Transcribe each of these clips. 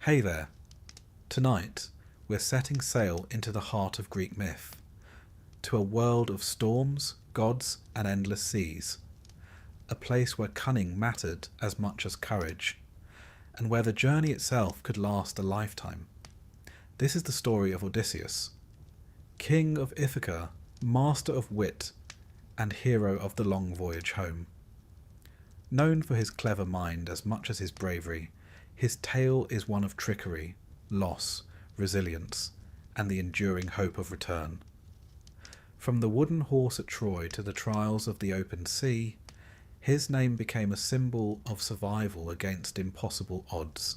Hey there. Tonight, we're setting sail into the heart of Greek myth, to a world of storms, gods, and endless seas, a place where cunning mattered as much as courage, and where the journey itself could last a lifetime. This is the story of Odysseus, king of Ithaca, master of wit, and hero of the long voyage home. Known for his clever mind as much as his bravery, his tale is one of trickery, loss, resilience, and the enduring hope of return. From the wooden horse at Troy to the trials of the open sea, his name became a symbol of survival against impossible odds.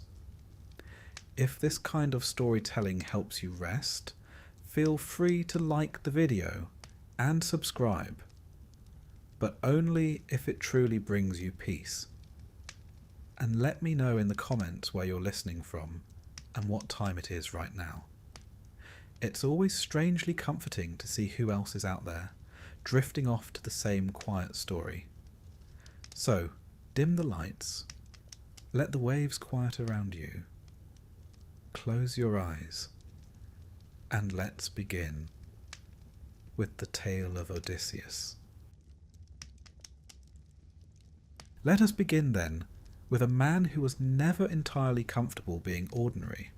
If this kind of storytelling helps you rest, feel free to like the video and subscribe, but only if it truly brings you peace. And let me know in the comments where you're listening from and what time it is right now. It's always strangely comforting to see who else is out there, drifting off to the same quiet story. So, dim the lights, let the waves quiet around you, close your eyes, and let's begin with the tale of Odysseus. Let us begin then with a man who was never entirely comfortable being ordinary.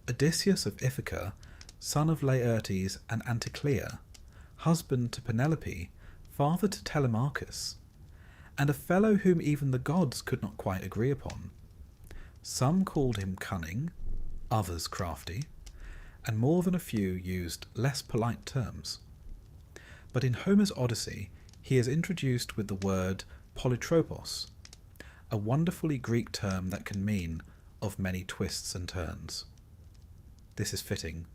Odysseus of Ithaca, son of Laertes and Anticlea, husband to Penelope, father to Telemachus, and a fellow whom even the gods could not quite agree upon. Some called him cunning, others crafty, and more than a few used less polite terms. But in Homer's Odyssey, he is introduced with the word polytropos, a wonderfully Greek term that can mean of many twists and turns. This is fitting,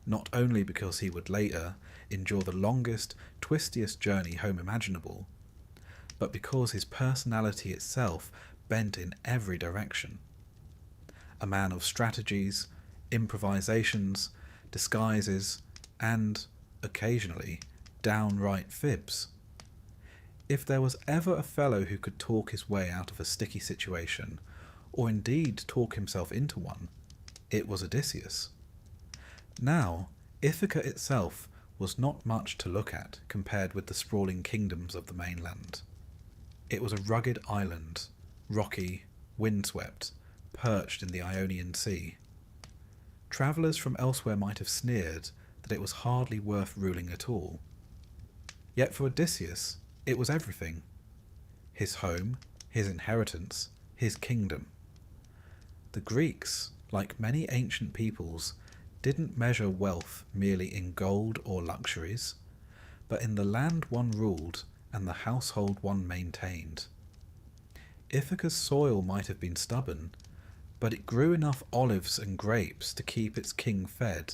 not only because he would later endure the longest, twistiest journey home imaginable, but because his personality itself bent in every direction. A man of strategies, improvisations, disguises, and, occasionally, downright fibs. If there was ever a fellow who could talk his way out of a sticky situation, or indeed talk himself into one, it was Odysseus. Now, Ithaca itself was not much to look at compared with the sprawling kingdoms of the mainland. It was a rugged island, rocky, windswept, perched in the Ionian Sea. Travellers from elsewhere might have sneered that it was hardly worth ruling at all. Yet for Odysseus, it was everything. His home, his inheritance, his kingdom. The Greeks, like many ancient peoples, didn't measure wealth merely in gold or luxuries, but in the land one ruled and the household one maintained. Ithaca's soil might have been stubborn, but it grew enough olives and grapes to keep its king fed,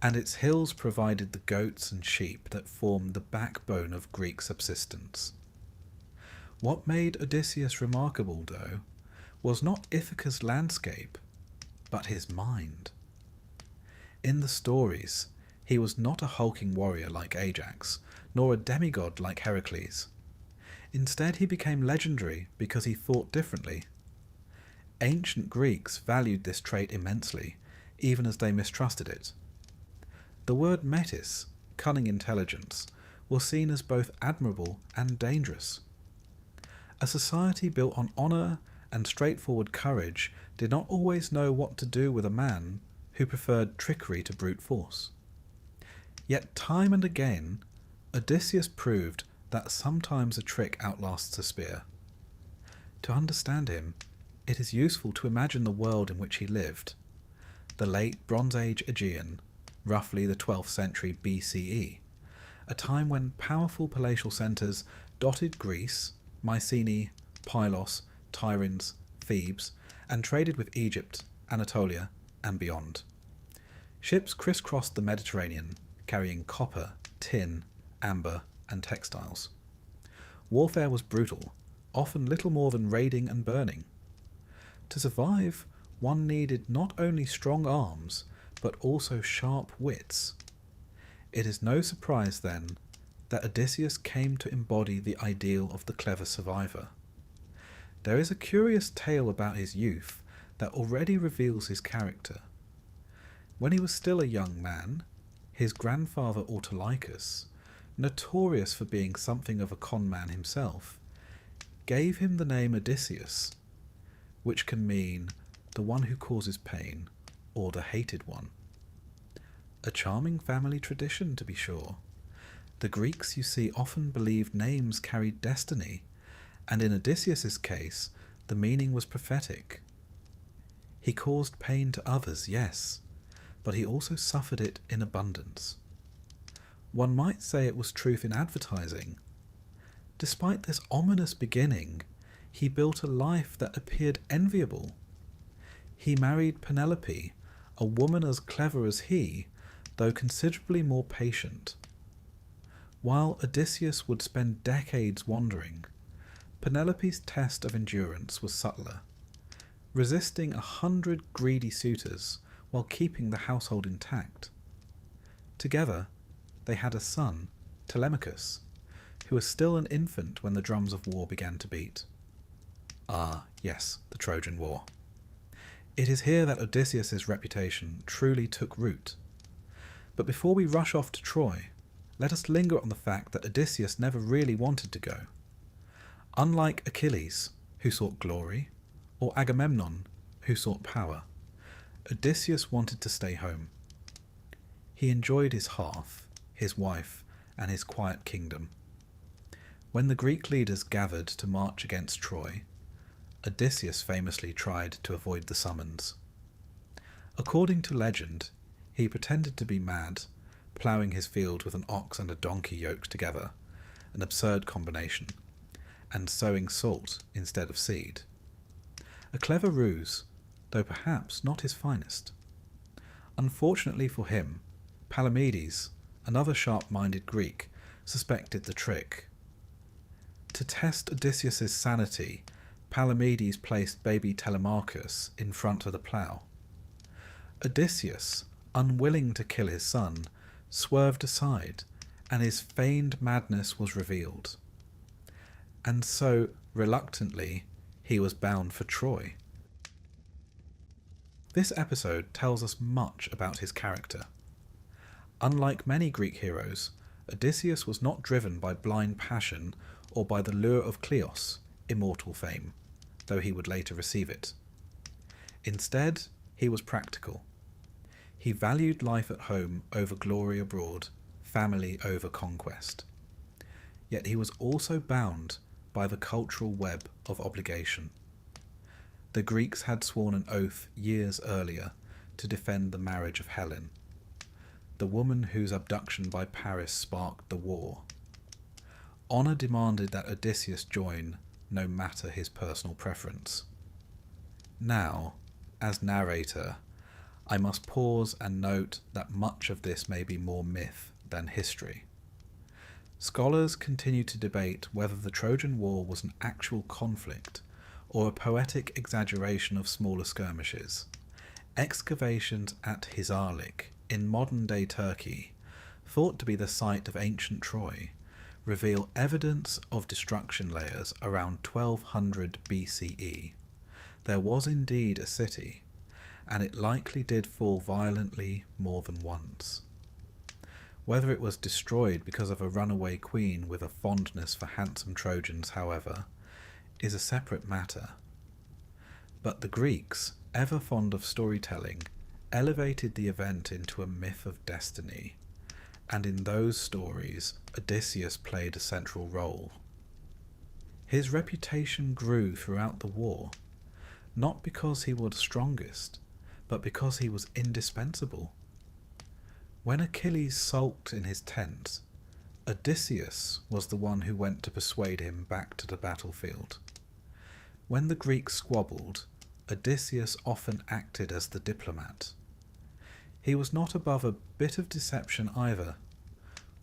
and its hills provided the goats and sheep that formed the backbone of Greek subsistence. What made Odysseus remarkable, though, was not Ithaca's landscape, but his mind. In the stories, he was not a hulking warrior like Ajax, nor a demigod like Heracles. Instead, he became legendary because he thought differently. Ancient Greeks valued this trait immensely, even as they mistrusted it. The word metis, cunning intelligence, was seen as both admirable and dangerous. A society built on honour and straightforward courage did not always know what to do with a man who preferred trickery to brute force. Yet time and again, Odysseus proved that sometimes a trick outlasts a spear. To understand him, it is useful to imagine the world in which he lived, the late Bronze Age Aegean, roughly the 12th century BCE, a time when powerful palatial centres dotted Greece, Mycenae, Pylos, Tiryns, Thebes, and traded with Egypt, Anatolia, and beyond. Ships crisscrossed the Mediterranean, carrying copper, tin, amber, and textiles. Warfare was brutal, often little more than raiding and burning. To survive, one needed not only strong arms, but also sharp wits. It is no surprise, then, that Odysseus came to embody the ideal of the clever survivor. There is a curious tale about his youth that already reveals his character. When he was still a young man, his grandfather Autolycus, notorious for being something of a con man himself, gave him the name Odysseus, which can mean the one who causes pain or the hated one. A charming family tradition, to be sure. The Greeks, you see, often believed names carried destiny, and in Odysseus's case, the meaning was prophetic. He caused pain to others, yes, but he also suffered it in abundance. One might say it was truth in advertising. Despite this ominous beginning, he built a life that appeared enviable. He married Penelope, a woman as clever as he, though considerably more patient. While Odysseus would spend decades wandering, Penelope's test of endurance was subtler, resisting 100 greedy suitors while keeping the household intact. Together, they had a son, Telemachus, who was still an infant when the drums of war began to beat. Ah, yes, the Trojan War. It is here that Odysseus's reputation truly took root. But before we rush off to Troy, let us linger on the fact that Odysseus never really wanted to go. Unlike Achilles, who sought glory, or Agamemnon, who sought power, Odysseus wanted to stay home. He enjoyed his hearth, his wife, and his quiet kingdom. When the Greek leaders gathered to march against Troy, Odysseus famously tried to avoid the summons. According to legend, he pretended to be mad, ploughing his field with an ox and a donkey yoked together, an absurd combination, and sowing salt instead of seed. A clever ruse, though perhaps not his finest. Unfortunately for him, Palamedes, another sharp-minded Greek, suspected the trick. To test Odysseus's sanity, Palamedes placed baby Telemachus in front of the plough. Odysseus, unwilling to kill his son, swerved aside, and his feigned madness was revealed. And so, reluctantly, he was bound for Troy. This episode tells us much about his character. Unlike many Greek heroes, Odysseus was not driven by blind passion or by the lure of Kleos, immortal fame, though he would later receive it. Instead, he was practical. He valued life at home over glory abroad, family over conquest. Yet he was also bound by the cultural web of obligation. The Greeks had sworn an oath years earlier to defend the marriage of Helen, the woman whose abduction by Paris sparked the war. Honour demanded that Odysseus join, no matter his personal preference. Now, as narrator, I must pause and note that much of this may be more myth than history. Scholars continue to debate whether the Trojan War was an actual conflict or a poetic exaggeration of smaller skirmishes. Excavations at Hisarlik, in modern-day Turkey, thought to be the site of ancient Troy, reveal evidence of destruction layers around 1200 BCE. There was indeed a city, and it likely did fall violently more than once. Whether it was destroyed because of a runaway queen with a fondness for handsome Trojans, however, is a separate matter. But the Greeks, ever fond of storytelling, elevated the event into a myth of destiny, and in those stories Odysseus played a central role. His reputation grew throughout the war, not because he was strongest, but because he was indispensable. When Achilles sulked in his tent, Odysseus was the one who went to persuade him back to the battlefield. When the Greeks squabbled, Odysseus often acted as the diplomat. He was not above a bit of deception either,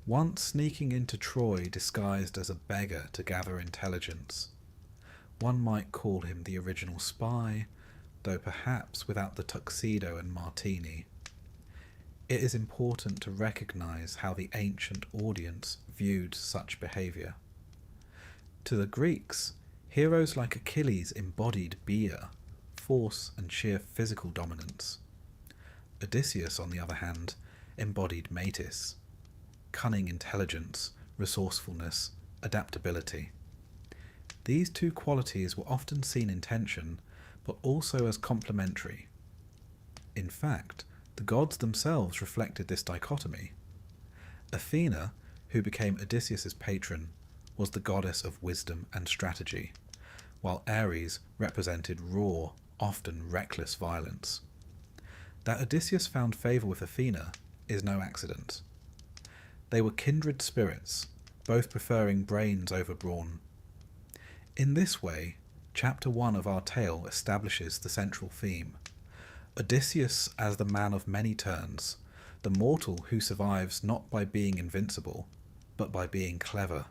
once sneaking into Troy disguised as a beggar to gather intelligence. One might call him the original spy, though perhaps without the tuxedo and martini. It is important to recognize how the ancient audience viewed such behavior. To the Greeks, heroes like Achilles embodied beer, force and sheer physical dominance. Odysseus, on the other hand, embodied metis, cunning intelligence, resourcefulness, adaptability. These two qualities were often seen in tension, but also as complementary. In fact, the gods themselves reflected this dichotomy. Athena, who became Odysseus's patron, was the goddess of wisdom and strategy, while Ares represented raw, often reckless violence. That Odysseus found favour with Athena is no accident. They were kindred spirits, both preferring brains over brawn. In this way, Chapter 1 of our tale establishes the central theme. Odysseus as the man of many turns, the mortal who survives not by being invincible, but by being clever.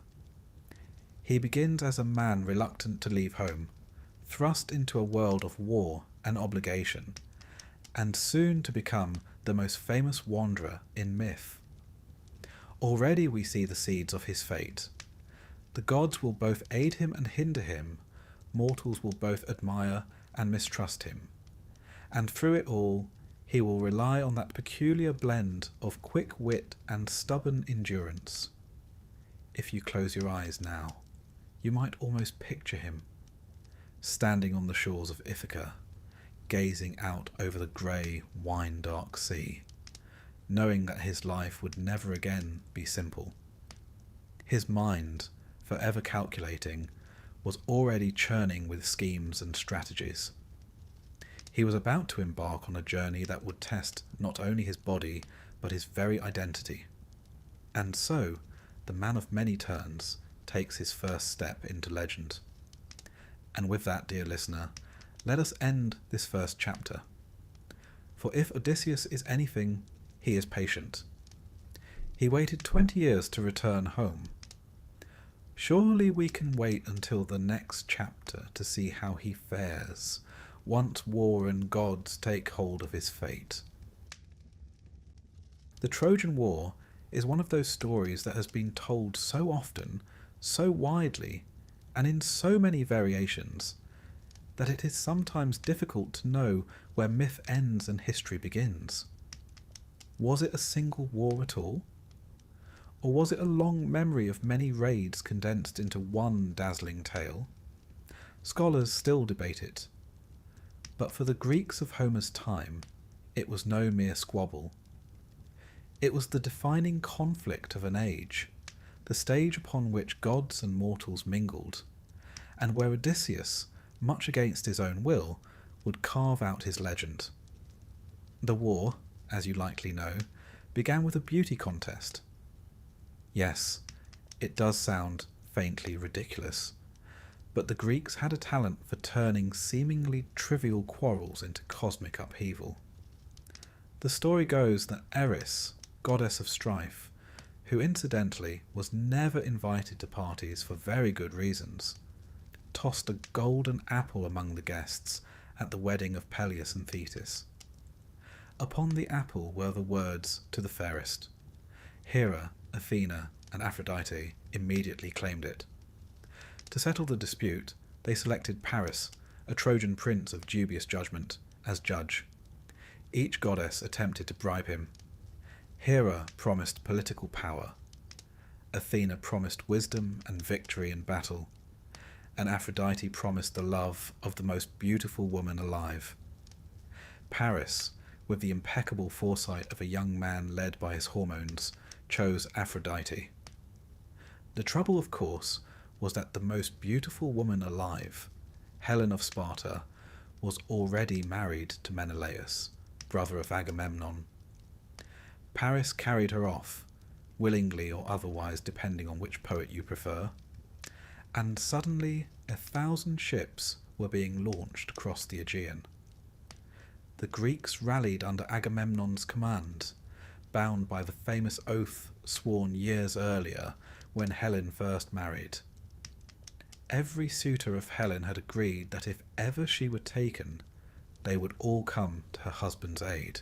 He begins as a man reluctant to leave home, thrust into a world of war and obligation, and soon to become the most famous wanderer in myth. Already we see the seeds of his fate. The gods will both aid him and hinder him, mortals will both admire and mistrust him, and through it all he will rely on that peculiar blend of quick wit and stubborn endurance. If you close your eyes now, you might almost picture him, standing on the shores of Ithaca, gazing out over the grey, wine-dark sea, knowing that his life would never again be simple. His mind, forever calculating, was already churning with schemes and strategies. He was about to embark on a journey that would test not only his body, but his very identity. And so, the man of many turns takes his first step into legend. And with that, dear listener, let us end this first chapter. For if Odysseus is anything, he is patient. He waited 20 years to return home. Surely we can wait until the next chapter to see how he fares, once war and gods take hold of his fate. The Trojan War is one of those stories that has been told so often, so widely, and in so many variations, that it is sometimes difficult to know where myth ends and history begins. Was it a single war at all? Or was it a long memory of many raids condensed into one dazzling tale? Scholars still debate it. But for the Greeks of Homer's time, it was no mere squabble. It was the defining conflict of an age, the stage upon which gods and mortals mingled, and where Odysseus, much against his own will, would carve out his legend. The war, as you likely know, began with a beauty contest. Yes, it does sound faintly ridiculous, but the Greeks had a talent for turning seemingly trivial quarrels into cosmic upheaval. The story goes that Eris, goddess of strife, who incidentally was never invited to parties for very good reasons, tossed a golden apple among the guests at the wedding of Peleus and Thetis. Upon the apple were the words to the fairest. Hera, Athena, and Aphrodite immediately claimed it. To settle the dispute, they selected Paris, a Trojan prince of dubious judgment, as judge. Each goddess attempted to bribe him. Hera promised political power. Athena promised wisdom and victory in battle. And Aphrodite promised the love of the most beautiful woman alive. Paris, with the impeccable foresight of a young man led by his hormones, chose Aphrodite. The trouble, of course, was that the most beautiful woman alive, Helen of Sparta, was already married to Menelaus, brother of Agamemnon. Paris carried her off, willingly or otherwise depending on which poet you prefer, and suddenly 1,000 ships were being launched across the Aegean. The Greeks rallied under Agamemnon's command, bound by the famous oath sworn years earlier when Helen first married. Every suitor of Helen had agreed that if ever she were taken, they would all come to her husband's aid.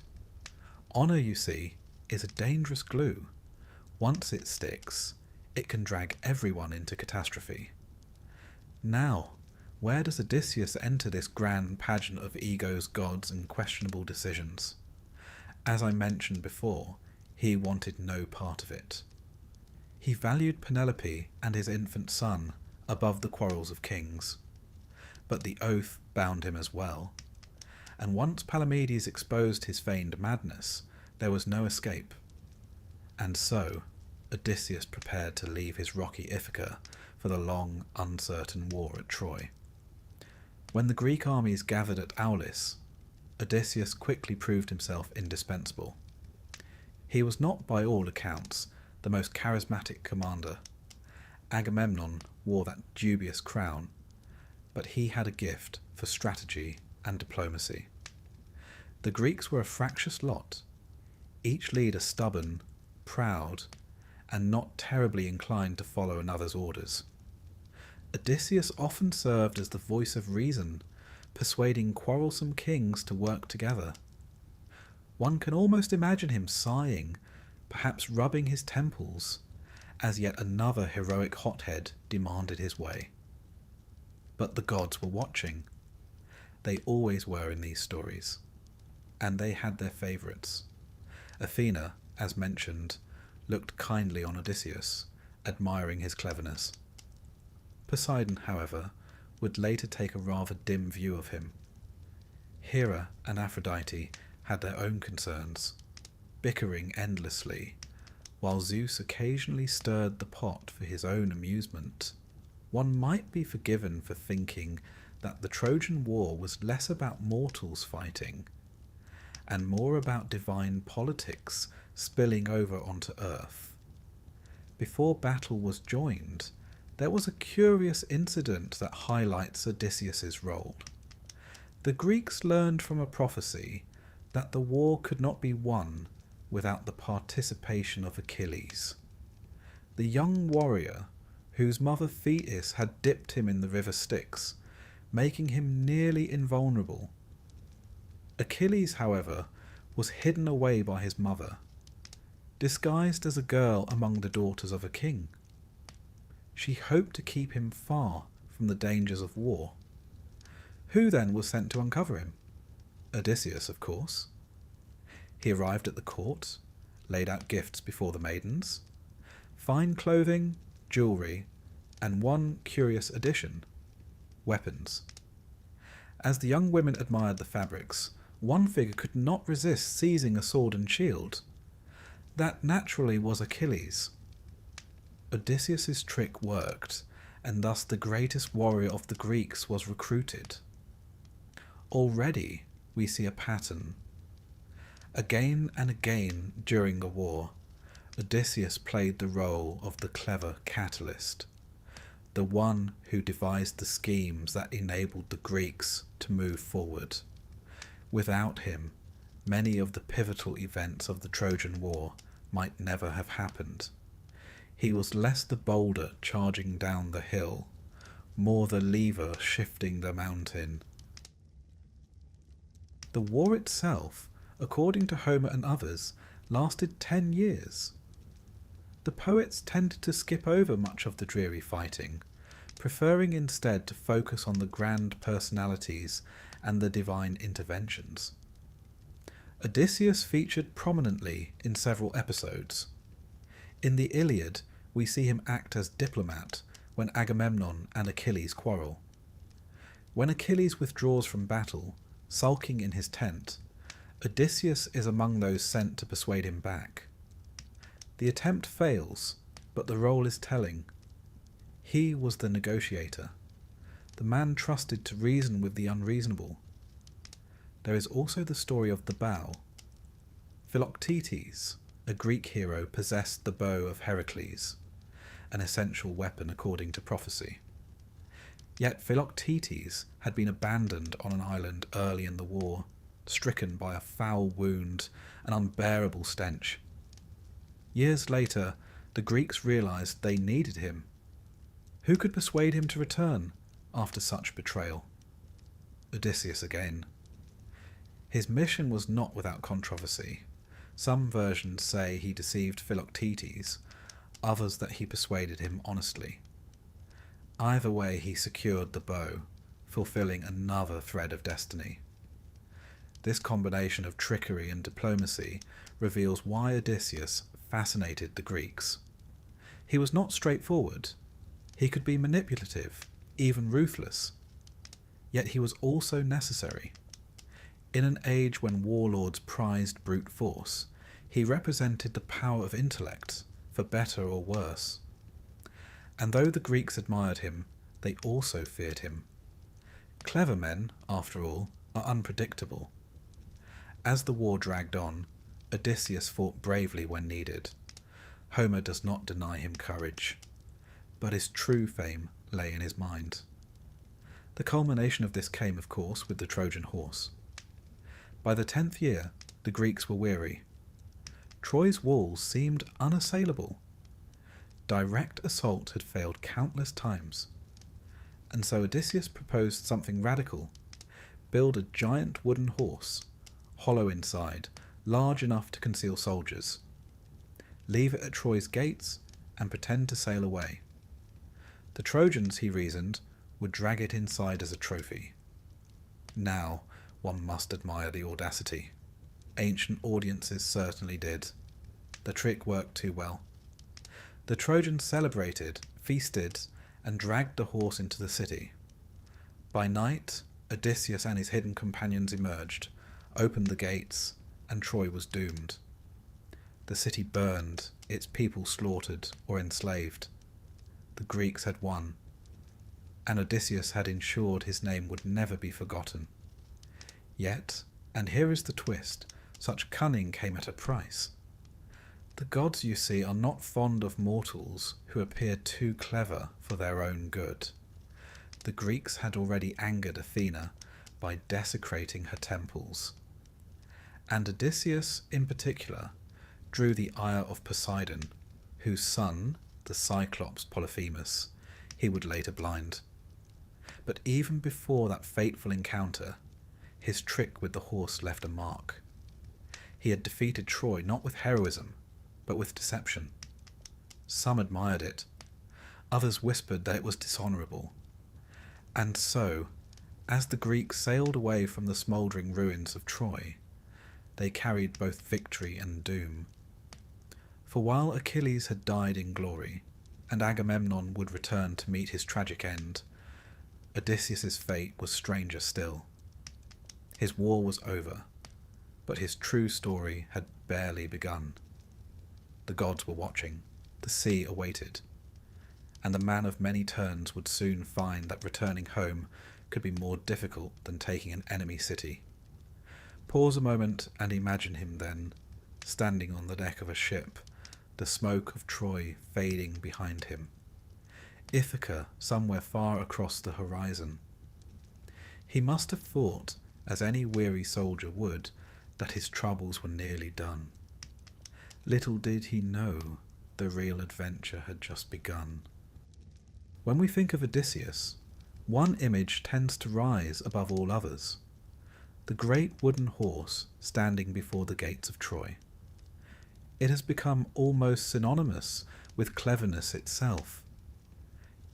Honour, you see, is a dangerous glue. Once it sticks, it can drag everyone into catastrophe. Now, Where does Odysseus enter this grand pageant of egos, gods, and questionable decisions? As I mentioned before, he wanted no part of it. He valued Penelope and his infant son above the quarrels of kings. But the oath bound him as well, and once Palamedes exposed his feigned madness, there was no escape. And so, Odysseus prepared to leave his rocky Ithaca for the long, uncertain war at Troy. When the Greek armies gathered at Aulis, Odysseus quickly proved himself indispensable. He was not, by all accounts, the most charismatic commander. Agamemnon wore that dubious crown, but he had a gift for strategy and diplomacy. The Greeks were a fractious lot, each leader stubborn, proud, and not terribly inclined to follow another's orders. Odysseus often served as the voice of reason, persuading quarrelsome kings to work together. One can almost imagine him sighing, perhaps rubbing his temples, as yet another heroic hothead demanded his way. But the gods were watching. They always were in these stories, and they had their favourites. Athena, as mentioned, looked kindly on Odysseus, admiring his cleverness. Poseidon, however, would later take a rather dim view of him. Hera and Aphrodite had their own concerns, bickering endlessly, while Zeus occasionally stirred the pot for his own amusement. One might be forgiven for thinking that the Trojan War was less about mortals fighting, and more about divine politics spilling over onto Earth. Before battle was joined, there was a curious incident that highlights Odysseus's role. The Greeks learned from a prophecy that the war could not be won without the participation of Achilles. The young warrior, whose mother Thetis had dipped him in the river Styx, making him nearly invulnerable. Achilles, however, was hidden away by his mother, disguised as a girl among the daughters of a king. She hoped to keep him far from the dangers of war. Who then was sent to uncover him? Odysseus, of course. He arrived at the court, laid out gifts before the maidens, fine clothing, jewellery, and one curious addition: weapons. As the young women admired the fabrics, one figure could not resist seizing a sword and shield. That naturally was Achilles. Odysseus's trick worked, and thus the greatest warrior of the Greeks was recruited. Already we see a pattern. Again and again during the war, Odysseus played the role of the clever catalyst, the one who devised the schemes that enabled the Greeks to move forward. Without him, many of the pivotal events of the Trojan War might never have happened. He was less the boulder charging down the hill, more the lever shifting the mountain. The war itself, according to Homer and others, lasted 10 years. The poets tended to skip over much of the dreary fighting, preferring instead to focus on the grand personalities and the divine interventions. Odysseus featured prominently in several episodes. In the Iliad, we see him act as diplomat when Agamemnon and Achilles quarrel. When Achilles withdraws from battle, sulking in his tent, Odysseus is among those sent to persuade him back. The attempt fails, but the role is telling. He was the negotiator, the man trusted to reason with the unreasonable. There is also the story of the bow. Philoctetes, a Greek hero, possessed the bow of Heracles, an essential weapon according to prophecy. Yet Philoctetes had been abandoned on an island early in the war, stricken by a foul wound, an unbearable stench. Years later, the Greeks realized they needed him. Who could persuade him to return after such betrayal? Odysseus again. His mission was not without controversy. Some versions say he deceived Philoctetes, others that he persuaded him honestly. Either way, he secured the bow, fulfilling another thread of destiny. This combination of trickery and diplomacy reveals why Odysseus fascinated the Greeks. He was not straightforward. He could be manipulative, even ruthless. Yet he was also necessary. In an age when warlords prized brute force, he represented the power of intellect, for better or worse. And though the Greeks admired him, they also feared him. Clever men, after all, are unpredictable. As the war dragged on, Odysseus fought bravely when needed. Homer does not deny him courage, but his true fame lay in his mind. The culmination of this came, of course, with the Trojan Horse. By the 10th year, the Greeks were weary. Troy's walls seemed unassailable. Direct assault had failed countless times, and so Odysseus proposed something radical: build a giant wooden horse, hollow inside, large enough to conceal soldiers. Leave it at Troy's gates and pretend to sail away. The Trojans, he reasoned, would drag it inside as a trophy. Now, one must admire the audacity. Ancient audiences certainly did. The trick worked too well. The Trojans celebrated, feasted, and dragged the horse into the city. By night, Odysseus and his hidden companions emerged, opened the gates, and Troy was doomed. The city burned, its people slaughtered or enslaved. The Greeks had won, and Odysseus had ensured his name would never be forgotten. Yet, and here is the twist, such cunning came at a price. The gods, you see, are not fond of mortals who appear too clever for their own good. The Greeks had already angered Athena by desecrating her temples. And Odysseus, in particular, drew the ire of Poseidon, whose son, the Cyclops Polyphemus, he would later blind. But even before that fateful encounter, his trick with the horse left a mark. He had defeated Troy not with heroism, but with deception. Some admired it. Others whispered that it was dishonourable. And so, as the Greeks sailed away from the smouldering ruins of Troy, they carried both victory and doom. For while Achilles had died in glory, and Agamemnon would return to meet his tragic end, Odysseus's fate was stranger still. His war was over, but his true story had barely begun. The gods were watching, the sea awaited, and the man of many turns would soon find that returning home could be more difficult than taking an enemy city. Pause a moment and imagine him then, standing on the deck of a ship, the smoke of Troy fading behind him. Ithaca somewhere far across the horizon. He must have thought, as any weary soldier would, that his troubles were nearly done. Little did he know the real adventure had just begun. When we think of Odysseus, one image tends to rise above all others: the great wooden horse standing before the gates of Troy. It has become almost synonymous with cleverness itself.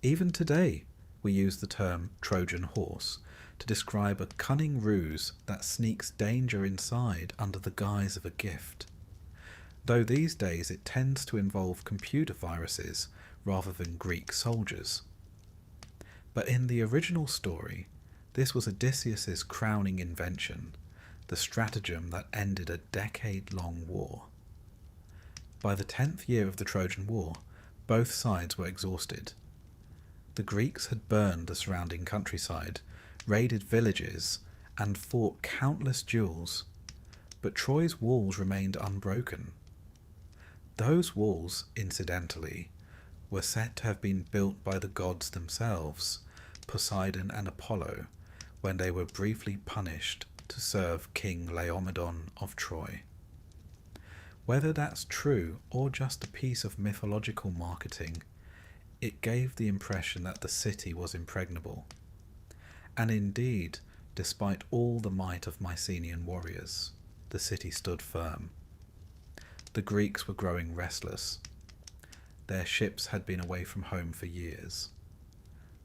Even today, we use the term Trojan horse to describe a cunning ruse that sneaks danger inside under the guise of a gift, though these days it tends to involve computer viruses rather than Greek soldiers. But in the original story, this was Odysseus's crowning invention, the stratagem that ended a decade-long war. By the 10th year of the Trojan War, both sides were exhausted. The Greeks had burned the surrounding countryside, raided villages, and fought countless duels, but Troy's walls remained unbroken. Those walls, incidentally, were said to have been built by the gods themselves, Poseidon and Apollo, when they were briefly punished to serve King Laomedon of Troy. Whether that's true or just a piece of mythological marketing, it gave the impression that the city was impregnable. And indeed, despite all the might of Mycenaean warriors, the city stood firm. The Greeks were growing restless. Their ships had been away from home for years.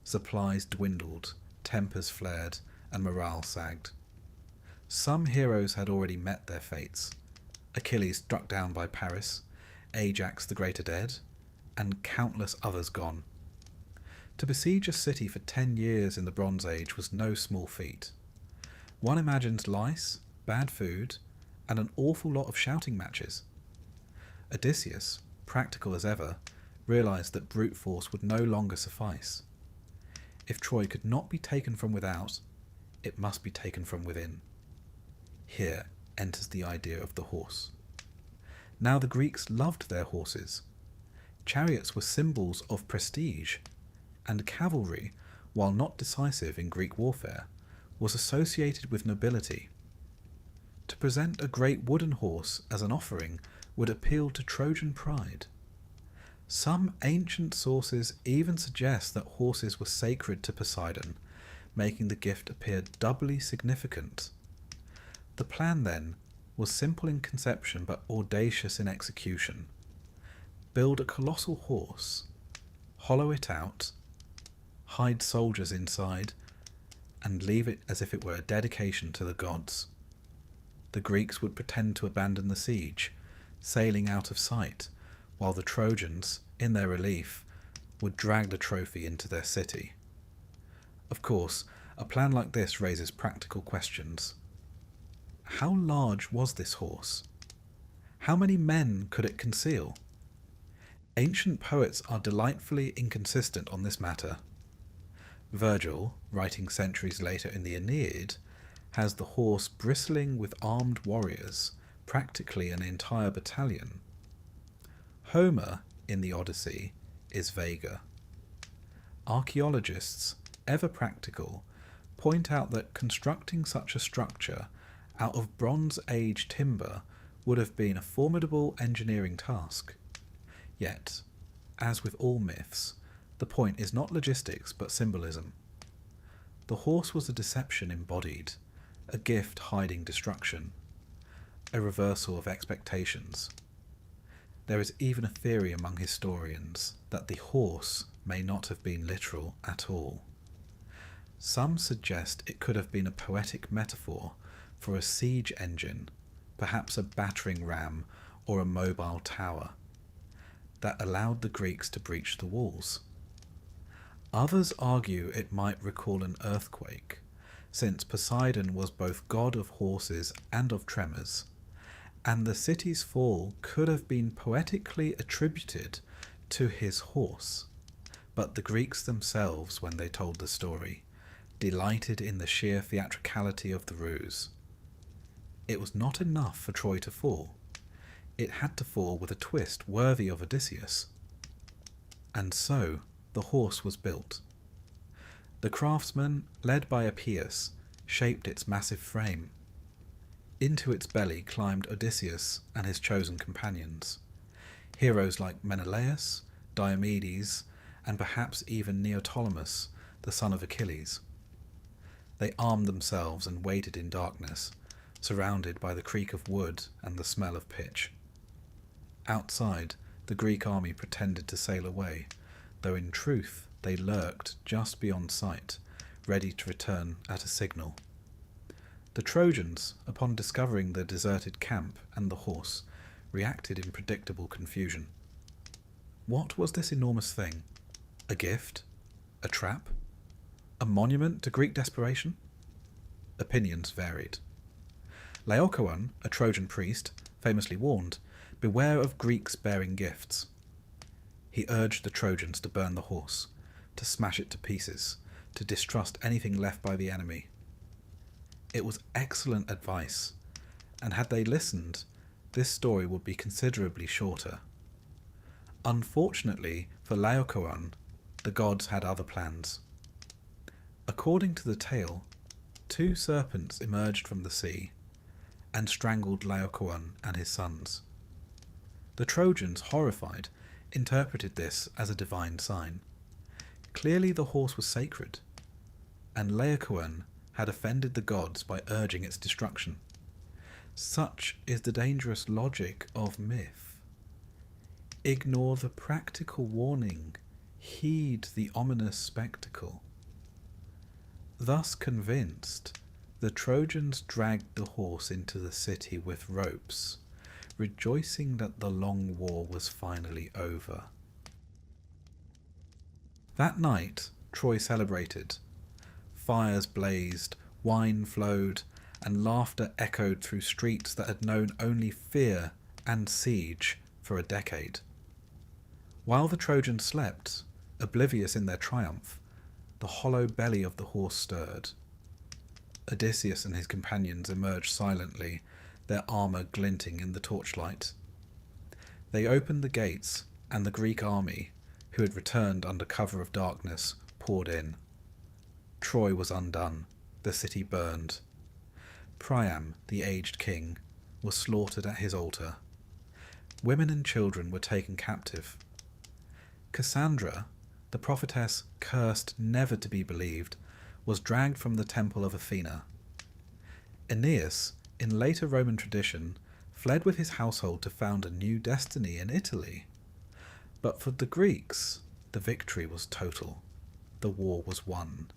Supplies dwindled, tempers flared, and morale sagged. Some heroes had already met their fates. Achilles struck down by Paris, Ajax the Greater dead, and countless others gone. To besiege a city for 10 years in the Bronze Age was no small feat. One imagines lice, bad food, and an awful lot of shouting matches. Odysseus, practical as ever, realised that brute force would no longer suffice. If Troy could not be taken from without, it must be taken from within. Here enters the idea of the horse. Now the Greeks loved their horses. Chariots were symbols of prestige, and cavalry, while not decisive in Greek warfare, was associated with nobility. To present a great wooden horse as an offering would appeal to Trojan pride. Some ancient sources even suggest that horses were sacred to Poseidon, making the gift appear doubly significant. The plan, then, was simple in conception but audacious in execution. Build a colossal horse, hollow it out, hide soldiers inside, and leave it as if it were a dedication to the gods. The Greeks would pretend to abandon the siege, sailing out of sight, while the Trojans, in their relief, would drag the trophy into their city. Of course, a plan like this raises practical questions. How large was this horse? How many men could it conceal? Ancient poets are delightfully inconsistent on this matter. Virgil, writing centuries later in the Aeneid, has the horse bristling with armed warriors, practically an entire battalion. Homer, in the Odyssey, is vaguer. Archaeologists, ever practical, point out that constructing such a structure out of Bronze Age timber would have been a formidable engineering task. Yet, as with all myths, the point is not logistics but symbolism. The horse was a deception embodied, a gift hiding destruction, a reversal of expectations. There is even a theory among historians that the horse may not have been literal at all. Some suggest it could have been a poetic metaphor for a siege engine, perhaps a battering ram or a mobile tower, that allowed the Greeks to breach the walls. Others argue it might recall an earthquake, since Poseidon was both god of horses and of tremors, and the city's fall could have been poetically attributed to his horse. But the Greeks themselves, when they told the story, delighted in the sheer theatricality of the ruse. It was not enough for Troy to fall. It had to fall with a twist worthy of Odysseus. And so the horse was built. The craftsman, led by Epeius, shaped its massive frame. Into its belly climbed Odysseus and his chosen companions, heroes like Menelaus, Diomedes, and perhaps even Neoptolemus, the son of Achilles. They armed themselves and waited in darkness, surrounded by the creak of wood and the smell of pitch. Outside, the Greek army pretended to sail away, though in truth they lurked just beyond sight, ready to return at a signal. The Trojans, upon discovering the deserted camp and the horse, reacted in predictable confusion. What was this enormous thing? A gift? A trap? A monument to Greek desperation? Opinions varied. Laocoon, a Trojan priest, famously warned, "Beware of Greeks bearing gifts." He urged the Trojans to burn the horse, to smash it to pieces, to distrust anything left by the enemy. It was excellent advice, and had they listened, this story would be considerably shorter. Unfortunately for Laocoon, the gods had other plans. According to the tale, 2 serpents emerged from the sea and strangled Laocoon and his sons. The Trojans, horrified, interpreted this as a divine sign. Clearly the horse was sacred, and Laocoon had offended the gods by urging its destruction. Such is the dangerous logic of myth. Ignore the practical warning, heed the ominous spectacle. Thus convinced, the Trojans dragged the horse into the city with ropes, rejoicing that the long war was finally over. That night, Troy celebrated. Fires blazed, wine flowed, and laughter echoed through streets that had known only fear and siege for a decade. While the Trojans slept, oblivious in their triumph, the hollow belly of the horse stirred. Odysseus and his companions emerged silently, their armour glinting in the torchlight. They opened the gates, and the Greek army, who had returned under cover of darkness, poured in. Troy was undone, the city burned. Priam, the aged king, was slaughtered at his altar. Women and children were taken captive. Cassandra, the prophetess cursed never to be believed, was dragged from the temple of Athena. Aeneas, in later Roman tradition, fled with his household to found a new destiny in Italy. But for the Greeks, the victory was total. The war was won.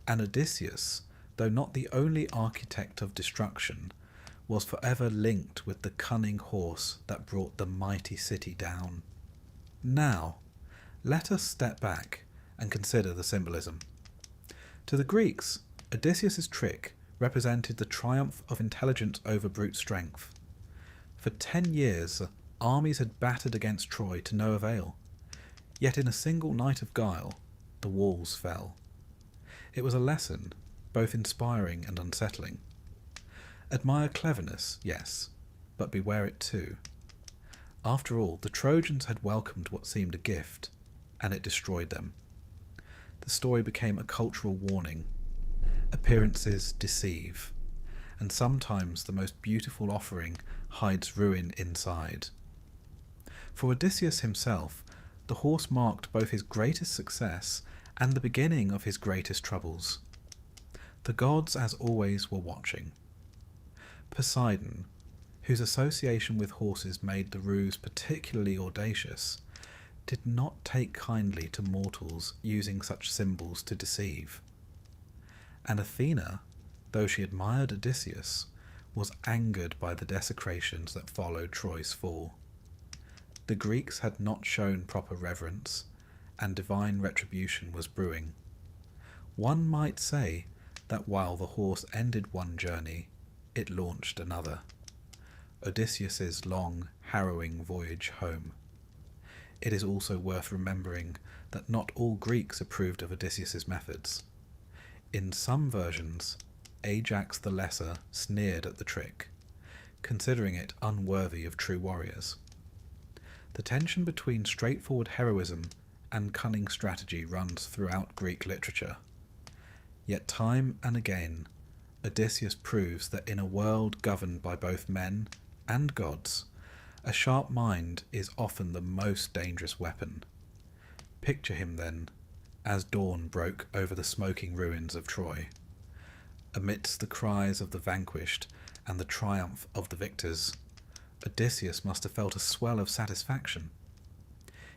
And Odysseus, though not the only architect of destruction, was forever linked with the cunning horse that brought the mighty city down. Now, let us step back and consider the symbolism. To the Greeks, Odysseus's trick represented the triumph of intelligence over brute strength. For 10 years, armies had battered against Troy to no avail. Yet in a single night of guile, the walls fell. It was a lesson, both inspiring and unsettling. Admire cleverness, yes, but beware it too. After all, the Trojans had welcomed what seemed a gift, and it destroyed them. The story became a cultural warning. Appearances deceive, and sometimes the most beautiful offering hides ruin inside. For Odysseus himself, the horse marked both his greatest success and the beginning of his greatest troubles. The gods, as always, were watching. Poseidon, whose association with horses made the ruse particularly audacious, did not take kindly to mortals using such symbols to deceive. And Athena, though she admired Odysseus, was angered by the desecrations that followed Troy's fall. The Greeks had not shown proper reverence, and divine retribution was brewing. One might say that while the horse ended one journey, it launched another, Odysseus's long, harrowing voyage home. It is also worth remembering that not all Greeks approved of Odysseus's methods. In some versions, Ajax the Lesser sneered at the trick, considering it unworthy of true warriors. The tension between straightforward heroism and cunning strategy runs throughout Greek literature. Yet time and again, Odysseus proves that in a world governed by both men and gods, a sharp mind is often the most dangerous weapon. Picture him then, as dawn broke over the smoking ruins of Troy. Amidst the cries of the vanquished and the triumph of the victors, Odysseus must have felt a swell of satisfaction.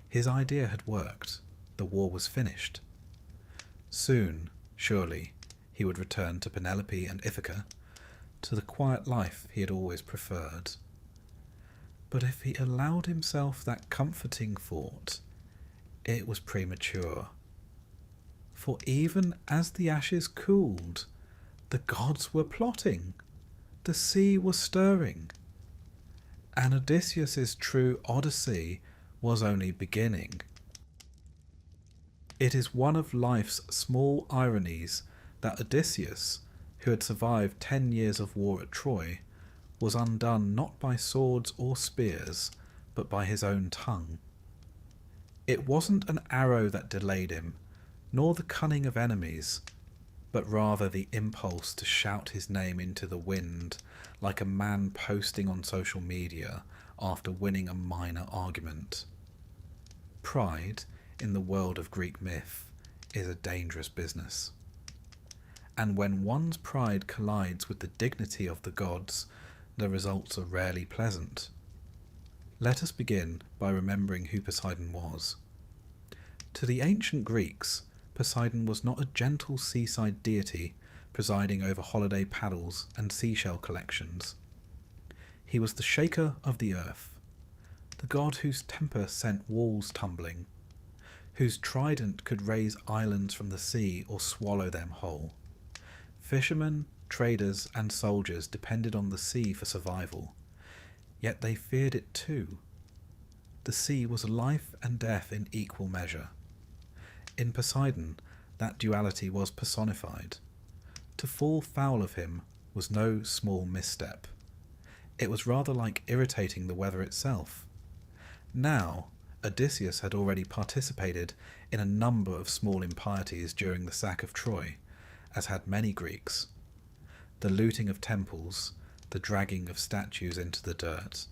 His idea had worked. The war was finished. Soon, surely, he would return to Penelope and Ithaca, to the quiet life he had always preferred. But if he allowed himself that comforting thought, it was premature. For even as the ashes cooled, the gods were plotting, the sea was stirring, and Odysseus's true Odyssey was only beginning. It is one of life's small ironies that Odysseus, who had survived 10 years of war at Troy, was undone not by swords or spears, but by his own tongue. It wasn't an arrow that delayed him, nor the cunning of enemies, but rather the impulse to shout his name into the wind, like a man posting on social media after winning a minor argument. Pride, in the world of Greek myth, is a dangerous business. And when one's pride collides with the dignity of the gods, the results are rarely pleasant. Let us begin by remembering who Poseidon was. To the ancient Greeks, Poseidon was not a gentle seaside deity presiding over holiday paddles and seashell collections. He was the shaker of the earth, the god whose temper sent walls tumbling, whose trident could raise islands from the sea or swallow them whole. Fishermen, traders, and soldiers depended on the sea for survival, yet they feared it too. The sea was life and death in equal measure. In Poseidon, that duality was personified. To fall foul of him was no small misstep. It was rather like irritating the weather itself. Now, Odysseus had already participated in a number of small impieties during the sack of Troy, as had many Greeks. The looting of temples, the dragging of statues into the dirt,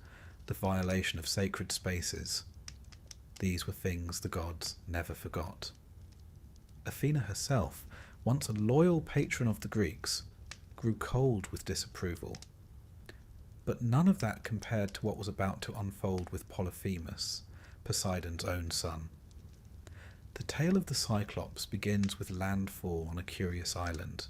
the violation of sacred spaces. These were things the gods never forgot. Athena herself, once a loyal patron of the Greeks, grew cold with disapproval. But none of that compared to what was about to unfold with Polyphemus, Poseidon's own son. The tale of the Cyclops begins with landfall on a curious island.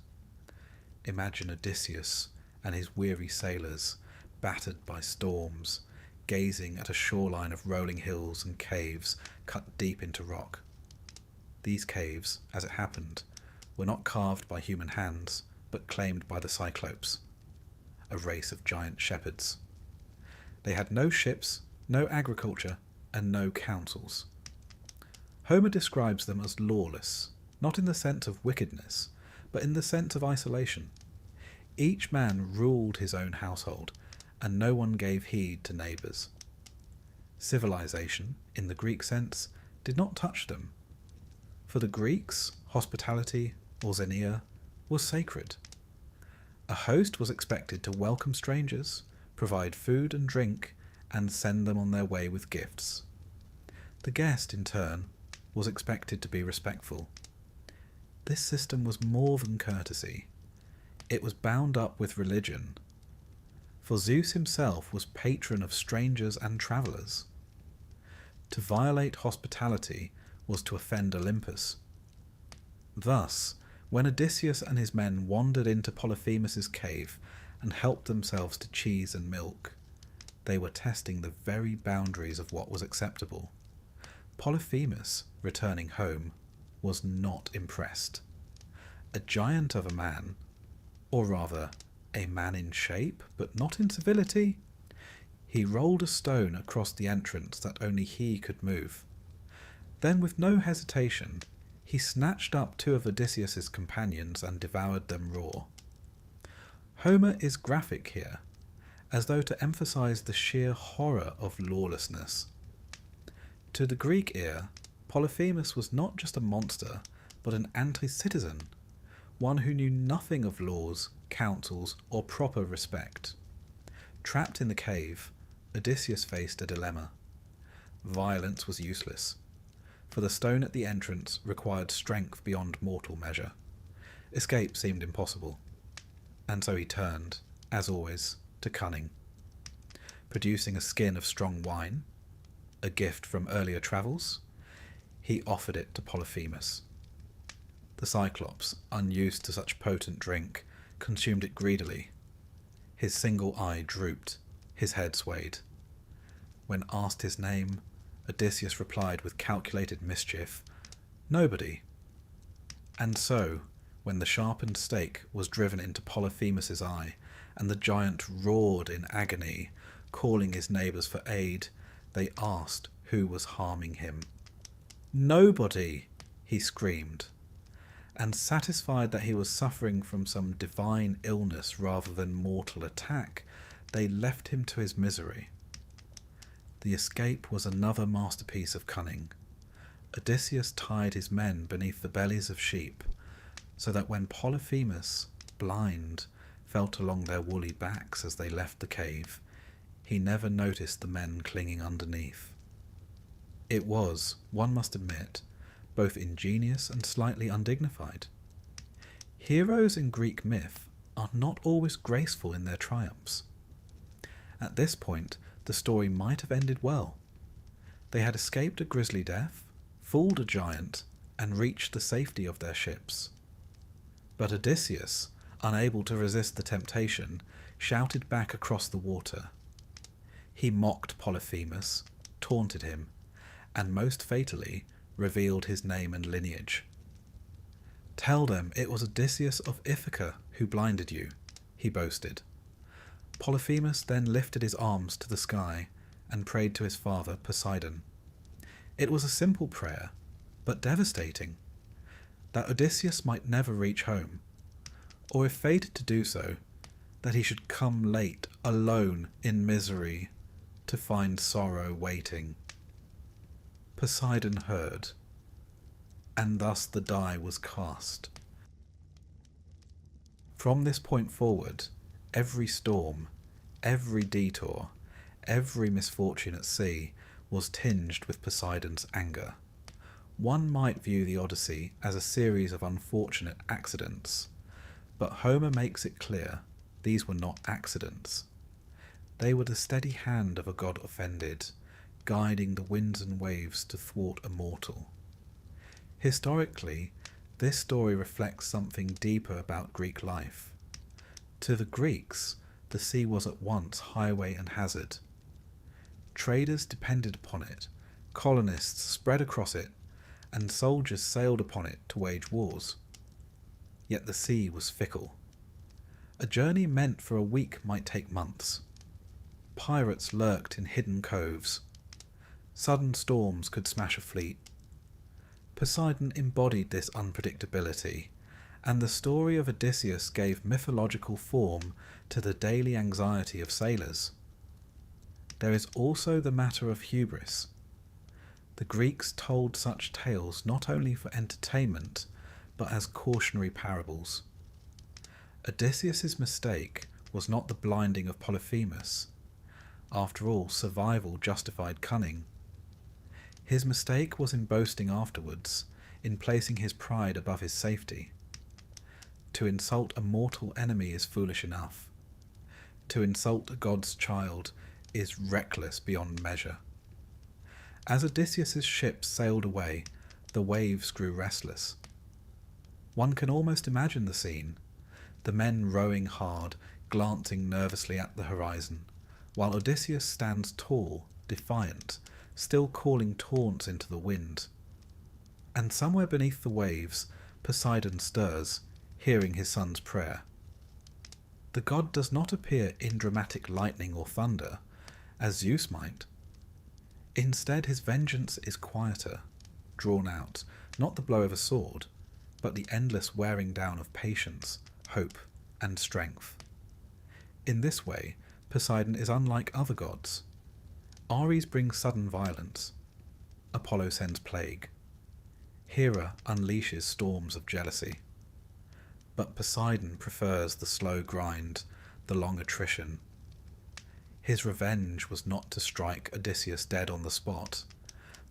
Imagine Odysseus and his weary sailors, battered by storms, gazing at a shoreline of rolling hills and caves cut deep into rock. These caves, as it happened, were not carved by human hands, but claimed by the Cyclopes, a race of giant shepherds. They had no ships, no agriculture, and no councils. Homer describes them as lawless, not in the sense of wickedness, but in the sense of isolation. Each man ruled his own household, and no one gave heed to neighbours. Civilization, in the Greek sense, did not touch them. For the Greeks, hospitality, or xenia, was sacred. A host was expected to welcome strangers, provide food and drink, and send them on their way with gifts. The guest, in turn, was expected to be respectful. This system was more than courtesy. It was bound up with religion. For Zeus himself was patron of strangers and travellers. To violate hospitality was to offend Olympus. Thus, when Odysseus and his men wandered into Polyphemus's cave and helped themselves to cheese and milk, they were testing the very boundaries of what was acceptable. Polyphemus, returning home, was not impressed. A giant of a man, or rather, a man in shape, but not in civility, he rolled a stone across the entrance that only he could move. Then, with no hesitation, he snatched up two of Odysseus's companions and devoured them raw. Homer is graphic here, as though to emphasize the sheer horror of lawlessness. To the Greek ear, Polyphemus was not just a monster, but an anti-citizen, one who knew nothing of laws, councils, or proper respect. Trapped in the cave, Odysseus faced a dilemma. Violence was useless, for the stone at the entrance required strength beyond mortal measure. Escape seemed impossible, and so he turned, as always, to cunning. Producing a skin of strong wine, a gift from earlier travels, he offered it to Polyphemus. The Cyclops, unused to such potent drink, consumed it greedily. His single eye drooped, his head swayed. When asked his name, Odysseus replied with calculated mischief, "Nobody." And so, when the sharpened stake was driven into Polyphemus's eye, and the giant roared in agony, calling his neighbours for aid, they asked who was harming him. "Nobody!" he screamed. And satisfied that he was suffering from some divine illness rather than mortal attack, they left him to his misery. The escape was another masterpiece of cunning. Odysseus tied his men beneath the bellies of sheep, so that when Polyphemus, blind, felt along their woolly backs as they left the cave, he never noticed the men clinging underneath. It was, one must admit, both ingenious and slightly undignified. Heroes in Greek myth are not always graceful in their triumphs. At this point, the story might have ended well. They had escaped a grisly death, fooled a giant, and reached the safety of their ships. But Odysseus, unable to resist the temptation, shouted back across the water. He mocked Polyphemus, taunted him, and most fatally revealed his name and lineage. "Tell them it was Odysseus of Ithaca who blinded you," he boasted. Polyphemus then lifted his arms to the sky and prayed to his father Poseidon. It was a simple prayer, but devastating, that Odysseus might never reach home, or if fated to do so, that he should come late, alone in misery, to find sorrow waiting. Poseidon heard, and thus the die was cast. From this point forward, every storm, every detour, every misfortune at sea was tinged with Poseidon's anger. One might view the Odyssey as a series of unfortunate accidents, but Homer makes it clear these were not accidents. They were the steady hand of a god offended, guiding the winds and waves to thwart a mortal. Historically, this story reflects something deeper about Greek life. To the Greeks, the sea was at once highway and hazard. Traders depended upon it, colonists spread across it, and soldiers sailed upon it to wage wars. Yet the sea was fickle. A journey meant for a week might take months. Pirates lurked in hidden coves. Sudden storms could smash a fleet. Poseidon embodied this unpredictability, and the story of Odysseus gave mythological form to the daily anxiety of sailors. There is also the matter of hubris. The Greeks told such tales not only for entertainment, but as cautionary parables. Odysseus's mistake was not the blinding of Polyphemus. After all, survival justified cunning. His mistake was in boasting afterwards, in placing his pride above his safety. To insult a mortal enemy is foolish enough. To insult a god's child is reckless beyond measure. As Odysseus's ships sailed away, the waves grew restless. One can almost imagine the scene, the men rowing hard, glancing nervously at the horizon, while Odysseus stands tall, defiant, still calling taunts into the wind. And somewhere beneath the waves, Poseidon stirs, hearing his son's prayer. The god does not appear in dramatic lightning or thunder, as Zeus might. Instead, his vengeance is quieter, drawn out, not the blow of a sword, but the endless wearing down of patience, hope, and strength. In this way, Poseidon is unlike other gods. Ares brings sudden violence. Apollo sends plague. Hera unleashes storms of jealousy. But Poseidon prefers the slow grind, the long attrition. His revenge was not to strike Odysseus dead on the spot,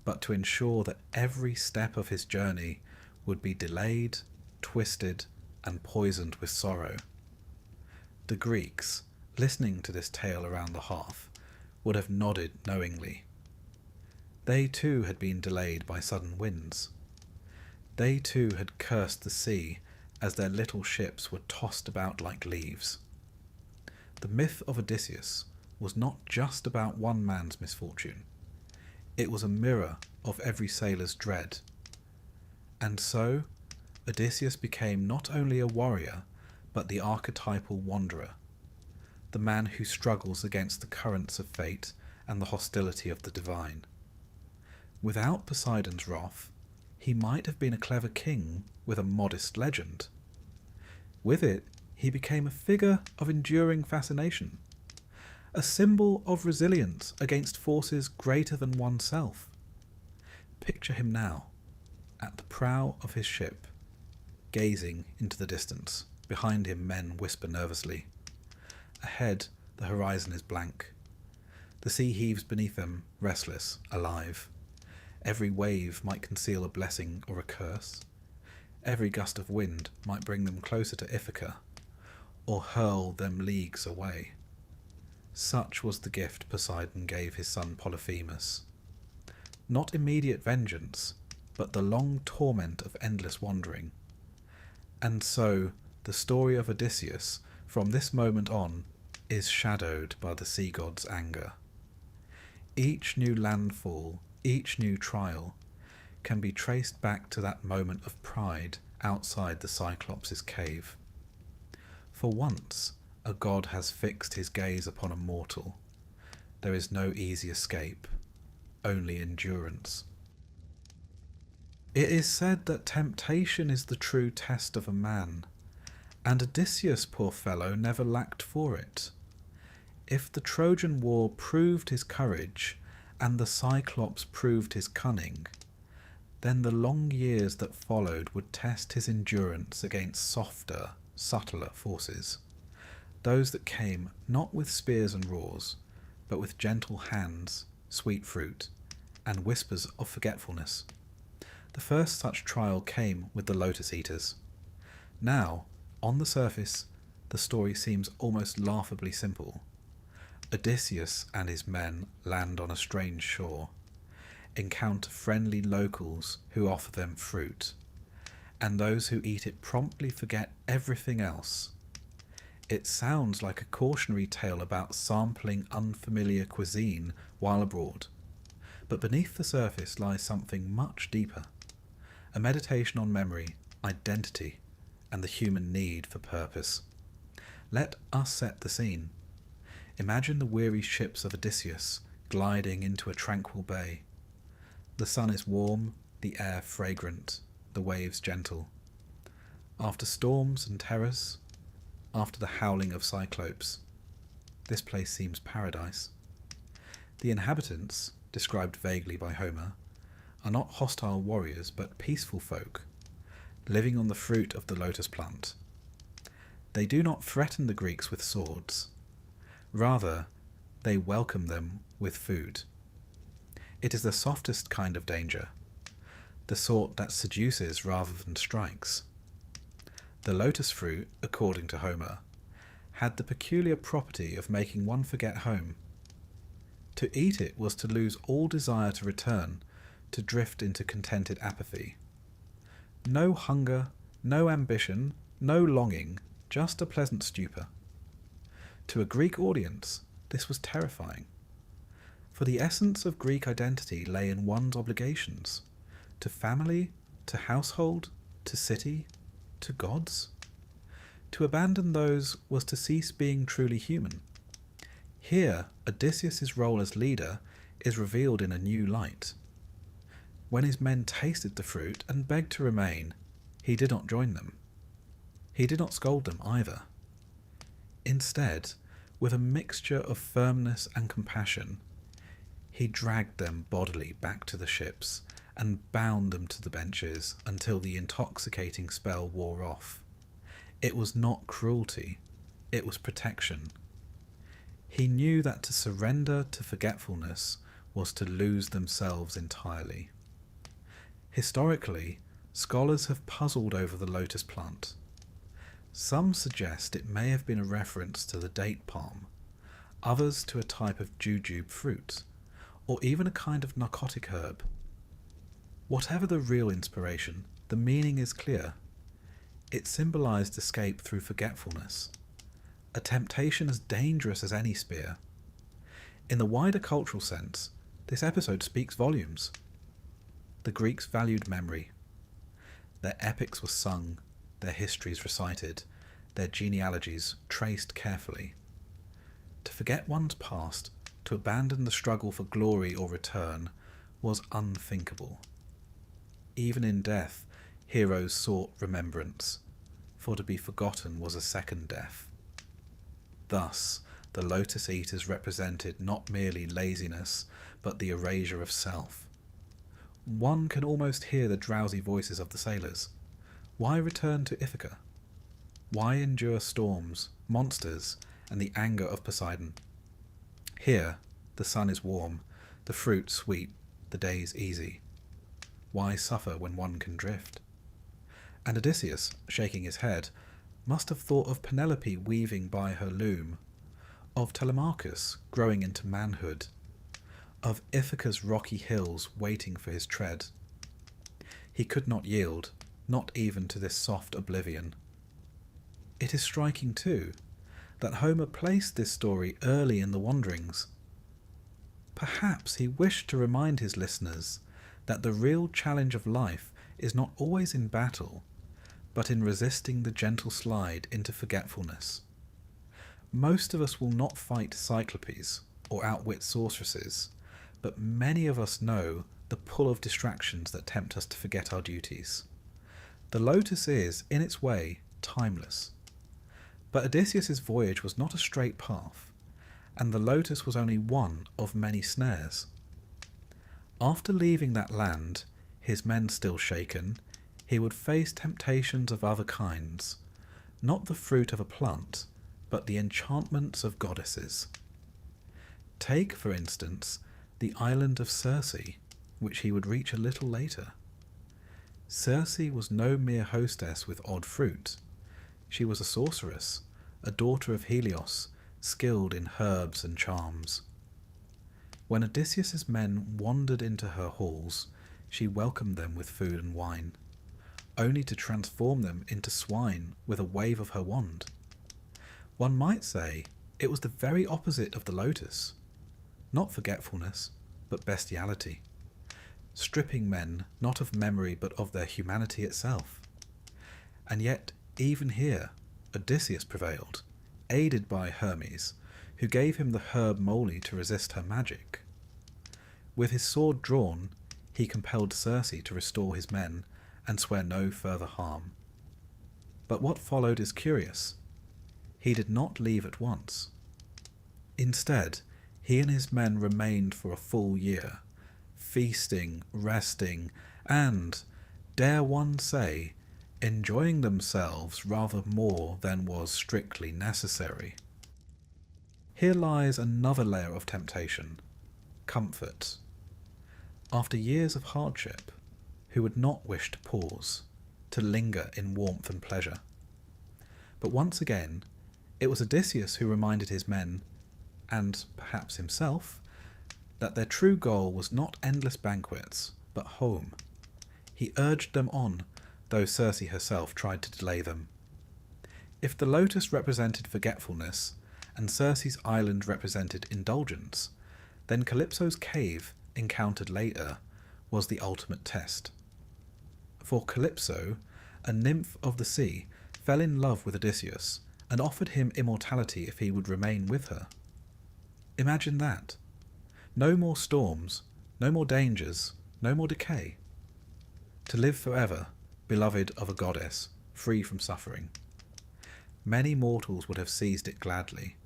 but to ensure that every step of his journey would be delayed, twisted, and poisoned with sorrow. The Greeks, listening to this tale around the hearth, would have nodded knowingly. They too had been delayed by sudden winds. They too had cursed the sea as their little ships were tossed about like leaves. The myth of Odysseus was not just about one man's misfortune. It was a mirror of every sailor's dread. And so, Odysseus became not only a warrior, but the archetypal wanderer, the man who struggles against the currents of fate and the hostility of the divine. Without Poseidon's wrath, he might have been a clever king with a modest legend. With it, he became a figure of enduring fascination, a symbol of resilience against forces greater than oneself. Picture him now, at the prow of his ship, gazing into the distance. Behind him men whisper nervously. Ahead, the horizon is blank. The sea heaves beneath them, restless, alive. Every wave might conceal a blessing or a curse. Every gust of wind might bring them closer to Ithaca, or hurl them leagues away. Such was the gift Poseidon gave his son Polyphemus. Not immediate vengeance, but the long torment of endless wandering. And so, the story of Odysseus, from this moment on, is shadowed by the sea god's anger. Each new landfall, each new trial, can be traced back to that moment of pride outside the Cyclops' cave. For once, a god has fixed his gaze upon a mortal. There is no easy escape, only endurance. It is said that temptation is the true test of a man, and Odysseus, poor fellow, never lacked for it. If the Trojan War proved his courage, and the Cyclops proved his cunning, then the long years that followed would test his endurance against softer, subtler forces, those that came not with spears and roars, but with gentle hands, sweet fruit, and whispers of forgetfulness. The first such trial came with the Lotus Eaters. Now, on the surface, the story seems almost laughably simple. Odysseus and his men land on a strange shore, encounter friendly locals who offer them fruit, and those who eat it promptly forget everything else. It sounds like a cautionary tale about sampling unfamiliar cuisine while abroad, but beneath the surface lies something much deeper, a meditation on memory, identity, and the human need for purpose. Let us set the scene. Imagine the weary ships of Odysseus gliding into a tranquil bay. The sun is warm, the air fragrant, the waves gentle. After storms and terrors, after the howling of Cyclopes, this place seems paradise. The inhabitants, described vaguely by Homer, are not hostile warriors but peaceful folk, living on the fruit of the lotus plant. They do not threaten the Greeks with swords. Rather, they welcome them with food. It is the softest kind of danger, the sort that seduces rather than strikes. The lotus fruit, according to Homer, had the peculiar property of making one forget home. To eat it was to lose all desire to return, to drift into contented apathy. No hunger, no ambition, no longing, just a pleasant stupor. To a Greek audience, this was terrifying. For the essence of Greek identity lay in one's obligations, to family, to household, to city, to gods. To abandon those was to cease being truly human. Here, Odysseus' role as leader is revealed in a new light. When his men tasted the fruit and begged to remain, he did not join them. He did not scold them either. Instead, with a mixture of firmness and compassion, he dragged them bodily back to the ships and bound them to the benches until the intoxicating spell wore off. It was not cruelty, it was protection. He knew that to surrender to forgetfulness was to lose themselves entirely. Historically, scholars have puzzled over the lotus plant. Some suggest it may have been a reference to the date palm, others to a type of jujube fruit, or even a kind of narcotic herb. Whatever the real inspiration, the meaning is clear. It symbolized escape through forgetfulness, a temptation as dangerous as any spear. In the wider cultural sense, this episode speaks volumes. The Greeks valued memory. Their epics were sung, their histories recited, their genealogies traced carefully. To forget one's past, to abandon the struggle for glory or return, was unthinkable. Even in death, heroes sought remembrance, for to be forgotten was a second death. Thus, the Lotus Eaters represented not merely laziness, but the erasure of self. One can almost hear the drowsy voices of the sailors. Why return to Ithaca? Why endure storms, monsters, and the anger of Poseidon? Here, the sun is warm, the fruit sweet, the days easy. Why suffer when one can drift? And Odysseus, shaking his head, must have thought of Penelope weaving by her loom, of Telemachus growing into manhood, of Ithaca's rocky hills waiting for his tread. He could not yield, not even to this soft oblivion. It is striking, too, that Homer placed this story early in the wanderings. Perhaps he wished to remind his listeners that the real challenge of life is not always in battle, but in resisting the gentle slide into forgetfulness. Most of us will not fight cyclopes or outwit sorceresses, but many of us know the pull of distractions that tempt us to forget our duties. The lotus is, in its way, timeless. But Odysseus' voyage was not a straight path, and the lotus was only one of many snares. After leaving that land, his men still shaken, he would face temptations of other kinds, not the fruit of a plant, but the enchantments of goddesses. Take, for instance, the island of Circe, which he would reach a little later. Circe was no mere hostess with odd fruit. She was a sorceress, a daughter of Helios, skilled in herbs and charms. When Odysseus' men wandered into her halls, she welcomed them with food and wine, only to transform them into swine with a wave of her wand. One might say it was the very opposite of the lotus, not forgetfulness, but bestiality, stripping men not of memory but of their humanity itself. And yet, even here, Odysseus prevailed, aided by Hermes, who gave him the herb moly to resist her magic. With his sword drawn, he compelled Circe to restore his men and swear no further harm. But what followed is curious. He did not leave at once. Instead, he and his men remained for a full year, feasting, resting, and, dare one say, enjoying themselves rather more than was strictly necessary. Here lies another layer of temptation: comfort. After years of hardship, who would not wish to pause, to linger in warmth and pleasure? But once again, it was Odysseus who reminded his men, and perhaps himself, that their true goal was not endless banquets, but home. He urged them on, though Circe herself tried to delay them. If the lotus represented forgetfulness, and Circe's island represented indulgence, then Calypso's cave, encountered later, was the ultimate test. For Calypso, a nymph of the sea, fell in love with Odysseus, and offered him immortality if he would remain with her. Imagine that. No more storms, no more dangers, no more decay. To live forever, beloved of a goddess, free from suffering. Many mortals would have seized it gladly.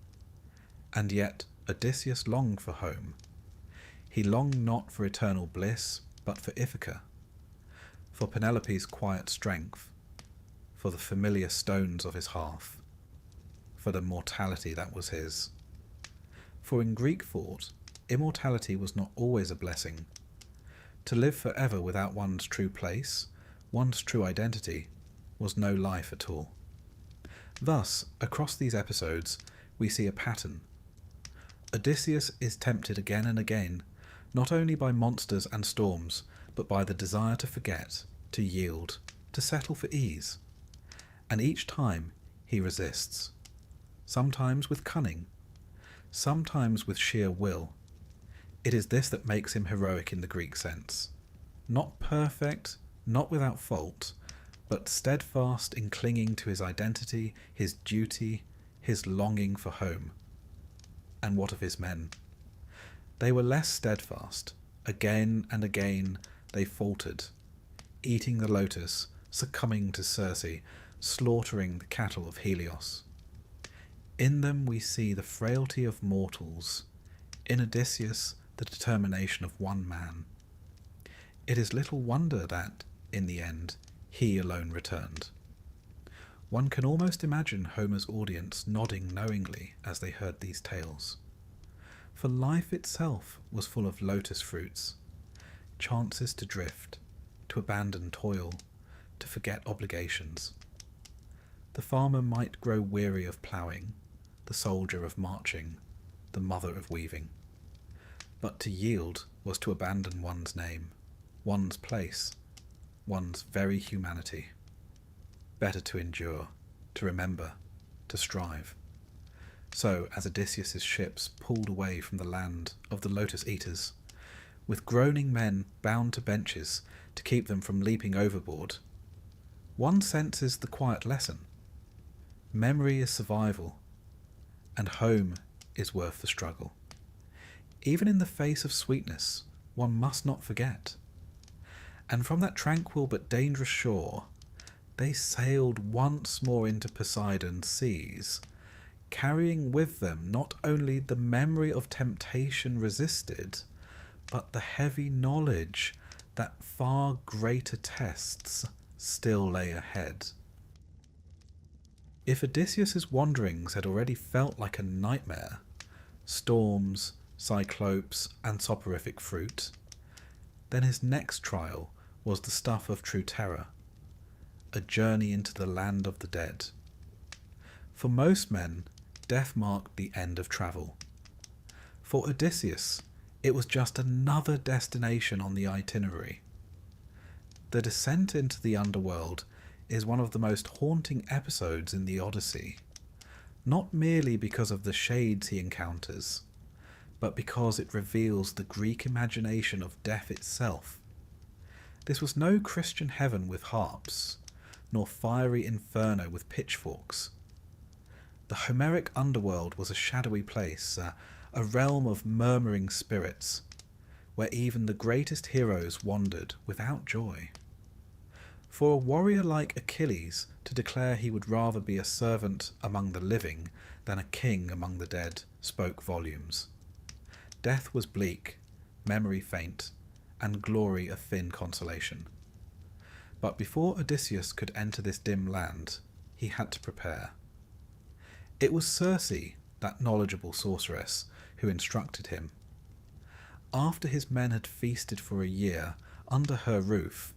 And yet Odysseus longed for home. He longed not for eternal bliss, but for Ithaca, for Penelope's quiet strength, for the familiar stones of his hearth, for the mortality that was his. For in Greek thought, immortality was not always a blessing. To live forever without one's true place, one's true identity, was no life at all. Thus, across these episodes, we see a pattern. Odysseus is tempted again and again, not only by monsters and storms, but by the desire to forget, to yield, to settle for ease. And each time he resists, sometimes with cunning, sometimes with sheer will. It is this that makes him heroic in the Greek sense. Not perfect, not without fault, but steadfast in clinging to his identity, his duty, his longing for home. And what of his men? They were less steadfast. Again and again they faltered, eating the lotus, succumbing to Circe, slaughtering the cattle of Helios. In them we see the frailty of mortals, in Odysseus the determination of one man. It is little wonder that, in the end, he alone returned. One can almost imagine Homer's audience nodding knowingly as they heard these tales. For life itself was full of lotus fruits, chances to drift, to abandon toil, to forget obligations. The farmer might grow weary of ploughing, the soldier of marching, the mother of weaving. But to yield was to abandon one's name, one's place, one's very humanity. Better to endure, to remember, to strive. So, as Odysseus's ships pulled away from the land of the Lotus Eaters, with groaning men bound to benches to keep them from leaping overboard, one senses the quiet lesson. Memory is survival, and home is worth the struggle. Even in the face of sweetness, one must not forget. And from that tranquil but dangerous shore, they sailed once more into Poseidon's seas, carrying with them not only the memory of temptation resisted, but the heavy knowledge that far greater tests still lay ahead. If Odysseus's wanderings had already felt like a nightmare, storms, cyclopes, and soporific fruit, then his next trial was the stuff of true terror, a journey into the land of the dead. For most men, death marked the end of travel. For Odysseus, it was just another destination on the itinerary. The descent into the underworld is one of the most haunting episodes in the Odyssey, not merely because of the shades he encounters, but because it reveals the Greek imagination of death itself. This was no Christian heaven with harps, nor fiery inferno with pitchforks. The Homeric underworld was a shadowy place, a realm of murmuring spirits, where even the greatest heroes wandered without joy. For a warrior like Achilles to declare he would rather be a servant among the living than a king among the dead spoke volumes. Death was bleak, memory faint, and glory a thin consolation. But before Odysseus could enter this dim land, he had to prepare. It was Circe, that knowledgeable sorceress, who instructed him. After his men had feasted for a year under her roof,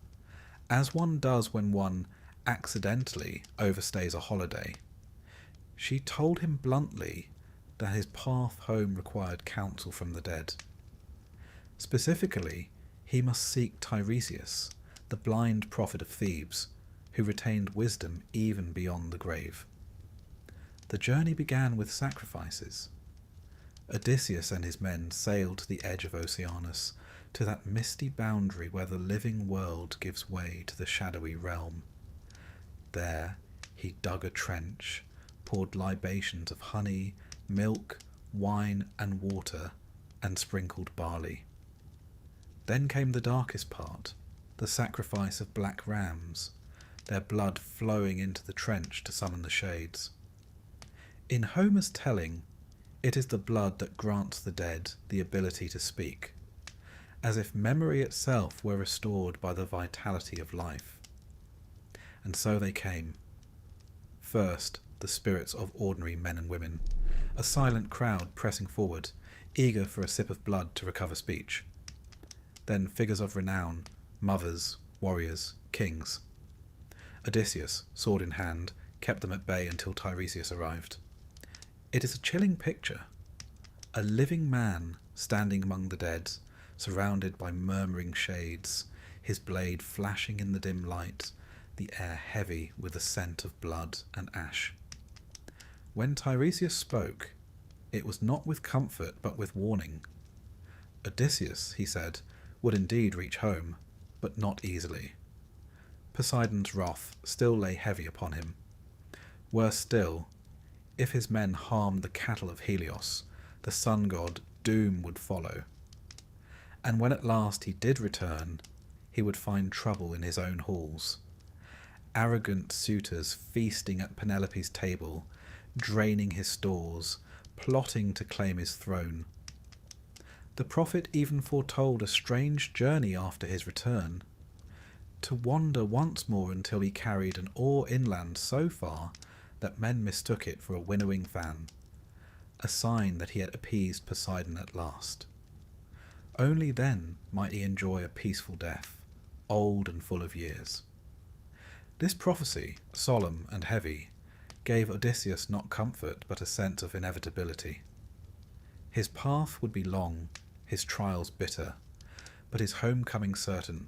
as one does when one accidentally overstays a holiday, she told him bluntly that his path home required counsel from the dead. Specifically, he must seek Tiresias, the blind prophet of Thebes, who retained wisdom even beyond the grave. The journey began with sacrifices. Odysseus and his men sailed to the edge of Oceanus, to that misty boundary where the living world gives way to the shadowy realm. There he dug a trench, poured libations of honey, milk, wine, and water, and sprinkled barley. Then came the darkest part, the sacrifice of black rams, their blood flowing into the trench to summon the shades. In Homer's telling, it is the blood that grants the dead the ability to speak, as if memory itself were restored by the vitality of life. And so they came. First, the spirits of ordinary men and women, a silent crowd pressing forward, eager for a sip of blood to recover speech. Then figures of renown, mothers, warriors, kings. Odysseus, sword in hand, kept them at bay until Tiresias arrived. It is a chilling picture. A living man standing among the dead, surrounded by murmuring shades, his blade flashing in the dim light, the air heavy with the scent of blood and ash. When Tiresias spoke, it was not with comfort but with warning. Odysseus, he said, would indeed reach home, but not easily. Poseidon's wrath still lay heavy upon him. Worse still, if his men harmed the cattle of Helios, the sun god, doom would follow. And when at last he did return, he would find trouble in his own halls. Arrogant suitors feasting at Penelope's table, draining his stores, plotting to claim his throne. The prophet even foretold a strange journey after his return, to wander once more until he carried an oar inland so far that men mistook it for a winnowing fan, a sign that he had appeased Poseidon at last. Only then might he enjoy a peaceful death, old and full of years. This prophecy, solemn and heavy, gave Odysseus not comfort but a sense of inevitability. His path would be long, his trials bitter, but his homecoming certain.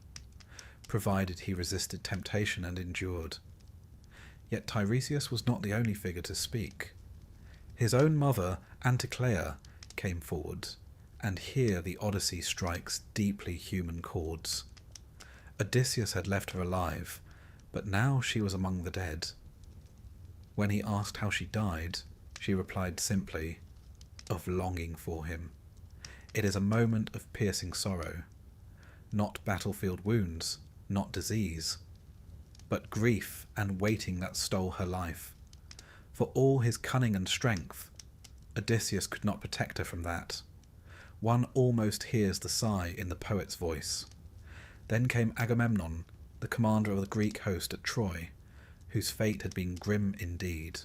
provided he resisted temptation and endured. Yet Tiresias was not the only figure to speak. His own mother, Anticlea, came forward, and here the Odyssey strikes deeply human chords. Odysseus had left her alive, but now she was among the dead. When he asked how she died, she replied simply, "Of longing for him." It is a moment of piercing sorrow. Not battlefield wounds, not disease, but grief and waiting that stole her life. For all his cunning and strength, Odysseus could not protect her from that. One almost hears the sigh in the poet's voice. Then came Agamemnon, the commander of the Greek host at Troy, whose fate had been grim indeed.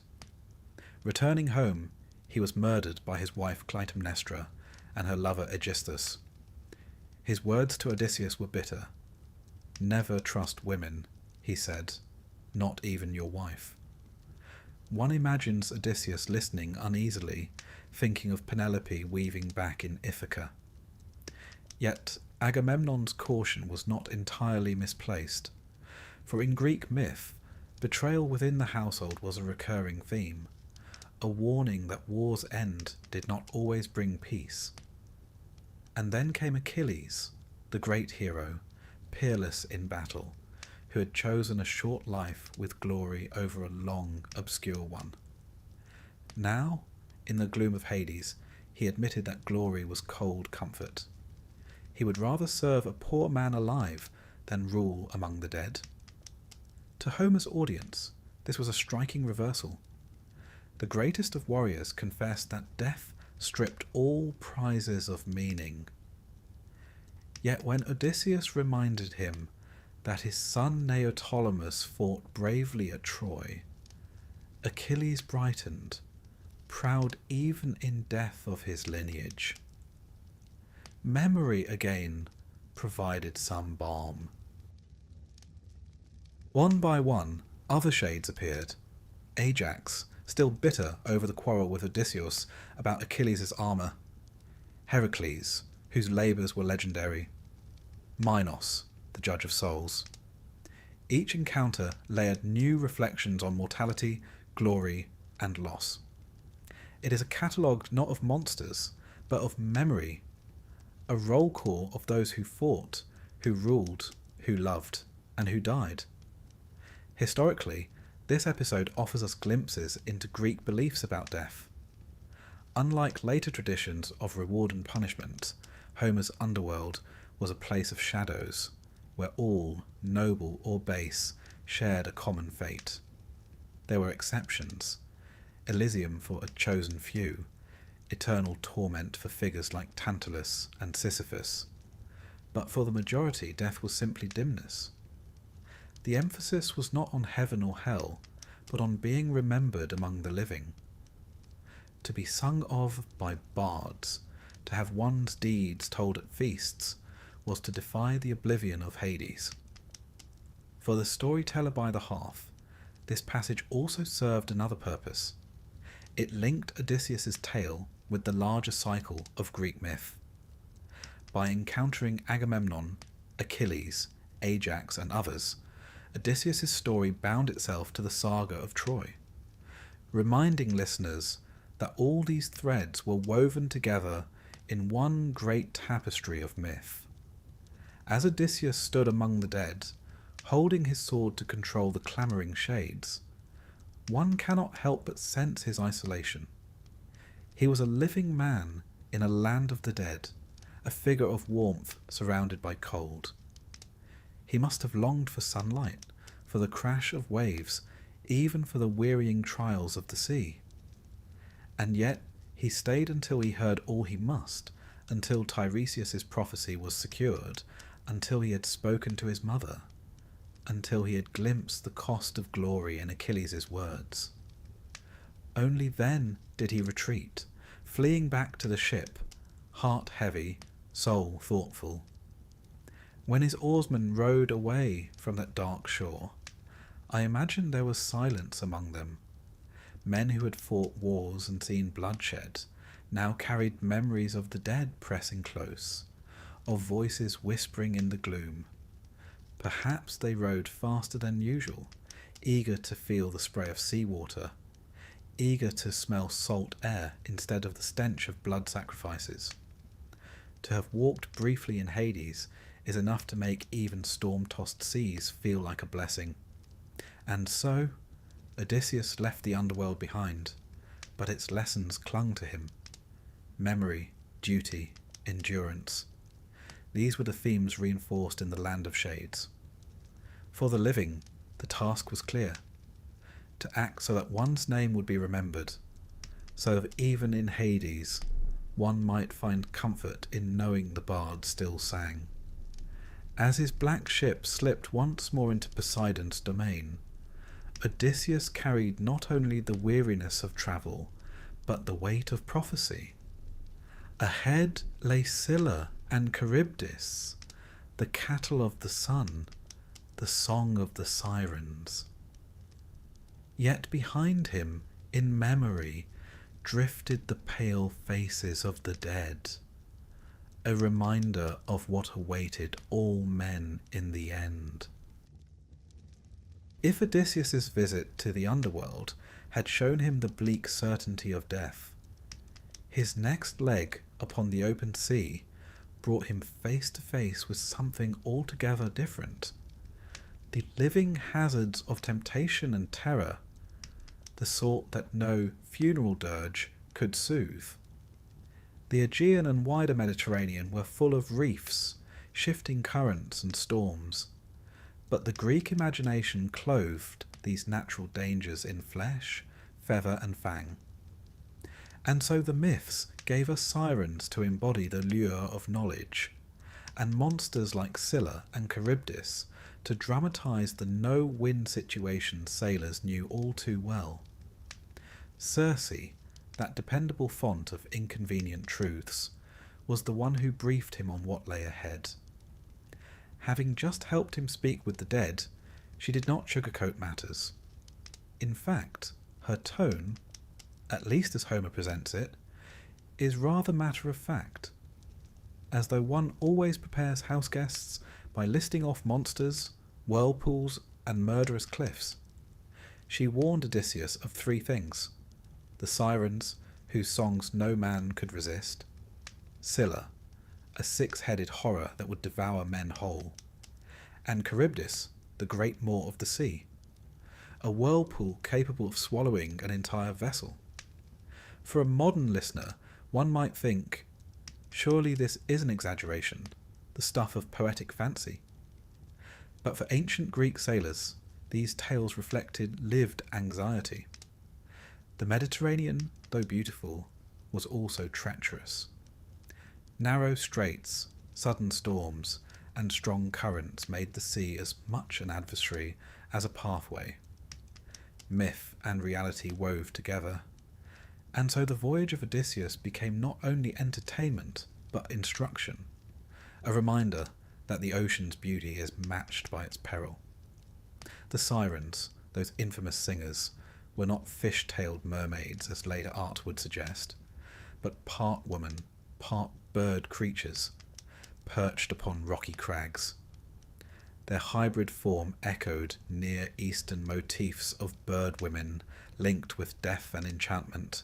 Returning home, he was murdered by his wife Clytemnestra and her lover Aegisthus. His words to Odysseus were bitter. "Never trust women," he said, "not even your wife." One imagines Odysseus listening uneasily, thinking of Penelope weaving back in Ithaca. Yet Agamemnon's caution was not entirely misplaced, for in Greek myth, betrayal within the household was a recurring theme, a warning that war's end did not always bring peace. And then came Achilles, the great hero, peerless in battle, who had chosen a short life with glory over a long, obscure one. Now, in the gloom of Hades, he admitted that glory was cold comfort. He would rather serve a poor man alive than rule among the dead. To Homer's audience, this was a striking reversal. The greatest of warriors confessed that death stripped all prizes of meaning. Yet when Odysseus reminded him that his son Neoptolemus fought bravely at Troy, Achilles brightened, proud even in death of his lineage. Memory again provided some balm. One by one, other shades appeared. Ajax, still bitter over the quarrel with Odysseus about Achilles' armour. Heracles, whose labours were legendary. Minos, the judge of souls. Each encounter layered new reflections on mortality, glory, and loss. It is a catalogue not of monsters, but of memory, a roll call of those who fought, who ruled, who loved, and who died. Historically, this episode offers us glimpses into Greek beliefs about death. Unlike later traditions of reward and punishment, Homer's underworld was a place of shadows, where all, noble or base, shared a common fate. There were exceptions: Elysium for a chosen few, eternal torment for figures like Tantalus and Sisyphus. But for the majority, death was simply dimness. The emphasis was not on heaven or hell, but on being remembered among the living. To be sung of by bards, to have one's deeds told at feasts, was to defy the oblivion of Hades. For the storyteller by the hearth, this passage also served another purpose. It linked Odysseus' tale with the larger cycle of Greek myth. By encountering Agamemnon, Achilles, Ajax, and others, Odysseus' story bound itself to the saga of Troy, reminding listeners that all these threads were woven together in one great tapestry of myth. As Odysseus stood among the dead, holding his sword to control the clamouring shades, one cannot help but sense his isolation. He was a living man in a land of the dead, a figure of warmth surrounded by cold. He must have longed for sunlight, for the crash of waves, even for the wearying trials of the sea. And yet he stayed until he heard all he must, until Tiresias' prophecy was secured, until he had spoken to his mother, until he had glimpsed the cost of glory in Achilles' words. Only then did he retreat, fleeing back to the ship, heart heavy, soul thoughtful. When his oarsmen rowed away from that dark shore, I imagine there was silence among them. Men who had fought wars and seen bloodshed now carried memories of the dead pressing close, of voices whispering in the gloom. Perhaps they rode faster than usual, eager to feel the spray of seawater, eager to smell salt air instead of the stench of blood sacrifices. To have walked briefly in Hades is enough to make even storm-tossed seas feel like a blessing. And so, Odysseus left the underworld behind, but its lessons clung to him. Memory, duty, endurance. These were the themes reinforced in the Land of Shades. For the living, the task was clear: to act so that one's name would be remembered, so that even in Hades, one might find comfort in knowing the bard still sang. As his black ship slipped once more into Poseidon's domain, Odysseus carried not only the weariness of travel, but the weight of prophecy. Ahead lay Scylla and Charybdis, the cattle of the sun, the song of the Sirens. Yet behind him, in memory, drifted the pale faces of the dead, a reminder of what awaited all men in the end. If Odysseus's visit to the underworld had shown him the bleak certainty of death, his next leg upon the open sea brought him face to face with something altogether different. The living hazards of temptation and terror, the sort that no funeral dirge could soothe. The Aegean and wider Mediterranean were full of reefs, shifting currents and storms, but the Greek imagination clothed these natural dangers in flesh, feather and fang. And so the myths gave us sirens to embody the lure of knowledge, and monsters like Scylla and Charybdis to dramatise the no-win situation sailors knew all too well. Circe, that dependable font of inconvenient truths, was the one who briefed him on what lay ahead. Having just helped him speak with the dead, she did not sugarcoat matters. In fact, her tone, at least as Homer presents it, is rather matter-of-fact, as though one always prepares houseguests by listing off monsters, whirlpools, and murderous cliffs. She warned Odysseus of three things: the Sirens, whose songs no man could resist; Scylla, a six-headed horror that would devour men whole; and Charybdis, the great maw of the sea, a whirlpool capable of swallowing an entire vessel. For a modern listener, one might think, surely this is an exaggeration, the stuff of poetic fancy. But for ancient Greek sailors, these tales reflected lived anxiety. The Mediterranean, though beautiful, was also treacherous. Narrow straits, sudden storms, and strong currents made the sea as much an adversary as a pathway. Myth and reality wove together, and so the voyage of Odysseus became not only entertainment, but instruction, a reminder that the ocean's beauty is matched by its peril. The Sirens, those infamous singers, were not fish-tailed mermaids, as later art would suggest, but part woman, part bird creatures, perched upon rocky crags. Their hybrid form echoed Near Eastern motifs of bird women linked with death and enchantment,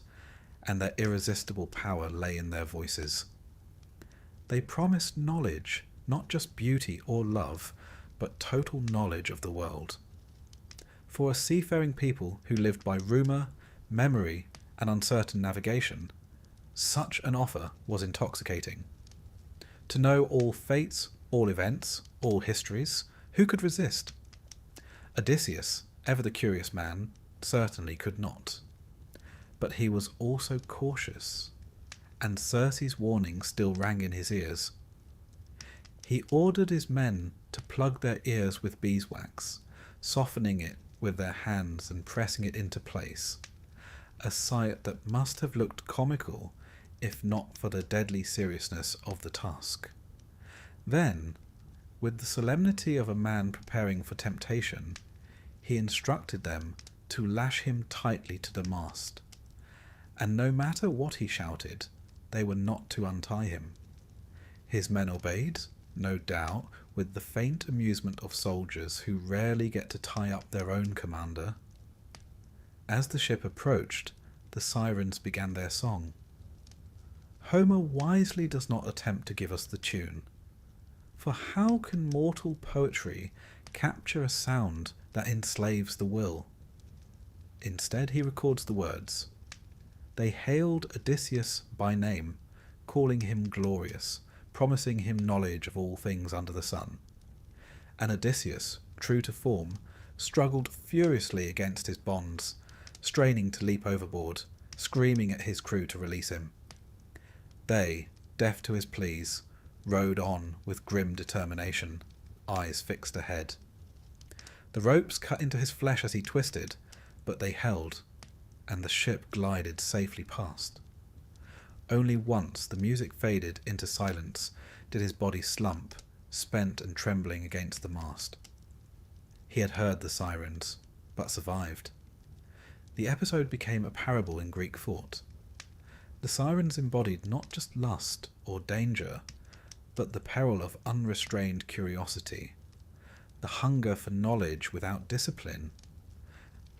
and their irresistible power lay in their voices. They promised knowledge, not just beauty or love, but total knowledge of the world. For a seafaring people who lived by rumour, memory, and uncertain navigation, such an offer was intoxicating. To know all fates, all events, all histories, who could resist? Odysseus, ever the curious man, certainly could not. But he was also cautious, and Circe's warning still rang in his ears. He ordered his men to plug their ears with beeswax, softening it with their hands and pressing it into place, a sight that must have looked comical if not for the deadly seriousness of the task. Then, with the solemnity of a man preparing for temptation, he instructed them to lash him tightly to the mast, and no matter what he shouted, they were not to untie him. His men obeyed, no doubt with the faint amusement of soldiers who rarely get to tie up their own commander. As the ship approached, the Sirens began their song. Homer wisely does not attempt to give us the tune, for how can mortal poetry capture a sound that enslaves the will? Instead, he records the words. They hailed Odysseus by name, calling him glorious, promising him knowledge of all things under the sun. And Odysseus, true to form, struggled furiously against his bonds, straining to leap overboard, screaming at his crew to release him. They, deaf to his pleas, rowed on with grim determination, eyes fixed ahead. The ropes cut into his flesh as he twisted, but they held, and the ship glided safely past. Only once the music faded into silence did his body slump, spent and trembling against the mast. He had heard the sirens, but survived. The episode became a parable in Greek thought. The sirens embodied not just lust or danger, but the peril of unrestrained curiosity, the hunger for knowledge without discipline.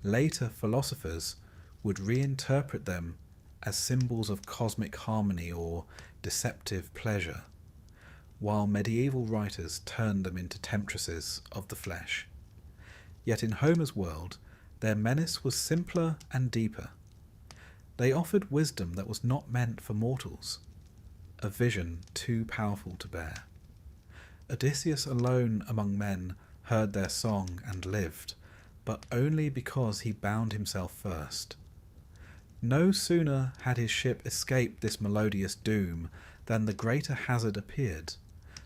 Later philosophers would reinterpret them as symbols of cosmic harmony or deceptive pleasure, while medieval writers turned them into temptresses of the flesh. Yet in Homer's world, their menace was simpler and deeper. They offered wisdom that was not meant for mortals, a vision too powerful to bear. Odysseus alone among men heard their song and lived, but only because he bound himself first. No sooner had his ship escaped this melodious doom than the greater hazard appeared,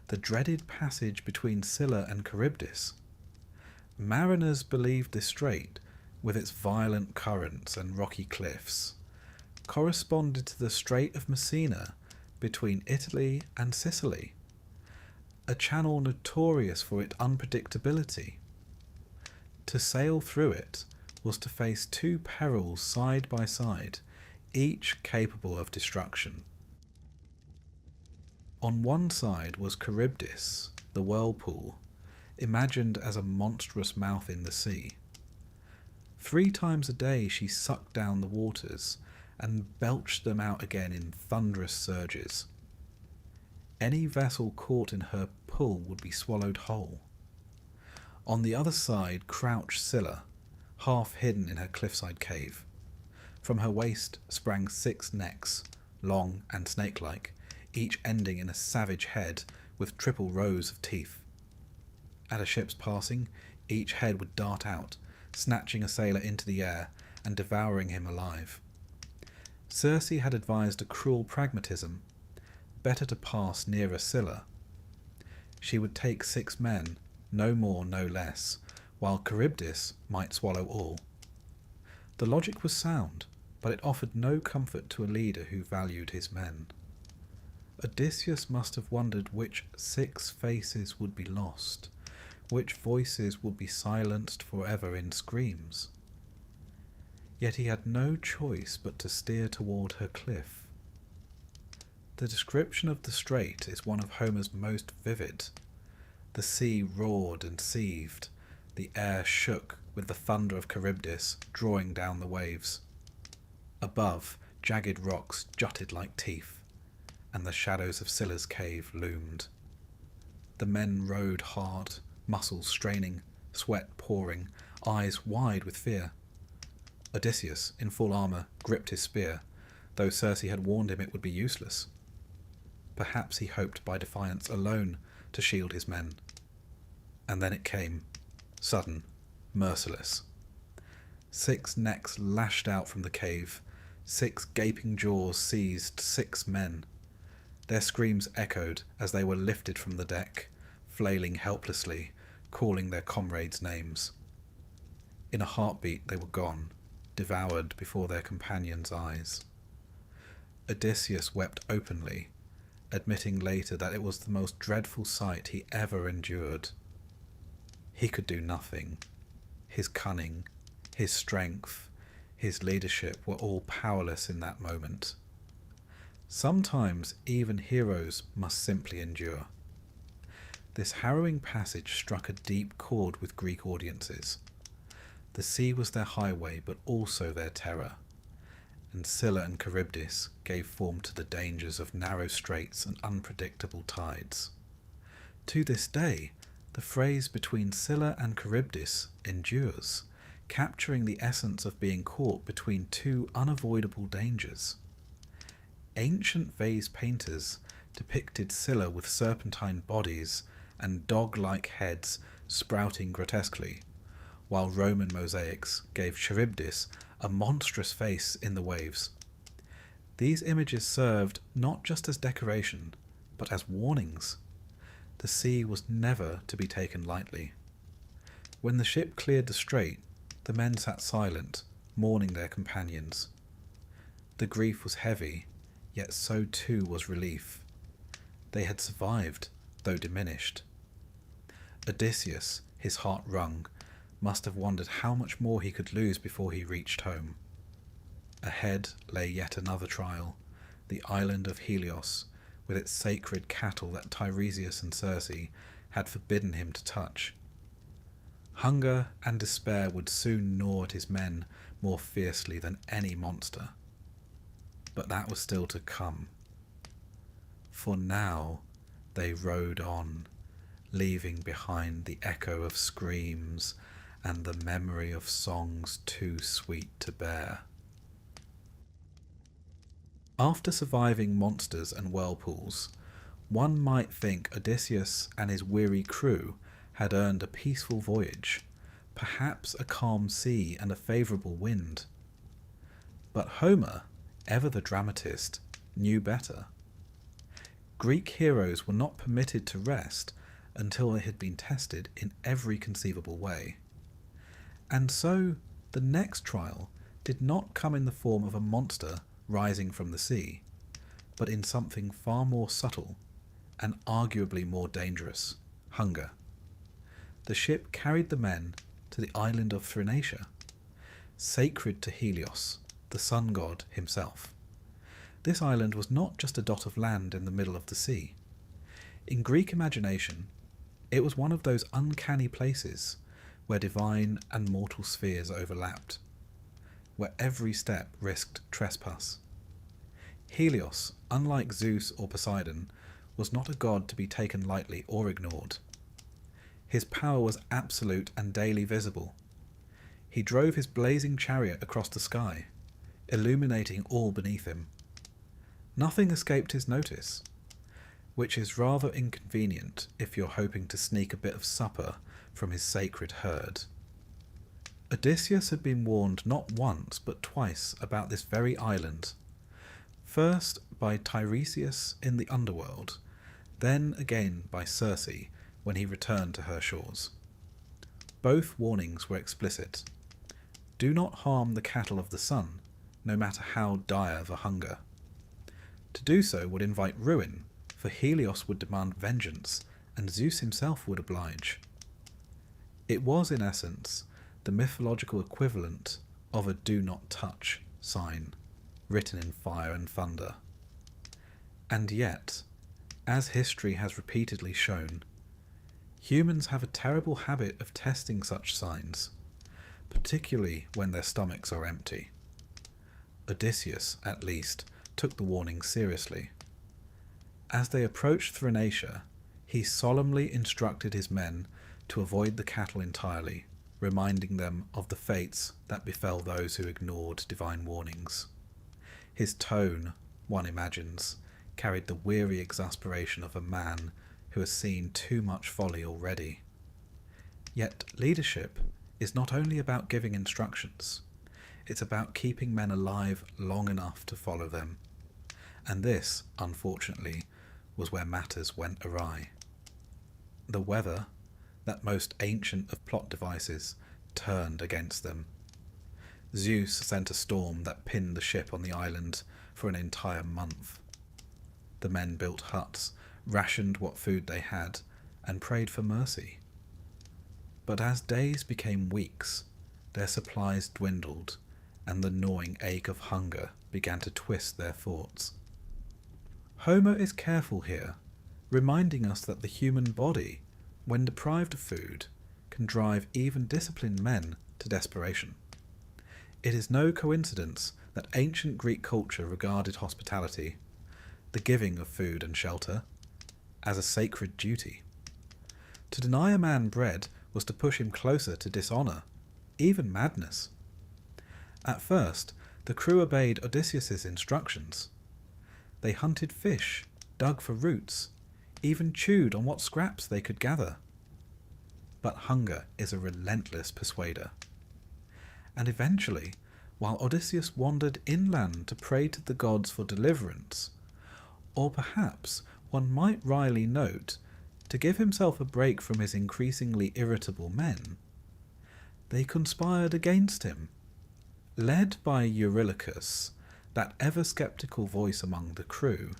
the dreaded passage between Scylla and Charybdis. Mariners believed this strait, with its violent currents and rocky cliffs, corresponded to the Strait of Messina between Italy and Sicily, a channel notorious for its unpredictability. To sail through it was to face two perils side by side, each capable of destruction. On one side was Charybdis, the whirlpool, imagined as a monstrous mouth in the sea. 3 times a day she sucked down the waters and belched them out again in thunderous surges. Any vessel caught in her pull would be swallowed whole. On the other side crouched Scylla, half hidden in her cliffside cave. From her waist sprang 6 necks, long and snake-like, each ending in a savage head with triple rows of teeth. At a ship's passing, each head would dart out, snatching a sailor into the air and devouring him alive. Circe had advised a cruel pragmatism, better to pass nearer Scylla. She would take 6 men, no more, no less, while Charybdis might swallow all. The logic was sound, but it offered no comfort to a leader who valued his men. Odysseus must have wondered which 6 faces would be lost, which voices would be silenced forever in screams. Yet he had no choice but to steer toward her cliff. The description of the strait is one of Homer's most vivid. The sea roared and seethed, the air shook with the thunder of Charybdis drawing down the waves. Above, jagged rocks jutted like teeth, and the shadows of Scylla's cave loomed. The men rowed hard, muscles straining, sweat pouring, eyes wide with fear. Odysseus, in full armour, gripped his spear, though Circe had warned him it would be useless. Perhaps he hoped by defiance alone to shield his men. And then it came, sudden, merciless. 6 necks lashed out from the cave, 6 gaping jaws seized 6 men. Their screams echoed as they were lifted from the deck, flailing helplessly, calling their comrades' names. In a heartbeat they were gone, devoured before their companions' eyes. Odysseus wept openly, admitting later that it was the most dreadful sight he ever endured. He could do nothing. His cunning, his strength, his leadership were all powerless in that moment. Sometimes even heroes must simply endure. This harrowing passage struck a deep chord with Greek audiences. The sea was their highway, but also their terror, and Scylla and Charybdis gave form to the dangers of narrow straits and unpredictable tides. To this day, the phrase between Scylla and Charybdis endures, capturing the essence of being caught between two unavoidable dangers. Ancient vase painters depicted Scylla with serpentine bodies and dog-like heads sprouting grotesquely, while Roman mosaics gave Charybdis a monstrous face in the waves. These images served not just as decoration, but as warnings. The sea was never to be taken lightly. When the ship cleared the strait, the men sat silent, mourning their companions. The grief was heavy, yet so too was relief. They had survived, though diminished. Odysseus, his heart wrung, must have wondered how much more he could lose before he reached home. Ahead lay yet another trial, the island of Helios, with its sacred cattle that Tiresias and Circe had forbidden him to touch. Hunger and despair would soon gnaw at his men more fiercely than any monster. But that was still to come. For now they rode on, leaving behind the echo of screams and the memory of songs too sweet to bear. After surviving monsters and whirlpools, one might think Odysseus and his weary crew had earned a peaceful voyage, perhaps a calm sea and a favourable wind. But Homer, ever the dramatist, knew better. Greek heroes were not permitted to rest until they had been tested in every conceivable way. And so the next trial did not come in the form of a monster rising from the sea, but in something far more subtle and arguably more dangerous: hunger. The ship carried the men to the island of Thrinacia, sacred to Helios, the sun god himself. This island was not just a dot of land in the middle of the sea. In Greek imagination, it was one of those uncanny places where divine and mortal spheres overlapped, where every step risked trespass. Helios, unlike Zeus or Poseidon, was not a god to be taken lightly or ignored. His power was absolute and daily visible. He drove his blazing chariot across the sky, illuminating all beneath him. Nothing escaped his notice, which is rather inconvenient if you're hoping to sneak a bit of supper from his sacred herd. Odysseus had been warned not once but twice about this very island, first by Tiresias in the underworld, then again by Circe when he returned to her shores. Both warnings were explicit. Do not harm the cattle of the sun, no matter how dire the hunger. To do so would invite ruin, for Helios would demand vengeance, and Zeus himself would oblige. It was, in essence, the mythological equivalent of a "do not touch" sign, written in fire and thunder. And yet, as history has repeatedly shown, humans have a terrible habit of testing such signs, particularly when their stomachs are empty. Odysseus, at least, took the warning seriously. As they approached Thrinacia, he solemnly instructed his men to avoid the cattle entirely, reminding them of the fates that befell those who ignored divine warnings. His tone, one imagines, carried the weary exasperation of a man who has seen too much folly already. Yet leadership is not only about giving instructions, it's about keeping men alive long enough to follow them. And this, unfortunately, was where matters went awry. The weather, that most ancient of plot devices, turned against them. Zeus sent a storm that pinned the ship on the island for an entire month. The men built huts, rationed what food they had, and prayed for mercy. But as days became weeks, their supplies dwindled, and the gnawing ache of hunger began to twist their thoughts. Homer is careful here, reminding us that the human body, when deprived of food, can drive even disciplined men to desperation. It is no coincidence that ancient Greek culture regarded hospitality, the giving of food and shelter, as a sacred duty. To deny a man bread was to push him closer to dishonour, even madness. At first, the crew obeyed Odysseus's instructions. They hunted fish, dug for roots, even chewed on what scraps they could gather. But hunger is a relentless persuader. And eventually, while Odysseus wandered inland to pray to the gods for deliverance, or perhaps one might wryly note, to give himself a break from his increasingly irritable men, they conspired against him. Led by Eurylochus, that ever-sceptical voice among the crew,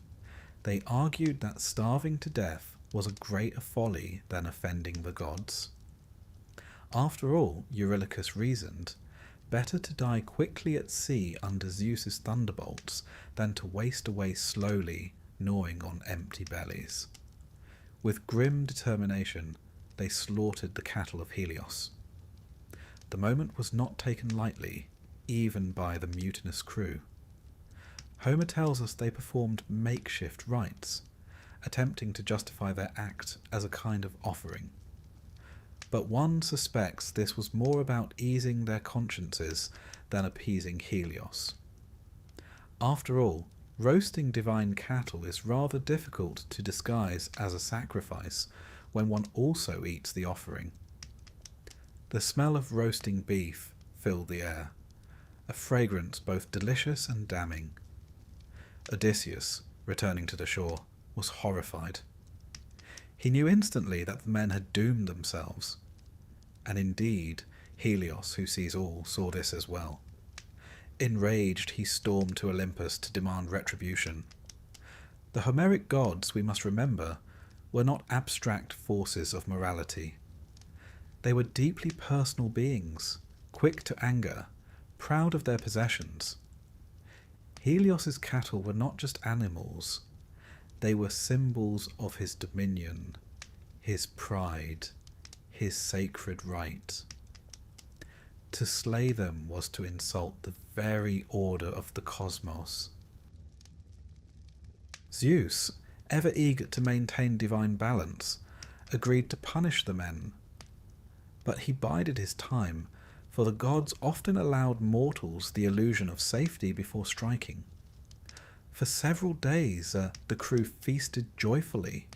they argued that starving to death was a greater folly than offending the gods. After all, Eurylochus reasoned, better to die quickly at sea under Zeus's thunderbolts than to waste away slowly, gnawing on empty bellies. With grim determination, they slaughtered the cattle of Helios. The moment was not taken lightly, even by the mutinous crew. Homer tells us they performed makeshift rites, attempting to justify their act as a kind of offering. But one suspects this was more about easing their consciences than appeasing Helios. After all, roasting divine cattle is rather difficult to disguise as a sacrifice when one also eats the offering. The smell of roasting beef filled the air, a fragrance both delicious and damning. Odysseus, returning to the shore, was horrified. He knew instantly that the men had doomed themselves, and indeed Helios, who sees all, saw this as well. Enraged, he stormed to Olympus to demand retribution. The Homeric gods, we must remember, were not abstract forces of morality. They were deeply personal beings, quick to anger, proud of their possessions. Helios's cattle were not just animals, they were symbols of his dominion, his pride, his sacred right. To slay them was to insult the very order of the cosmos. Zeus, ever eager to maintain divine balance, agreed to punish the men. But he bided his time, for the gods often allowed mortals the illusion of safety before striking. For several days the crew feasted joyfully.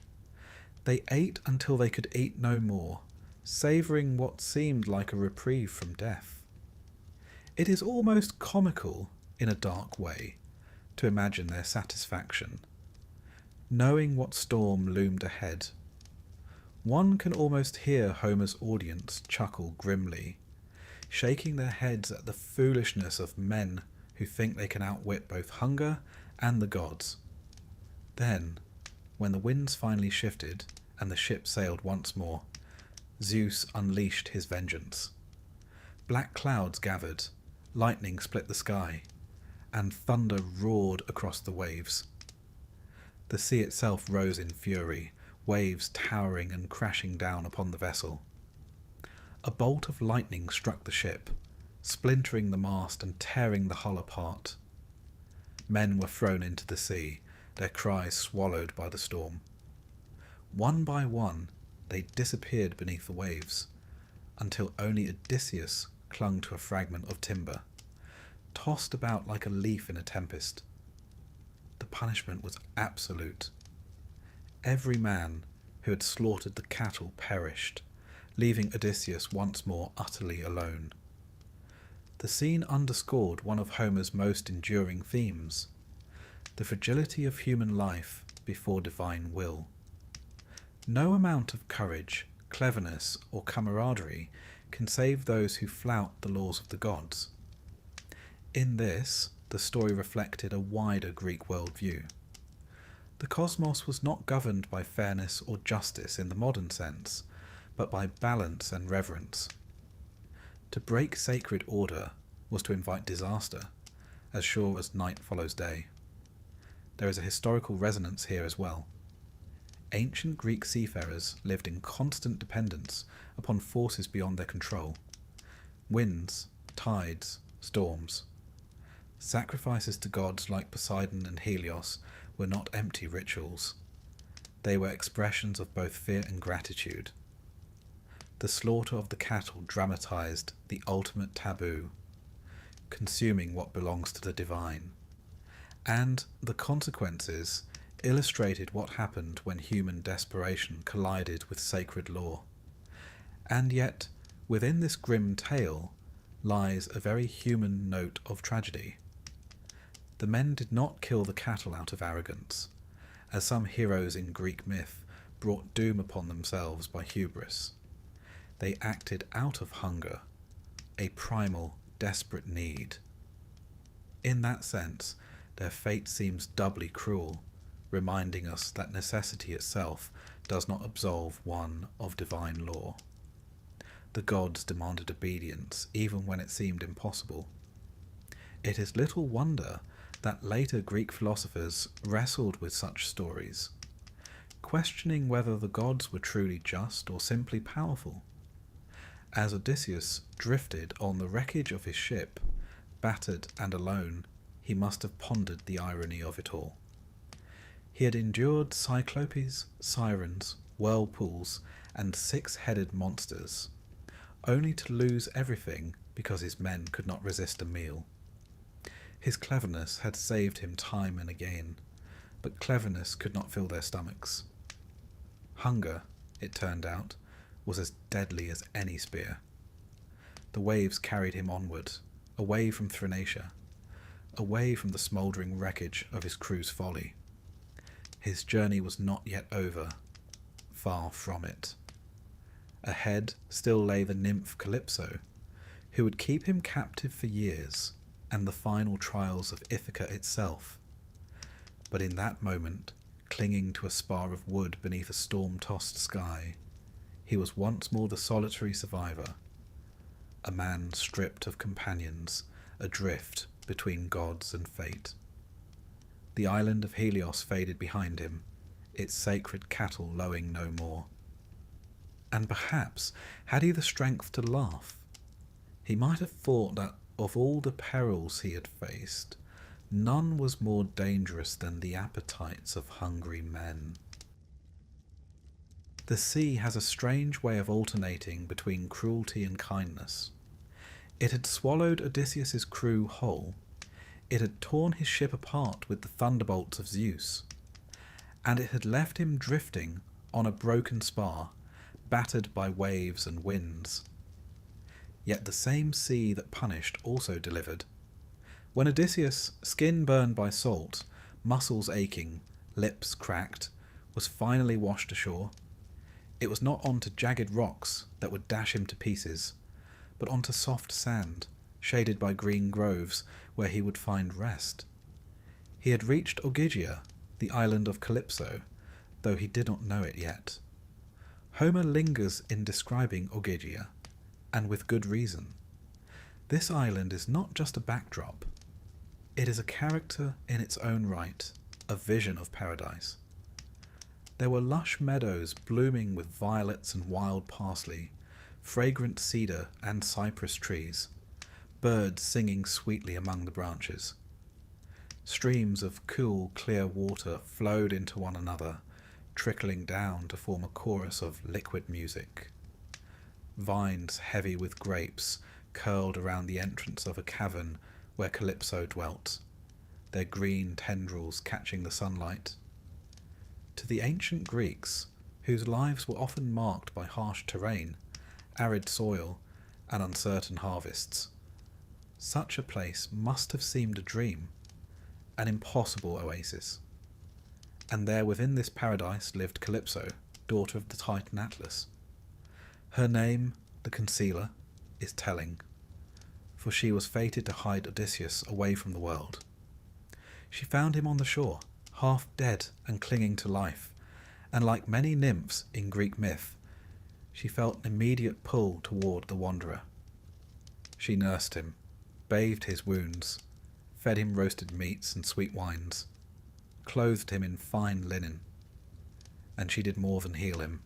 They ate until they could eat no more, savouring what seemed like a reprieve from death. It is almost comical, in a dark way, to imagine their satisfaction, knowing what storm loomed ahead. One can almost hear Homer's audience chuckle grimly, shaking their heads at the foolishness of men who think they can outwit both hunger and the gods. Then, when the winds finally shifted and the ship sailed once more, Zeus unleashed his vengeance. Black clouds gathered, lightning split the sky, and thunder roared across the waves. The sea itself rose in fury, waves towering and crashing down upon the vessel. A bolt of lightning struck the ship, splintering the mast and tearing the hull apart. Men were thrown into the sea, their cries swallowed by the storm. One by one, they disappeared beneath the waves, until only Odysseus clung to a fragment of timber, tossed about like a leaf in a tempest. The punishment was absolute. Every man who had slaughtered the cattle perished, leaving Odysseus once more utterly alone. The scene underscored one of Homer's most enduring themes, the fragility of human life before divine will. No amount of courage, cleverness, or camaraderie can save those who flout the laws of the gods. In this, the story reflected a wider Greek worldview. The cosmos was not governed by fairness or justice in the modern sense, but by balance and reverence. To break sacred order was to invite disaster, as sure as night follows day. There is a historical resonance here as well. ancient Greek seafarers lived in constant dependence upon forces beyond their control. Winds, tides, storms. Sacrifices to gods like Poseidon and Helios were not empty rituals. They were expressions of both fear and gratitude. The slaughter of the cattle dramatized the ultimate taboo, consuming what belongs to the divine, and the consequences illustrated what happened when human desperation collided with sacred law. And yet, within this grim tale lies a very human note of tragedy. The men did not kill the cattle out of arrogance, as some heroes in Greek myth brought doom upon themselves by hubris. They acted out of hunger, a primal, desperate need. In that sense, their fate seems doubly cruel, reminding us that necessity itself does not absolve one of divine law. The gods demanded obedience even when it seemed impossible. It is little wonder that later Greek philosophers wrestled with such stories, questioning whether the gods were truly just or simply powerful. As Odysseus drifted on the wreckage of his ship, battered and alone, he must have pondered the irony of it all. He had endured cyclopes, sirens, whirlpools, and six-headed monsters, only to lose everything because his men could not resist a meal. His cleverness had saved him time and again, but cleverness could not fill their stomachs. Hunger, it turned out, was as deadly as any spear. The waves carried him onward, away from Thrinacia, away from the smouldering wreckage of his crew's folly. His journey was not yet over, far from it. Ahead still lay the nymph Calypso, who would keep him captive for years, and the final trials of Ithaca itself. But in that moment, clinging to a spar of wood beneath a storm-tossed sky, he was once more the solitary survivor, a man stripped of companions, adrift between gods and fate. The island of Helios faded behind him, its sacred cattle lowing no more. And perhaps, had he the strength to laugh, he might have thought that of all the perils he had faced, none was more dangerous than the appetites of hungry men. The sea has a strange way of alternating between cruelty and kindness. It had swallowed Odysseus's crew whole. It had torn his ship apart with the thunderbolts of Zeus, and it had left him drifting on a broken spar, battered by waves and winds. Yet the same sea that punished also delivered. When Odysseus, skin burned by salt, muscles aching, lips cracked, was finally washed ashore, it was not onto jagged rocks that would dash him to pieces, but onto soft sand, shaded by green groves, where he would find rest. He had reached Ogygia, the island of Calypso, though he did not know it yet. Homer lingers in describing Ogygia, and with good reason. This island is not just a backdrop. It is a character in its own right, a vision of paradise. There were lush meadows blooming with violets and wild parsley, fragrant cedar and cypress trees, birds singing sweetly among the branches. Streams of cool, clear water flowed into one another, trickling down to form a chorus of liquid music. Vines heavy with grapes curled around the entrance of a cavern where Calypso dwelt, their green tendrils catching the sunlight. To the ancient Greeks, whose lives were often marked by harsh terrain, arid soil, and uncertain harvests, such a place must have seemed a dream, an impossible oasis. And there within this paradise lived Calypso, daughter of the Titan Atlas. Her name, the Concealer, is telling, for she was fated to hide Odysseus away from the world. She found him on the shore, half dead and clinging to life, and like many nymphs in Greek myth, she felt an immediate pull toward the wanderer. She nursed him, bathed his wounds, fed him roasted meats and sweet wines, clothed him in fine linen. and she did more than heal him.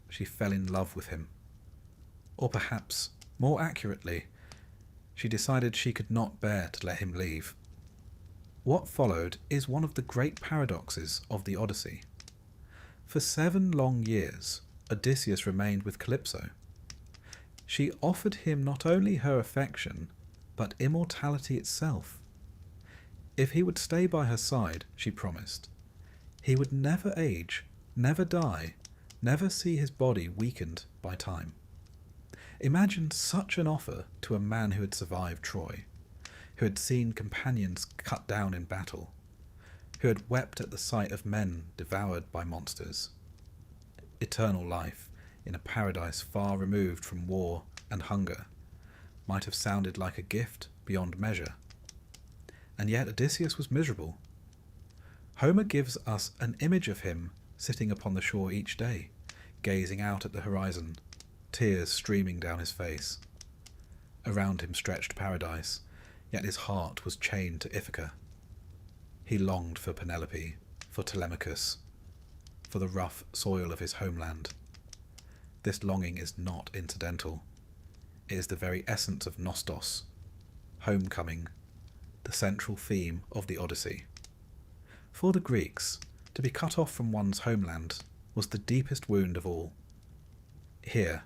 She fell in love with him. Or perhaps, more accurately, she decided she could not bear to let him leave. What followed is one of the great paradoxes of the Odyssey. For 7 long years, Odysseus remained with Calypso. She offered him not only her affection, but immortality itself. If he would stay by her side, she promised, he would never age, never die, never see his body weakened by time. Imagine such an offer to a man who had survived Troy, who had seen companions cut down in battle, who had wept at the sight of men devoured by monsters. Eternal life in a paradise far removed from war and hunger might have sounded like a gift beyond measure. And yet Odysseus was miserable. Homer gives us an image of him sitting upon the shore each day, gazing out at the horizon, tears streaming down his face. Around him stretched paradise, yet his heart was chained to Ithaca. He longed for Penelope, for Telemachus, for the rough soil of his homeland. This longing is not incidental. It is the very essence of nostos, homecoming, the central theme of the Odyssey. For the Greeks, to be cut off from one's homeland was the deepest wound of all. Here,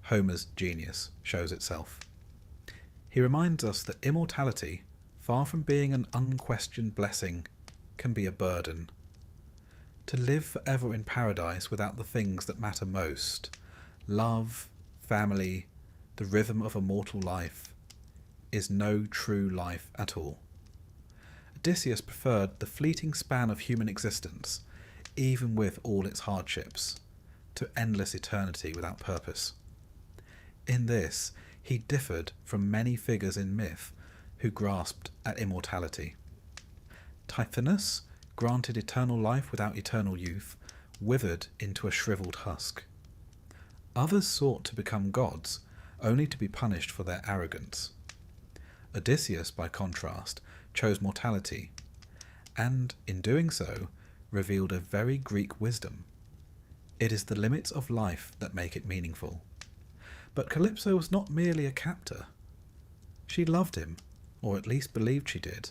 Homer's genius shows itself. He reminds us that immortality, far from being an unquestioned blessing, can be a burden. To live forever in paradise without the things that matter most, love, family, the rhythm of a mortal life, is no true life at all. Odysseus preferred the fleeting span of human existence, even with all its hardships, to endless eternity without purpose. In this, he differed from many figures in myth who grasped at immortality. Tithonus, granted eternal life without eternal youth, withered into a shriveled husk. Others sought to become gods, only to be punished for their arrogance. Odysseus, by contrast, chose mortality, and, in doing so, revealed a very Greek wisdom. It is the limits of life that make it meaningful. But Calypso was not merely a captor. She loved him, or at least believed she did,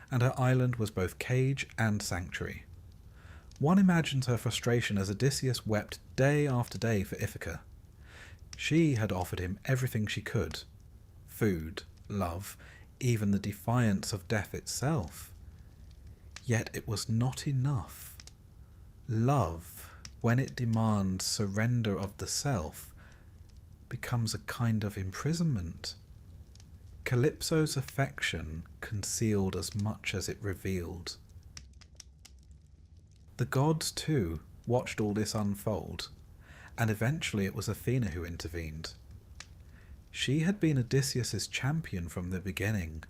and her island was both cage and sanctuary. One imagines her frustration as Odysseus wept day after day for Ithaca. She had offered him everything she could: food, love, even the defiance of death itself. Yet it was not enough. Love, when it demands surrender of the self, becomes a kind of imprisonment. Calypso's affection concealed as much as it revealed. The gods, too, watched all this unfold, and eventually it was Athena who intervened. She had been Odysseus's champion from the beginning,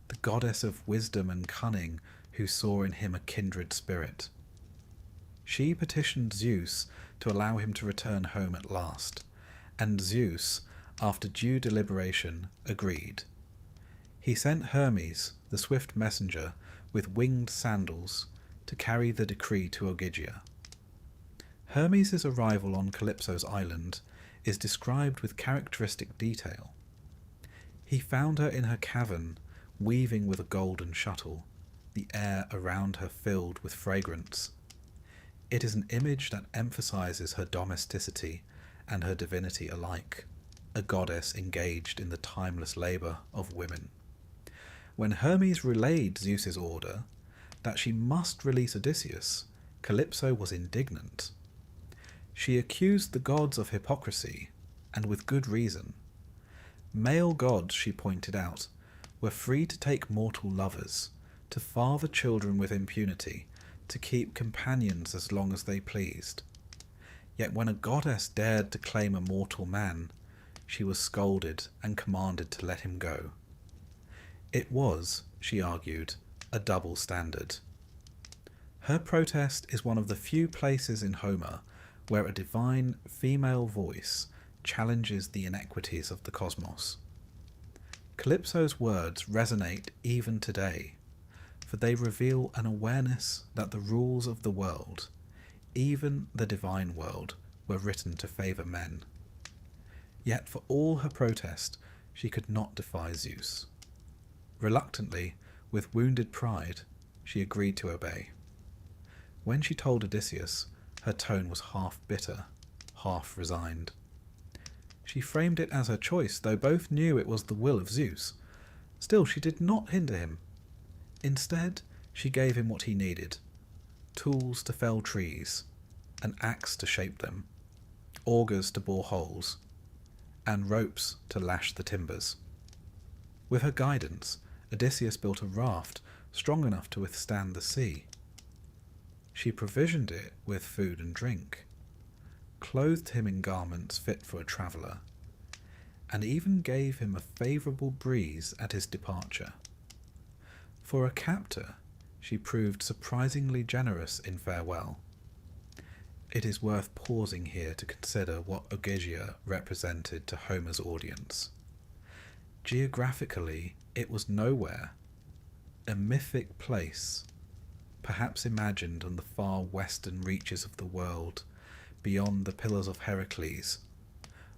the goddess of wisdom and cunning who saw in him a kindred spirit. She petitioned Zeus to allow him to return home at last, and Zeus, after due deliberation, agreed. He sent Hermes, the swift messenger, with winged sandals, to carry the decree to Ogygia. Hermes' arrival on Calypso's island is described with characteristic detail. He found her in her cavern, weaving with a golden shuttle, the air around her filled with fragrance. It is an image that emphasizes her domesticity and her divinity alike, a goddess engaged in the timeless labor of women. When Hermes relayed Zeus's order that she must release Odysseus, Calypso was indignant. She accused the gods of hypocrisy, and with good reason. Male gods, she pointed out, were free to take mortal lovers, to father children with impunity, to keep companions as long as they pleased. Yet when a goddess dared to claim a mortal man, she was scolded and commanded to let him go. It was, she argued, a double standard. Her protest is one of the few places in Homer where a divine female voice challenges the inequities of the cosmos. Calypso's words resonate even today, for they reveal an awareness that the rules of the world, even the divine world were written to favour men. Yet for all her protest, she could not defy Zeus. Reluctantly, with wounded pride, she agreed to obey. When she told Odysseus, her tone was half bitter, half resigned. She framed it as her choice, though both knew it was the will of Zeus. Still, she did not hinder him. Instead, she gave him what he needed: tools to fell trees, an axe to shape them, augers to bore holes, and ropes to lash the timbers. With her guidance, Odysseus built a raft strong enough to withstand the sea. She provisioned it with food and drink, clothed him in garments fit for a traveller, and even gave him a favourable breeze at his departure. For a captor, she proved surprisingly generous in farewell. It is worth pausing here to consider what Ogygia represented to Homer's audience. Geographically, it was nowhere, a mythic place, perhaps imagined on the far western reaches of the world, beyond the Pillars of Heracles,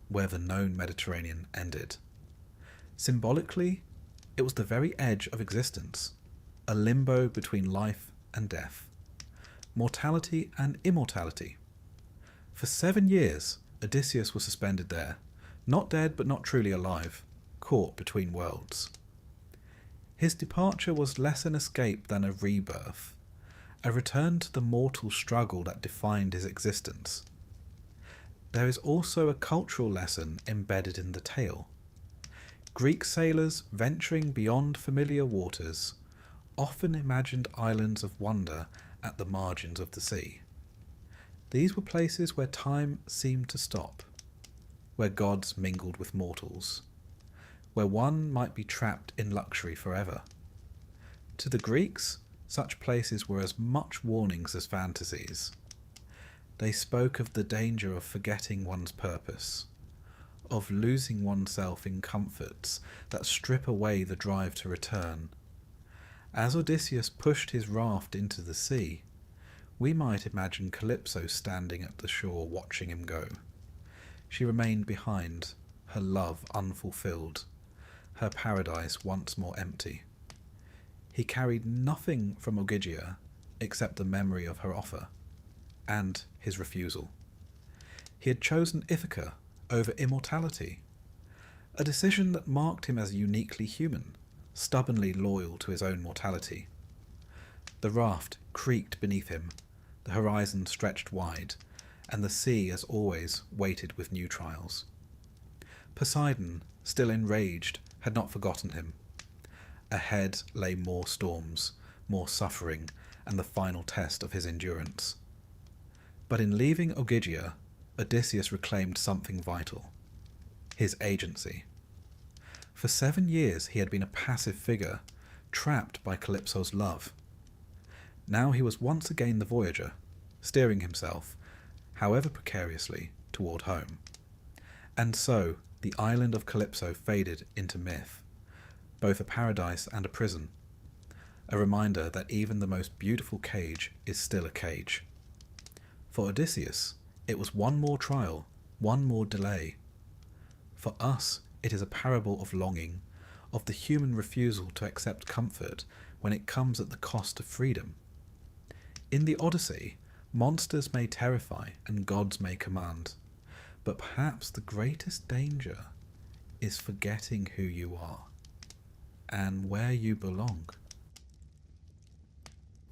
where the known Mediterranean ended. Symbolically, it was the very edge of existence, a limbo between life and death, mortality and immortality. For 7 years, Odysseus was suspended there, not dead but not truly alive, caught between worlds. His departure was less an escape than a rebirth, a return to the mortal struggle that defined his existence. There is also a cultural lesson embedded in the tale. Greek sailors venturing beyond familiar waters often imagined islands of wonder at the margins of the sea. These were places where time seemed to stop, where gods mingled with mortals, where one might be trapped in luxury forever. To the Greeks, such places were as much warnings as fantasies. They spoke of the danger of forgetting one's purpose, of losing oneself in comforts that strip away the drive to return. As Odysseus pushed his raft into the sea, we might imagine Calypso standing at the shore watching him go. She remained behind, her love unfulfilled, her paradise once more empty. He carried nothing from Ogygia except the memory of her offer, and his refusal. He had chosen Ithaca over immortality, a decision that marked him as uniquely human, stubbornly loyal to his own mortality. The raft creaked beneath him, the horizon stretched wide, and the sea, as always, waited with new trials. Poseidon, still enraged, had not forgotten him. Ahead lay more storms, more suffering, and the final test of his endurance. But in leaving Ogygia, Odysseus reclaimed something vital: his agency. For 7 years he had been a passive figure, trapped by Calypso's love. Now he was once again the voyager, steering himself, however precariously, toward home. And so the island of Calypso faded into myth, both a paradise and a prison, a reminder that even the most beautiful cage is still a cage. For Odysseus, it was one more trial, one more delay. For us, it is a parable of longing, of the human refusal to accept comfort when it comes at the cost of freedom. In the Odyssey, monsters may terrify and gods may command, but perhaps the greatest danger is forgetting who you are and where you belong.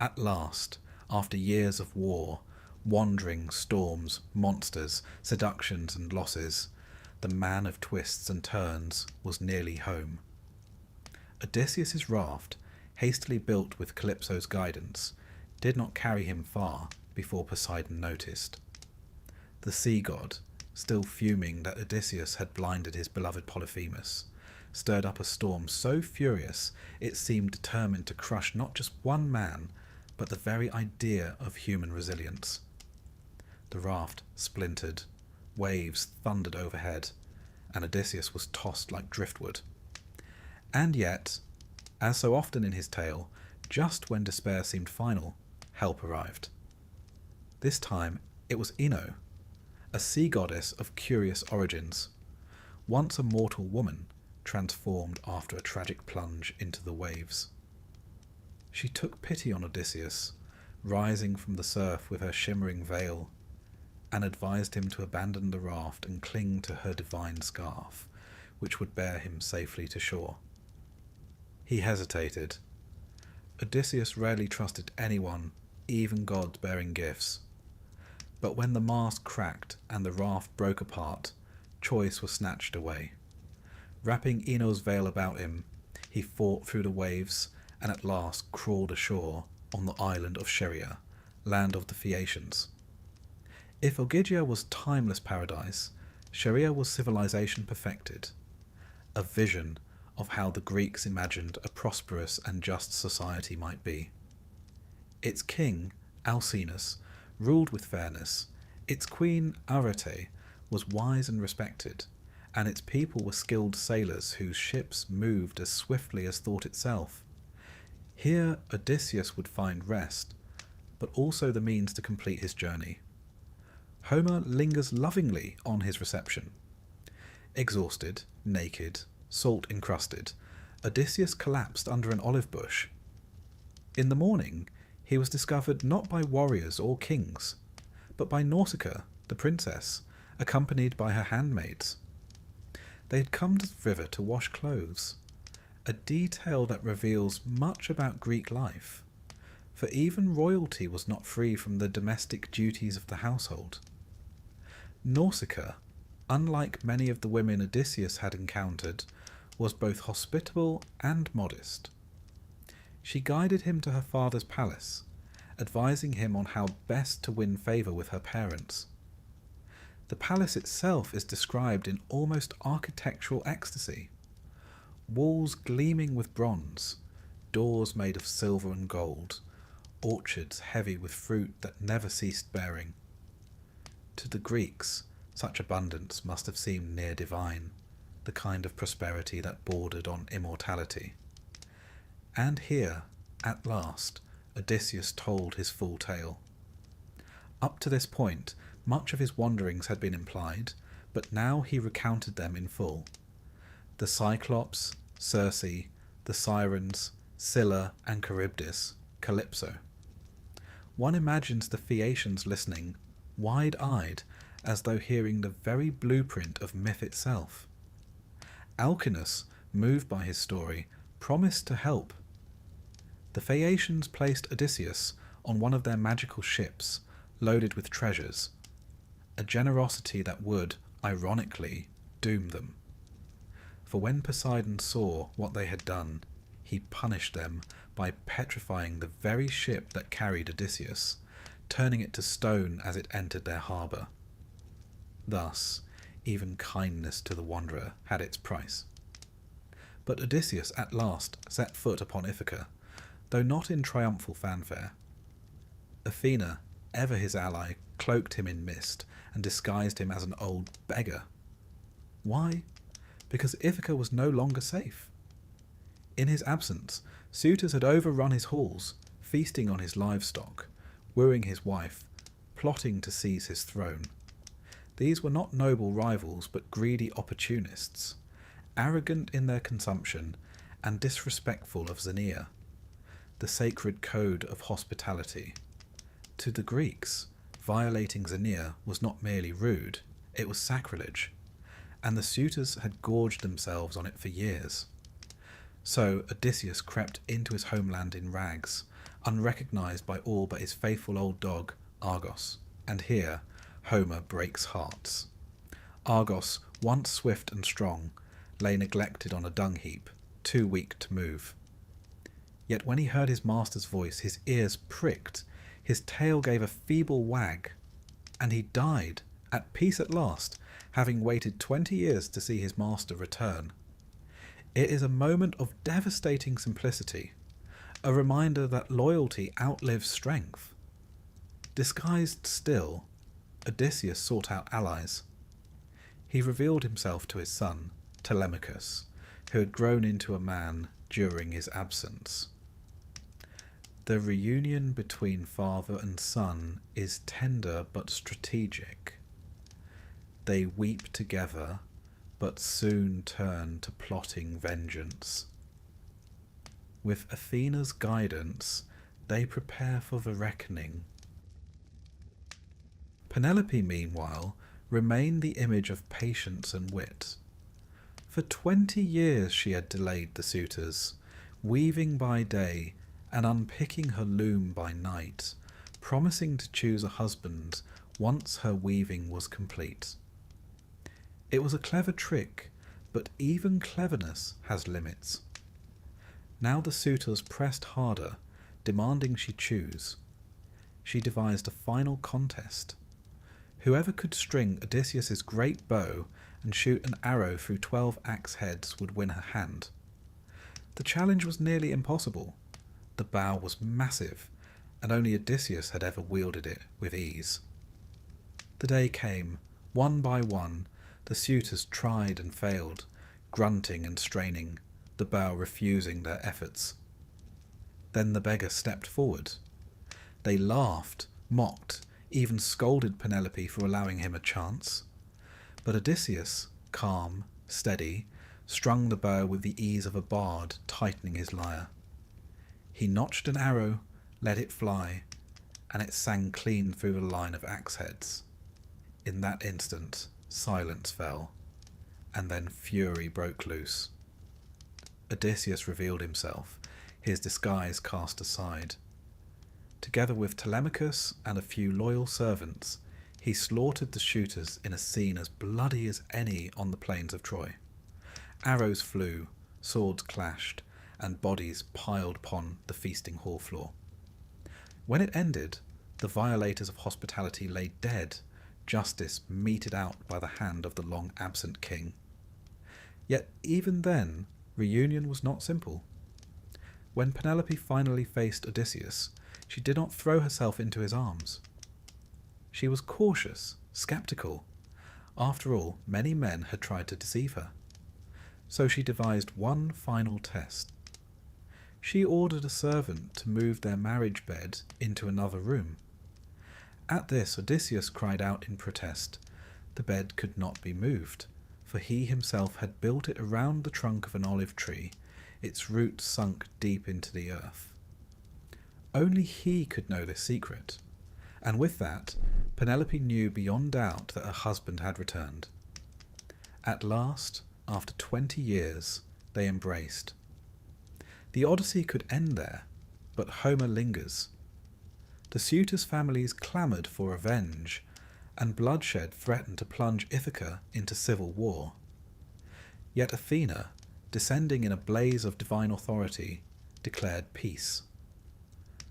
At last, after years of war, wandering, storms, monsters, seductions and losses, the man of twists and turns was nearly home. Odysseus's raft, hastily built with Calypso's guidance, did not carry him far before Poseidon noticed. The sea god, still fuming that Odysseus had blinded his beloved Polyphemus, stirred up a storm so furious it seemed determined to crush not just one man, but the very idea of human resilience. The raft splintered, waves thundered overhead, and Odysseus was tossed like driftwood. And yet, as so often in his tale, just when despair seemed final, help arrived. This time it was Ino, a sea goddess of curious origins, once a mortal woman transformed after a tragic plunge into the waves. She took pity on Odysseus, rising from the surf with her shimmering veil, and advised him to abandon the raft and cling to her divine scarf, which would bear him safely to shore. He hesitated. Odysseus rarely trusted anyone, even gods bearing gifts. But when the mast cracked and the raft broke apart, choice was snatched away. Wrapping Ino's veil about him, he fought through the waves and at last crawled ashore on the island of Scheria, land of the Phaeacians. If Ogygia was timeless paradise, Scheria was civilization perfected, a vision of how the Greeks imagined a prosperous and just society might be. Its king, Alcinous, ruled with fairness, its queen, Arete, was wise and respected, and its people were skilled sailors whose ships moved as swiftly as thought itself. Here Odysseus would find rest, but also the means to complete his journey. Homer lingers lovingly on his reception. Exhausted, naked, salt-encrusted, Odysseus collapsed under an olive bush. In the morning, he was discovered not by warriors or kings, but by Nausicaa, the princess, accompanied by her handmaids. They had come to the river to wash clothes, a detail that reveals much about Greek life, for even royalty was not free from the domestic duties of the household. Nausicaa, unlike many of the women Odysseus had encountered, was both hospitable and modest. She guided him to her father's palace, advising him on how best to win favour with her parents. The palace itself is described in almost architectural ecstasy. Walls gleaming with bronze, doors made of silver and gold, orchards heavy with fruit that never ceased bearing. To the Greeks, such abundance must have seemed near divine, the kind of prosperity that bordered on immortality. And here, at last, Odysseus told his full tale. Up to this point, much of his wanderings had been implied, but now he recounted them in full. The Cyclops, Circe, the Sirens, Scylla and Charybdis, Calypso. One imagines the Phaeacians listening, wide-eyed, as though hearing the very blueprint of myth itself. Alcinous, moved by his story, promised to help. The Phaeacians placed Odysseus on one of their magical ships, loaded with treasures, a generosity that would, ironically, doom them. For when Poseidon saw what they had done, he punished them by petrifying the very ship that carried Odysseus, turning it to stone as it entered their harbour. Thus, even kindness to the wanderer had its price. But Odysseus at last set foot upon Ithaca, though not in triumphal fanfare. Athena, ever his ally, cloaked him in mist and disguised him as an old beggar. Why? Because Ithaca was no longer safe. In his absence, suitors had overrun his halls, feasting on his livestock, wooing his wife, plotting to seize his throne. These were not noble rivals, but greedy opportunists, arrogant in their consumption and disrespectful of Xenia, the sacred code of hospitality. To the Greeks, violating Xenia was not merely rude, it was sacrilege, and the suitors had gorged themselves on it for years. So Odysseus crept into his homeland in rags, unrecognized by all but his faithful old dog, Argos, and here Homer breaks hearts. Argos, once swift and strong, lay neglected on a dung heap, too weak to move. Yet when he heard his master's voice, his ears pricked, his tail gave a feeble wag, and he died, at peace at last, having waited 20 years to see his master return. It is a moment of devastating simplicity, a reminder that loyalty outlives strength. Disguised still, Odysseus sought out allies. He revealed himself to his son, Telemachus, who had grown into a man during his absence. The reunion between father and son is tender but strategic. They weep together, but soon turn to plotting vengeance. With Athena's guidance, they prepare for the reckoning. Penelope, meanwhile, remained the image of patience and wit. For 20 years she had delayed the suitors, weaving by day and unpicking her loom by night, promising to choose a husband once her weaving was complete. It was a clever trick, but even cleverness has limits. Now the suitors pressed harder, demanding she choose. She devised a final contest. Whoever could string Odysseus's great bow and shoot an arrow through 12 axe heads would win her hand. The challenge was nearly impossible. The bow was massive, and only Odysseus had ever wielded it with ease. The day came. One by one, the suitors tried and failed, grunting and straining, the bow refusing their efforts. Then the beggar stepped forward. They laughed, mocked, even scolded Penelope for allowing him a chance. But Odysseus, calm, steady, strung the bow with the ease of a bard tightening his lyre. He notched an arrow, let it fly, and it sang clean through the line of axe heads. In that instant, silence fell, and then fury broke loose. Odysseus revealed himself, his disguise cast aside. Together with Telemachus and a few loyal servants, he slaughtered the shooters in a scene as bloody as any on the plains of Troy. Arrows flew, swords clashed, and bodies piled upon the feasting hall floor. When it ended, the violators of hospitality lay dead, justice meted out by the hand of the long-absent king. Yet even then, reunion was not simple. When Penelope finally faced Odysseus, she did not throw herself into his arms. She was cautious, sceptical. After all, many men had tried to deceive her. So she devised one final test. She ordered a servant to move their marriage bed into another room. At this, Odysseus cried out in protest. The bed could not be moved, for he himself had built it around the trunk of an olive tree, its roots sunk deep into the earth. Only he could know this secret, and with that, Penelope knew beyond doubt that her husband had returned. At last, after 20 years, they embraced. The Odyssey could end there, but Homer lingers. The suitors' families clamoured for revenge, and bloodshed threatened to plunge Ithaca into civil war. Yet Athena, descending in a blaze of divine authority, declared peace.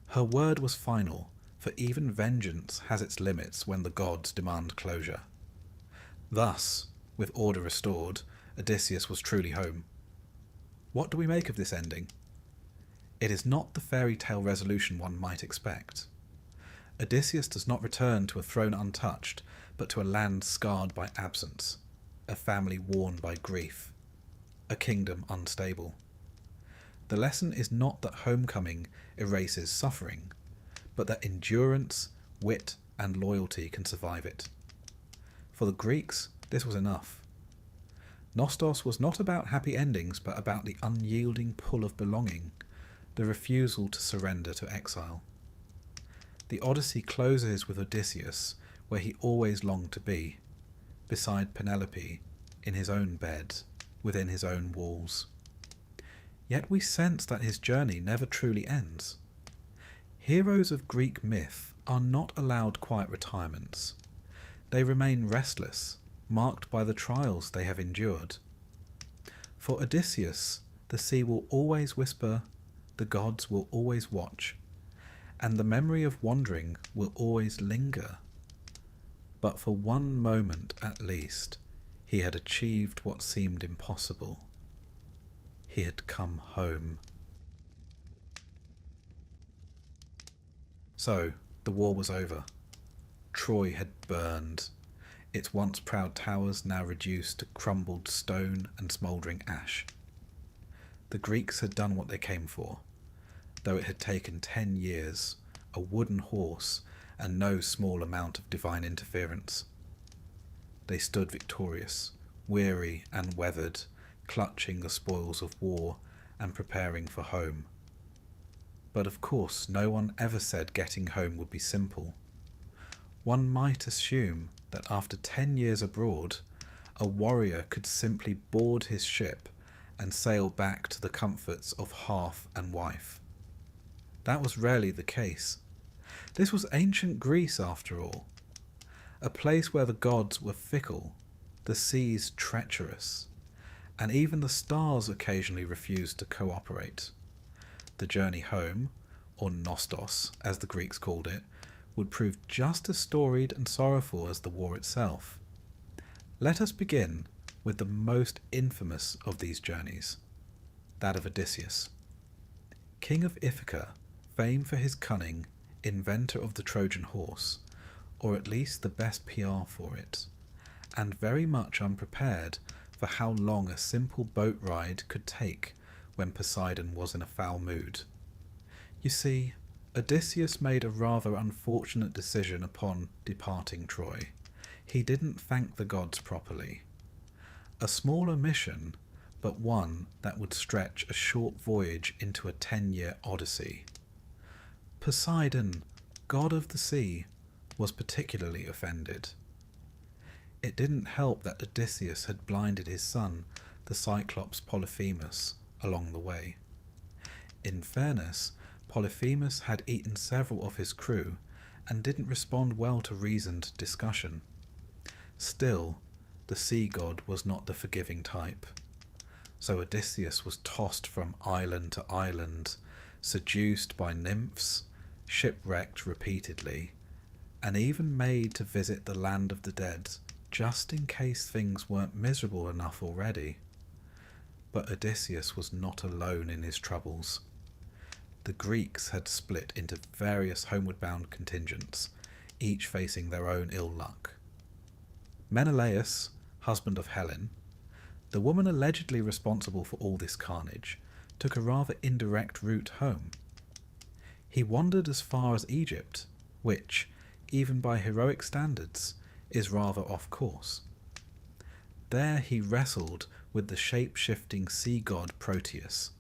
Her word was final, for even vengeance has its limits when the gods demand closure. Thus, with order restored, Odysseus was truly home. What do we make of this ending? It is not the fairy tale resolution one might expect. Odysseus does not return to a throne untouched, but to a land scarred by absence, a family worn by grief, a kingdom unstable. The lesson is not that homecoming erases suffering, but that endurance, wit, and loyalty can survive it. For the Greeks, this was enough. Nostos was not about happy endings, but about the unyielding pull of belonging, the refusal to surrender to exile. The Odyssey closes with Odysseus where he always longed to be, beside Penelope, in his own bed, within his own walls. Yet we sense that his journey never truly ends. Heroes of Greek myth are not allowed quiet retirements. They remain restless, marked by the trials they have endured. For Odysseus, the sea will always whisper, the gods will always watch, and the memory of wandering will always linger. But for one moment at least, he had achieved what seemed impossible. He had come home. So, the war was over. Troy had burned, its once proud towers now reduced to crumbled stone and smouldering ash. The Greeks had done what they came for. though it had taken 10 years, a wooden horse, and no small amount of divine interference. They stood victorious, weary and weathered, clutching the spoils of war and preparing for home. But of course no one ever said getting home would be simple. One might assume that after 10 years abroad, a warrior could simply board his ship and sail back to the comforts of hearth and wife. That was rarely the case. This was ancient Greece, after all, a place where the gods were fickle, the seas treacherous, and even the stars occasionally refused to cooperate. The journey home, or nostos as the Greeks called it, would prove just as storied and sorrowful as the war itself. Let us begin with the most infamous of these journeys, that of Odysseus. King of Ithaca, famed for his cunning, inventor of the Trojan Horse, or at least the best PR for it, and very much unprepared for how long a simple boat ride could take when Poseidon was in a foul mood. You see, Odysseus made a rather unfortunate decision upon departing Troy. He didn't thank the gods properly. A small omission, but one that would stretch a short voyage into a 10-year Odyssey. Poseidon, god of the sea, was particularly offended. It didn't help that Odysseus had blinded his son, the Cyclops Polyphemus, along the way. In fairness, Polyphemus had eaten several of his crew and didn't respond well to reasoned discussion. Still, the sea god was not the forgiving type. So Odysseus was tossed from island to island, seduced by nymphs, shipwrecked repeatedly, and even made to visit the land of the dead, just in case things weren't miserable enough already. But Odysseus was not alone in his troubles. The Greeks had split into various homeward-bound contingents, each facing their own ill luck. Menelaus, husband of Helen, the woman allegedly responsible for all this carnage, took a rather indirect route home. He wandered as far as Egypt, which, even by heroic standards, is rather off course. There he wrestled with the shape-shifting sea god Proteus,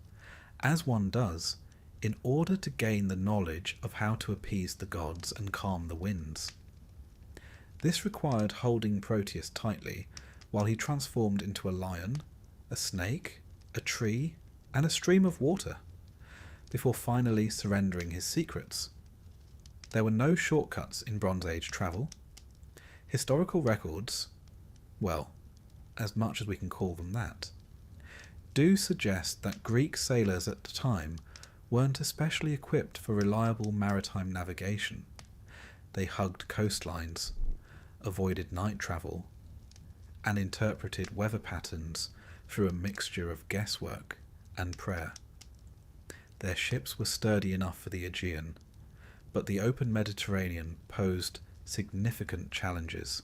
as one does, in order to gain the knowledge of how to appease the gods and calm the winds. This required holding Proteus tightly while he transformed into a lion, a snake, a tree, and a stream of water, before finally surrendering his secrets. There were no shortcuts in Bronze Age travel. Historical records, well, as much as we can call them that, do suggest that Greek sailors at the time weren't especially equipped for reliable maritime navigation. They hugged coastlines, avoided night travel, and interpreted weather patterns through a mixture of guesswork and prayer. Their ships were sturdy enough for the Aegean, but the open Mediterranean posed significant challenges.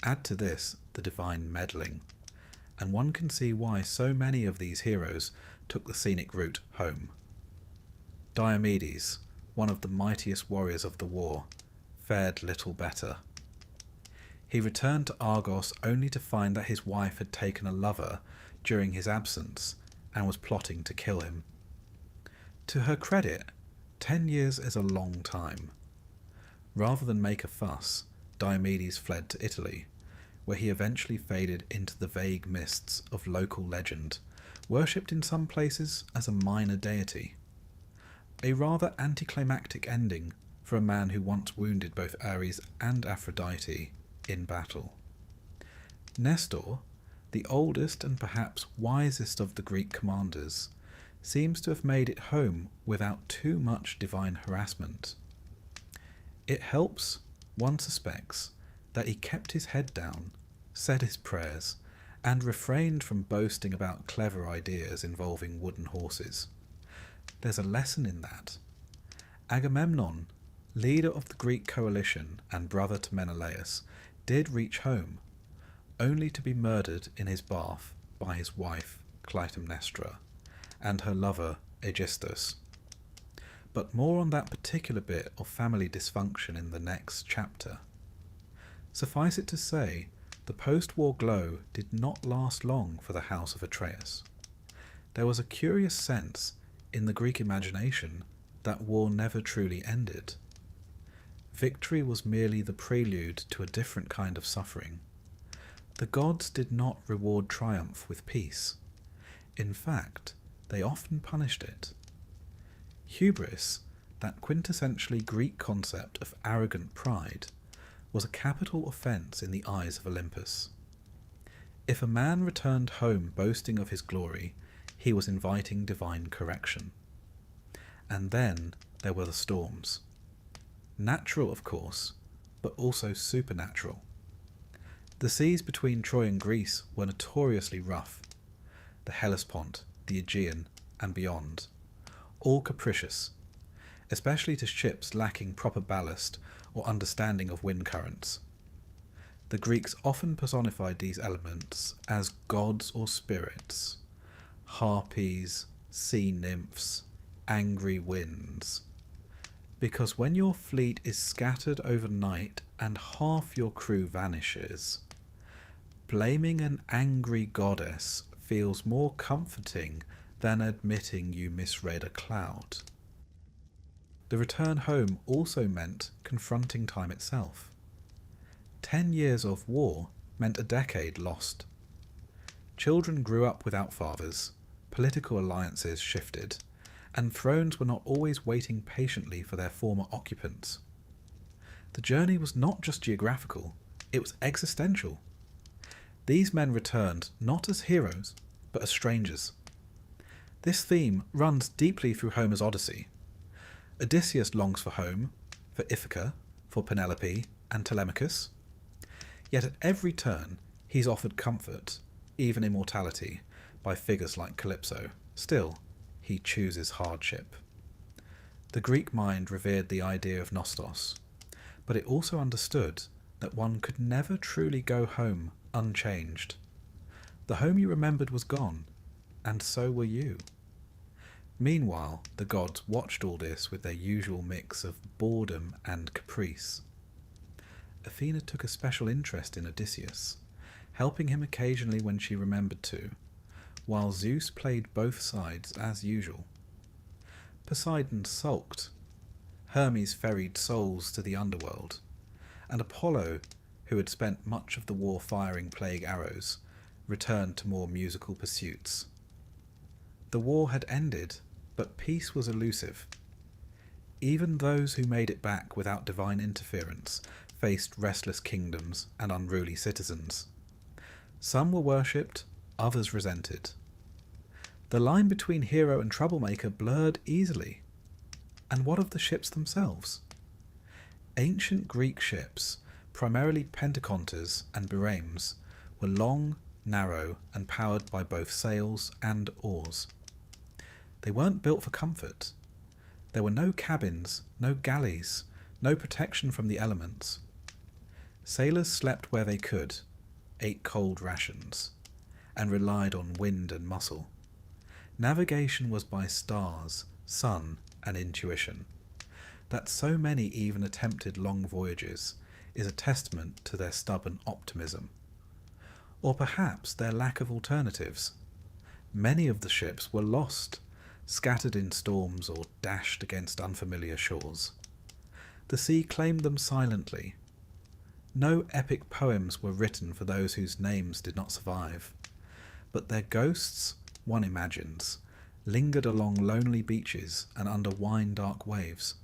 Add to this the divine meddling, and one can see why so many of these heroes took the scenic route home. Diomedes, one of the mightiest warriors of the war, fared little better. He returned to Argos only to find that his wife had taken a lover during his absence and was plotting to kill him. To her credit, 10 years is a long time. Rather than make a fuss, Diomedes fled to Italy, where he eventually faded into the vague mists of local legend, worshipped in some places as a minor deity. A rather anticlimactic ending for a man who once wounded both Ares and Aphrodite in battle. Nestor, the oldest and perhaps wisest of the Greek commanders, seems to have made it home without too much divine harassment. It helps, one suspects, that he kept his head down, said his prayers, and refrained from boasting about clever ideas involving wooden horses. There's a lesson in that. Agamemnon, leader of the Greek coalition and brother to Menelaus, did reach home, only to be murdered in his bath by his wife Clytemnestra and her lover Aegisthus. but more on that particular bit of family dysfunction in the next chapter. Suffice it to say, the post-war glow did not last long for the house of Atreus. There was a curious sense in the Greek imagination that war never truly ended. Victory was merely the prelude to a different kind of suffering. The gods did not reward triumph with peace. In fact, they often punished it. Hubris, that quintessentially Greek concept of arrogant pride, was a capital offence in the eyes of Olympus. If a man returned home boasting of his glory, he was inviting divine correction. And then there were the storms. Natural, of course, but also supernatural. The seas between Troy and Greece were notoriously rough. The Hellespont, the Aegean, and beyond, all capricious, especially to ships lacking proper ballast or understanding of wind currents. The Greeks often personified these elements as gods or spirits, harpies, sea nymphs, angry winds. Because when your fleet is scattered overnight and half your crew vanishes, blaming an angry goddess feels more comforting than admitting you misread a cloud. The return home also meant confronting time itself. 10 years of war meant a decade lost. Children grew up without fathers, political alliances shifted, and thrones were not always waiting patiently for their former occupants. The journey was not just geographical, it was existential. These men returned not as heroes, but as strangers. This theme runs deeply through Homer's Odyssey. Odysseus longs for home, for Ithaca, for Penelope and Telemachus. Yet at every turn he's offered comfort, even immortality, by figures like Calypso. Still, he chooses hardship. The Greek mind revered the idea of nostos, but it also understood that one could never truly go home unchanged. The home you remembered was gone, and so were you. Meanwhile, the gods watched all this with their usual mix of boredom and caprice. Athena took a special interest in Odysseus, helping him occasionally when she remembered to, while Zeus played both sides as usual. Poseidon sulked, Hermes ferried souls to the underworld, and Apollo, who had spent much of the war firing plague arrows, returned to more musical pursuits. The war had ended, but peace was elusive. Even those who made it back without divine interference faced restless kingdoms and unruly citizens. Some were worshipped, others resented. The line between hero and troublemaker blurred easily. And what of the ships themselves? Ancient Greek ships, primarily pentaconters and biremes, were long, narrow, and powered by both sails and oars. They weren't built for comfort. There were no cabins, no galleys, no protection from the elements. Sailors slept where they could, ate cold rations, and relied on wind and muscle. Navigation was by stars, sun, and intuition. That so many even attempted long voyages is a testament to their stubborn optimism. Or perhaps their lack of alternatives. Many of the ships were lost, scattered in storms or dashed against unfamiliar shores. The sea claimed them silently. No epic poems were written for those whose names did not survive, but their ghosts, one imagines, lingered along lonely beaches and under wine-dark waves.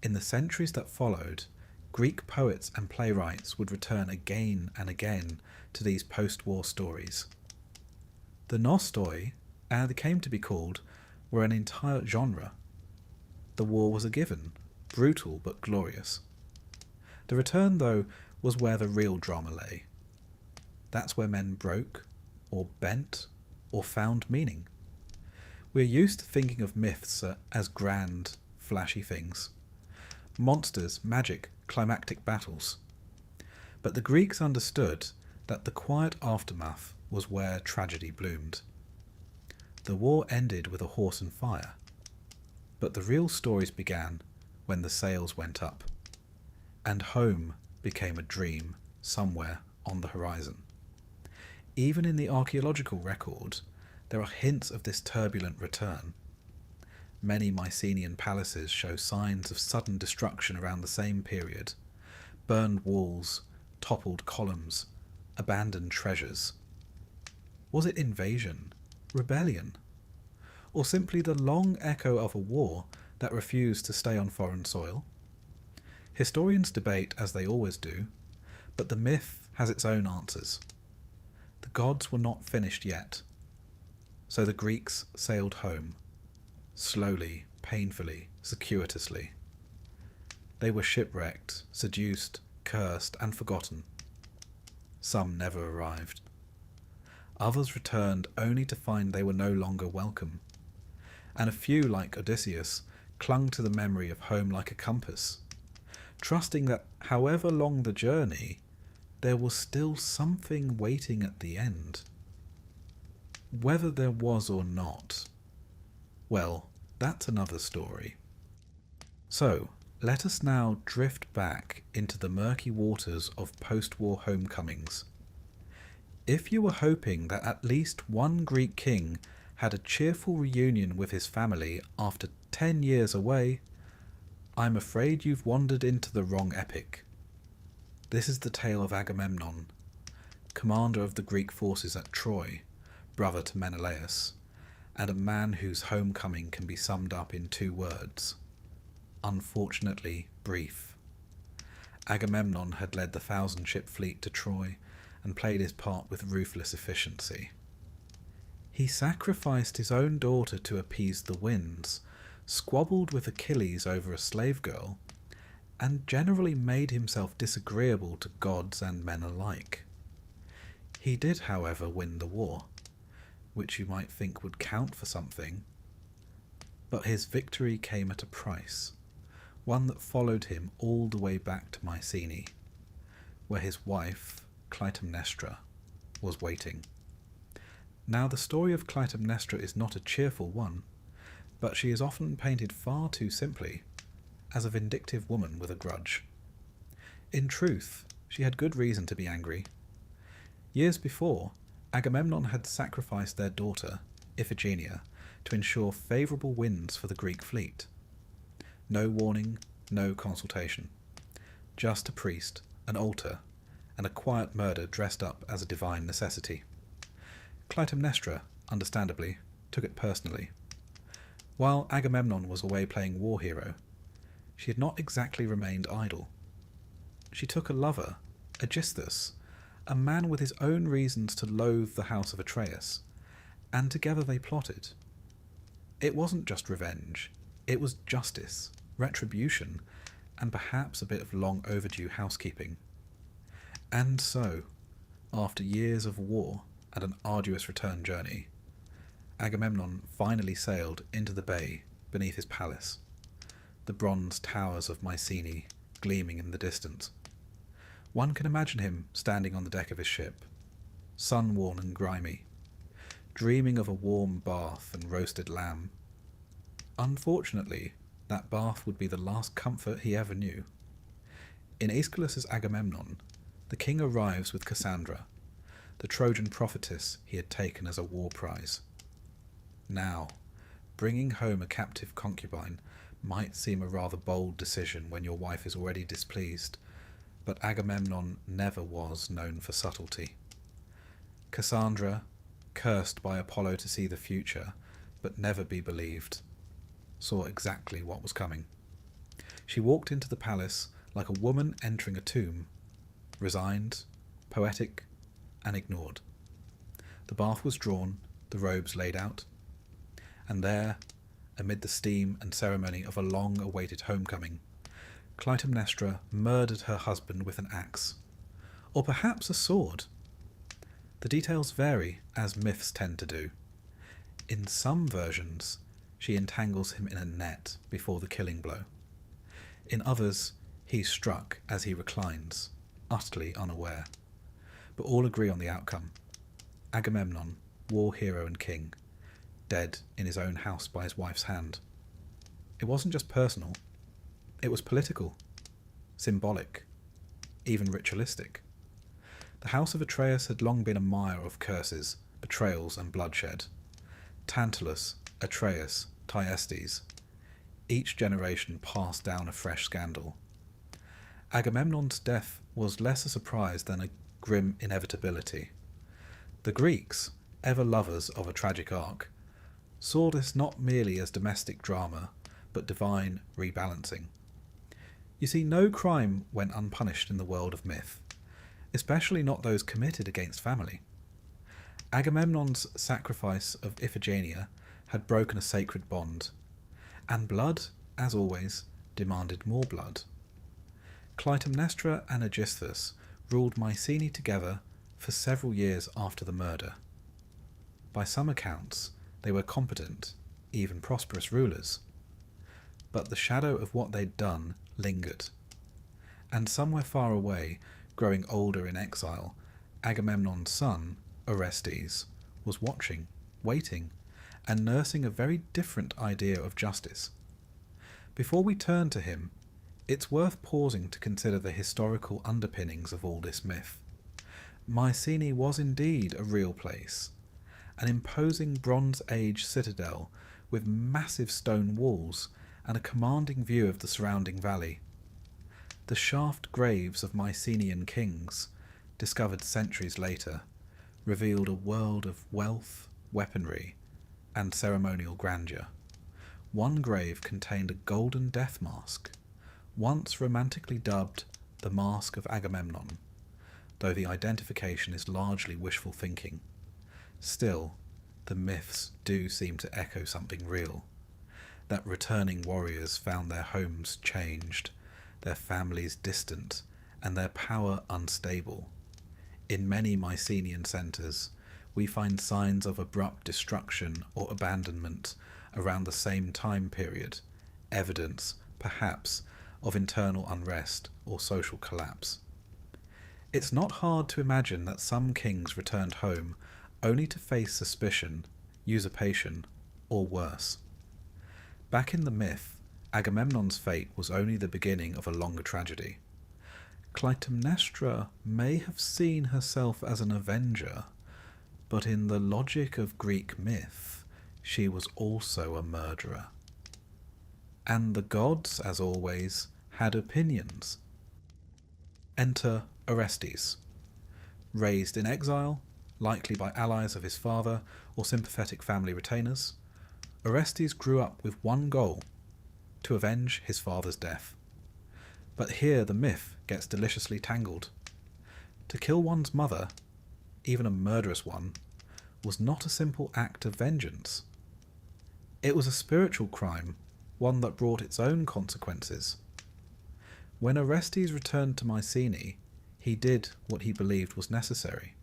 In the centuries that followed, Greek poets and playwrights would return again and again to these post-war stories. The nostoi, as they came to be called, were an entire genre. The war was a given, brutal but glorious. The return, though, was where the real drama lay. That's where men broke, or bent, or found meaning. We're used to thinking of myths as grand, flashy things. Monsters, magic, climactic battles. But the Greeks understood that the quiet aftermath was where tragedy bloomed. The war ended with a horse and fire. But the real stories began when the sails went up, and home became a dream somewhere on the horizon. Even in the archaeological record, there are hints of this turbulent return. Many Mycenaean palaces show signs of sudden destruction around the same period: burned walls, toppled columns, abandoned treasures. Was it invasion, rebellion, or simply the long echo of a war that refused to stay on foreign soil? Historians debate, as they always do, but the myth has its own answers. The gods were not finished yet, so the Greeks sailed home, slowly, painfully, circuitously. They were shipwrecked, seduced, cursed, and forgotten. Some never arrived. Others returned only to find they were no longer welcome, and a few, like Odysseus, clung to the memory of home like a compass, trusting that however long the journey, there was still something waiting at the end. Whether there was or not, well, that's another story. So, let us now drift back into the murky waters of post-war homecomings. If you were hoping that at least one Greek king had a cheerful reunion with his family after 10 years away, I'm afraid you've wandered into the wrong epic. This is the tale of Agamemnon, commander of the Greek forces at Troy, brother to Menelaus, and a man whose homecoming can be summed up in 2 words: unfortunately brief. Agamemnon had led the 1,000-ship fleet to Troy and played his part with ruthless efficiency. He sacrificed his own daughter to appease the winds, squabbled with Achilles over a slave girl, and generally made himself disagreeable to gods and men alike. He did, however, win the war, which you might think would count for something, but his victory came at a price, one that followed him all the way back to Mycenae, where his wife, Clytemnestra, was waiting. Now, the story of Clytemnestra is not a cheerful one, but she is often painted far too simply, as a vindictive woman with a grudge. In truth, she had good reason to be angry. Years before, Agamemnon had sacrificed their daughter, Iphigenia, to ensure favourable winds for the Greek fleet. No warning, no consultation. Just a priest, an altar, and a quiet murder dressed up as a divine necessity. Clytemnestra, understandably, took it personally. While Agamemnon was away playing war hero, she had not exactly remained idle. She took a lover, Odysseus, a man with his own reasons to loathe the house of Atreus, and together they plotted. It wasn't just revenge, it was justice, retribution, and perhaps a bit of long overdue housekeeping. And so, after years of war and an arduous return journey, Agamemnon finally sailed into the bay beneath his palace, the bronze towers of Mycenae gleaming in the distance. One can imagine him standing on the deck of his ship, sun-worn and grimy, dreaming of a warm bath and roasted lamb. Unfortunately, that bath would be the last comfort he ever knew. In Aeschylus's Agamemnon, the king arrives with Cassandra, the Trojan prophetess he had taken as a war prize. Now, bringing home a captive concubine might seem a rather bold decision when your wife is already displeased, but Agamemnon never was known for subtlety. Cassandra, cursed by Apollo to see the future, but never be believed, saw exactly what was coming. She walked into the palace like a woman entering a tomb, resigned, poetic, and ignored. The bath was drawn, the robes laid out, and there, amid the steam and ceremony of a long-awaited homecoming, Clytemnestra murdered her husband with an axe, or perhaps a sword. The details vary, as myths tend to do. In some versions, she entangles him in a net before the killing blow. In others, he's struck as he reclines, utterly unaware. But all agree on the outcome. Agamemnon, war hero and king, dead in his own house by his wife's hand. It wasn't just personal, it was political, symbolic, even ritualistic. The house of Atreus had long been a mire of curses, betrayals and bloodshed. Tantalus, Atreus, Thyestes. Each generation passed down a fresh scandal. Agamemnon's death was less a surprise than a grim inevitability. The Greeks, ever lovers of a tragic arc, saw this not merely as domestic drama, but divine rebalancing. You see, no crime went unpunished in the world of myth, especially not those committed against family. Agamemnon's sacrifice of Iphigenia had broken a sacred bond, and blood, as always, demanded more blood. Clytemnestra and Aegisthus ruled Mycenae together for several years after the murder. By some accounts, they were competent, even prosperous rulers. But the shadow of what they'd done lingered. And somewhere far away, growing older in exile, Agamemnon's son, Orestes, was watching, waiting, and nursing a very different idea of justice. Before we turn to him, it's worth pausing to consider the historical underpinnings of all this myth. Mycenae was indeed a real place, an imposing Bronze Age citadel with massive stone walls and a commanding view of the surrounding valley. The shaft graves of Mycenaean kings, discovered centuries later, revealed a world of wealth, weaponry, and ceremonial grandeur. One grave contained a golden death mask, once romantically dubbed the Mask of Agamemnon, though the identification is largely wishful thinking. Still, the myths do seem to echo something real, that returning warriors found their homes changed, their families distant, and their power unstable. In many Mycenaean centres, we find signs of abrupt destruction or abandonment around the same time period, evidence, perhaps, of internal unrest or social collapse. It's not hard to imagine that some kings returned home only to face suspicion, usurpation, or worse. Back in the myth, Agamemnon's fate was only the beginning of a longer tragedy. Clytemnestra may have seen herself as an avenger, but in the logic of Greek myth, she was also a murderer. And the gods, as always, had opinions. Enter Orestes. Raised in exile, likely by allies of his father or sympathetic family retainers, Orestes grew up with one goal: to avenge his father's death. But here the myth gets deliciously tangled. To kill one's mother, even a murderous one, was not a simple act of vengeance. It was a spiritual crime, one that brought its own consequences. When Orestes returned to Mycenae, he did what he believed was necessary.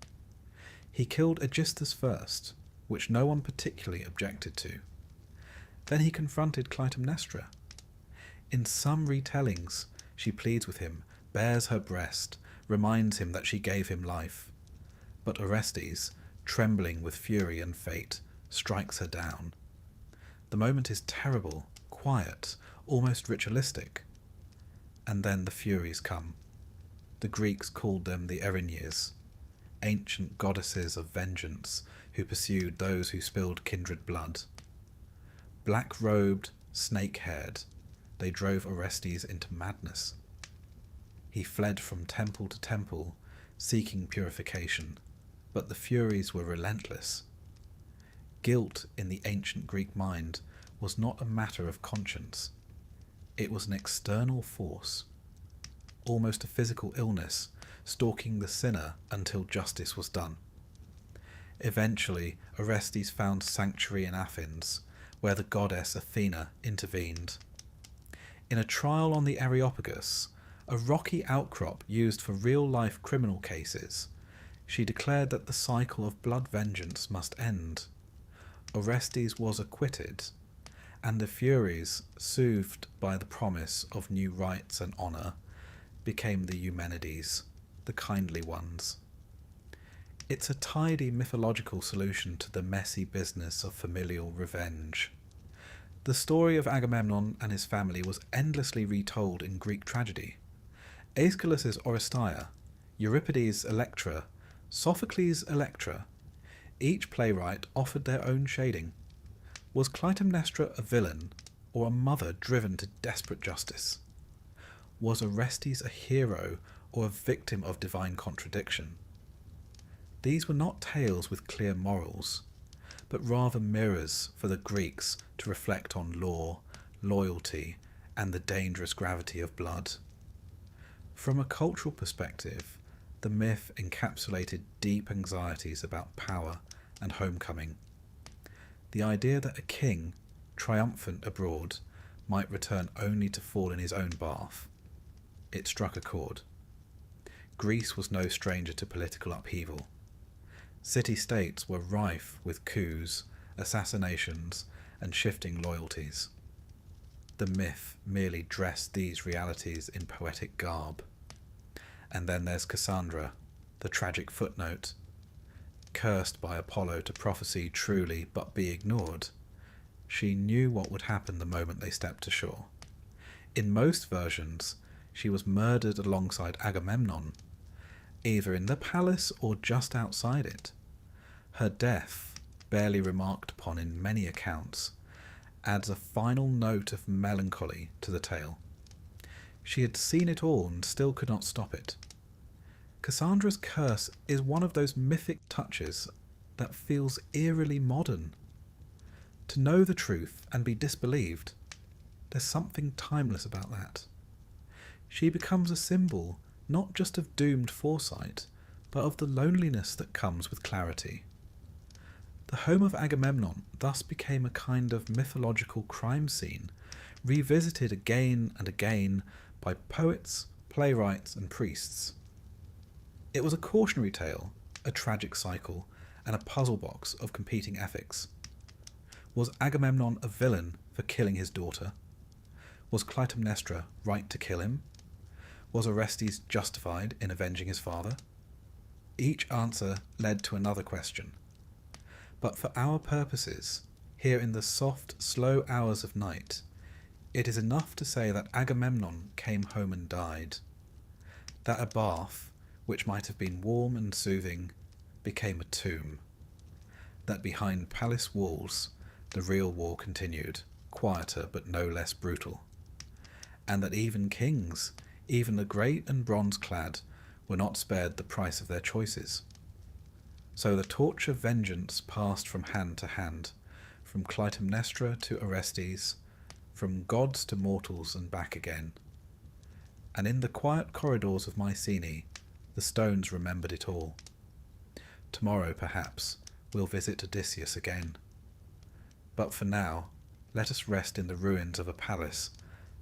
He killed Aegisthus first, which no one particularly objected to. Then he confronted Clytemnestra. In some retellings, she pleads with him, bares her breast, reminds him that she gave him life. But Orestes, trembling with fury and fate, strikes her down. The moment is terrible, quiet, almost ritualistic. And then the Furies come. The Greeks called them the Erinyes, ancient goddesses of vengeance who pursued those who spilled kindred blood. Black-robed, snake-haired, they drove Orestes into madness. He fled from temple to temple, seeking purification, but the Furies were relentless. Guilt in the ancient Greek mind was not a matter of conscience. It was an external force, almost a physical illness, stalking the sinner until justice was done. Eventually, Orestes found sanctuary in Athens, where the goddess Athena intervened. In a trial on the Areopagus, a rocky outcrop used for real-life criminal cases, she declared that the cycle of blood vengeance must end. Orestes was acquitted, and the Furies, soothed by the promise of new rights and honour, became the Eumenides, the kindly ones. It's a tidy mythological solution to the messy business of familial revenge. The story of Agamemnon and his family was endlessly retold in Greek tragedy. Aeschylus's Oresteia, Euripides' Electra, Sophocles' Electra. Each playwright offered their own shading. Was Clytemnestra a villain, or a mother driven to desperate justice? Was Orestes a hero, or a victim of divine contradiction? These were not tales with clear morals, but rather mirrors for the Greeks to reflect on law, loyalty, and the dangerous gravity of blood. From a cultural perspective, the myth encapsulated deep anxieties about power and homecoming. The idea that a king, triumphant abroad, might return only to fall in his own bath. It struck a chord. Greece was no stranger to political upheaval. City-states were rife with coups, assassinations, and shifting loyalties. The myth merely dressed these realities in poetic garb. And then there's Cassandra, the tragic footnote. Cursed by Apollo to prophesy truly but be ignored, she knew what would happen the moment they stepped ashore. In most versions, she was murdered alongside Agamemnon, either in the palace or just outside it. Her death, barely remarked upon in many accounts, adds a final note of melancholy to the tale. She had seen it all and still could not stop it. Cassandra's curse is one of those mythic touches that feels eerily modern. To know the truth and be disbelieved, there's something timeless about that. She becomes a symbol not just of doomed foresight, but of the loneliness that comes with clarity. The home of Agamemnon thus became a kind of mythological crime scene, revisited again and again by poets, playwrights, and priests. It was a cautionary tale, a tragic cycle, and a puzzle box of competing ethics. Was Agamemnon a villain for killing his daughter? Was Clytemnestra right to kill him? Was Orestes justified in avenging his father? Each answer led to another question. But for our purposes, here in the soft, slow hours of night, it is enough to say that Agamemnon came home and died. That a bath, which might have been warm and soothing, became a tomb. That behind palace walls, the real war continued, quieter but no less brutal. And that even kings, even the great and bronze-clad, were not spared the price of their choices. So the torch of vengeance passed from hand to hand, from Clytemnestra to Orestes, from gods to mortals and back again. And in the quiet corridors of Mycenae, the stones remembered it all. Tomorrow, perhaps, we'll visit Odysseus again. But for now, let us rest in the ruins of a palace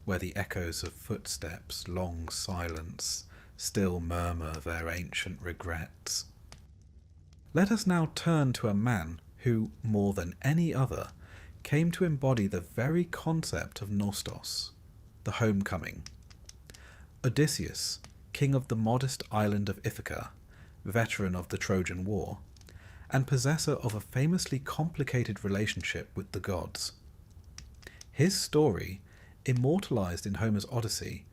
where the echoes of footsteps, long silence, still murmur their ancient regrets. Let us now turn to a man who, more than any other, came to embody the very concept of nostos, the homecoming. Odysseus, king of the modest island of Ithaca, veteran of the Trojan War, and possessor of a famously complicated relationship with the gods. His story, immortalized in Homer's Odyssey,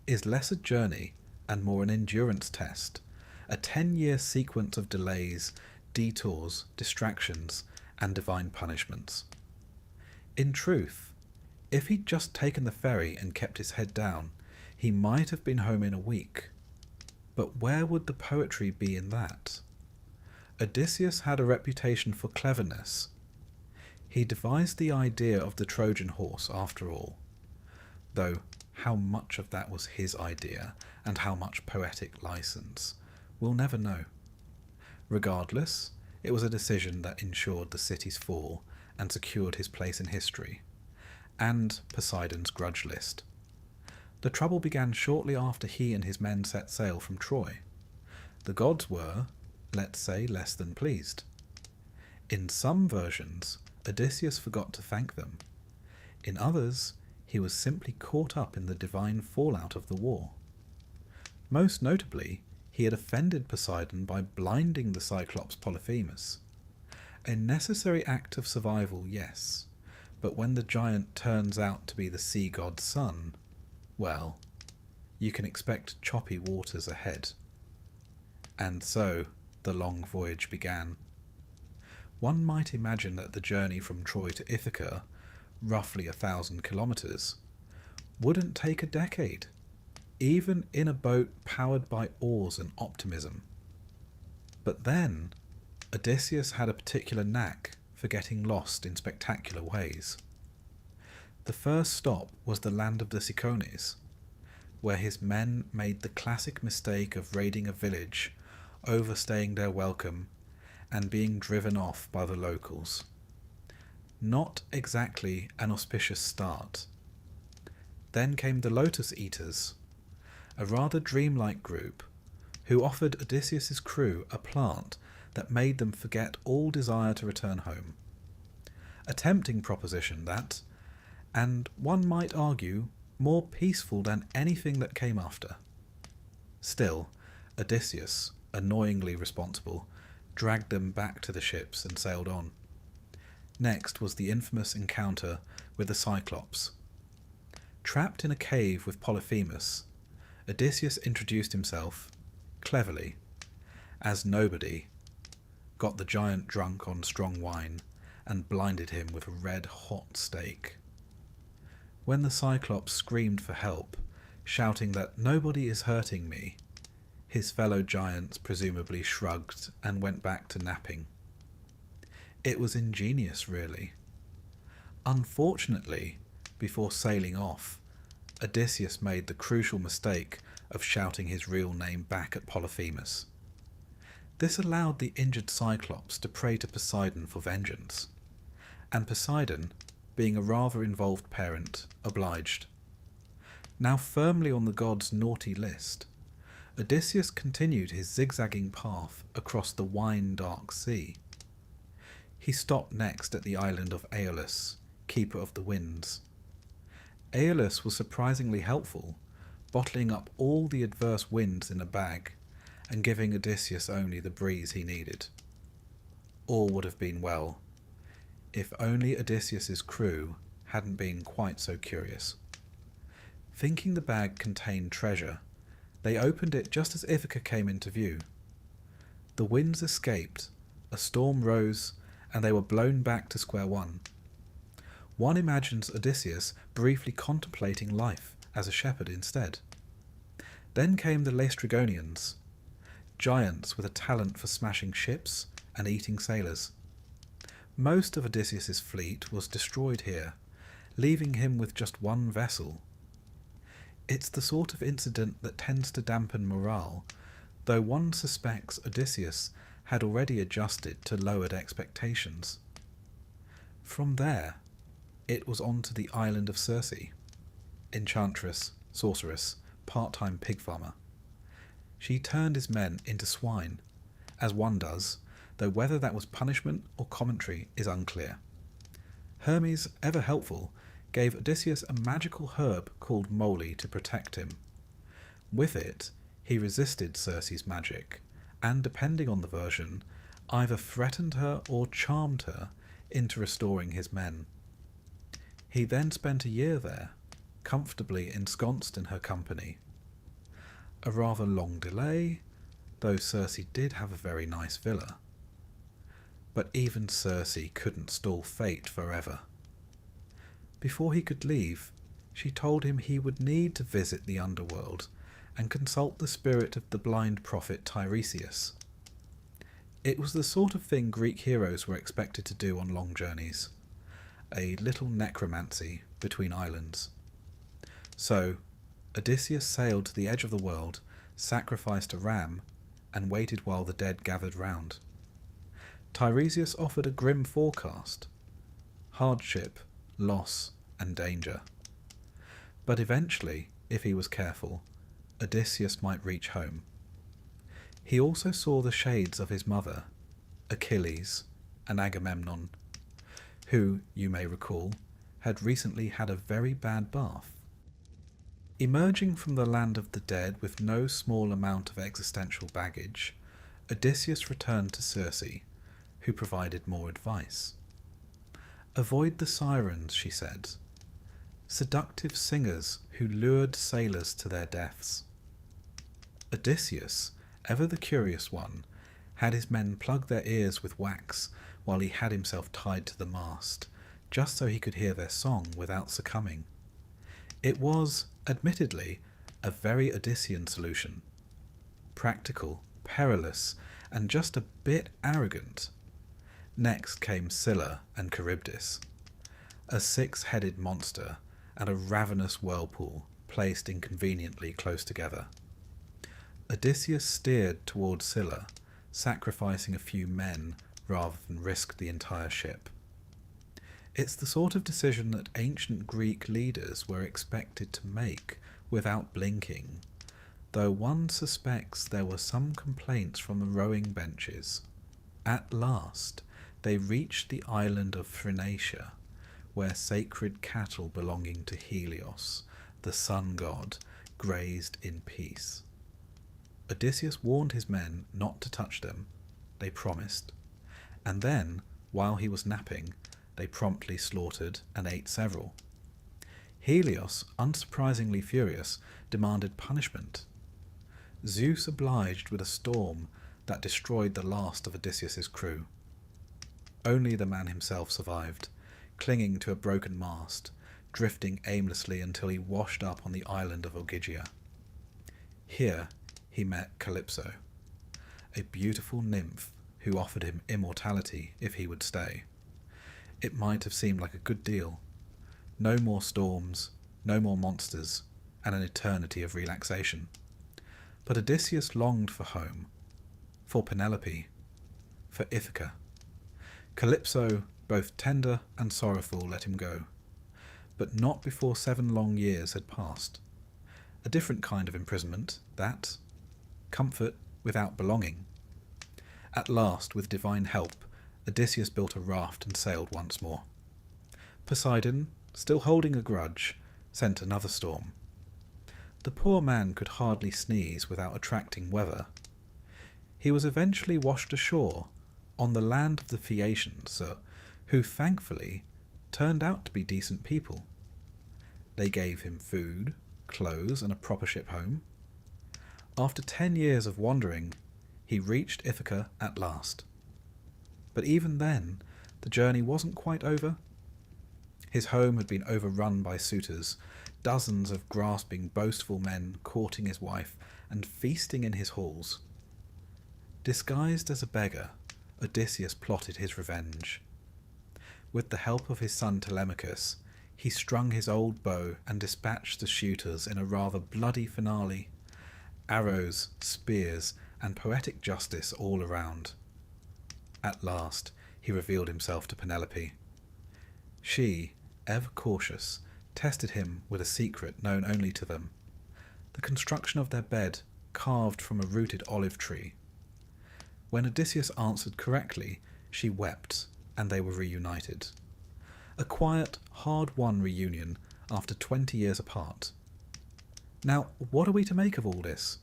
is less a journey and more an endurance test, a 10-year sequence of delays, detours, distractions, and divine punishments. In truth, if he'd just taken the ferry and kept his head down, he might have been home in a week. But where would the poetry be in that? Odysseus had a reputation for cleverness. He devised the idea of the Trojan Horse, after all, though how much of that was his idea and how much poetic license, we'll never know. Regardless, it was a decision that ensured the city's fall and secured his place in history, and Poseidon's grudge list. The trouble began shortly after he and his men set sail from Troy. The gods were, let's say, less than pleased. In some versions, Odysseus forgot to thank them. In others, he was simply caught up in the divine fallout of the war. Most notably, he had offended Poseidon by blinding the Cyclops Polyphemus. A necessary act of survival, yes, But when the giant turns out to be the sea god's son, well, you can expect choppy waters ahead. And so the long voyage began. One might imagine that the journey from Troy to Ithaca, roughly 1,000 kilometres, wouldn't take a decade, even in a boat powered by oars and optimism. But then, Odysseus had a particular knack for getting lost in spectacular ways. The first stop was the land of the Cicones, where his men made the classic mistake of raiding a village, overstaying their welcome, and being driven off by the locals. Not exactly an auspicious start. Then came the Lotus Eaters, a rather dreamlike group who offered Odysseus's crew a plant that made them forget all desire to return home. A tempting proposition that, and one might argue, more peaceful than anything that came after. Still, Odysseus, annoyingly responsible, dragged them back to the ships and sailed on. Next was the infamous encounter with the Cyclops. Trapped in a cave with Polyphemus, Odysseus introduced himself, cleverly, as nobody, got the giant drunk on strong wine, and blinded him with a red-hot stake. When the Cyclops screamed for help, shouting that nobody is hurting me, his fellow giants presumably shrugged and went back to napping. It was ingenious, really. Unfortunately, before sailing off, Odysseus made the crucial mistake of shouting his real name back at Polyphemus. This allowed the injured Cyclops to pray to Poseidon for vengeance, and Poseidon, being a rather involved parent, obliged. Now firmly on the god's naughty list, Odysseus continued his zigzagging path across the wine-dark sea. He stopped next at the island of Aeolus, keeper of the winds. Aeolus was surprisingly helpful, bottling up all the adverse winds in a bag and giving Odysseus only the breeze he needed. All would have been well, if only Odysseus's crew hadn't been quite so curious. Thinking the bag contained treasure, they opened it just as Ithaca came into view. The winds escaped, a storm rose, and they were blown back to square one. One imagines Odysseus briefly contemplating life as a shepherd instead. Then came the Laestrygonians, giants with a talent for smashing ships and eating sailors. Most of Odysseus's fleet was destroyed here, leaving him with just one vessel. It's the sort of incident that tends to dampen morale, though one suspects Odysseus had already adjusted to lowered expectations. From there, it was on to the island of Circe, enchantress, sorceress, part-time pig farmer. She turned his men into swine, as one does, though whether that was punishment or commentary is unclear. Hermes, ever helpful, gave Odysseus a magical herb called moly to protect him. With it, he resisted Circe's magic, and depending on the version, either threatened her or charmed her into restoring his men. He then spent a year there, comfortably ensconced in her company. A rather long delay, though Circe did have a very nice villa. But even Circe couldn't stall fate forever. Before he could leave, she told him he would need to visit the underworld and consult the spirit of the blind prophet Tiresias. It was the sort of thing Greek heroes were expected to do on long journeys, a little necromancy between islands. So, Odysseus sailed to the edge of the world, sacrificed a ram, and waited while the dead gathered round. Tiresias offered a grim forecast: hardship, loss, and danger. But eventually, if he was careful, Odysseus might reach home. He also saw the shades of his mother, Achilles and Agamemnon, who, you may recall, had recently had a very bad bath. Emerging from the land of the dead with no small amount of existential baggage, Odysseus returned to Circe, who provided more advice. Avoid the Sirens, she said, seductive singers who lured sailors to their deaths. Odysseus, ever the curious one, had his men plug their ears with wax while he had himself tied to the mast, just so he could hear their song without succumbing. It was, admittedly, a very Odyssean solution. Practical, perilous, and just a bit arrogant. Next came Scylla and Charybdis, a six-headed monster and a ravenous whirlpool placed inconveniently close together. Odysseus steered toward Scylla, sacrificing a few men rather than risk the entire ship. It's the sort of decision that ancient Greek leaders were expected to make without blinking, though one suspects there were some complaints from the rowing benches. At last, they reached the island of Phrynicia, where sacred cattle belonging to Helios, the sun god, grazed in peace. Odysseus warned his men not to touch them. They promised, and then, while he was napping, they promptly slaughtered and ate several. Helios, unsurprisingly furious, demanded punishment. Zeus obliged with a storm that destroyed the last of Odysseus's crew. Only the man himself survived, clinging to a broken mast, drifting aimlessly until he washed up on the island of Ogygia. Here he met Calypso, a beautiful nymph who offered him immortality if he would stay. It might have seemed like a good deal. No more storms, no more monsters, and an eternity of relaxation. But Odysseus longed for home, for Penelope, for Ithaca. Calypso, both tender and sorrowful, let him go, but not before 7 long years had passed. A different kind of imprisonment, that. Comfort without belonging. At last, with divine help, Odysseus built a raft and sailed once more. Poseidon, still holding a grudge, sent another storm. The poor man could hardly sneeze without attracting weather. He was eventually washed ashore on the land of the Phaeacians, who thankfully turned out to be decent people. They gave him food, clothes, and a proper ship home. After 10 years of wandering, he reached Ithaca at last. But even then, the journey wasn't quite over. His home had been overrun by suitors, dozens of grasping, boastful men courting his wife and feasting in his halls. Disguised as a beggar, Odysseus plotted his revenge. With the help of his son Telemachus, he strung his old bow and dispatched the shooters in a rather bloody finale. Arrows, spears, and poetic justice all around. At last, he revealed himself to Penelope. She, ever cautious, tested him with a secret known only to them: the construction of their bed carved from a rooted olive tree. When Odysseus answered correctly, she wept, and they were reunited. A quiet, hard-won reunion after 20 years apart. Now, what are we to make of all this?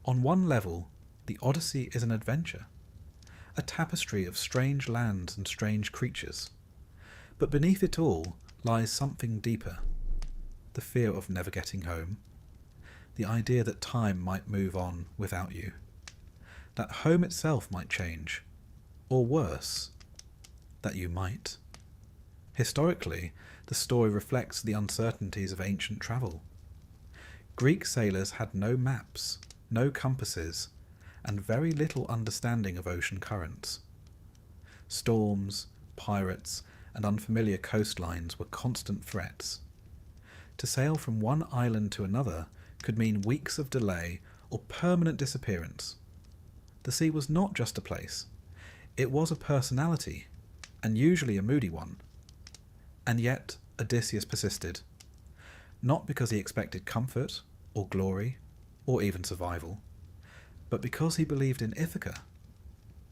On one level, the Odyssey is an adventure, a tapestry of strange lands and strange creatures. But beneath it all lies something deeper: the fear of never getting home, the idea that time might move on without you, that home itself might change, or worse, that you might. Historically, the story reflects the uncertainties of ancient travel. Greek sailors had no maps, no compasses, and very little understanding of ocean currents. Storms, pirates, and unfamiliar coastlines were constant threats. To sail from one island to another could mean weeks of delay or permanent disappearance. The sea was not just a place. It was a personality, and usually a moody one. And yet Odysseus persisted, not because he expected comfort, or glory, or even survival, but because he believed in Ithaca,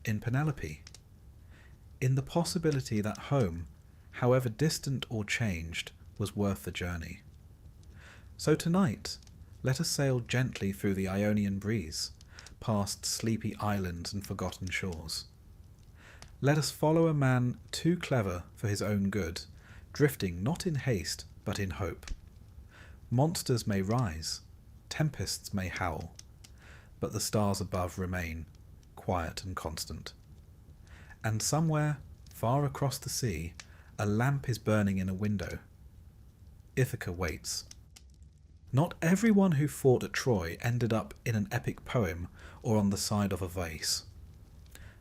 in Penelope, in the possibility that home, however distant or changed, was worth the journey. So tonight, let us sail gently through the Ionian breeze, past sleepy islands and forgotten shores. Let us follow a man too clever for his own good, drifting not in haste but in hope. Monsters may rise, tempests may howl, but the stars above remain quiet and constant. And somewhere, far across the sea, a lamp is burning in a window. Ithaca waits. Not everyone who fought at Troy ended up in an epic poem or on the side of a vase.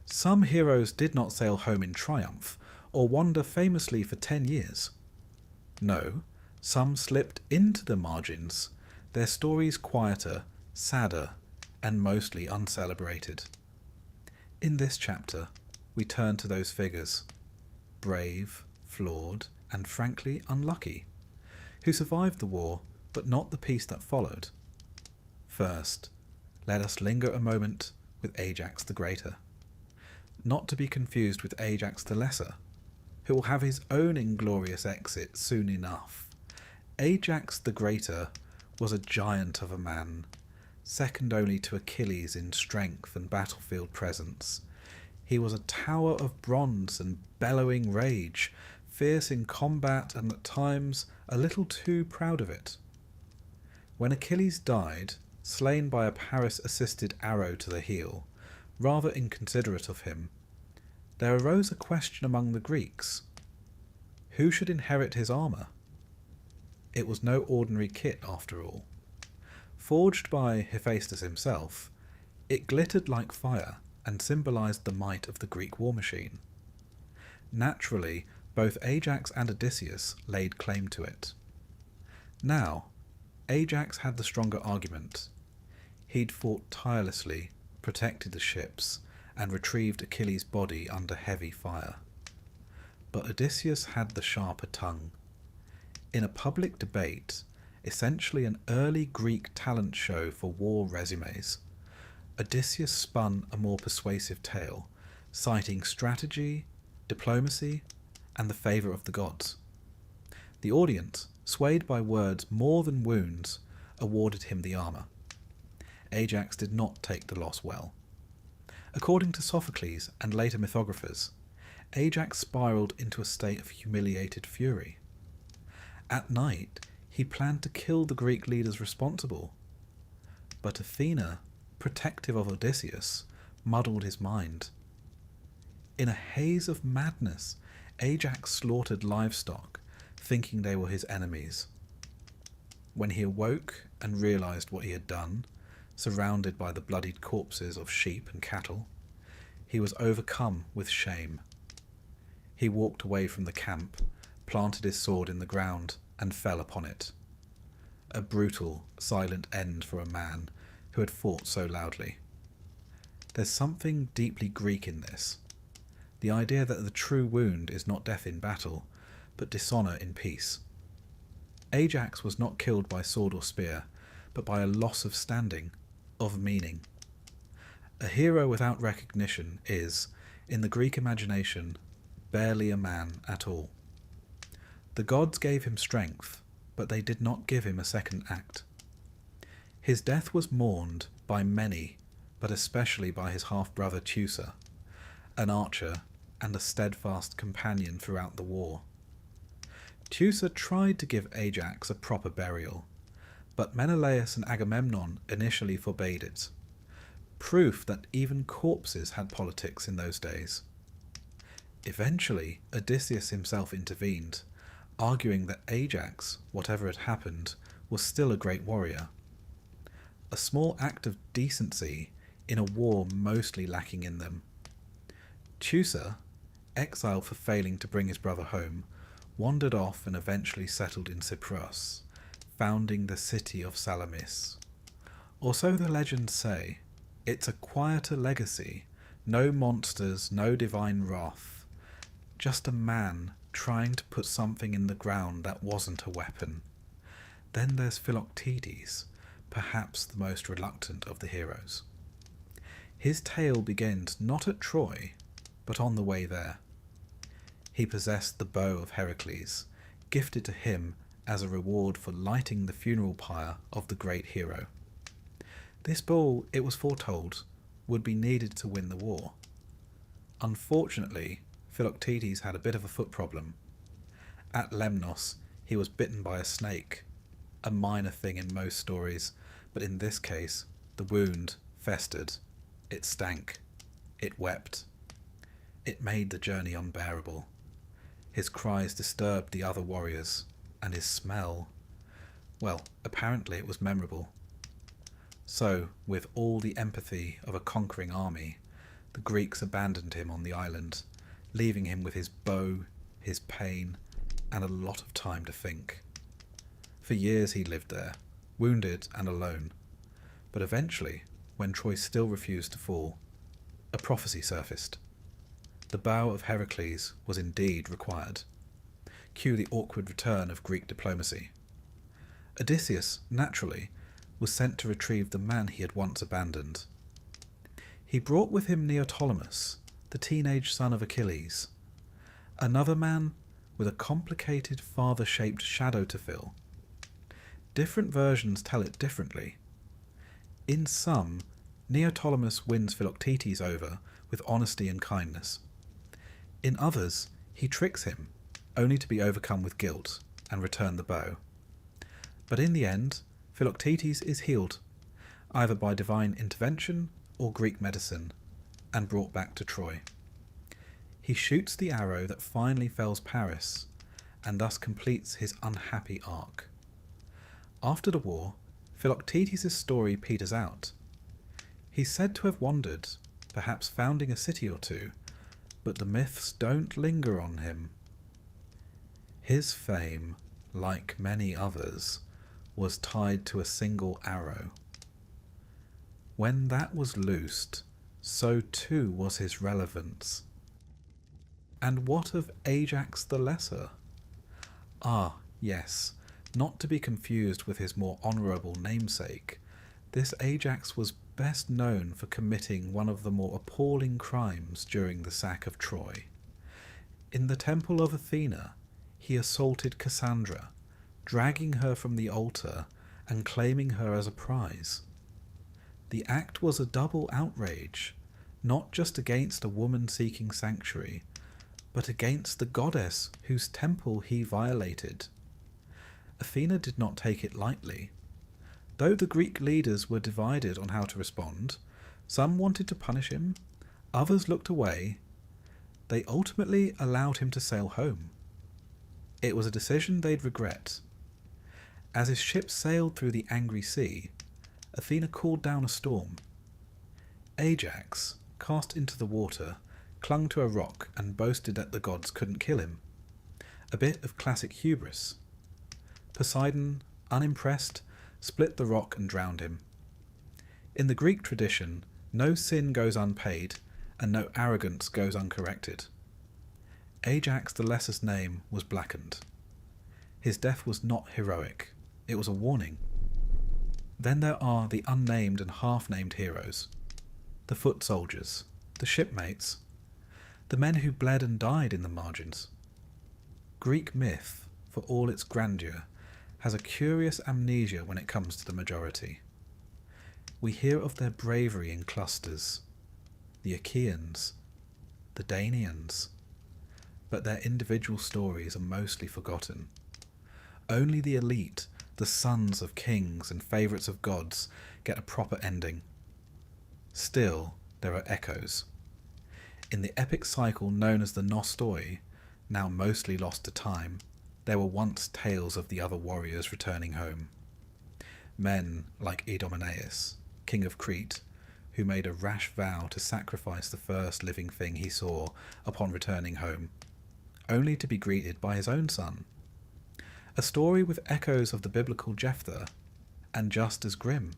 Some heroes did not sail home in triumph, or wander famously for 10 years. No, some slipped into the margins, their stories quieter, sadder, and mostly uncelebrated. In this chapter, we turn to those figures, brave, flawed, and frankly unlucky, who survived the war, but not the peace that followed. First, let us linger a moment with Ajax the Greater, not to be confused with Ajax the Lesser, who will have his own inglorious exit soon enough. Ajax the Greater was a giant of a man, second only to Achilles in strength and battlefield presence. He was a tower of bronze and bellowing rage, fierce in combat and at times a little too proud of it. When Achilles died, slain by a Paris-assisted arrow to the heel, rather inconsiderate of him, there arose a question among the Greeks. Who should inherit his armour? It was no ordinary kit after all. Forged by Hephaestus himself, it glittered like fire and symbolised the might of the Greek war machine. Naturally, both Ajax and Odysseus laid claim to it. Now, Ajax had the stronger argument. He'd fought tirelessly, protected the ships, and retrieved Achilles' body under heavy fire. But Odysseus had the sharper tongue. In a public debate, essentially an early Greek talent show for war resumes, Odysseus spun a more persuasive tale, citing strategy, diplomacy, and the favour of the gods. The audience, swayed by words more than wounds, awarded him the armour. Ajax did not take the loss well. According to Sophocles and later mythographers, Ajax spiralled into a state of humiliated fury. At night, he planned to kill the Greek leaders responsible. But Athena, protective of Odysseus, muddled his mind. In a haze of madness, Ajax slaughtered livestock, thinking they were his enemies. When he awoke and realised what he had done, surrounded by the bloodied corpses of sheep and cattle, he was overcome with shame. He walked away from the camp, planted his sword in the ground, and fell upon it. A brutal, silent end for a man who had fought so loudly. There's something deeply Greek in this. The idea that the true wound is not death in battle, but dishonour in peace. Ajax was not killed by sword or spear, but by a loss of standing, of meaning. A hero without recognition is, in the Greek imagination, barely a man at all. The gods gave him strength, but they did not give him a second act. His death was mourned by many, but especially by his half-brother Teucer, an archer and a steadfast companion throughout the war. Teucer tried to give Ajax a proper burial, but Menelaus and Agamemnon initially forbade it. Proof that even corpses had politics in those days. Eventually, Odysseus himself intervened, arguing that Ajax, whatever had happened, was still a great warrior. A small act of decency in a war mostly lacking in them. Teucer, exiled for failing to bring his brother home, wandered off and eventually settled in Cyprus, founding the city of Salamis. Or so the legends say. It's a quieter legacy, no monsters, no divine wrath, just a man trying to put something in the ground that wasn't a weapon. Then there's Philoctetes, perhaps the most reluctant of the heroes. His tale begins not at Troy, but on the way there. He possessed the bow of Heracles, gifted to him as a reward for lighting the funeral pyre of the great hero. This bow, it was foretold, would be needed to win the war. Unfortunately, Philoctetes had a bit of a foot problem. At Lemnos, he was bitten by a snake, a minor thing in most stories, but in this case, the wound festered. It stank. It wept. It made the journey unbearable. His cries disturbed the other warriors, and his smell, well, apparently it was memorable. So, with all the empathy of a conquering army, the Greeks abandoned him on the island, leaving him with his bow, his pain, and a lot of time to think. For years he lived there, wounded and alone. But eventually, when Troy still refused to fall, a prophecy surfaced. The bow of Heracles was indeed required. Cue the awkward return of Greek diplomacy. Odysseus, naturally, was sent to retrieve the man he had once abandoned. He brought with him Neoptolemus, the teenage son of Achilles, another man with a complicated father-shaped shadow to fill. Different versions tell it differently. In some, Neoptolemus wins Philoctetes over with honesty and kindness. In others, he tricks him, only to be overcome with guilt and return the bow. But in the end, Philoctetes is healed, either by divine intervention or Greek medicine, and brought back to Troy. He shoots the arrow that finally fells Paris, and thus completes his unhappy arc. After the war, Philoctetes' story peters out. He's said to have wandered, perhaps founding a city or two, but the myths don't linger on him. His fame, like many others, was tied to a single arrow. When that was loosed, so too was his relevance. And what of Ajax the Lesser? Ah, yes, not to be confused with his more honourable namesake, this Ajax was best known for committing one of the more appalling crimes during the sack of Troy. In the temple of Athena, he assaulted Cassandra, dragging her from the altar and claiming her as a prize. The act was a double outrage, not just against a woman seeking sanctuary, but against the goddess whose temple he violated. Athena did not take it lightly. Though the Greek leaders were divided on how to respond, some wanted to punish him, others looked away. They ultimately allowed him to sail home. It was a decision they'd regret. As his ship sailed through the angry sea, Athena called down a storm. Ajax, cast into the water, clung to a rock and boasted that the gods couldn't kill him. A bit of classic hubris. Poseidon, unimpressed, split the rock and drowned him. In the Greek tradition, no sin goes unpaid, and no arrogance goes uncorrected. Ajax the Lesser's name was blackened. His death was not heroic, it was a warning. Then there are the unnamed and half-named heroes, the foot soldiers, the shipmates, the men who bled and died in the margins. Greek myth, for all its grandeur, has a curious amnesia when it comes to the majority. We hear of their bravery in clusters, the Achaeans, the Danaans, but their individual stories are mostly forgotten. Only the elite, the sons of kings and favourites of gods, get a proper ending. Still, there are echoes. In the epic cycle known as the Nostoi, now mostly lost to time, there were once tales of the other warriors returning home. Men like Idomeneus, king of Crete, who made a rash vow to sacrifice the first living thing he saw upon returning home, only to be greeted by his own son. A story with echoes of the biblical Jephthah, and just as grim.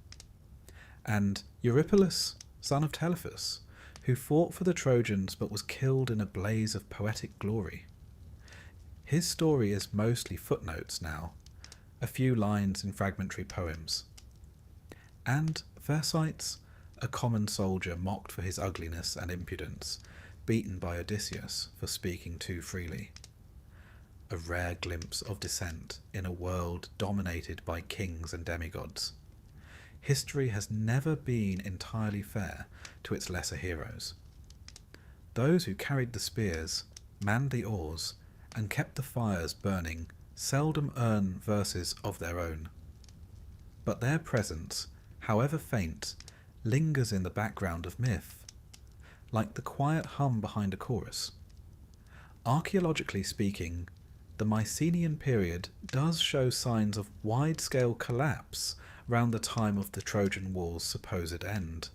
And Eurypylus, son of Telephus, who fought for the Trojans but was killed in a blaze of poetic glory. His story is mostly footnotes now, a few lines in fragmentary poems. And Thersites, a common soldier mocked for his ugliness and impudence, beaten by Odysseus for speaking too freely. A rare glimpse of dissent in a world dominated by kings and demigods. History has never been entirely fair to its lesser heroes. Those who carried the spears, manned the oars, and kept the fires burning seldom earn verses of their own. But their presence, however faint, lingers in the background of myth, like the quiet hum behind a chorus. Archaeologically speaking, the Mycenaean period does show signs of wide-scale collapse round the time of the Trojan War's supposed end.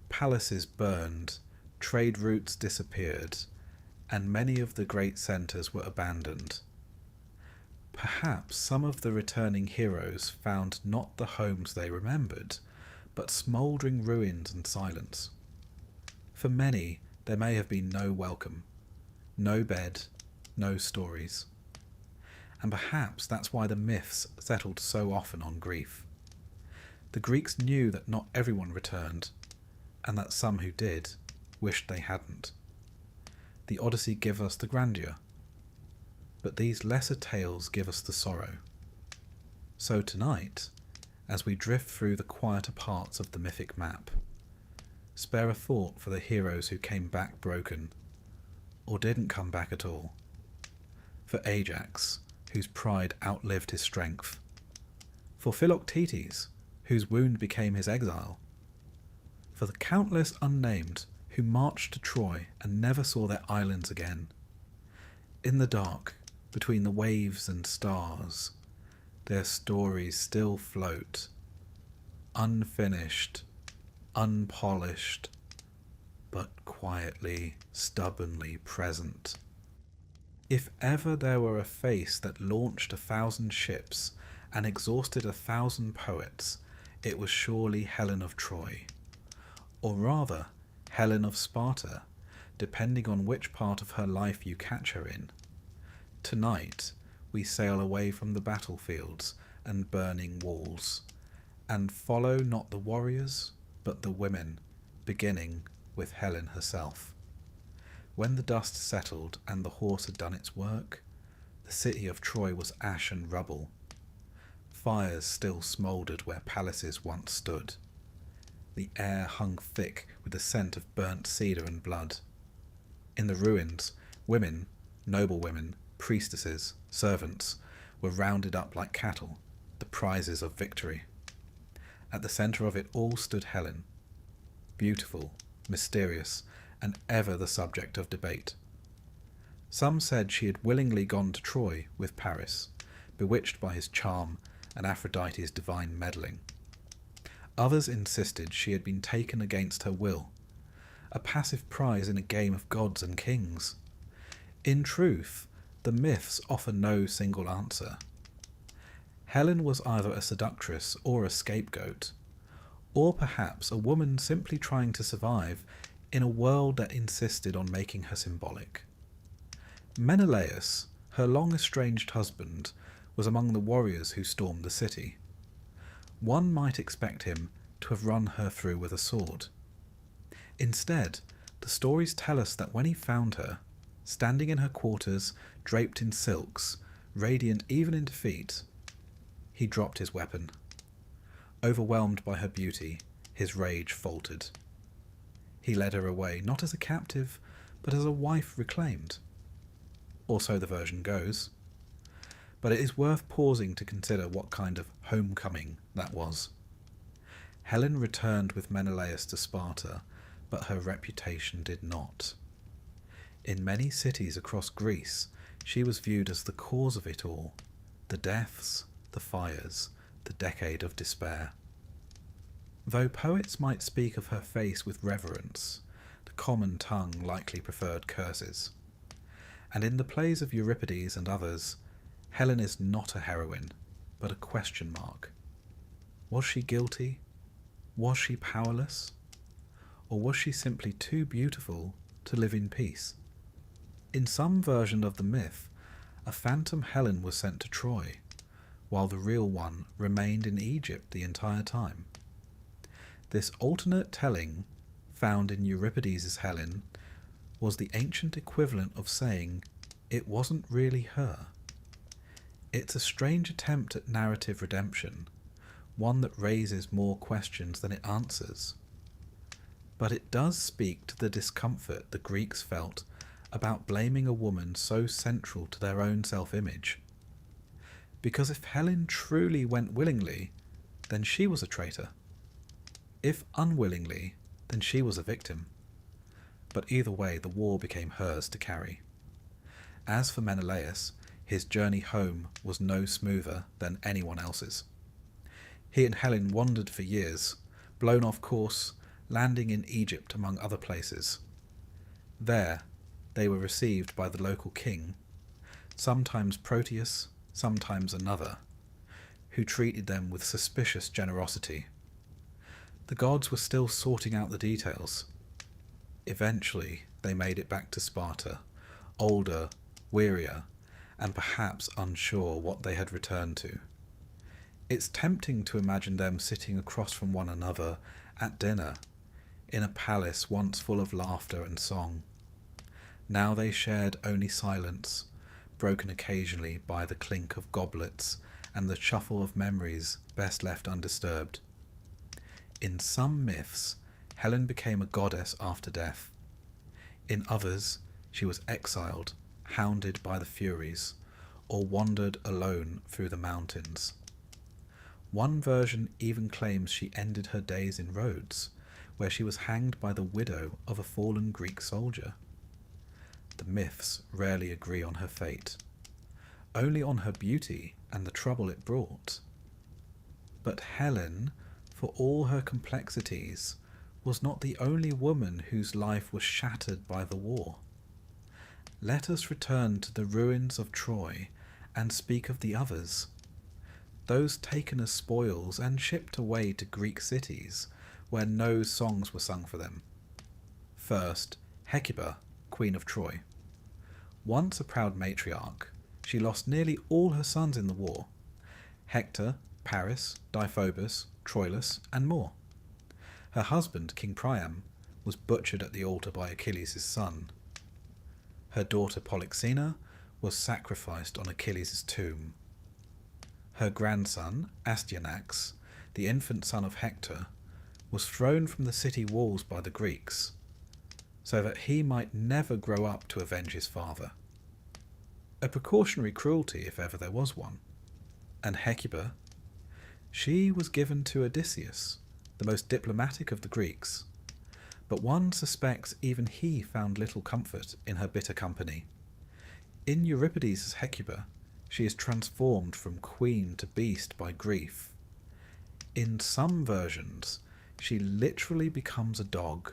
Palaces burned, trade routes disappeared, and many of the great centres were abandoned. Perhaps some of the returning heroes found not the homes they remembered, but smouldering ruins and silence. For many, there may have been no welcome, no bed, no stories. And perhaps that's why the myths settled so often on grief. The Greeks knew that not everyone returned, and that some who did wished they hadn't. The Odyssey gives us the grandeur, but these lesser tales give us the sorrow. So tonight, as we drift through the quieter parts of the mythic map, spare a thought for the heroes who came back broken, or didn't come back at all. For Ajax, whose pride outlived his strength. For Philoctetes, whose wound became his exile. For the countless unnamed who marched to Troy and never saw their islands again. In the dark, between the waves and stars, their stories still float, unfinished, unpolished, but quietly, stubbornly present. If ever there were a face that launched 1,000 ships and exhausted 1,000 poets, it was surely Helen of Troy. Or rather, Helen of Sparta, depending on which part of her life you catch her in. Tonight, we sail away from the battlefields and burning walls, and follow not the warriors, but the women, beginning with Helen herself. When the dust settled and the horse had done its work, the city of Troy was ash and rubble. Fires still smouldered where palaces once stood. The air hung thick with the scent of burnt cedar and blood. In the ruins, women, noble women, priestesses, servants, were rounded up like cattle, the prizes of victory. At the centre of it all stood Helen, beautiful, mysterious, and ever the subject of debate. Some said she had willingly gone to Troy with Paris, bewitched by his charm and Aphrodite's divine meddling. Others insisted she had been taken against her will, a passive prize in a game of gods and kings. In truth, the myths offer no single answer. Helen was either a seductress or a scapegoat, or perhaps a woman simply trying to survive in a world that insisted on making her symbolic. Menelaus, her long-estranged husband, was among the warriors who stormed the city. One might expect him to have run her through with a sword. Instead, the stories tell us that when he found her, standing in her quarters, draped in silks, radiant even in defeat, he dropped his weapon. Overwhelmed by her beauty, his rage faltered. He led her away, not as a captive, but as a wife reclaimed. Or so the version goes. But it is worth pausing to consider what kind of homecoming that was. Helen returned with Menelaus to Sparta, but her reputation did not. In many cities across Greece, she was viewed as the cause of it all, the deaths, the fires, the decade of despair. Though poets might speak of her face with reverence, the common tongue likely preferred curses. And in the plays of Euripides and others, Helen is not a heroine, but a question mark. Was she guilty? Was she powerless? Or was she simply too beautiful to live in peace? In some version of the myth, a phantom Helen was sent to Troy, while the real one remained in Egypt the entire time. This alternate telling, found in Euripides' Helen, was the ancient equivalent of saying it wasn't really her. It's a strange attempt at narrative redemption, one that raises more questions than it answers. but it does speak to the discomfort the Greeks felt about blaming a woman so central to their own self-image. Because if Helen truly went willingly, then she was a traitor. If unwillingly, then she was a victim. But either way, the war became hers to carry. As for Menelaus, his journey home was no smoother than anyone else's. He and Helen wandered for years, blown off course, landing in Egypt among other places. There, they were received by the local king, sometimes Proteus, sometimes another, who treated them with suspicious generosity. The gods were still sorting out the details. Eventually, they made it back to Sparta, older, wearier, and perhaps unsure what they had returned to. It's tempting to imagine them sitting across from one another at dinner, in a palace once full of laughter and song. Now they shared only silence, broken occasionally by the clink of goblets and the shuffle of memories best left undisturbed. In some myths, Helen became a goddess after death. In others, she was exiled, hounded by the Furies, or wandered alone through the mountains. One version even claims she ended her days in Rhodes, where she was hanged by the widow of a fallen Greek soldier. The myths rarely agree on her fate, only on her beauty and the trouble it brought. But Helen, for all her complexities, was not the only woman whose life was shattered by the war. Let us return to the ruins of Troy and speak of the others, those taken as spoils and shipped away to Greek cities where no songs were sung for them. First, Hecuba, Queen of Troy. Once a proud matriarch, she lost nearly all her sons in the war: Hector, Paris, Deiphobus, Troilus, and more. Her husband, King Priam, was butchered at the altar by Achilles' son. Her daughter Polyxena was sacrificed on Achilles' tomb. Her grandson, Astyanax, the infant son of Hector, was thrown from the city walls by the Greeks, so that he might never grow up to avenge his father. A precautionary cruelty, if ever there was one. And Hecuba, she was given to Odysseus, the most diplomatic of the Greeks, but one suspects even he found little comfort in her bitter company. In Euripides' Hecuba, she is transformed from queen to beast by grief. In some versions, she literally becomes a dog,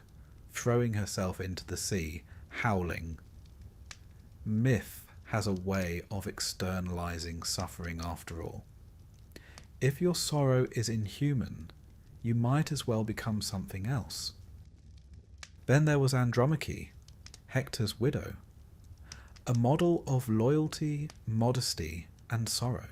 throwing herself into the sea, howling. Myth has a way of externalizing suffering after all. If your sorrow is inhuman, you might as well become something else. Then there was Andromache, Hector's widow, a model of loyalty, modesty, and sorrow.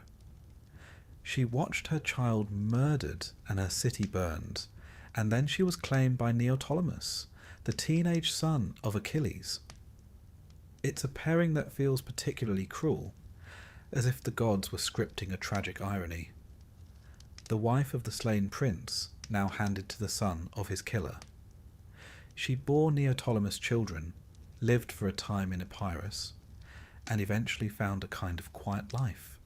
She watched her child murdered and her city burned, and then she was claimed by Neoptolemus, the teenage son of Achilles. It's a pairing that feels particularly cruel, as if the gods were scripting a tragic irony. The wife of the slain prince, now handed to the son of his killer. She bore Neoptolemus children, lived for a time in Epirus, and eventually found a kind of quiet life,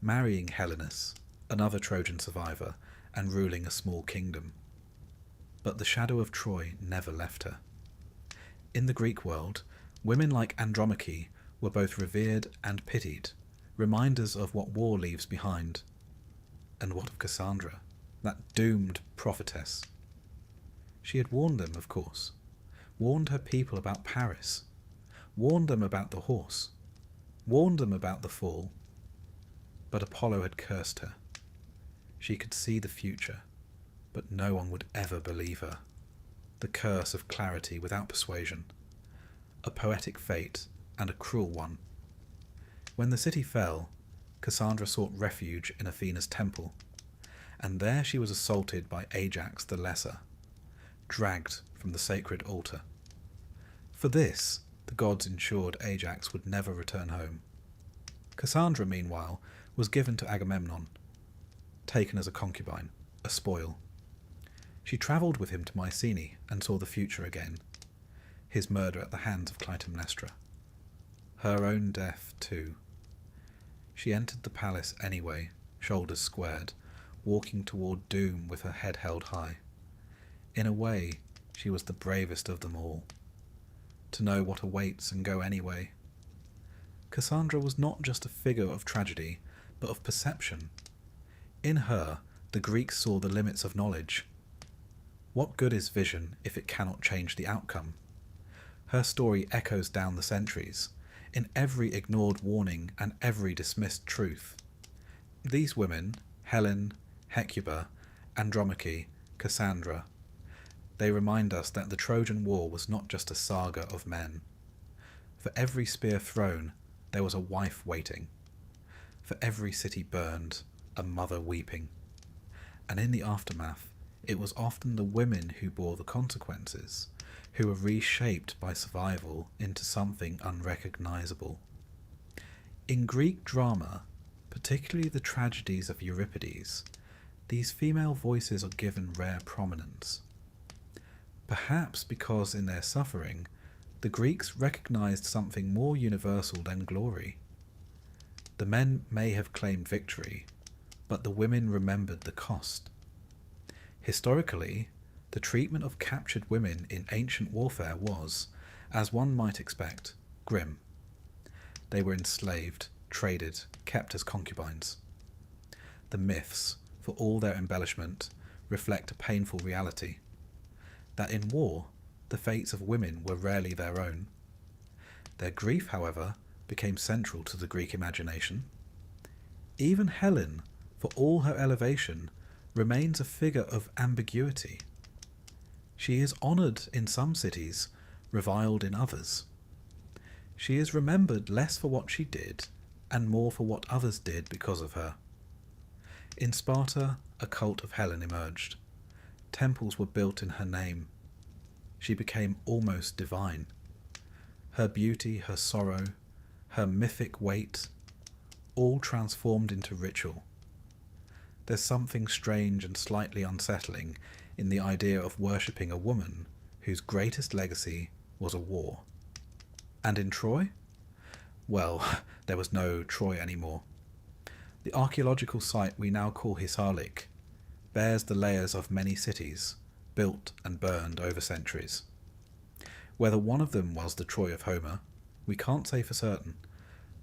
marrying Helenus, another Trojan survivor, and ruling a small kingdom. But the shadow of Troy never left her. In the Greek world, women like Andromache were both revered and pitied, reminders of what war leaves behind. And what of Cassandra, that doomed prophetess? She had warned them, of course, warned her people about Paris, warned them about the horse, warned them about the fall. But Apollo had cursed her. She could see the future, but no one would ever believe her. The curse of clarity without persuasion. A poetic fate, and a cruel one. When the city fell, Cassandra sought refuge in Athena's temple, and there she was assaulted by Ajax the Lesser, dragged from the sacred altar. For this, the gods ensured Ajax would never return home. Cassandra, meanwhile, was given to Agamemnon, taken as a concubine, a spoil. She travelled with him to Mycenae and saw the future again, his murder at the hands of Clytemnestra. Her own death, too. She entered the palace anyway, shoulders squared, walking toward doom with her head held high. In a way, she was the bravest of them all. To know what awaits and go anyway. Cassandra was not just a figure of tragedy, but of perception. In her, the Greeks saw the limits of knowledge. What good is vision if it cannot change the outcome? Her story echoes down the centuries, in every ignored warning and every dismissed truth. These women, Helen, Hecuba, Andromache, Cassandra, they remind us that the Trojan War was not just a saga of men. For every spear thrown, there was a wife waiting. For every city burned, a mother weeping. And in the aftermath, it was often the women who bore the consequences, who were reshaped by survival into something unrecognizable. In Greek drama, particularly the tragedies of Euripides, these female voices are given rare prominence. Perhaps because in their suffering, the Greeks recognized something more universal than glory. The men may have claimed victory, but the women remembered the cost. Historically, the treatment of captured women in ancient warfare was, as one might expect, grim. They were enslaved, traded, kept as concubines. The myths, for all their embellishment, reflect a painful reality. That in war, the fates of women were rarely their own. Their grief, however, became central to the Greek imagination. Even Helen, for all her elevation, remains a figure of ambiguity. She is honoured in some cities, reviled in others. She is remembered less for what she did, and more for what others did because of her. In Sparta, a cult of Helen emerged. Temples were built in her name. She became almost divine. Her beauty, her sorrow, her mythic weight, all transformed into ritual. There's something strange and slightly unsettling in the idea of worshipping a woman whose greatest legacy was a war. And in Troy? Well, there was no Troy anymore. The archaeological site we now call Hisarlik bears the layers of many cities, built and burned over centuries. Whether one of them was the Troy of Homer, we can't say for certain,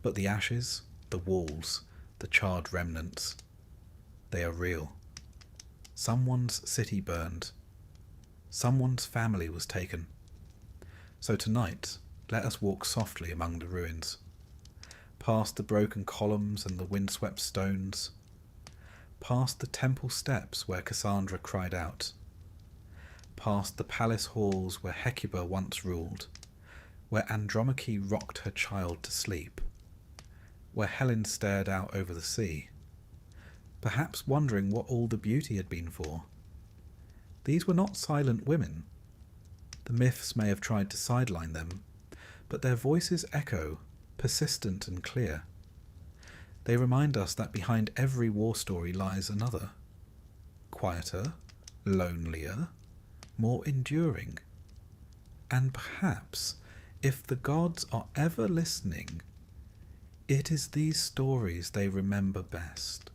but the ashes, the walls, the charred remnants, they are real. Someone's city burned. Someone's family was taken. So tonight, let us walk softly among the ruins, past the broken columns and the windswept stones, past the temple steps where Cassandra cried out, past the palace halls where Hecuba once ruled, where Andromache rocked her child to sleep, where Helen stared out over the sea, perhaps wondering what all the beauty had been for. These were not silent women. The myths may have tried to sideline them, but their voices echo, persistent and clear. They remind us that behind every war story lies another, quieter, lonelier, more enduring. And perhaps, if the gods are ever listening, it is these stories they remember best.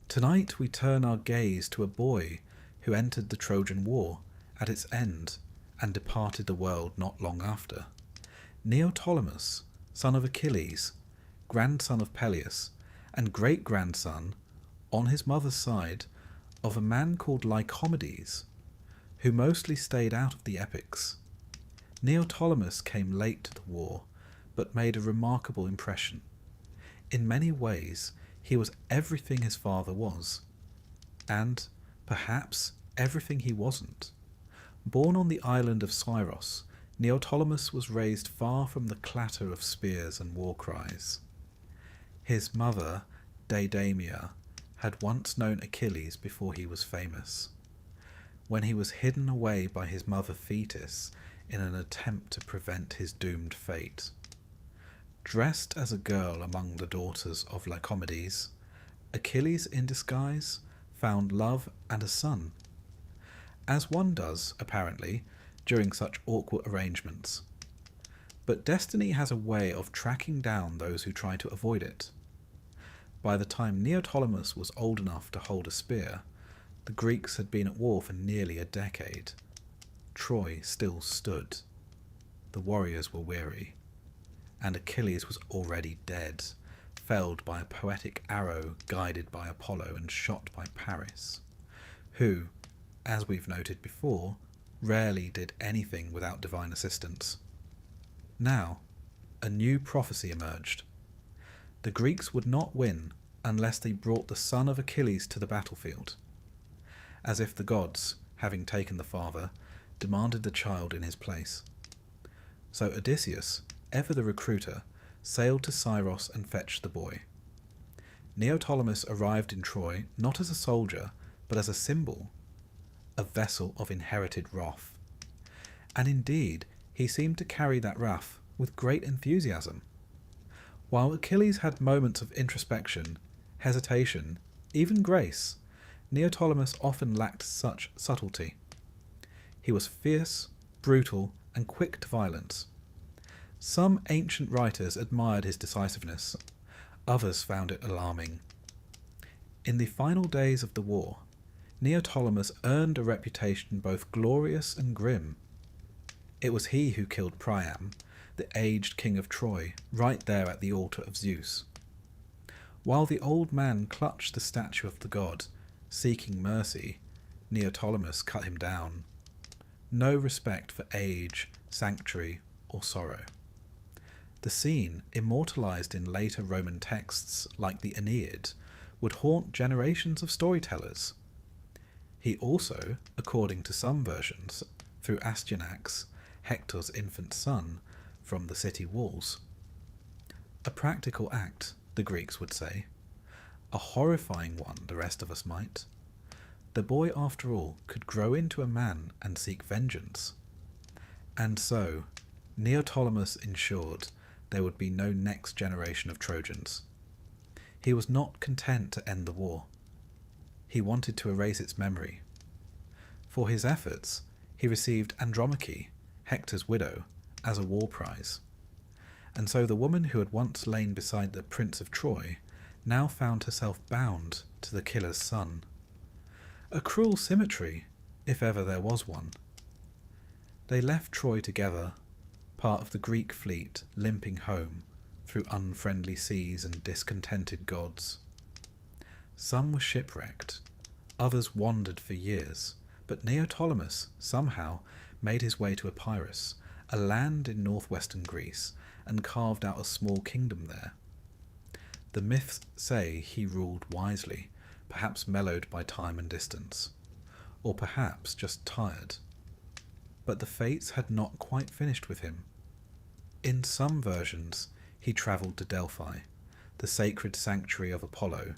Tonight we turn our gaze to a boy who entered the Trojan War at its end and departed the world not long after. Neoptolemus, son of Achilles, grandson of Peleus, and great-grandson, on his mother's side, of a man called Lycomedes, who mostly stayed out of the epics. Neoptolemus came late to the war, but made a remarkable impression. In many ways, he was everything his father was, and, perhaps, everything he wasn't. Born on the island of Sirens, Neoptolemus was raised far from the clatter of spears and war cries. His mother, Deidamia, had once known Achilles before he was famous, when he was hidden away by his mother Thetis in an attempt to prevent his doomed fate. Dressed as a girl among the daughters of Lycomedes, Achilles in disguise found love and a son. as one does, apparently, during such awkward arrangements. But destiny has a way of tracking down those who try to avoid it. By the time Neoptolemus was old enough to hold a spear, the Greeks had been at war for nearly a decade. Troy still stood. The warriors were weary, and Achilles was already dead, felled by a poetic arrow guided by Apollo and shot by Paris, who, as we've noted before, rarely did anything without divine assistance. Now, a new prophecy emerged. The Greeks would not win unless they brought the son of Achilles to the battlefield, as if the gods, having taken the father, demanded the child in his place. So Odysseus, ever the recruiter, sailed to Sirus and fetched the boy. Neoptolemus arrived in Troy not as a soldier, but as a symbol, a vessel of inherited wrath. And indeed, he seemed to carry that wrath with great enthusiasm. While Achilles had moments of introspection, hesitation, even grace, Neoptolemus often lacked such subtlety. He was fierce, brutal, and quick to violence. Some ancient writers admired his decisiveness, others found it alarming. In the final days of the war, Neoptolemus earned a reputation both glorious and grim. It was he who killed Priam, the aged king of Troy, right there at the altar of Zeus. While the old man clutched the statue of the god, seeking mercy, Neoptolemus cut him down. No respect for age, sanctuary, or sorrow. The scene, immortalized in later Roman texts like the Aeneid, would haunt generations of storytellers. He also, according to some versions, threw Astyanax, Hector's infant son, from the city walls. A practical act, the Greeks would say. A horrifying one, the rest of us might. The boy, after all, could grow into a man and seek vengeance. And so, Neoptolemus ensured there would be no next generation of Trojans. He was not content to end the war. He wanted to erase its memory. For his efforts, he received Andromache, Hector's widow, as a war prize. And so the woman who had once lain beside the Prince of Troy now found herself bound to the killer's son. A cruel symmetry, if ever there was one. They left Troy together, part of the Greek fleet limping home through unfriendly seas and discontented gods. Some were shipwrecked, others wandered for years, but Neoptolemus somehow made his way to Epirus, a land in northwestern Greece, and carved out a small kingdom there. The myths say he ruled wisely, perhaps mellowed by time and distance, or perhaps just tired. But the fates had not quite finished with him. In some versions, he travelled to Delphi, the sacred sanctuary of Apollo,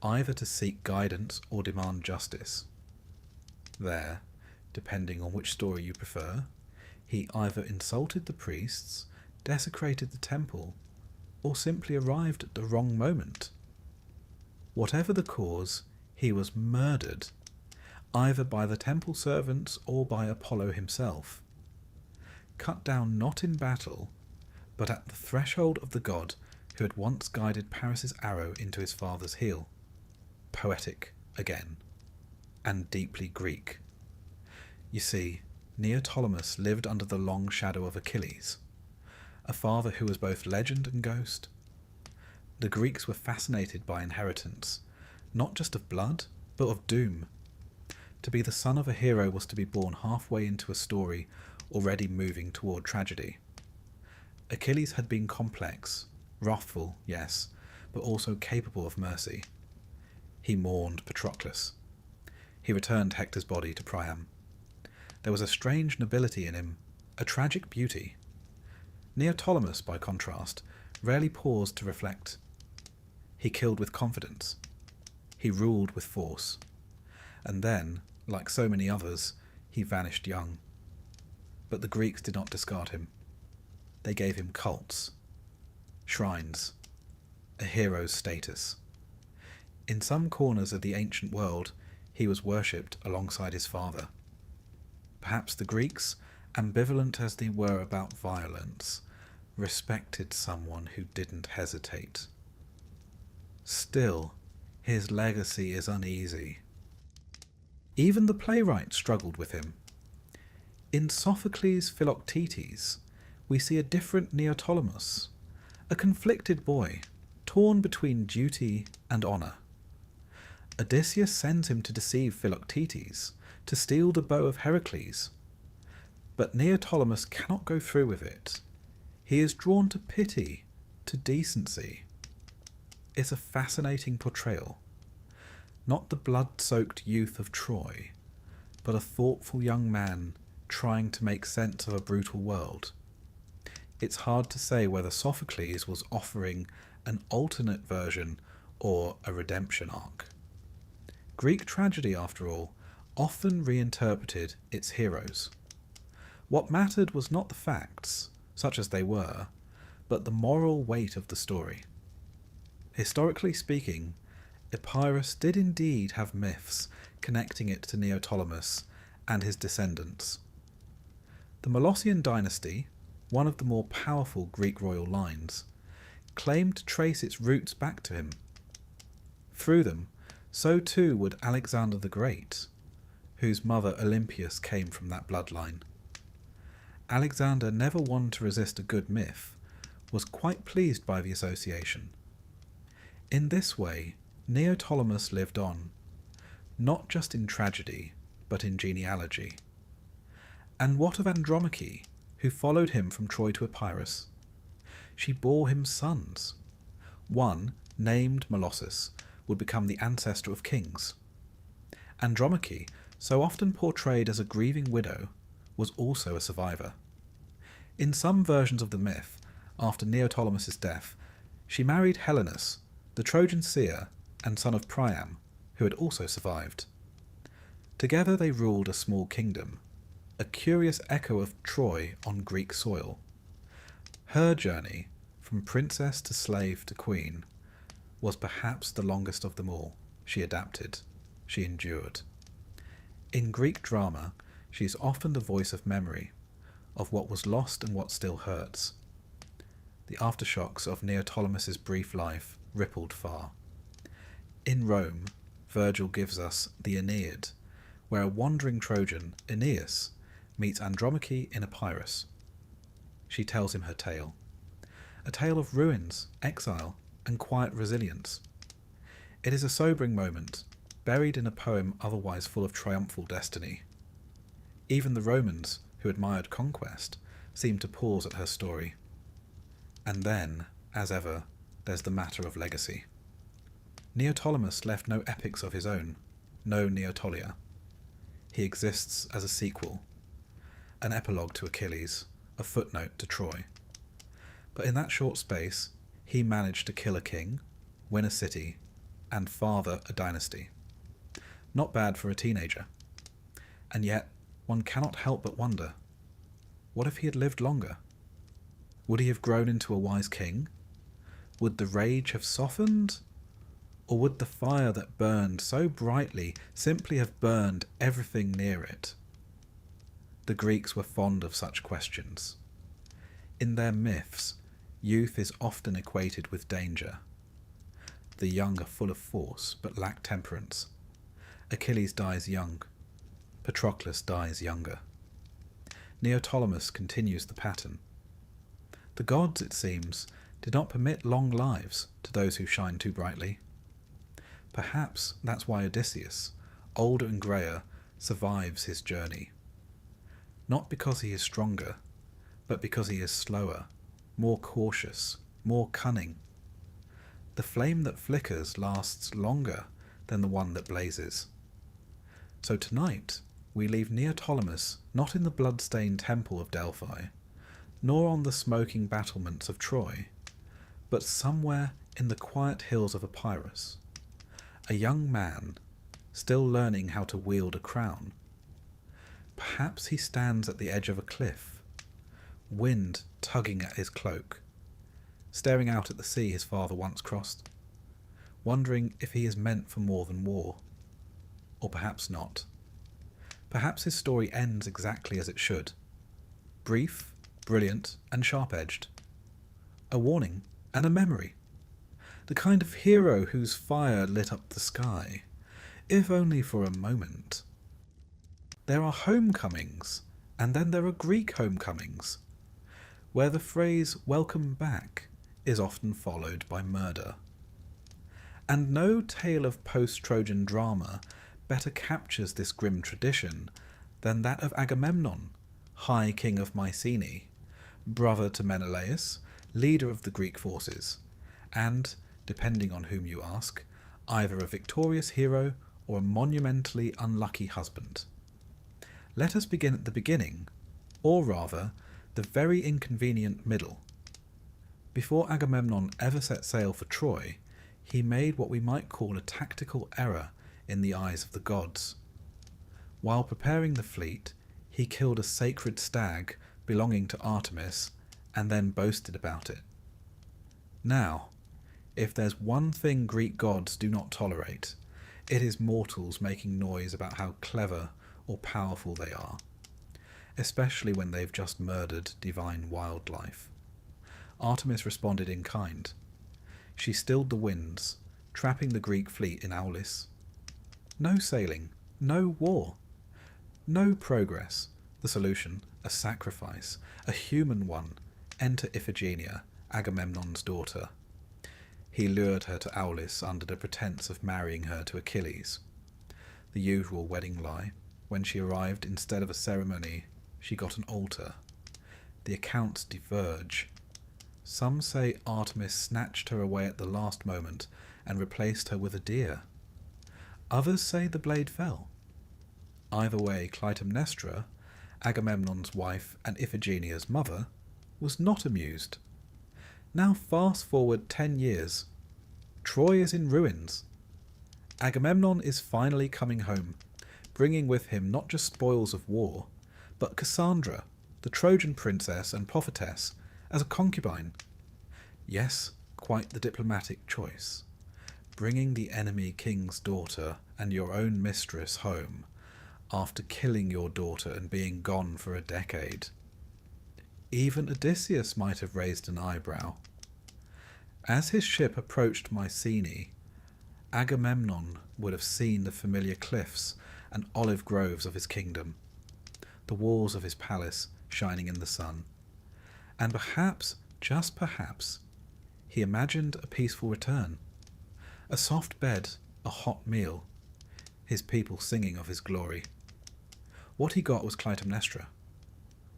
either to seek guidance or demand justice. There, depending on which story you prefer, he either insulted the priests, desecrated the temple, or simply arrived at the wrong moment. Whatever the cause, he was murdered, either by the temple servants or by Apollo himself. Cut down not in battle, but at the threshold of the god who had once guided Paris's arrow into his father's heel. Poetic again, and deeply Greek. You see, Neoptolemus lived under the long shadow of Achilles, a father who was both legend and ghost. The Greeks were fascinated by inheritance, not just of blood, but of doom. To be the son of a hero was to be born halfway into a story already moving toward tragedy. Achilles had been complex, wrathful, yes, but also capable of mercy. He mourned Patroclus. He returned Hector's body to Priam. There was a strange nobility in him, a tragic beauty. Neoptolemus, by contrast, rarely paused to reflect. He killed with confidence. He ruled with force. And then, like so many others, he vanished young. But the Greeks did not discard him. They gave him cults, shrines, a hero's status. In some corners of the ancient world, he was worshipped alongside his father. Perhaps the Greeks, ambivalent as they were about violence, respected someone who didn't hesitate. Still, his legacy is uneasy. Even the playwright struggled with him. In Sophocles' Philoctetes, we see a different Neoptolemus, a conflicted boy, torn between duty and honour. Odysseus sends him to deceive Philoctetes, to steal the bow of Heracles. But Neoptolemus cannot go through with it. He is drawn to pity, to decency. It's a fascinating portrayal. Not the blood-soaked youth of Troy, but a thoughtful young man trying to make sense of a brutal world. It's hard to say whether Sophocles was offering an alternate version or a redemption arc. Greek tragedy, after all, often reinterpreted its heroes. What mattered was not the facts, such as they were, but the moral weight of the story. Historically speaking, Epirus did indeed have myths connecting it to Neoptolemus and his descendants. The Molossian dynasty, one of the more powerful Greek royal lines, claimed to trace its roots back to him. Through them, so too would Alexander the Great, whose mother Olympias came from that bloodline. Alexander, never one to resist a good myth, was quite pleased by the association. In this way, Neoptolemus lived on, not just in tragedy, but in genealogy. And what of Andromache, who followed him from Troy to Epirus? She bore him sons. One, named Molossus, would become the ancestor of kings. Andromache, so often portrayed as a grieving widow, was also a survivor. In some versions of the myth, after Neoptolemus' death, she married Helenus, the Trojan seer and son of Priam, who had also survived. Together they ruled a small kingdom, a curious echo of Troy on Greek soil. Her journey, from princess to slave to queen, was perhaps the longest of them all. She adapted. She endured. In Greek drama, she is often the voice of memory, of what was lost and what still hurts. The aftershocks of Neoptolemus' brief life rippled far. In Rome, Virgil gives us the Aeneid, where a wandering Trojan, Aeneas, meets Andromache in Epirus. She tells him her tale. A tale of ruins, exile, and quiet resilience. It is a sobering moment, buried in a poem otherwise full of triumphal destiny. Even the Romans, who admired conquest, seem to pause at her story. And then, as ever, there's the matter of legacy. Neoptolemus left no epics of his own, no Neotolia. He exists as a sequel, an epilogue to Achilles, a footnote to Troy. But in that short space, he managed to kill a king, win a city, and father a dynasty. Not bad for a teenager. And yet, one cannot help but wonder, what if he had lived longer? Would he have grown into a wise king? Would the rage have softened? Or would the fire that burned so brightly simply have burned everything near it? The Greeks were fond of such questions. In their myths, youth is often equated with danger. The young are full of force, but lack temperance. Achilles dies young. Patroclus dies younger. Neoptolemus continues the pattern. The gods, it seems, did not permit long lives to those who shine too brightly. Perhaps that's why Odysseus, older and greyer, survives his journey. Not because he is stronger, but because he is slower, more cautious, more cunning. The flame that flickers lasts longer than the one that blazes. So tonight, we leave Neoptolemus not in the blood-stained temple of Delphi, nor on the smoking battlements of Troy, but somewhere in the quiet hills of Epirus, a young man still learning how to wield a crown. Perhaps he stands at the edge of a cliff, wind tugging at his cloak, staring out at the sea his father once crossed, wondering if he is meant for more than war. or perhaps not. Perhaps his story ends exactly as it should. Brief, brilliant, and sharp-edged. A warning and a memory. The kind of hero whose fire lit up the sky, if only for a moment. There are homecomings, and then there are Greek homecomings, where the phrase "welcome back" is often followed by murder. And no tale of post-Trojan drama better captures this grim tradition than that of Agamemnon, High King of Mycenae, brother to Menelaus, leader of the Greek forces, and, depending on whom you ask, either a victorious hero or a monumentally unlucky husband. Let us begin at the beginning, or rather, the very inconvenient middle. Before Agamemnon ever set sail for Troy, he made what we might call a tactical error in the eyes of the gods. While preparing the fleet, he killed a sacred stag belonging to Artemis and then boasted about it. Now, if there's one thing Greek gods do not tolerate, it is mortals making noise about how clever or powerful they are, especially when they've just murdered divine wildlife. Artemis responded in kind. She stilled the winds, trapping the Greek fleet in Aulis. No sailing, no war, no progress. The solution, a sacrifice, a human one. Enter Iphigenia, Agamemnon's daughter. He lured her to Aulis under the pretense of marrying her to Achilles. The usual wedding lie. When she arrived, instead of a ceremony, she got an altar. The accounts diverge. Some say Artemis snatched her away at the last moment and replaced her with a deer. Others say the blade fell. Either way, Clytemnestra, Agamemnon's wife and Iphigenia's mother, was not amused. Now fast forward 10 years. Troy is in ruins. Agamemnon is finally coming home, bringing with him not just spoils of war, but Cassandra, the Trojan princess and prophetess, as a concubine. Yes, quite the diplomatic choice. Bringing the enemy king's daughter and your own mistress home after killing your daughter and being gone for a decade. Even Odysseus might have raised an eyebrow. As his ship approached Mycenae, Agamemnon would have seen the familiar cliffs and olive groves of his kingdom, the walls of his palace shining in the sun, and perhaps, just perhaps, he imagined a peaceful return, a soft bed, a hot meal, his people singing of his glory. What he got was Clytemnestra.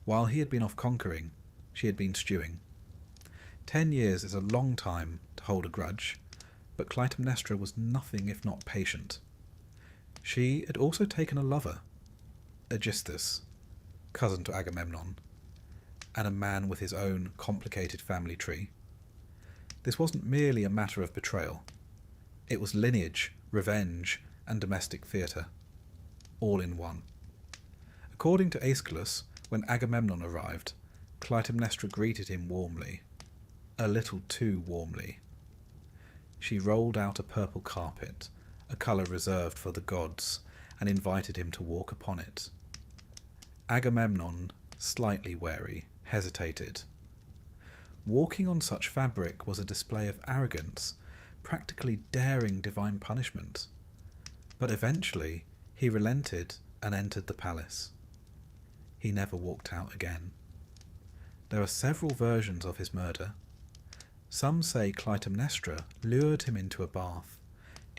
While he had been off conquering, she had been stewing. 10 years is a long time to hold a grudge, but Clytemnestra was nothing if not patient. She had also taken a lover, Aegisthus, cousin to Agamemnon, and a man with his own complicated family tree. This wasn't merely a matter of betrayal. It was lineage, revenge, and domestic theatre, all in one. According to Aeschylus, when Agamemnon arrived, Clytemnestra greeted him warmly, a little too warmly. She rolled out a purple carpet, a colour reserved for the gods, and invited him to walk upon it. Agamemnon, slightly wary, hesitated. Walking on such fabric was a display of arrogance, practically daring divine punishment. But eventually he relented and entered the palace. He never walked out again. There are several versions of his murder. Some say Clytemnestra lured him into a bath,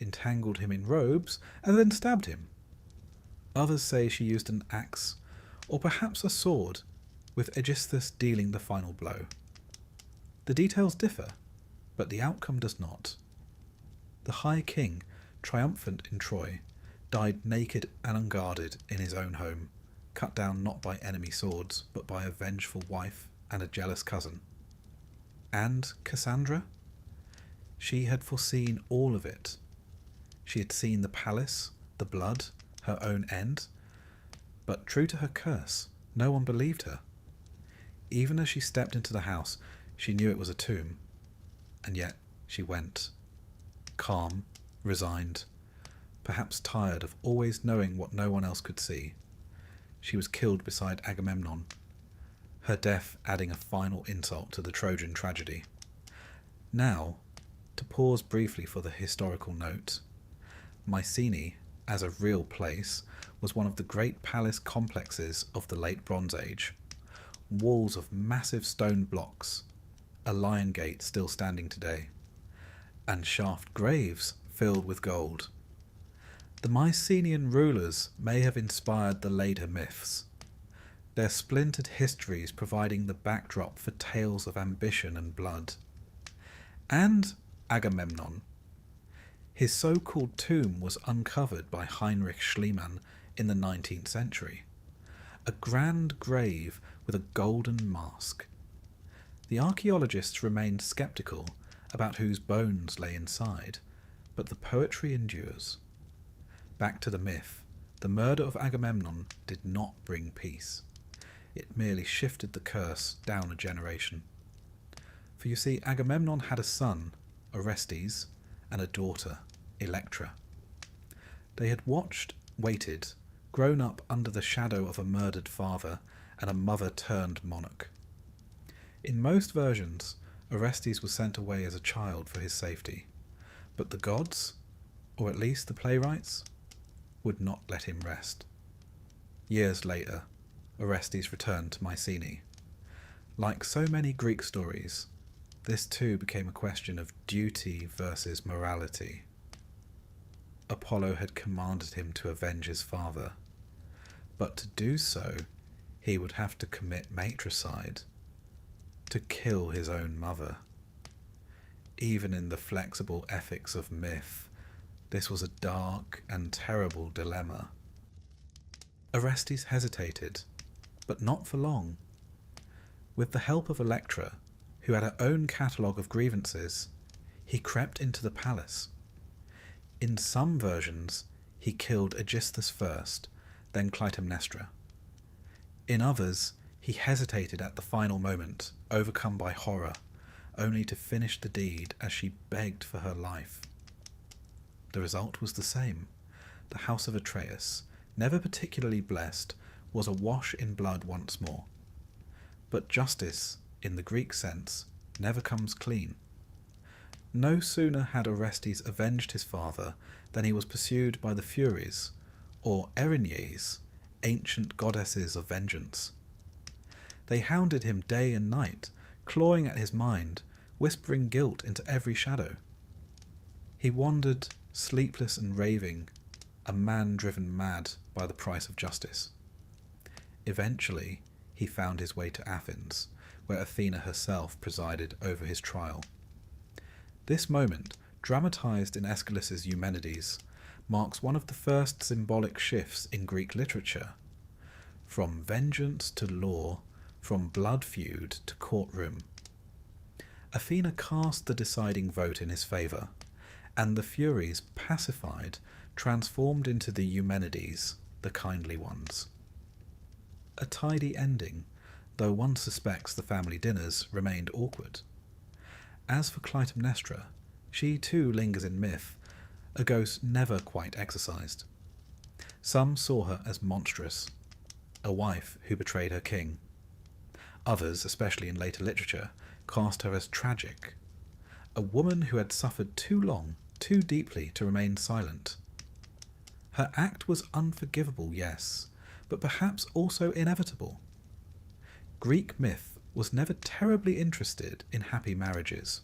entangled him in robes, and then stabbed him. Others say she used an axe, or perhaps a sword, with Aegisthus dealing the final blow. The details differ, but the outcome does not. The High King, triumphant in Troy, died naked and unguarded in his own home, cut down not by enemy swords, but by a vengeful wife and a jealous cousin. And Cassandra? She had foreseen all of it. She had seen the palace, the blood, her own end, but true to her curse, no one believed her. Even as she stepped into the house, she knew it was a tomb, and yet she went, calm, resigned, perhaps tired of always knowing what no one else could see. She was killed beside Agamemnon, her death adding a final insult to the Trojan tragedy. Now, to pause briefly for the historical note, Mycenae, as a real place, was one of the great palace complexes of the late Bronze Age. Walls of massive stone blocks, a lion gate still standing today, and shaft graves filled with gold. The Mycenaean rulers may have inspired the later myths, their splintered histories providing the backdrop for tales of ambition and blood. And Agamemnon. His so-called tomb was uncovered by Heinrich Schliemann in the 19th century. A grand grave with a golden mask. The archaeologists remained sceptical about whose bones lay inside, but the poetry endures. Back to the myth, the murder of Agamemnon did not bring peace. It merely shifted the curse down a generation. For you see, Agamemnon had a son, Orestes, and a daughter, Electra. They had waited, grown up under the shadow of a murdered father and a mother-turned-monarch. In most versions, Orestes was sent away as a child for his safety, but the gods, or at least the playwrights, would not let him rest. Years later, Orestes returned to Mycenae. Like so many Greek stories, this too became a question of duty versus morality. Apollo had commanded him to avenge his father, but to do so, he would have to commit matricide, to kill his own mother. Even in the flexible ethics of myth, this was a dark and terrible dilemma. Orestes hesitated, but not for long. With the help of Electra, who had her own catalogue of grievances, he crept into the palace. In some versions, he killed Aegisthus first, then Clytemnestra. In others, he hesitated at the final moment, overcome by horror, only to finish the deed as she begged for her life. The result was the same. The house of Atreus, never particularly blessed, was awash in blood once more. But justice, in the Greek sense, never comes clean. No sooner had Orestes avenged his father than he was pursued by the Furies, or Erinyes, ancient goddesses of vengeance. They hounded him day and night, clawing at his mind, whispering guilt into every shadow. He wandered, sleepless and raving, a man driven mad by the price of justice. Eventually, he found his way to Athens, where Athena herself presided over his trial. This moment, dramatized in Aeschylus's Eumenides, marks one of the first symbolic shifts in Greek literature. From vengeance to law, from blood feud to courtroom. Athena cast the deciding vote in his favour, and the Furies, pacified, transformed into the Eumenides, the kindly ones. A tidy ending, though one suspects the family dinners remained awkward. As for Clytemnestra, she too lingers in myth, a ghost never quite exorcised. Some saw her as monstrous, a wife who betrayed her king. Others, especially in later literature, cast her as tragic, a woman who had suffered too long, too deeply to remain silent. Her act was unforgivable, yes, but perhaps also inevitable. Greek myth was never terribly interested in happy marriages.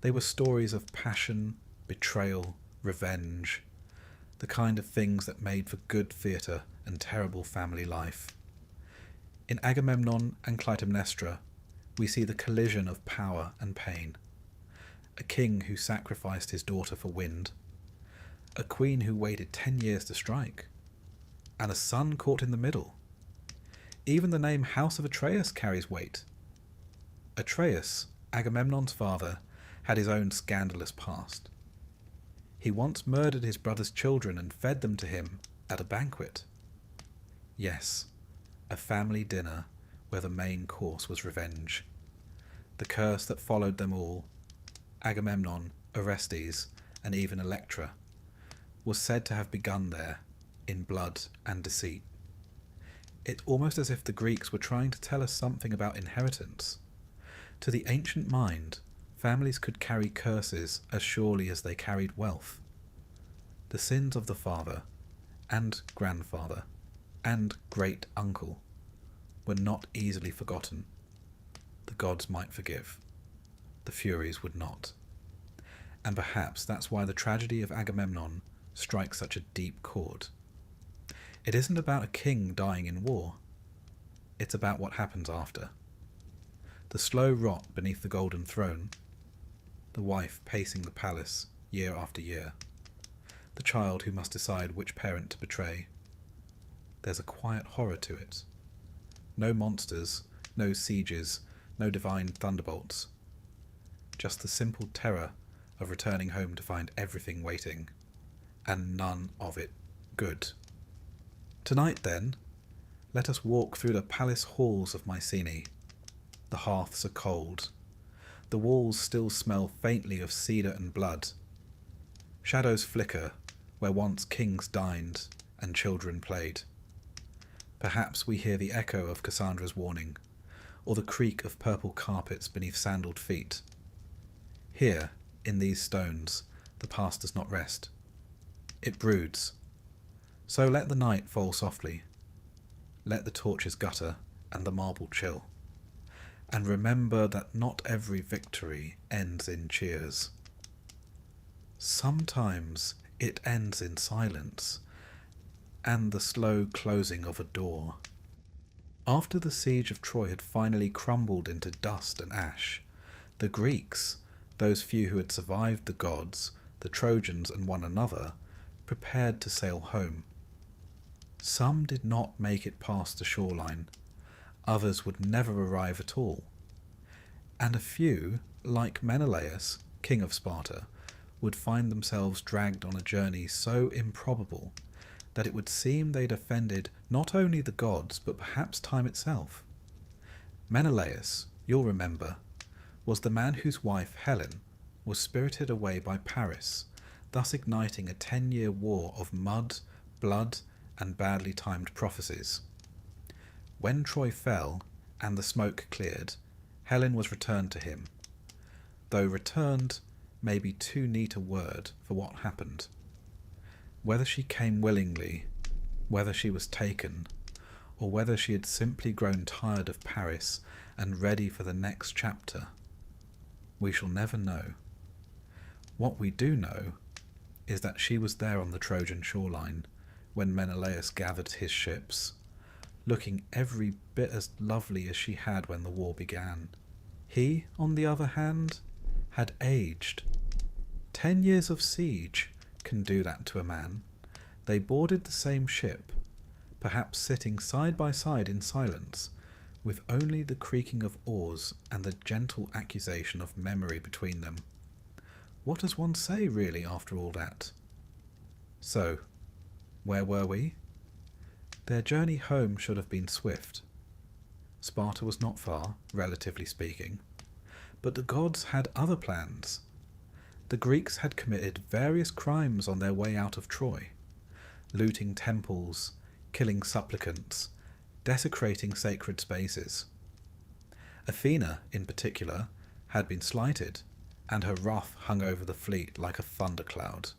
They were stories of passion, betrayal, revenge, the kind of things that made for good theatre and terrible family life. In Agamemnon and Clytemnestra, we see the collision of power and pain. A king who sacrificed his daughter for wind, a queen who waited 10 years to strike, and a son caught in the middle. Even the name House of Atreus carries weight. Atreus, Agamemnon's father, had his own scandalous past. He once murdered his brother's children and fed them to him at a banquet. Yes, a family dinner where the main course was revenge. The curse that followed them all, Agamemnon, Orestes, and even Electra, was said to have begun there, in blood and deceit. It's almost as if the Greeks were trying to tell us something about inheritance. To the ancient mind, families could carry curses as surely as they carried wealth. The sins of the father, and grandfather, and great-uncle were not easily forgotten. The gods might forgive. The Furies would not. And perhaps that's why the tragedy of Agamemnon strikes such a deep chord. It isn't about a king dying in war. It's about what happens after. The slow rot beneath the golden throne, the wife pacing the palace year after year, the child who must decide which parent to betray. There's a quiet horror to it. No monsters, no sieges, no divine thunderbolts. Just the simple terror of returning home to find everything waiting, and none of it good. Tonight, then, let us walk through the palace halls of Mycenae. The hearths are cold. The walls still smell faintly of cedar and blood. Shadows flicker where once kings dined and children played. Perhaps we hear the echo of Cassandra's warning, or the creak of purple carpets beneath sandaled feet. Here, in these stones, the past does not rest. It broods. So let the night fall softly. Let the torches gutter and the marble chill. And remember that not every victory ends in cheers. Sometimes it ends in silence and the slow closing of a door. After the siege of Troy had finally crumbled into dust and ash, the Greeks, those few who had survived the gods, the Trojans and one another, prepared to sail home. Some did not make it past the shoreline. Others would never arrive at all. And a few, like Menelaus, king of Sparta, would find themselves dragged on a journey so improbable that it would seem they'd offended not only the gods, but perhaps time itself. Menelaus, you'll remember, was the man whose wife, Helen, was spirited away by Paris, thus igniting a 10-year war of mud, blood, and badly timed prophecies. When Troy fell, and the smoke cleared, Helen was returned to him, though returned may be too neat a word for what happened. Whether she came willingly, whether she was taken, or whether she had simply grown tired of Paris and ready for the next chapter, we shall never know. What we do know is that she was there on the Trojan shoreline when Menelaus gathered his ships, looking every bit as lovely as she had when the war began. He, on the other hand, had aged. 10 years of siege can do that to a man. They boarded the same ship, perhaps sitting side by side in silence, with only the creaking of oars and the gentle accusation of memory between them. What does one say, really, after all that? So, where were we? Their journey home should have been swift. Sparta was not far, relatively speaking, but the gods had other plans. The Greeks had committed various crimes on their way out of Troy, looting temples, killing supplicants, desecrating sacred spaces. Athena, in particular, had been slighted, and her wrath hung over the fleet like a thundercloud.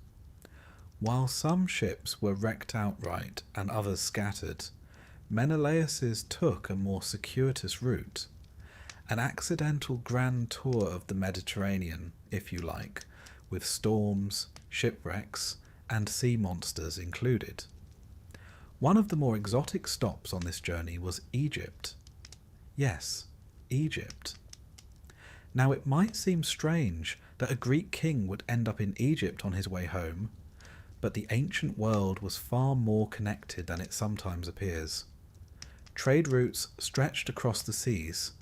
While some ships were wrecked outright and others scattered, Menelaus's took a more circuitous route, an accidental grand tour of the Mediterranean, if you like, with storms, shipwrecks, and sea monsters included. One of the more exotic stops on this journey was Egypt. Yes, Egypt. Now it might seem strange that a Greek king would end up in Egypt on his way home, but the ancient world was far more connected than it sometimes appears. Trade routes stretched across the seas,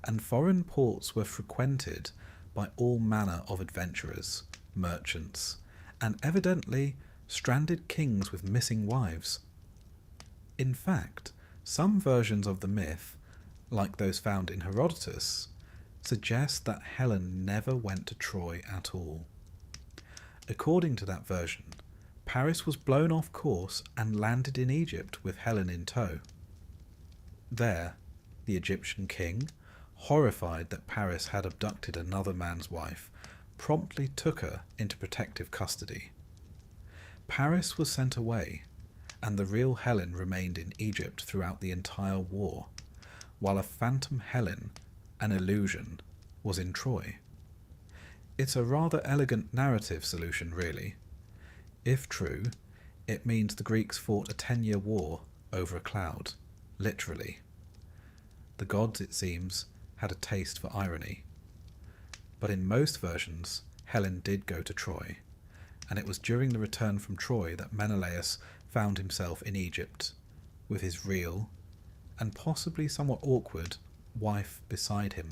and foreign ports were frequented by all manner of adventurers, merchants, and evidently stranded kings with missing wives. In fact, some versions of the myth, like those found in Herodotus, suggest that Helen never went to Troy at all. According to that version, Paris was blown off course and landed in Egypt with Helen in tow. There, the Egyptian king, horrified that Paris had abducted another man's wife, promptly took her into protective custody. Paris was sent away, and the real Helen remained in Egypt throughout the entire war, while a phantom Helen, an illusion, was in Troy. It's a rather elegant narrative solution, really. If true, it means the Greeks fought a 10-year war over a cloud, literally. The gods, it seems, had a taste for irony. But in most versions, Helen did go to Troy, and it was during the return from Troy that Menelaus found himself in Egypt, with his real, and possibly somewhat awkward, wife beside him.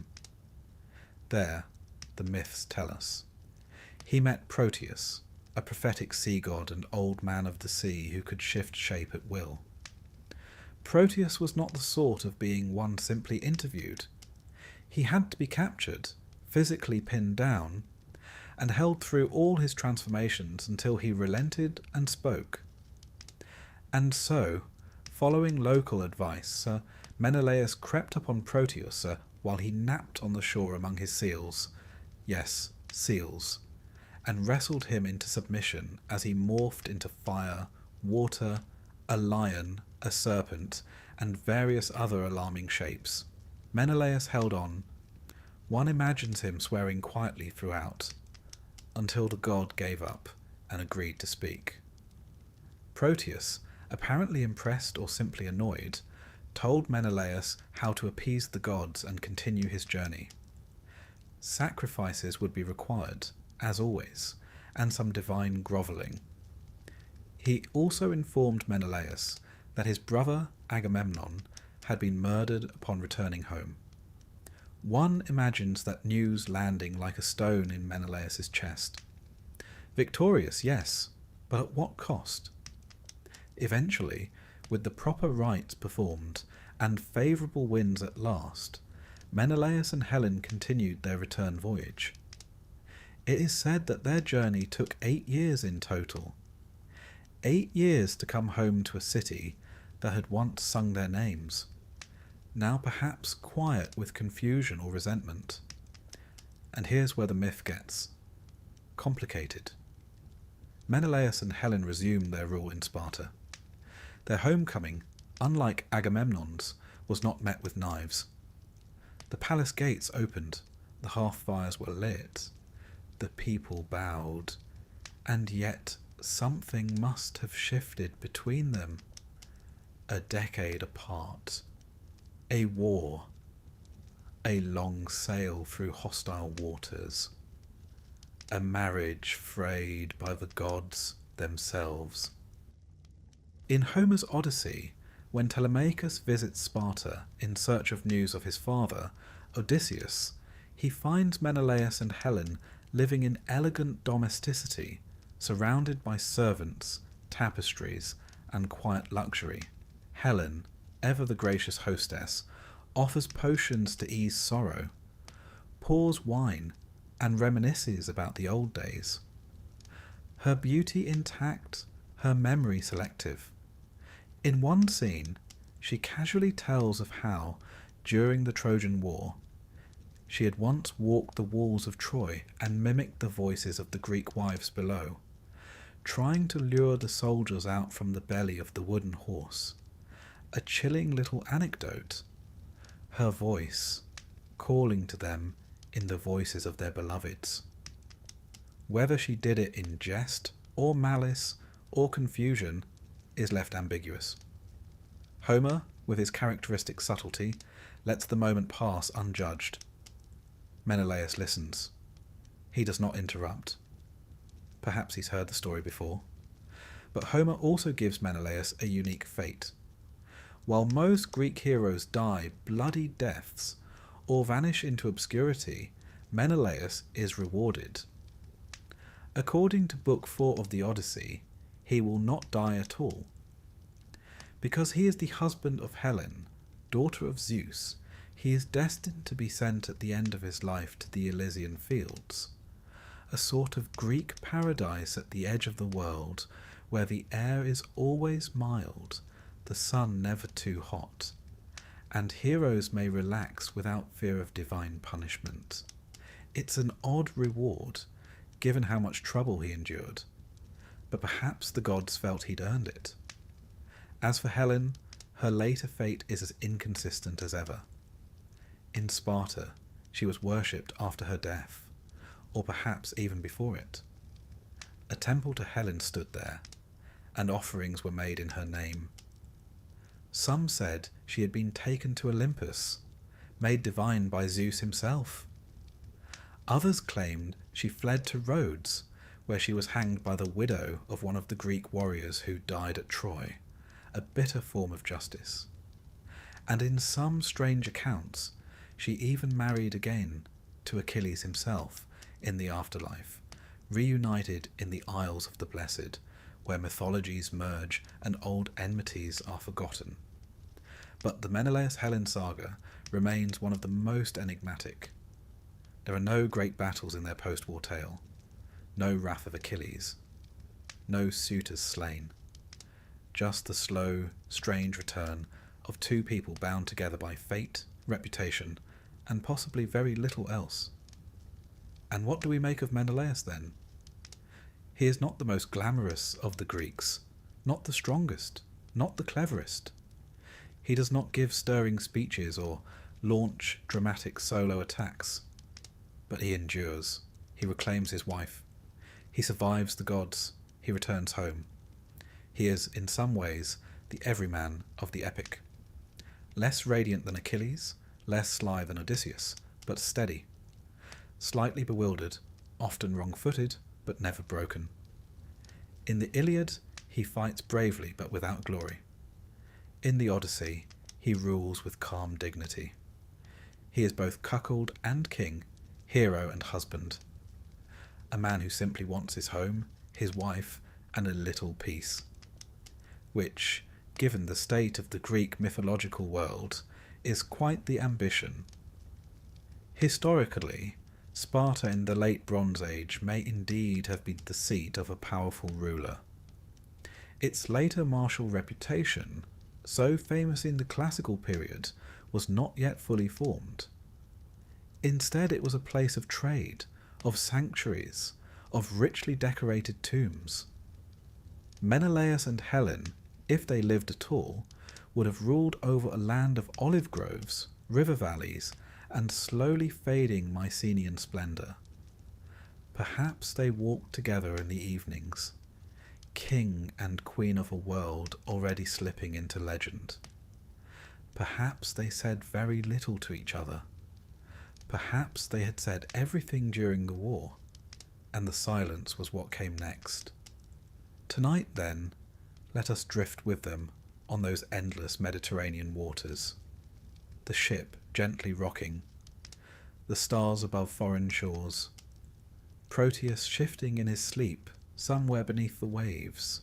There, the myths tell us, he met Proteus, a prophetic sea god and old man of the sea who could shift shape at will. Proteus was not the sort of being one simply interviewed. He had to be captured, physically pinned down, and held through all his transformations until he relented and spoke. And so, following local advice, Menelaus crept upon Proteus while he napped on the shore among his seals, yes, seals, and wrestled him into submission as he morphed into fire, water, a lion, a serpent, and various other alarming shapes. Menelaus held on. One imagines him swearing quietly throughout, until the god gave up and agreed to speak. Proteus, apparently impressed or simply annoyed, told Menelaus how to appease the gods and continue his journey. Sacrifices would be required, as always, and some divine grovelling. He also informed Menelaus that his brother Agamemnon had been murdered upon returning home. One imagines that news landing like a stone in Menelaus's chest. Victorious, yes, but at what cost? Eventually, with the proper rites performed and favourable winds at last, Menelaus and Helen continued their return voyage. It is said that their journey took 8 years in total. 8 years to come home to a city that had once sung their names, now perhaps quiet with confusion or resentment. And here's where the myth gets complicated. Menelaus and Helen resumed their rule in Sparta. Their homecoming, unlike Agamemnon's, was not met with knives. The palace gates opened, the hearth fires were lit, the people bowed, and yet something must have shifted between them. A decade apart. A war. A long sail through hostile waters. A marriage frayed by the gods themselves. In Homer's Odyssey, when Telemachus visits Sparta in search of news of his father, Odysseus, he finds Menelaus and Helen living in elegant domesticity, surrounded by servants, tapestries, and quiet luxury. Helen, ever the gracious hostess, offers potions to ease sorrow, pours wine, and reminisces about the old days. Her beauty intact, her memory selective. In one scene, she casually tells of how, during the Trojan War, she had once walked the walls of Troy and mimicked the voices of the Greek wives below, trying to lure the soldiers out from the belly of the wooden horse. A chilling little anecdote. Her voice, calling to them in the voices of their beloveds. Whether she did it in jest, or malice, or confusion, is left ambiguous. Homer, with his characteristic subtlety, lets the moment pass unjudged. Menelaus listens. He does not interrupt. Perhaps he's heard the story before. But Homer also gives Menelaus a unique fate. While most Greek heroes die bloody deaths or vanish into obscurity, Menelaus is rewarded. According to Book 4 of the Odyssey, he will not die at all. Because he is the husband of Helen, daughter of Zeus, he is destined to be sent at the end of his life to the Elysian fields, a sort of Greek paradise at the edge of the world, where the air is always mild, the sun never too hot, and heroes may relax without fear of divine punishment. It's an odd reward, given how much trouble he endured, but perhaps the gods felt he'd earned it. As for Helen, her later fate is as inconsistent as ever. In Sparta, she was worshipped after her death, or perhaps even before it. A temple to Helen stood there, and offerings were made in her name. Some said she had been taken to Olympus, made divine by Zeus himself. Others claimed she fled to Rhodes, where she was hanged by the widow of one of the Greek warriors who died at Troy, a bitter form of justice. And in some strange accounts, she even married again to Achilles himself in the afterlife, reunited in the Isles of the Blessed, where mythologies merge and old enmities are forgotten. But the Menelaus-Helen saga remains one of the most enigmatic. There are no great battles in their post-war tale, no wrath of Achilles, no suitors slain, just the slow, strange return of two people bound together by fate, reputation, and possibly very little else. And what do we make of Menelaus then? He is not the most glamorous of the Greeks, not the strongest, not the cleverest. He does not give stirring speeches or launch dramatic solo attacks. But he endures. He reclaims his wife. He survives the gods. He returns home. He is, in some ways, the everyman of the epic. Less radiant than Achilles, less sly than Odysseus, but steady. Slightly bewildered, often wrong-footed, but never broken. In the Iliad, he fights bravely but without glory. In the Odyssey, he rules with calm dignity. He is both cuckold and king, hero and husband. A man who simply wants his home, his wife, and a little peace. Which, given the state of the Greek mythological world, is quite the ambition. Historically, Sparta in the late Bronze Age may indeed have been the seat of a powerful ruler. Its later martial reputation, so famous in the classical period, was not yet fully formed. Instead, it was a place of trade, of sanctuaries, of richly decorated tombs. Menelaus and Helen, if they lived at all, would have ruled over a land of olive groves, river valleys, and slowly fading Mycenaean splendour. Perhaps they walked together in the evenings, king and queen of a world already slipping into legend. Perhaps they said very little to each other. Perhaps they had said everything during the war, and the silence was what came next. Tonight, then, let us drift with them on those endless Mediterranean waters. The ship gently rocking, the stars above foreign shores, Proteus shifting in his sleep somewhere beneath the waves,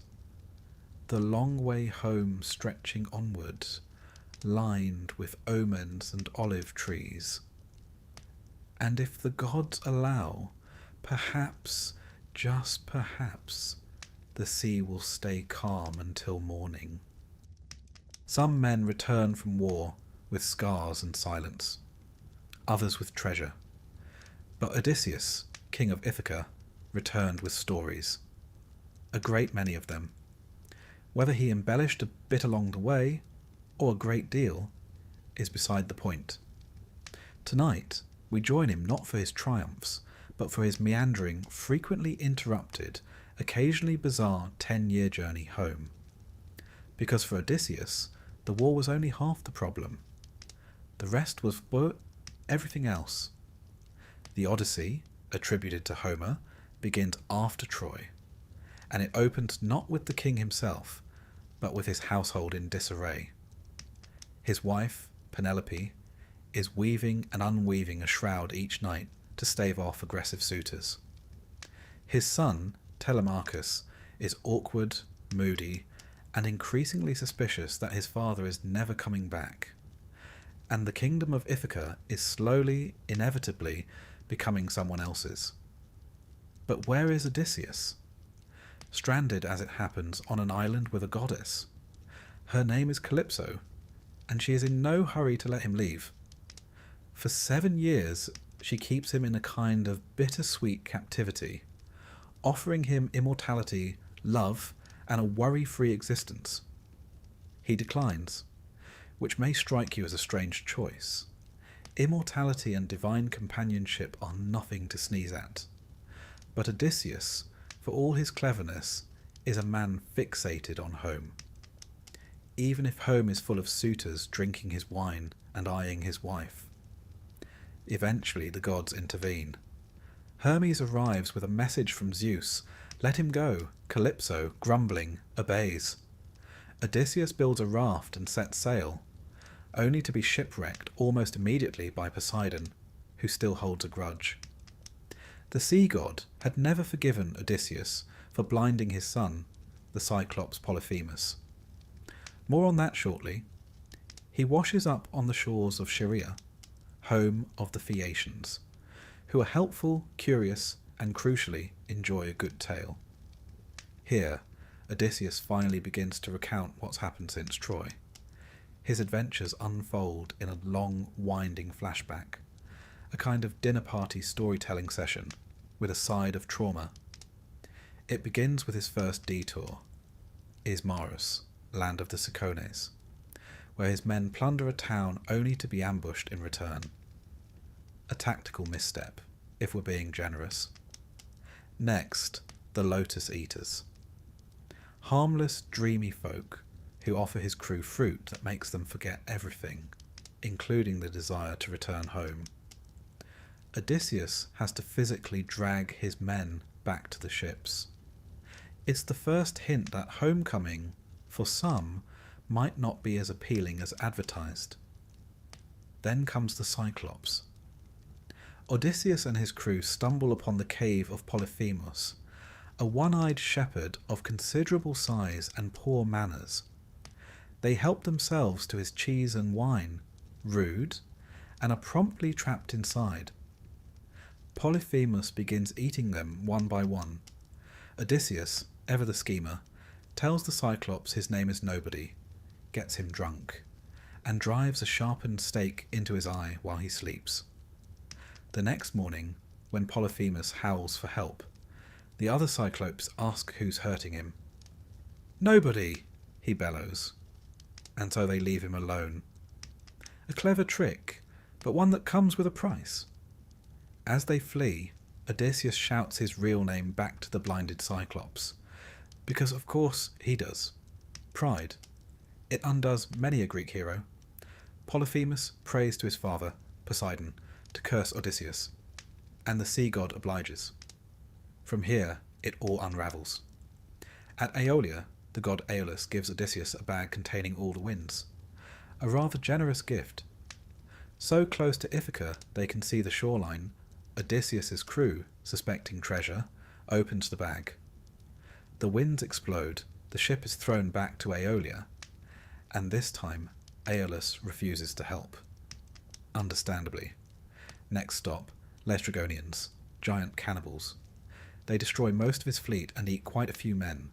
the long way home stretching onward, lined with omens and olive trees. And if the gods allow, perhaps, just perhaps, the sea will stay calm until morning. Some men return from war with scars and silence, others with treasure. But Odysseus, king of Ithaca, returned with stories, a great many of them. Whether he embellished a bit along the way, or a great deal, is beside the point. Tonight, we join him not for his triumphs, but for his meandering, frequently interrupted, occasionally bizarre 10-year journey home. Because for Odysseus, the war was only half the problem. The rest was for everything else. The Odyssey, attributed to Homer, begins after Troy, and it opens not with the king himself, but with his household in disarray. His wife, Penelope, is weaving and unweaving a shroud each night to stave off aggressive suitors. His son, Telemachus, is awkward, moody, and increasingly suspicious that his father is never coming back. And the kingdom of Ithaca is slowly, inevitably, becoming someone else's. But where is Odysseus? stranded as it happens on an island with a goddess. Her name is Calypso, and she is in no hurry to let him leave. For 7 years, she keeps him in a kind of bittersweet captivity, offering him immortality, love, and a worry-free existence. He declines, which may strike you as a strange choice. Immortality and divine companionship are nothing to sneeze at. But Odysseus, for all his cleverness, is a man fixated on home. Even if home is full of suitors drinking his wine and eyeing his wife. Eventually the gods intervene. Hermes arrives with a message from Zeus. Let him go. Calypso, grumbling, obeys. Odysseus builds a raft and sets sail, only to be shipwrecked almost immediately by Poseidon, who still holds a grudge. The sea god had never forgiven Odysseus for blinding his son, the Cyclops Polyphemus. More on that shortly. He washes up on the shores of Scheria, home of the Phaeacians, who are helpful, curious, and crucially enjoy a good tale. Here, Odysseus finally begins to recount what's happened since Troy. His adventures unfold in a long, winding flashback, a kind of dinner party storytelling session with a side of trauma. It begins with his first detour, Ismarus, land of the Cicones, where his men plunder a town only to be ambushed in return. A tactical misstep, if we're being generous. Next, the Lotus Eaters. Harmless, dreamy folk who offer his crew fruit that makes them forget everything, including the desire to return home. Odysseus has to physically drag his men back to the ships. It's the first hint that homecoming, for some, might not be as appealing as advertised. Then comes the Cyclops. Odysseus and his crew stumble upon the cave of Polyphemus, a one-eyed shepherd of considerable size and poor manners. They help themselves to his cheese and wine, rude, and are promptly trapped inside. Polyphemus begins eating them one by one. Odysseus, ever the schemer, tells the Cyclops his name is nobody, gets him drunk, and drives a sharpened stake into his eye while he sleeps. The next morning, when Polyphemus howls for help, the other Cyclopes ask who's hurting him. "Nobody," he bellows, and so they leave him alone. A clever trick, but one that comes with a price. As they flee, Odysseus shouts his real name back to the blinded Cyclops, because of course he does. Pride. It undoes many a Greek hero. Polyphemus prays to his father, Poseidon, to curse Odysseus, and the sea god obliges. From here, it all unravels. At Aeolia, the god Aeolus gives Odysseus a bag containing all the winds, a rather generous gift. So close to Ithaca they can see the shoreline, Odysseus's crew, suspecting treasure, opens the bag. The winds explode, the ship is thrown back to Aeolia, and this time Aeolus refuses to help. Understandably. Next stop, Laestrygonians, giant cannibals. They destroy most of his fleet and eat quite a few men.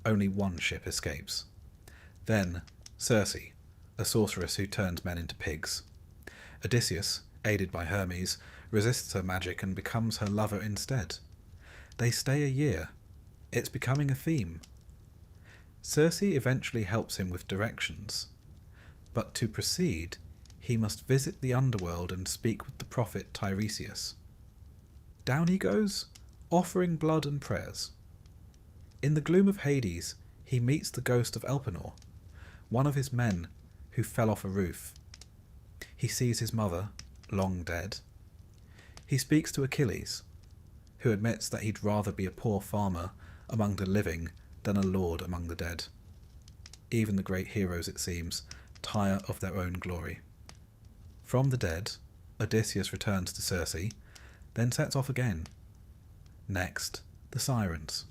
Only one ship escapes. Then, Circe, a sorceress who turns men into pigs. Odysseus, aided by Hermes, resists her magic and becomes her lover instead. They stay a year. It's becoming a theme. Circe eventually helps him with directions, but to proceed, he must visit the underworld and speak with the prophet Tiresias. Down he goes, offering blood and prayers. In the gloom of Hades, he meets the ghost of Elpenor, one of his men who fell off a roof. He sees his mother, long dead. He speaks to Achilles, who admits that he'd rather be a poor farmer among the living than a lord among the dead. Even the great heroes, it seems, tire of their own glory. From the dead, Odysseus returns to Circe, then sets off again. Next, the Sirens.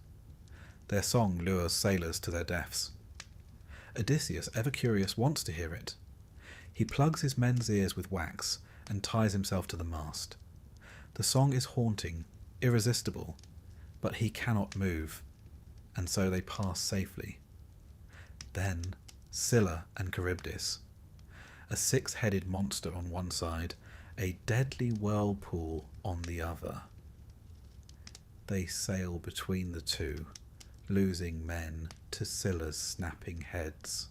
Their song lures sailors to their deaths. Odysseus, ever curious, wants to hear it. He plugs his men's ears with wax and ties himself to the mast. The song is haunting, irresistible, but he cannot move. and so they pass safely. Then Scylla and Charybdis, a six-headed monster on one side, a deadly whirlpool on the other. They sail between the two, losing men to Scylla's snapping heads.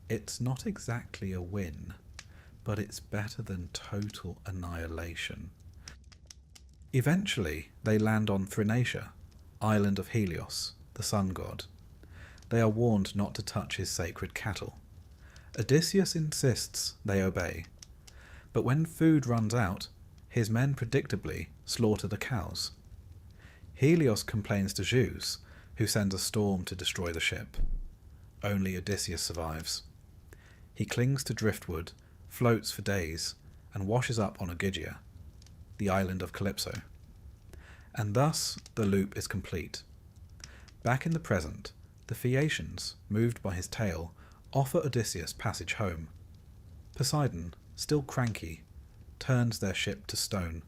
It's not exactly a win, but it's better than total annihilation. Eventually, they land on Thrinacia, island of Helios, the sun god. They are warned not to touch his sacred cattle. Odysseus insists they obey, but when food runs out, his men predictably slaughter the cows. Helios complains to Zeus, who sends a storm to destroy the ship. Only Odysseus survives. He clings to driftwood, floats for days, and washes up on Ogygia, the island of Calypso. And thus the loop is complete. Back in the present, the Phaeacians, moved by his tale, offer Odysseus passage home. Poseidon, still cranky, turns their ship to stone.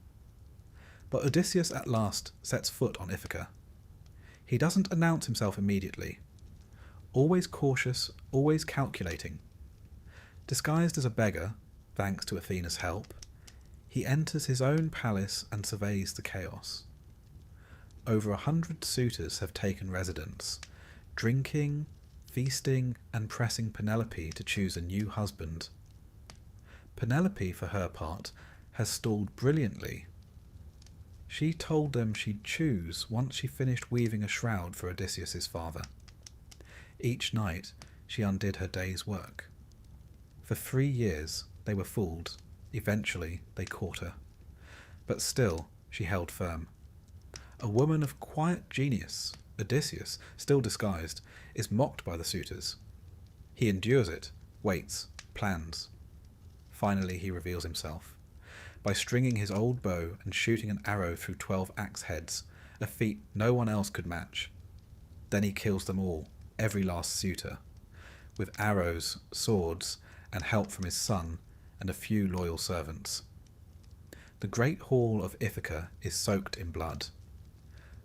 But Odysseus at last sets foot on Ithaca. He doesn't announce himself immediately. Always cautious, always calculating. Disguised as a beggar, thanks to Athena's help, he enters his own palace and surveys the chaos. Over 100 suitors have taken residence, drinking, feasting, and pressing Penelope to choose a new husband. Penelope, for her part, has stalled brilliantly. She told them she'd choose once she finished weaving a shroud for Odysseus's father. Each night she undid her day's work. For 3 years they were fooled. Eventually they caught her. But still she held firm. A woman of quiet genius, Odysseus, still disguised, is mocked by the suitors. He endures it, waits, plans. Finally he reveals himself, by stringing his old bow and shooting an arrow through 12 axe heads, a feat no one else could match. Then he kills them all, every last suitor, with arrows, swords, and help from his son and a few loyal servants. The great hall of Ithaca is soaked in blood.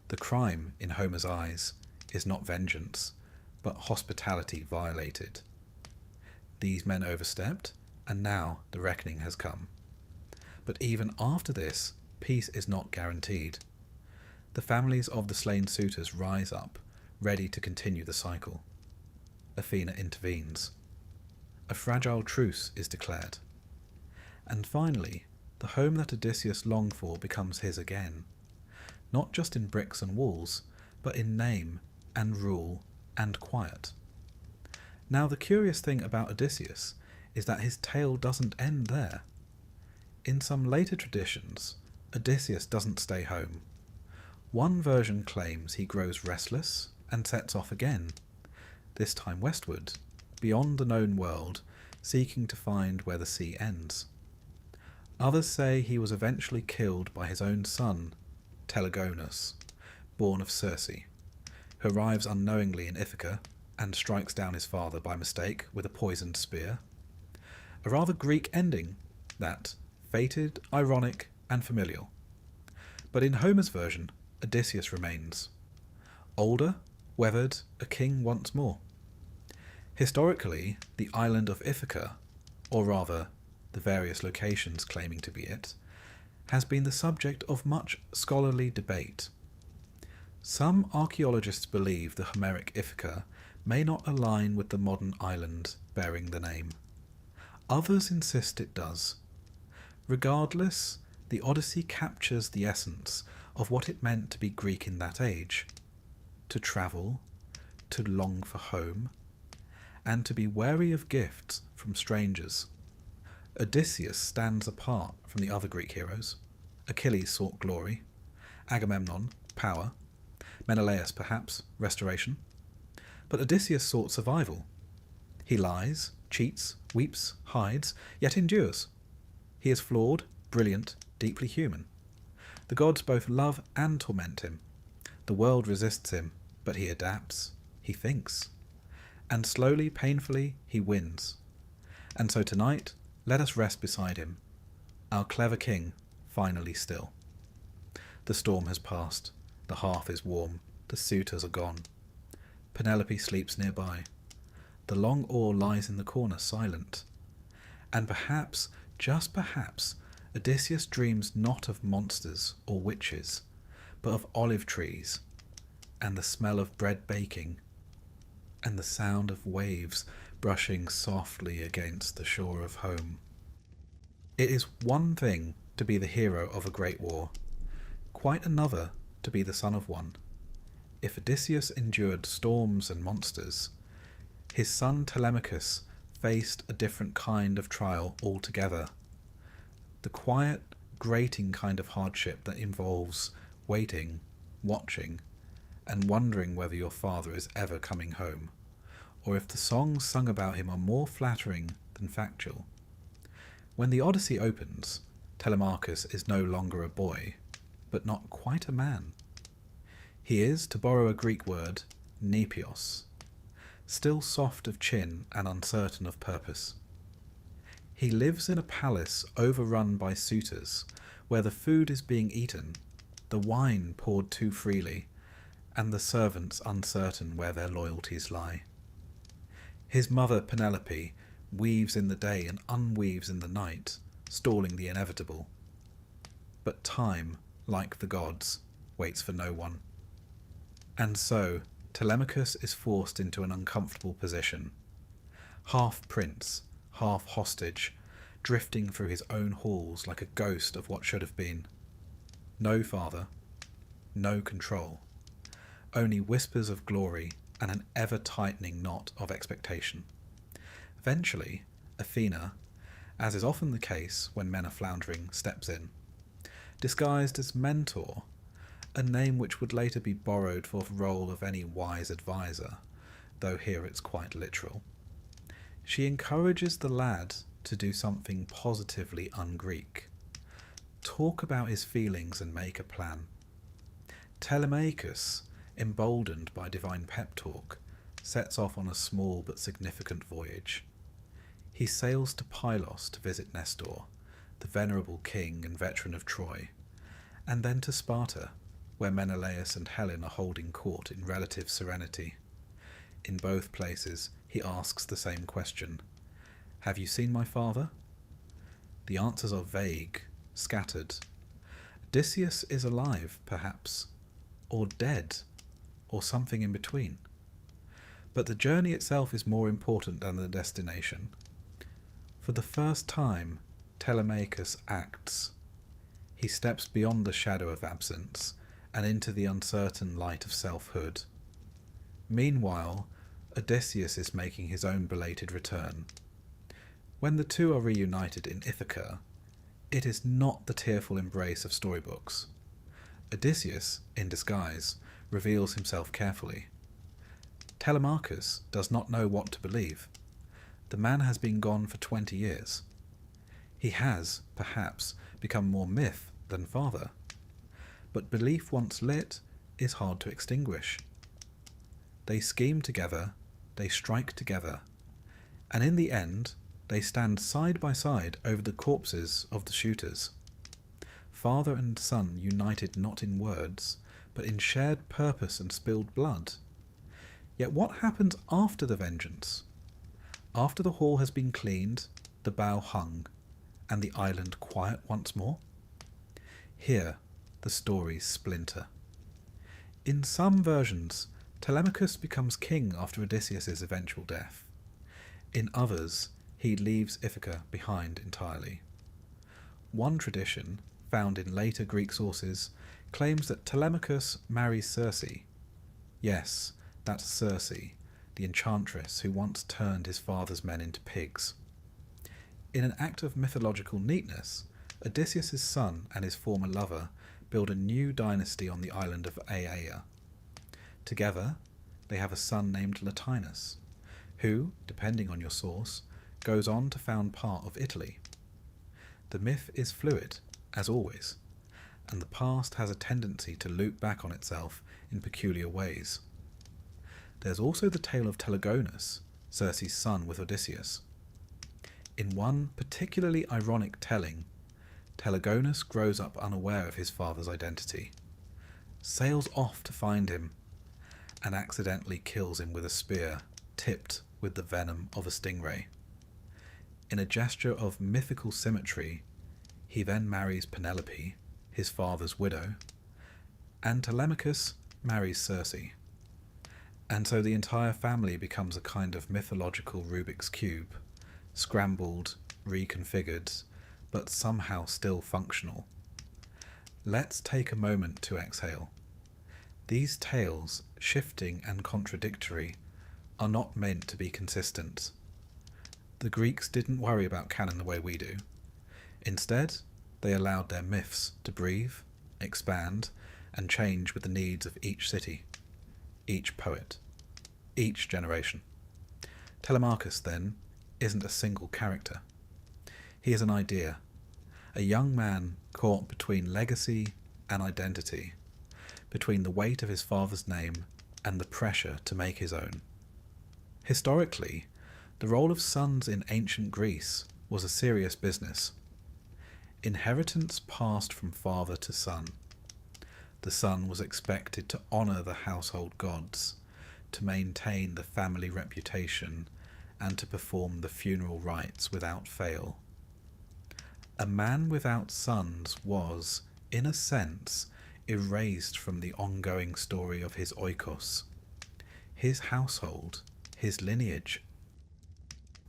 The crime, in Homer's eyes, is not vengeance, but hospitality violated. These men overstepped, and now the reckoning has come. But even after this, peace is not guaranteed. The families of the slain suitors rise up, ready to continue the cycle. Athena intervenes. A fragile truce is declared. And finally, the home that Odysseus longed for becomes his again. Not just in bricks and walls, but in name and rule and quiet. Now the curious thing about Odysseus is that his tale doesn't end there. In some later traditions, Odysseus doesn't stay home. One version claims he grows restless and sets off again, this time westward, beyond the known world, seeking to find where the sea ends. Others say he was eventually killed by his own son, Telegonus, born of Circe, who arrives unknowingly in Ithaca and strikes down his father by mistake with a poisoned spear. A rather Greek ending, that, fated, ironic, and familial. But in Homer's version, Odysseus remains. Older, weathered, a king once more. Historically, the island of Ithaca, or rather, the various locations claiming to be it, has been the subject of much scholarly debate. Some archaeologists believe the Homeric Ithaca may not align with the modern island bearing the name. Others insist it does. Regardless, the Odyssey captures the essence of what it meant to be Greek in that age. To travel, to long for home, and to be wary of gifts from strangers. Odysseus stands apart from the other Greek heroes. Achilles sought glory, Agamemnon, power, Menelaus, perhaps, restoration. But Odysseus sought survival. He lies, cheats, weeps, hides, yet endures. He is flawed, brilliant, deeply human. The gods both love and torment him. The world resists him, but he adapts, he thinks. And slowly, painfully, he wins. And so tonight, let us rest beside him, our clever king, finally still. The storm has passed, the hearth is warm, The suitors are gone. Penelope sleeps nearby. The long oar lies in the corner silent. And perhaps, just perhaps, Odysseus dreams not of monsters or witches, but of olive trees, and the smell of bread baking, and the sound of waves brushing softly against the shore of home. It is one thing to be the hero of a great war, quite another to be the son of one. If Odysseus endured storms and monsters, his son Telemachus faced a different kind of trial altogether. The quiet, grating kind of hardship that involves waiting, watching, and wondering whether your father is ever coming home, or if the songs sung about him are more flattering than factual. When the Odyssey opens, Telemachus is no longer a boy, but not quite a man. He is, to borrow a Greek word, nepios, still soft of chin and uncertain of purpose. He lives in a palace overrun by suitors, where the food is being eaten, the wine poured too freely, and the servants uncertain where their loyalties lie. His mother Penelope weaves in the day and unweaves in the night, stalling the inevitable. But time, like the gods, waits for no one. And so Telemachus is forced into an uncomfortable position. Half prince, half hostage, drifting through his own halls like a ghost of what should have been. No father, no control, only whispers of glory and an ever-tightening knot of expectation. Eventually, Athena, as is often the case when men are floundering, steps in, disguised as mentor, a name which would later be borrowed for the role of any wise advisor, though here it's quite literal. She encourages the lad to do something positively un-Greek. Talk about his feelings and make a plan. Telemachus, emboldened by divine pep talk, sets off on a small but significant voyage. He sails to Pylos to visit Nestor, the venerable king and veteran of Troy, and then to Sparta, where Menelaus and Helen are holding court in relative serenity. In both places, he asks the same question: "Have you seen my father?" The answers are vague, scattered. Odysseus is alive, perhaps, or dead, or something in between. But the journey itself is more important than the destination. For the first time, Telemachus acts. He steps beyond the shadow of absence and into the uncertain light of selfhood. Meanwhile, Odysseus is making his own belated return. When the two are reunited in Ithaca, it is not the tearful embrace of storybooks. Odysseus, in disguise, reveals himself carefully. Telemachus does not know what to believe. The man has been gone for 20 years. He has, perhaps, become more myth than father. But belief once lit is hard to extinguish. They scheme together, they strike together, and in the end they stand side by side over the corpses of the shooters. Father and son united not in words, but in shared purpose and spilled blood. Yet what happens after the vengeance? After the hall has been cleaned, the bow hung, and the island quiet once more? Here the stories splinter. In some versions, Telemachus becomes king after Odysseus' eventual death. In others, he leaves Ithaca behind entirely. One tradition, found in later Greek sources, claims that Telemachus marries Circe. Yes, that's Circe, the enchantress who once turned his father's men into pigs. In an act of mythological neatness, Odysseus' son and his former lover build a new dynasty on the island of Aiaia. Together, they have a son named Latinus, who, depending on your source, goes on to found part of Italy. The myth is fluid, as always, and the past has a tendency to loop back on itself in peculiar ways. There's also the tale of Telegonus, Circe's son with Odysseus. In one particularly ironic telling, Telegonus grows up unaware of his father's identity, sails off to find him, and accidentally kills him with a spear tipped with the venom of a stingray. In a gesture of mythical symmetry, he then marries Penelope, his father's widow, and Telemachus marries Circe. And so the entire family becomes a kind of mythological Rubik's Cube, scrambled, reconfigured, but somehow still functional. Let's take a moment to exhale. These tales, shifting and contradictory, are not meant to be consistent. The Greeks didn't worry about canon the way we do. Instead, they allowed their myths to breathe, expand, and change with the needs of each city, each poet, each generation. Telemachus, then, isn't a single character. He is an idea, a young man caught between legacy and identity, between the weight of his father's name and the pressure to make his own. Historically, the role of sons in ancient Greece was a serious business. Inheritance passed from father to son. The son was expected to honour the household gods, to maintain the family reputation, and to perform the funeral rites without fail. A man without sons was, in a sense, erased from the ongoing story of his oikos, his household, his lineage.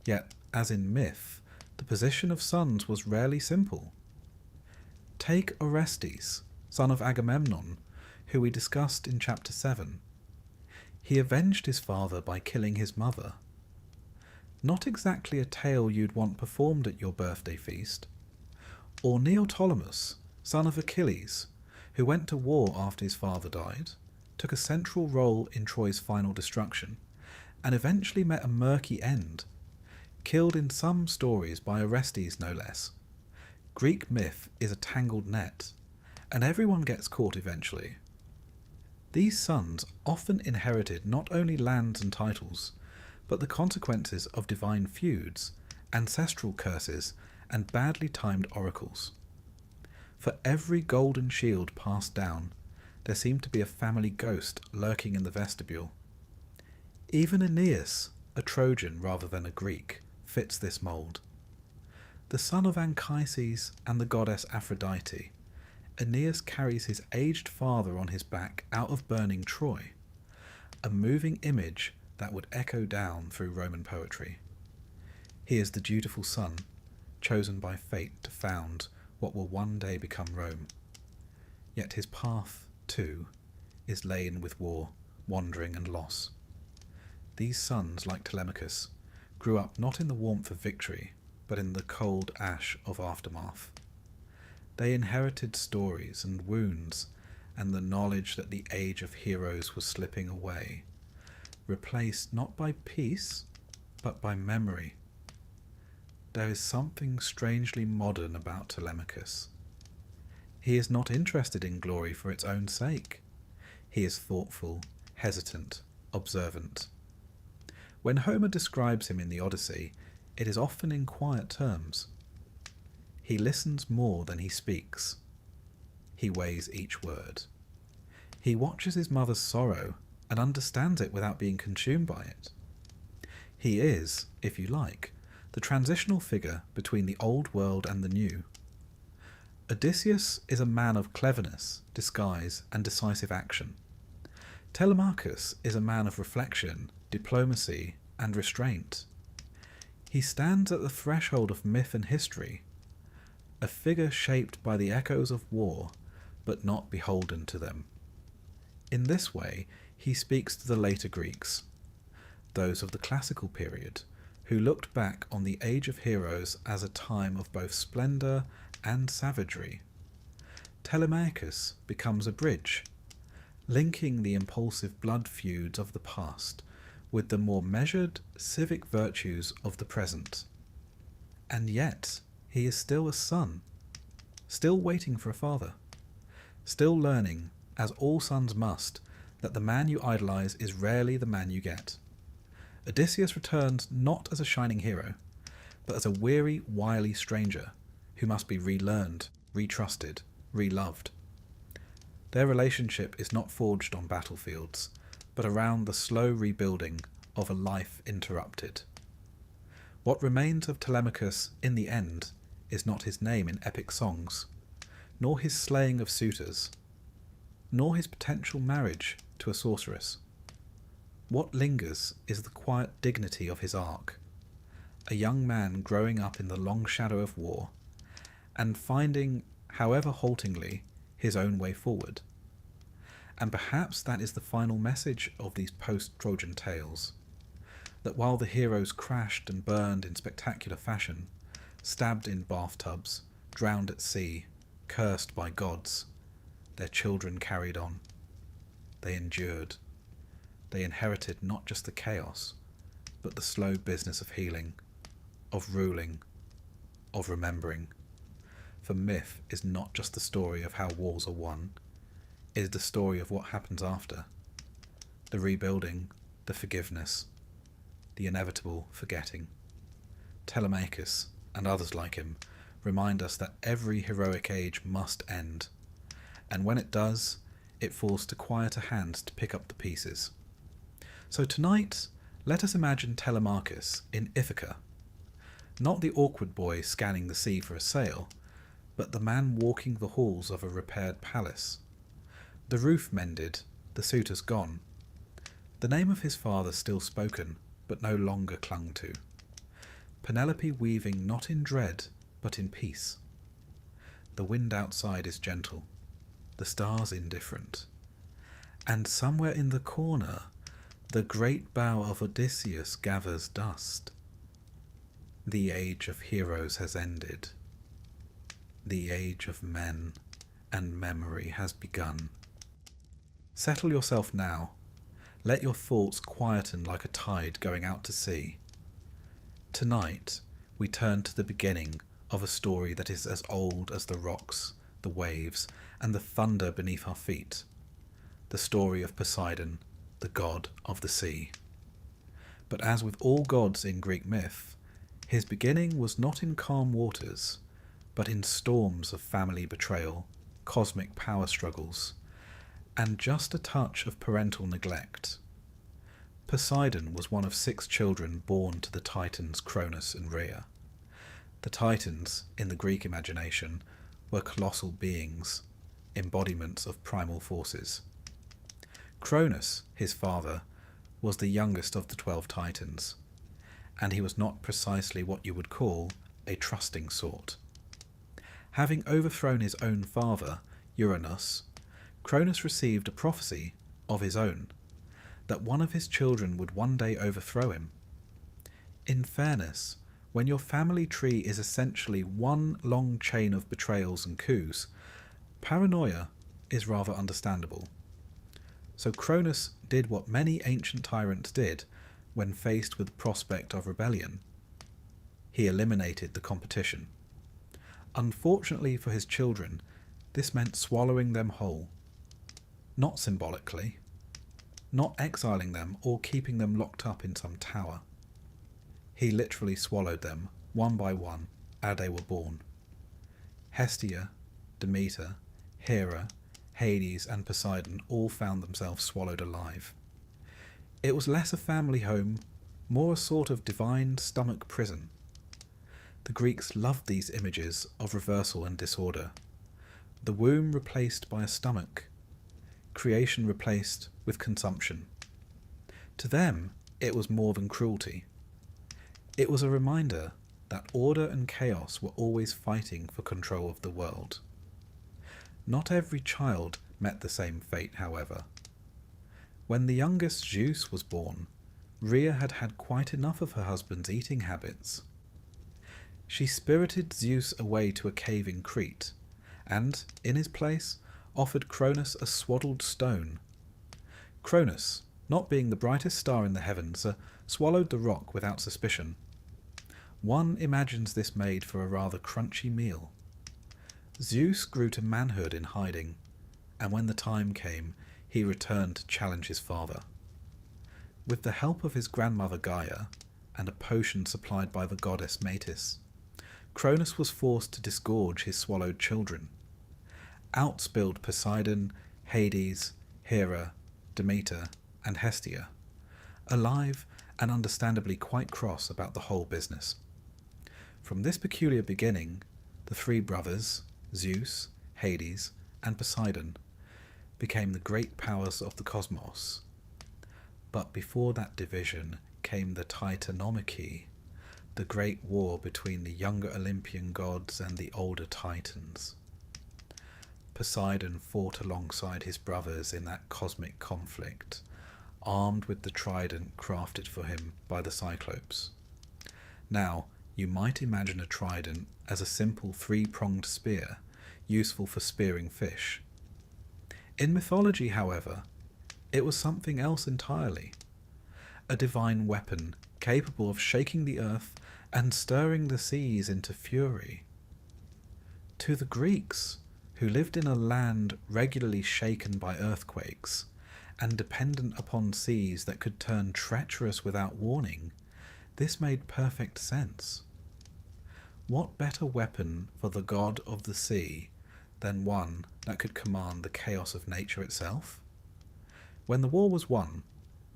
Yet, as in myth, the position of sons was rarely simple. Take Orestes, son of Agamemnon, who we discussed in chapter 7. He avenged his father by killing his mother. Not exactly a tale you'd want performed at your birthday feast. Or Neoptolemus, son of Achilles, who went to war after his father died, took a central role in Troy's final destruction, and eventually met a murky end, killed in some stories by Orestes no less. Greek myth is a tangled net, and everyone gets caught eventually. These sons often inherited not only lands and titles, but the consequences of divine feuds, ancestral curses, and badly timed oracles. For every golden shield passed down, there seemed to be a family ghost lurking in the vestibule. Even Aeneas, a Trojan rather than a Greek, fits this mould. The son of Anchises and the goddess Aphrodite, Aeneas carries his aged father on his back out of burning Troy, a moving image that would echo down through Roman poetry. He is the dutiful son, chosen by fate to found what will one day become Rome. Yet his path, too, is laden with war, wandering and loss. These sons, like Telemachus, grew up not in the warmth of victory, but in the cold ash of aftermath. They inherited stories and wounds, and the knowledge that the age of heroes was slipping away, replaced not by peace, but by memory. There is something strangely modern about Telemachus. He is not interested in glory for its own sake. He is thoughtful, hesitant, observant. When Homer describes him in the Odyssey, it is often in quiet terms. He listens more than he speaks. He weighs each word. He watches his mother's sorrow and understands it without being consumed by it. He is, if you like, the transitional figure between the old world and the new. Odysseus is a man of cleverness, disguise, and decisive action. Telemachus is a man of reflection, diplomacy, and restraint. He stands at the threshold of myth and history, a figure shaped by the echoes of war, but not beholden to them. In this way, he speaks to the later Greeks, those of the classical period, who looked back on the Age of Heroes as a time of both splendour and savagery. Telemachus becomes a bridge, linking the impulsive blood feuds of the past with the more measured civic virtues of the present. And yet, he is still a son, still waiting for a father, still learning, as all sons must, that the man you idolize is rarely the man you get. Odysseus returns not as a shining hero, but as a weary, wily stranger who must be relearned, retrusted, reloved. Their relationship is not forged on battlefields, but around the slow rebuilding of a life interrupted. What remains of Telemachus in the end is not his name in epic songs, nor his slaying of suitors, nor his potential marriage to a sorceress. What lingers is the quiet dignity of his arc, a young man growing up in the long shadow of war, and finding, however haltingly, his own way forward. And perhaps that is the final message of these post-Trojan tales, that while the heroes crashed and burned in spectacular fashion, stabbed in bathtubs, drowned at sea, cursed by gods, their children carried on. They endured. They inherited not just the chaos, but the slow business of healing, of ruling, of remembering. For myth is not just the story of how wars are won, it is the story of what happens after. The rebuilding, the forgiveness, the inevitable forgetting. Telemachus, and others like him, remind us that every heroic age must end, and when it does, it falls to quieter hands to pick up the pieces. So tonight, let us imagine Telemachus in Ithaca, not the awkward boy scanning the sea for a sail, but the man walking the halls of a repaired palace. The roof mended, the suitors gone. The name of his father still spoken, but no longer clung to. Penelope weaving not in dread, but in peace. The wind outside is gentle, the stars indifferent. And somewhere in the corner, the great bow of Odysseus gathers dust. The age of heroes has ended. The age of men and memory has begun. Settle yourself now. Let your thoughts quieten like a tide going out to sea. Tonight, we turn to the beginning of a story that is as old as the rocks, the waves, and the thunder beneath our feet. The story of Poseidon, the god of the sea. But as with all gods in Greek myth, his beginning was not in calm waters, but in storms of family betrayal, cosmic power struggles, and just a touch of parental neglect. Poseidon was one of 6 children born to the Titans Cronus and Rhea. The Titans, in the Greek imagination, were colossal beings, embodiments of primal forces. Cronus, his father, was the youngest of the 12 Titans, and he was not precisely what you would call a trusting sort. Having overthrown his own father, Uranus, Cronus received a prophecy of his own, that one of his children would one day overthrow him. In fairness, when your family tree is essentially one long chain of betrayals and coups, paranoia is rather understandable. So Cronus did what many ancient tyrants did when faced with the prospect of rebellion. He eliminated the competition. Unfortunately for his children, this meant swallowing them whole. Not symbolically, not exiling them or keeping them locked up in some tower. He literally swallowed them, one by one, ere they were born. Hestia, Demeter, Hera, Hades and Poseidon all found themselves swallowed alive. It was less a family home, more a sort of divine stomach prison. The Greeks loved these images of reversal and disorder. The womb replaced by a stomach, creation replaced with consumption. To them, it was more than cruelty. It was a reminder that order and chaos were always fighting for control of the world. Not every child met the same fate, however. When the youngest Zeus was born, Rhea had had quite enough of her husband's eating habits. She spirited Zeus away to a cave in Crete, and, in his place, offered Cronus a swaddled stone. Cronus, not being the brightest star in the heavens, swallowed the rock without suspicion. One imagines this made for a rather crunchy meal. Zeus grew to manhood in hiding, and when the time came, he returned to challenge his father. With the help of his grandmother Gaia, and a potion supplied by the goddess Metis, Cronus was forced to disgorge his swallowed children. Out spilled Poseidon, Hades, Hera, Demeter, and Hestia, alive and understandably quite cross about the whole business. From this peculiar beginning, the three brothers, Zeus, Hades, and Poseidon, became the great powers of the cosmos. But before that division came the Titanomachy, the great war between the younger Olympian gods and the older Titans. Poseidon fought alongside his brothers in that cosmic conflict, armed with the trident crafted for him by the Cyclopes. Now, you might imagine a trident as a simple three-pronged spear, useful for spearing fish. In mythology, however, it was something else entirely. A divine weapon capable of shaking the earth and stirring the seas into fury. To the Greeks, who lived in a land regularly shaken by earthquakes, and dependent upon seas that could turn treacherous without warning, this made perfect sense. What better weapon for the god of the sea than one that could command the chaos of nature itself? When the war was won,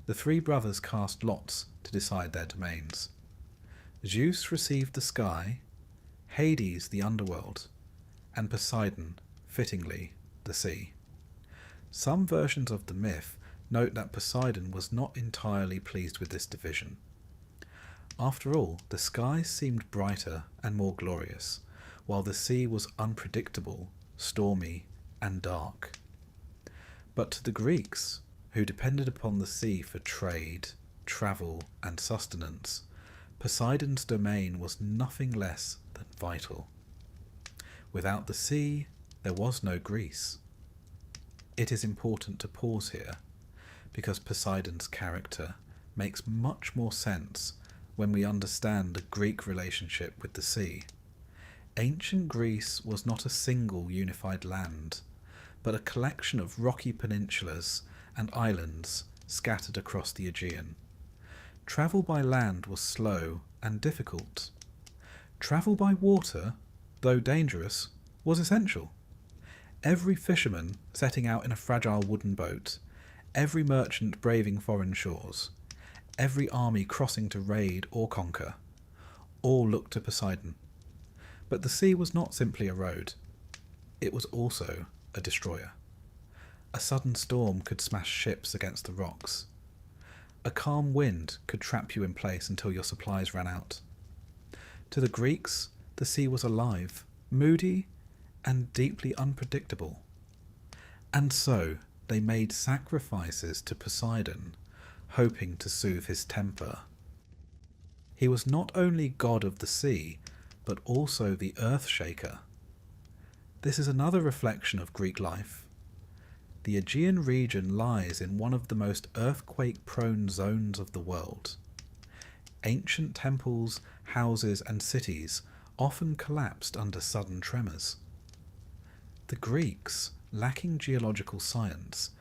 the three brothers cast lots to decide their domains. Zeus received the sky, Hades the underworld, and Poseidon, fittingly, the sea. Some versions of the myth note that Poseidon was not entirely pleased with this division. After all, the skies seemed brighter and more glorious, while the sea was unpredictable, stormy, and dark. But to the Greeks, who depended upon the sea for trade, travel, and sustenance, Poseidon's domain was nothing less than vital. Without the sea, there was no Greece. It is important to pause here, because Poseidon's character makes much more sense when we understand the Greek relationship with the sea. Ancient Greece was not a single unified land, but a collection of rocky peninsulas and islands scattered across the Aegean. Travel by land was slow and difficult. Travel by water, though dangerous, was essential. Every fisherman setting out in a fragile wooden boat, every merchant braving foreign shores, every army crossing to raid or conquer, all looked to Poseidon. But the sea was not simply a road. It was also a destroyer. A sudden storm could smash ships against the rocks. A calm wind could trap you in place until your supplies ran out. To the Greeks, the sea was alive, moody, and deeply unpredictable. And so they made sacrifices to Poseidon, hoping to soothe his temper. He was not only god of the sea, but also the earth shaker. This is another reflection of Greek life. The Aegean region lies in one of the most earthquake-prone zones of the world. Ancient temples, houses, and cities often collapsed under sudden tremors. The Greeks, lacking geological science,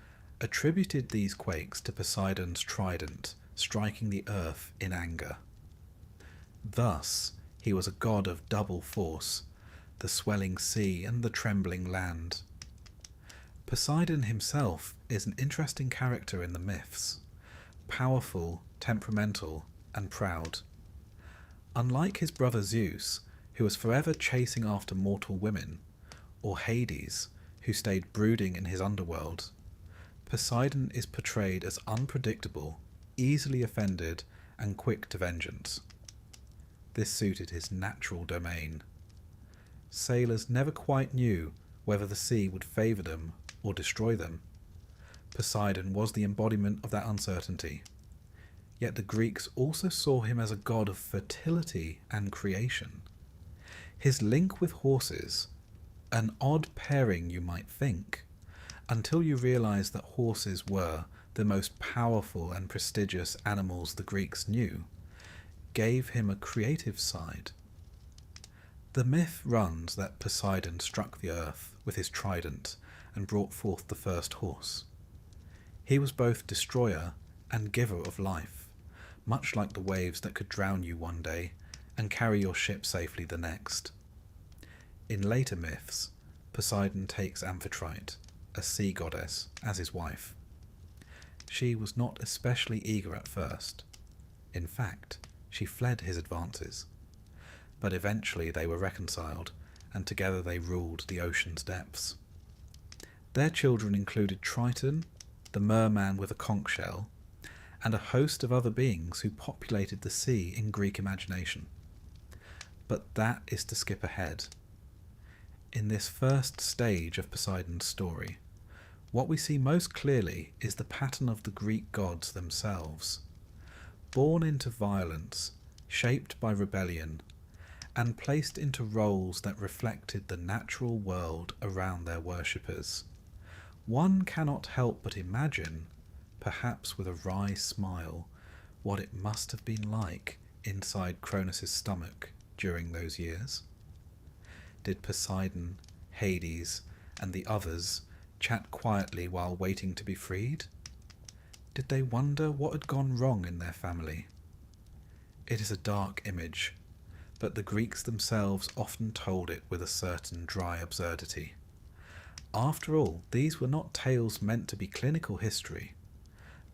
attributed these quakes to Poseidon's trident striking the earth in anger. Thus, he was a god of double force, the swelling sea and the trembling land. Poseidon himself is an interesting character in the myths, powerful, temperamental, and proud. Unlike his brother Zeus, who was forever chasing after mortal women, or Hades, who stayed brooding in his underworld, Poseidon is portrayed as unpredictable, easily offended, and quick to vengeance. This suited his natural domain. Sailors never quite knew whether the sea would favour them or destroy them. Poseidon was the embodiment of that uncertainty. Yet the Greeks also saw him as a god of fertility and creation. His link with horses, an odd pairing you might think, until you realise that horses were the most powerful and prestigious animals the Greeks knew, gave him a creative side. The myth runs that Poseidon struck the earth with his trident and brought forth the first horse. He was both destroyer and giver of life, much like the waves that could drown you one day and carry your ship safely the next. In later myths, Poseidon takes Amphitrite, a sea goddess, as his wife. she was not especially eager at first. In fact, she fled his advances. But eventually they were reconciled, and together they ruled the ocean's depths. Their children included Triton, the merman with a conch shell, and a host of other beings who populated the sea in Greek imagination. But that is to skip ahead. In this first stage of Poseidon's story, what we see most clearly is the pattern of the Greek gods themselves. Born into violence, shaped by rebellion, and placed into roles that reflected the natural world around their worshippers, one cannot help but imagine, perhaps with a wry smile, what it must have been like inside Cronus' stomach during those years. Did Poseidon, Hades, and the others chat quietly while waiting to be freed? Did they wonder what had gone wrong in their family? It is a dark image, but the Greeks themselves often told it with a certain dry absurdity. After all, these were not tales meant to be clinical history.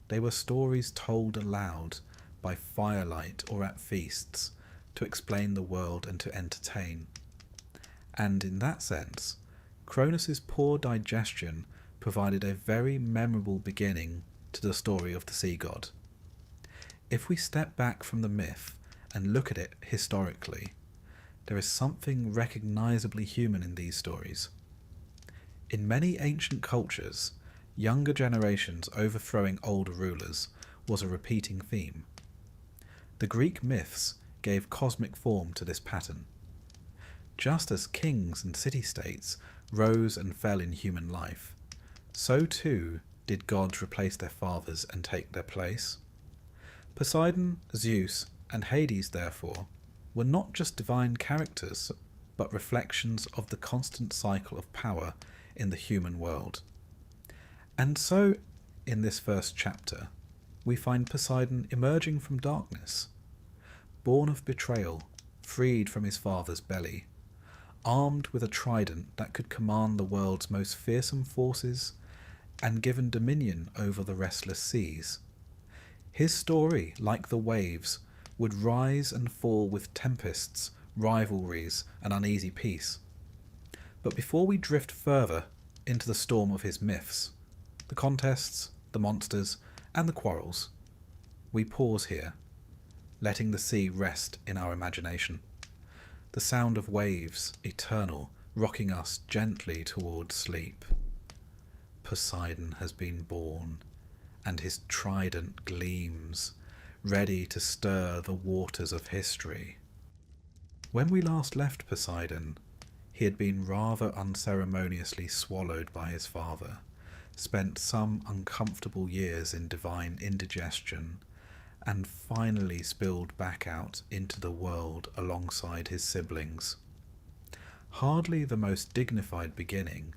They were stories told aloud by firelight or at feasts to explain the world and to entertain. And in that sense, Cronus' poor digestion provided a very memorable beginning to the story of the sea god. If we step back from the myth and look at it historically, there is something recognisably human in these stories. In many ancient cultures, younger generations overthrowing older rulers was a repeating theme. The Greek myths gave cosmic form to this pattern. Just as kings and city-states rose and fell in human life, so too did gods replace their fathers and take their place. Poseidon, Zeus, and Hades, therefore, were not just divine characters, but reflections of the constant cycle of power in the human world. And so, in this first chapter, we find Poseidon emerging from darkness, born of betrayal, freed from his father's belly, armed with a trident that could command the world's most fearsome forces, and given dominion over the restless seas. His story, like the waves, would rise and fall with tempests, rivalries, and uneasy peace. But before we drift further into the storm of his myths, the contests, the monsters, and the quarrels, we pause here, letting the sea rest in our imagination. The sound of waves, eternal, rocking us gently towards sleep. Poseidon has been born, and his trident gleams, ready to stir the waters of history. When we last left Poseidon, he had been rather unceremoniously swallowed by his father, spent some uncomfortable years in divine indigestion, and finally spilled back out into the world alongside his siblings. Hardly the most dignified beginning,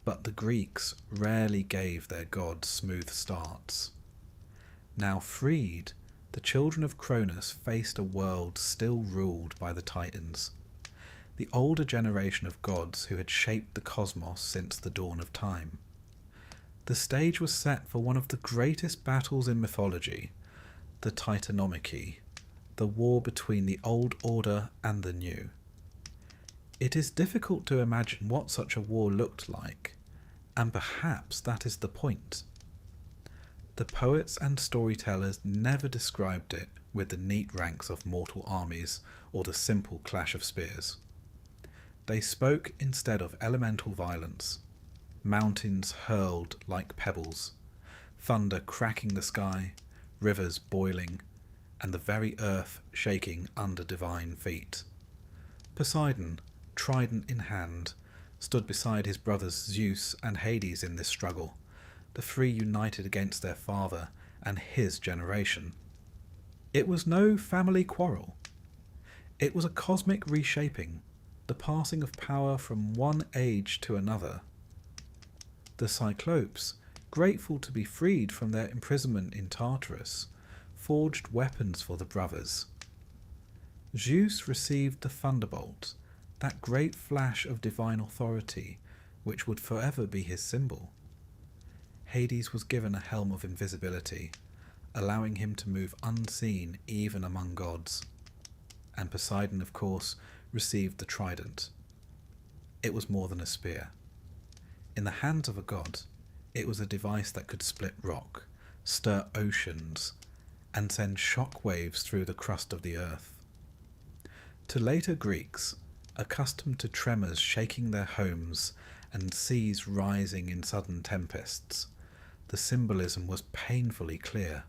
but the Greeks rarely gave their gods smooth starts. Now freed, the children of Cronus faced a world still ruled by the Titans, the older generation of gods who had shaped the cosmos since the dawn of time. The stage was set for one of the greatest battles in mythology, the Titanomachy, the war between the old order and the new. It is difficult to imagine what such a war looked like, and perhaps that is the point. The poets and storytellers never described it with the neat ranks of mortal armies or the simple clash of spears. They spoke instead of elemental violence, mountains hurled like pebbles, thunder cracking the sky, rivers boiling, and the very earth shaking under divine feet. Poseidon, trident in hand, stood beside his brothers Zeus and Hades in this struggle, the three united against their father and his generation. It was no family quarrel. It was a cosmic reshaping, the passing of power from one age to another. The Cyclopes, grateful to be freed from their imprisonment in Tartarus, forged weapons for the brothers. Zeus received the thunderbolt, that great flash of divine authority which would forever be his symbol. Hades was given a helm of invisibility, allowing him to move unseen even among gods. And Poseidon, of course, received the trident. It was more than a spear. In the hands of a god, it was a device that could split rock, stir oceans, and send shock waves through the crust of the earth. To later Greeks, accustomed to tremors shaking their homes and seas rising in sudden tempests, the symbolism was painfully clear.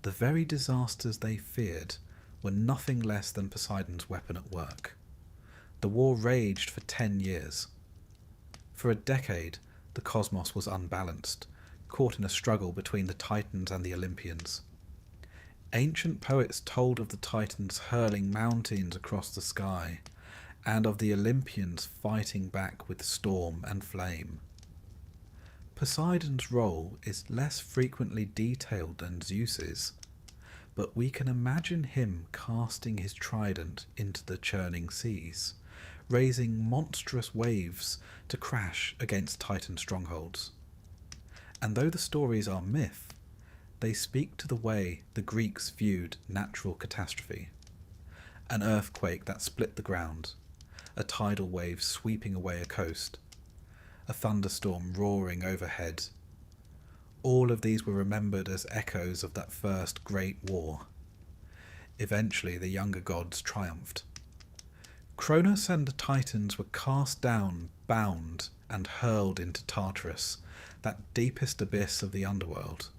The very disasters they feared were nothing less than Poseidon's weapon at work. The war raged for 10 years. For a decade, the cosmos was unbalanced, caught in a struggle between the Titans and the Olympians. Ancient poets told of the Titans hurling mountains across the sky, and of the Olympians fighting back with storm and flame. Poseidon's role is less frequently detailed than Zeus's, but we can imagine him casting his trident into the churning seas, raising monstrous waves to crash against Titan strongholds. And though the stories are myth, they speak to the way the Greeks viewed natural catastrophe. An earthquake that split the ground, a tidal wave sweeping away a coast, a thunderstorm roaring overhead. All of these were remembered as echoes of that first great war. Eventually the younger gods triumphed. Cronus and the Titans were cast down, bound, and hurled into Tartarus, that deepest abyss of the underworld.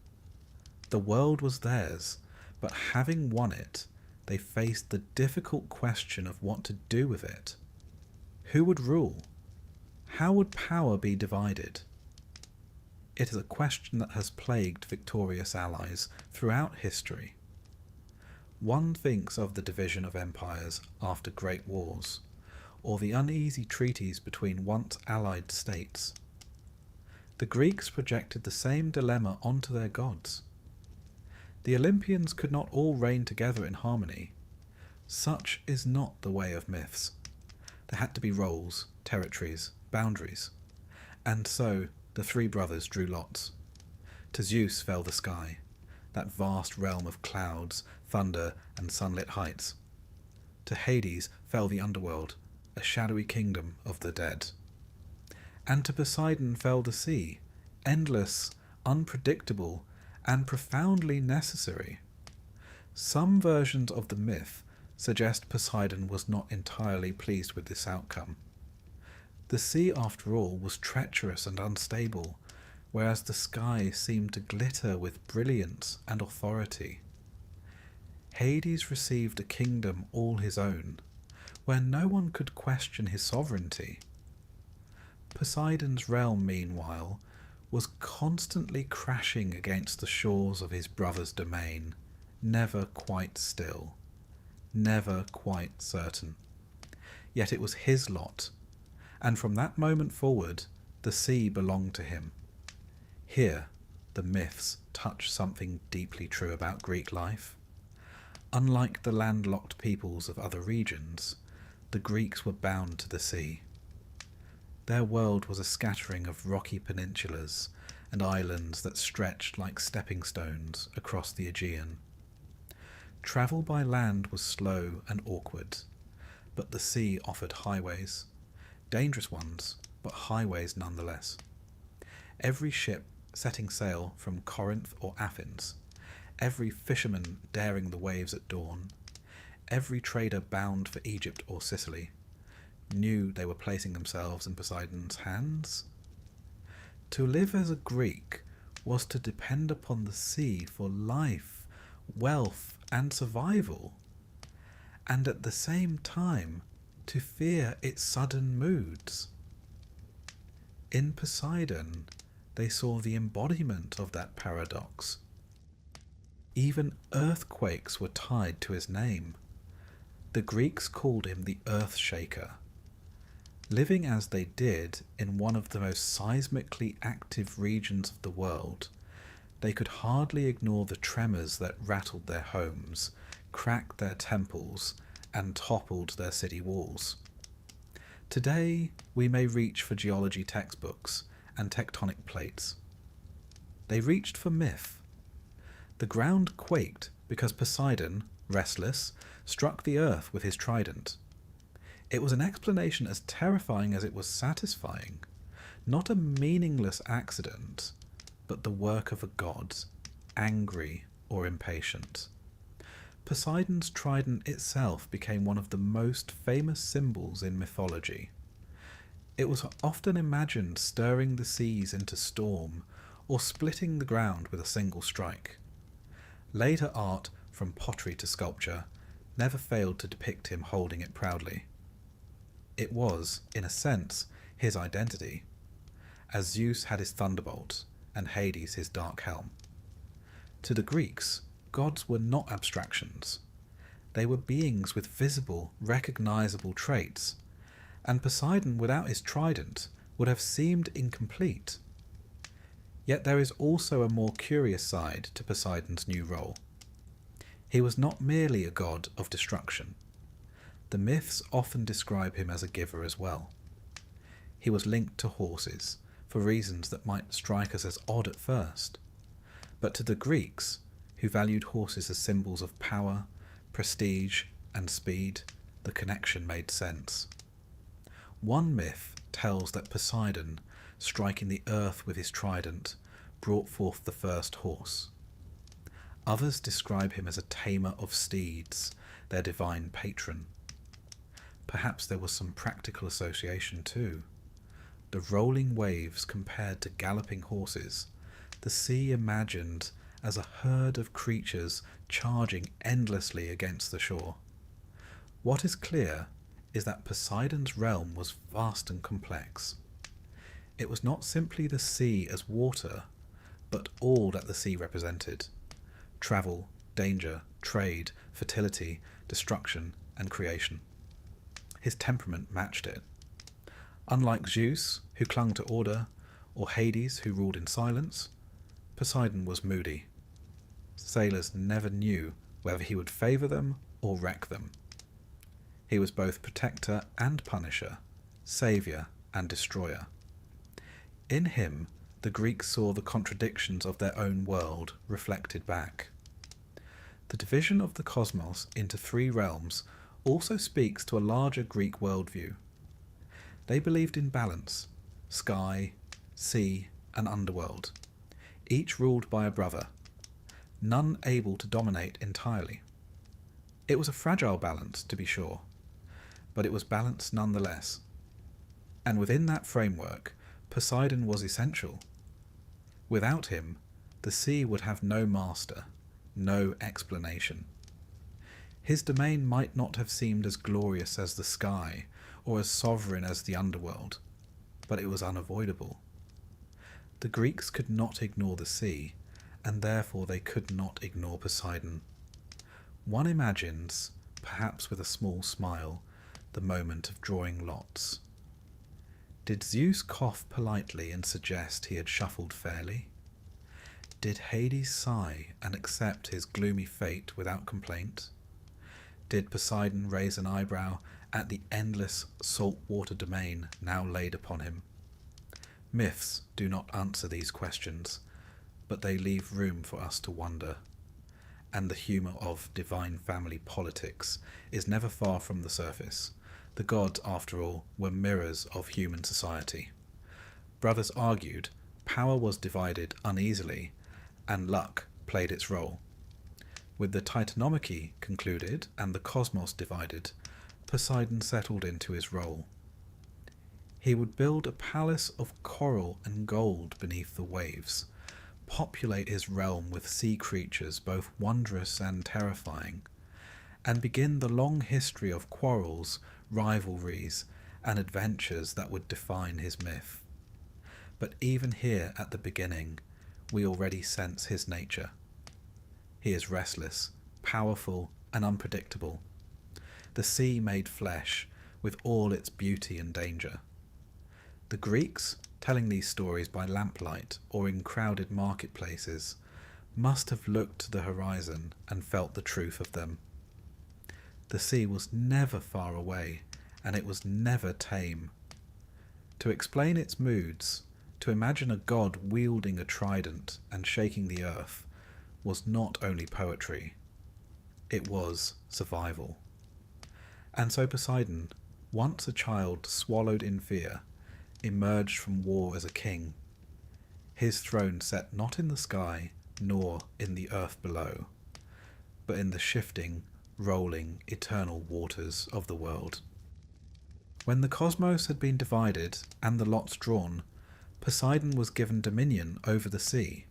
The world was theirs, but having won it, they faced the difficult question of what to do with it. Who would rule? How would power be divided? It is a question that has plagued victorious allies throughout history. One thinks of the division of empires after great wars, or the uneasy treaties between once allied states. The Greeks projected the same dilemma onto their gods. The Olympians could not all reign together in harmony. Such is not the way of myths. There had to be roles, territories, boundaries. And so the three brothers drew lots. To Zeus fell the sky, that vast realm of clouds, thunder, and sunlit heights. To Hades fell the underworld, a shadowy kingdom of the dead. And to Poseidon fell the sea, endless, unpredictable, and profoundly necessary. Some versions of the myth suggest Poseidon was not entirely pleased with this outcome. The sea, after all, was treacherous and unstable, whereas the sky seemed to glitter with brilliance and authority. Hades received a kingdom all his own, where no one could question his sovereignty. Poseidon's realm, meanwhile, was constantly crashing against the shores of his brother's domain, never quite still, never quite certain. Yet it was his lot, and from that moment forward, the sea belonged to him. Here, the myths touch something deeply true about Greek life. Unlike the landlocked peoples of other regions, the Greeks were bound to the sea. Their world was a scattering of rocky peninsulas and islands that stretched like stepping stones across the Aegean. Travel by land was slow and awkward, but the sea offered highways, dangerous ones, but highways nonetheless. Every ship setting sail from Corinth or Athens, every fisherman daring the waves at dawn, every trader bound for Egypt or Sicily, knew they were placing themselves in Poseidon's hands. To live as a Greek was to depend upon the sea for life, wealth, and survival, and at the same time to fear its sudden moods. In Poseidon, they saw the embodiment of that paradox. Even earthquakes were tied to his name. The Greeks called him the Earth Shaker. Living as they did in one of the most seismically active regions of the world, they could hardly ignore the tremors that rattled their homes, cracked their temples, and toppled their city walls. Today, we may reach for geology textbooks and tectonic plates, they reached for myth. The ground quaked because Poseidon, restless, struck the earth with his trident. It was an explanation as terrifying as it was satisfying, not a meaningless accident, but the work of a god, angry or impatient. Poseidon's trident itself became one of the most famous symbols in mythology. It was often imagined stirring the seas into storm or splitting the ground with a single strike. Later art, from pottery to sculpture, never failed to depict him holding it proudly. It was, in a sense, his identity, as Zeus had his thunderbolt and Hades his dark helm. To the Greeks, gods were not abstractions. They were beings with visible, recognizable traits, and Poseidon without his trident would have seemed incomplete. Yet there is also a more curious side to Poseidon's new role. He was not merely a god of destruction. The myths often describe him as a giver as well. He was linked to horses, for reasons that might strike us as odd at first. But to the Greeks, who valued horses as symbols of power, prestige, and speed, the connection made sense. One myth tells that Poseidon, striking the earth with his trident, brought forth the first horse. Others describe him as a tamer of steeds, their divine patron. Perhaps there was some practical association too. The rolling waves compared to galloping horses, the sea imagined as a herd of creatures charging endlessly against the shore. What is clear is that Poseidon's realm was vast and complex. It was not simply the sea as water, but all that the sea represented: travel, danger, trade, fertility, destruction, and creation. His temperament matched it. Unlike Zeus, who clung to order, or Hades, who ruled in silence, Poseidon was moody. Sailors never knew whether he would favour them or wreck them. He was both protector and punisher, saviour and destroyer. In him, the Greeks saw the contradictions of their own world reflected back. The division of the cosmos into 3 realms also speaks to a larger Greek worldview. They believed in balance: sky, sea, and underworld, each ruled by a brother, none able to dominate entirely. It was a fragile balance, to be sure, but it was balance nonetheless. And within that framework, Poseidon was essential. Without him, the sea would have no master, no explanation. His domain might not have seemed as glorious as the sky, or as sovereign as the underworld, but it was unavoidable. The Greeks could not ignore the sea, and therefore they could not ignore Poseidon. One imagines, perhaps with a small smile, the moment of drawing lots. Did Zeus cough politely and suggest he had shuffled fairly? Did Hades sigh and accept his gloomy fate without complaint? Did Poseidon raise an eyebrow at the endless salt-water domain now laid upon him? Myths do not answer these questions, but they leave room for us to wonder. And the humour of divine family politics is never far from the surface. The gods, after all, were mirrors of human society. Brothers argued, power was divided uneasily, and luck played its role. With the Titanomachy concluded and the cosmos divided, Poseidon settled into his role. He would build a palace of coral and gold beneath the waves, populate his realm with sea creatures both wondrous and terrifying, and begin the long history of quarrels, rivalries, and adventures that would define his myth. But even here at the beginning, we already sense his nature. He is restless, powerful, and unpredictable. The sea made flesh, with all its beauty and danger. The Greeks, telling these stories by lamplight or in crowded marketplaces, must have looked to the horizon and felt the truth of them. The sea was never far away, and it was never tame. To explain its moods, To imagine a god wielding a trident and shaking the earth was not only poetry, it was survival. And so Poseidon, once a child swallowed in fear, emerged from war as a king, his throne set not in the sky nor in the earth below, but in the shifting, rolling, eternal waters of the world. When the cosmos had been divided and the lots drawn, Poseidon was given dominion over the sea.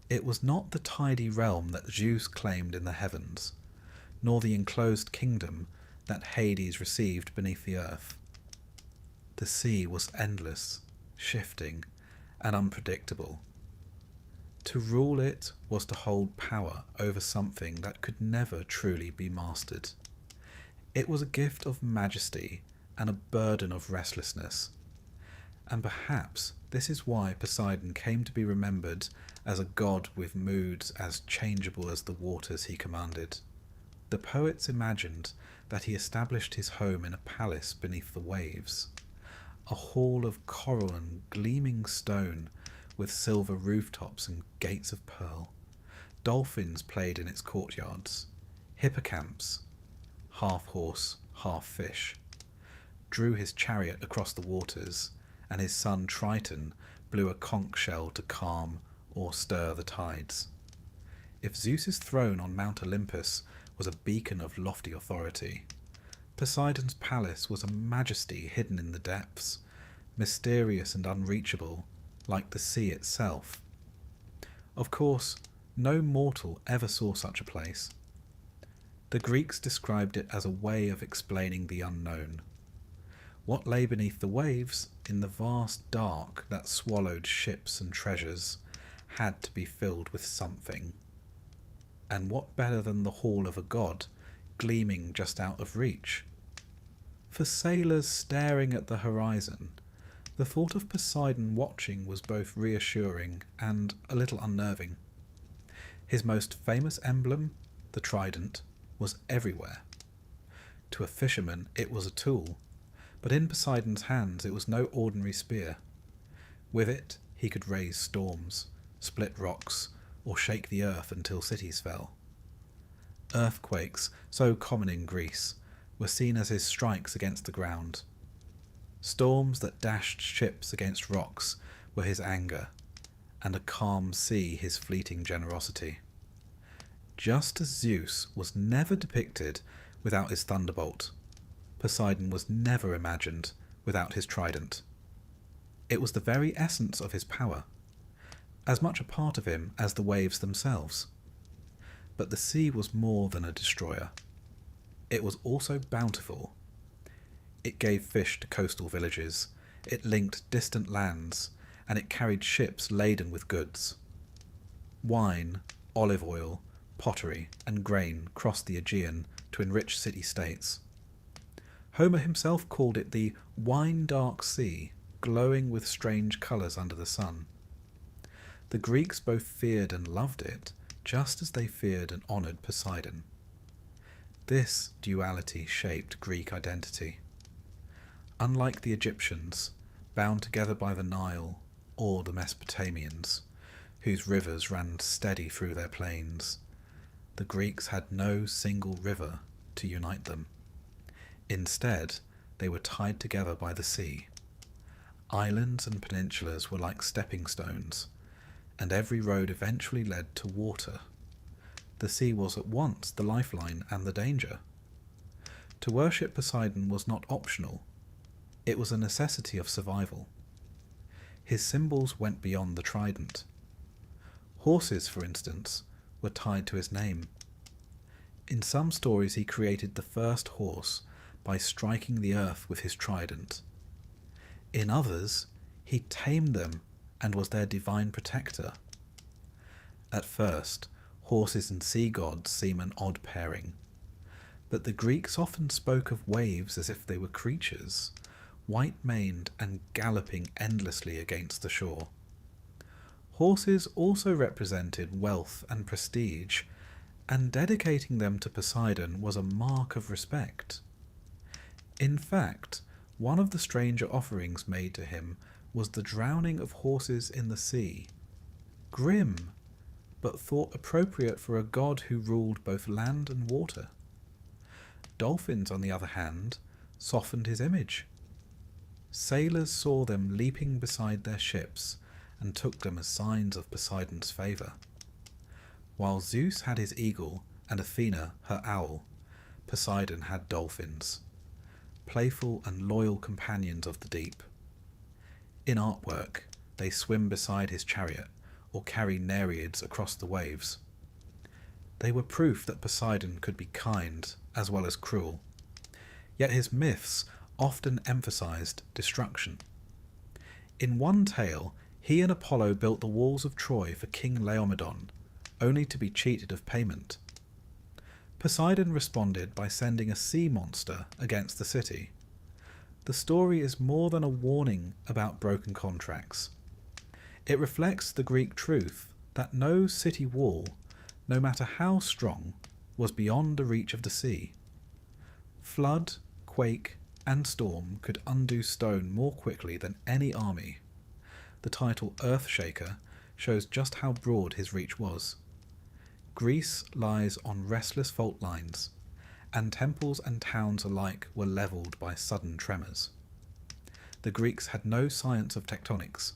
It was not the tidy realm that Zeus claimed in the heavens, nor the enclosed kingdom that Hades received beneath the earth. The sea was endless, shifting, and unpredictable. To rule it was to hold power over something that could never truly be mastered. It was a gift of majesty and a burden of restlessness. And perhaps this is why Poseidon came to be remembered as a god with moods as changeable as the waters he commanded. The poets imagined that he established his home in a palace beneath the waves, a hall of coral and gleaming stone with silver rooftops and gates of pearl. Dolphins played in its courtyards. Hippocamps, half horse, half fish, drew his chariot across the waters, and his son Triton blew a conch shell to calm or stir the tides. If Zeus's throne on Mount Olympus was a beacon of lofty authority, Poseidon's palace was a majesty hidden in the depths, mysterious and unreachable, like the sea itself. Of course, no mortal ever saw such a place. The Greeks described it as a way of explaining the unknown. What lay beneath the waves, in the vast dark that swallowed ships and treasures, had to be filled with something. And what better than the hall of a god, gleaming just out of reach? For sailors staring at the horizon, the thought of Poseidon watching was both reassuring and a little unnerving. His most famous emblem, the trident, was everywhere. To a fisherman it was a tool, but in Poseidon's hands it was no ordinary spear. With it he could raise storms, split rocks, or shake the earth until cities fell. Earthquakes, so common in Greece, were seen as his strikes against the ground. Storms that dashed ships against rocks were his anger, and a calm sea his fleeting generosity. Just as Zeus was never depicted without his thunderbolt, Poseidon was never imagined without his trident. It was the very essence of his power, as much a part of him as the waves themselves. But the sea was more than a destroyer. It was also bountiful. It gave fish to coastal villages, it linked distant lands, and it carried ships laden with goods. Wine, olive oil, pottery, and grain crossed the Aegean to enrich city-states. Homer himself called it the wine-dark sea, glowing with strange colours under the sun. The Greeks both feared and loved it, just as they feared and honoured Poseidon. This duality shaped Greek identity. Unlike the Egyptians, bound together by the Nile, or the Mesopotamians, whose rivers ran steady through their plains, the Greeks had no single river to unite them. Instead, they were tied together by the sea. Islands and peninsulas were like stepping stones, and every road eventually led to water. The sea was at once the lifeline and the danger. To worship Poseidon was not optional. It was a necessity of survival. His symbols went beyond the trident. Horses, for instance, were tied to his name. In some stories he created the first horse by striking the earth with his trident. In others, he tamed them and was their divine protector. At first, horses and sea gods seem an odd pairing, but the Greeks often spoke of waves as if they were creatures, white-maned and galloping endlessly against the shore. Horses also represented wealth and prestige, and dedicating them to Poseidon was a mark of respect. In fact, one of the stranger offerings made to him was the drowning of horses in the sea, grim, but thought appropriate for a god who ruled both land and water. Dolphins, on the other hand, softened his image. Sailors saw them leaping beside their ships and took them as signs of Poseidon's favour. While Zeus had his eagle and Athena her owl, Poseidon had dolphins, playful and loyal companions of the deep. In artwork, they swim beside his chariot or carry nereids across the waves. They were proof that Poseidon could be kind as well as cruel, yet his myths often emphasized destruction. In one tale, he and Apollo built the walls of Troy for King Laomedon, only to be cheated of payment. Poseidon responded by sending a sea monster against the city. The story is more than a warning about broken contracts. It reflects the Greek truth that no city wall, no matter how strong, was beyond the reach of the sea. Flood, quake, and storm could undo stone more quickly than any army. The title Earthshaker shows just how broad his reach was. Greece lies on restless fault lines, and temples and towns alike were levelled by sudden tremors. The Greeks had no science of tectonics.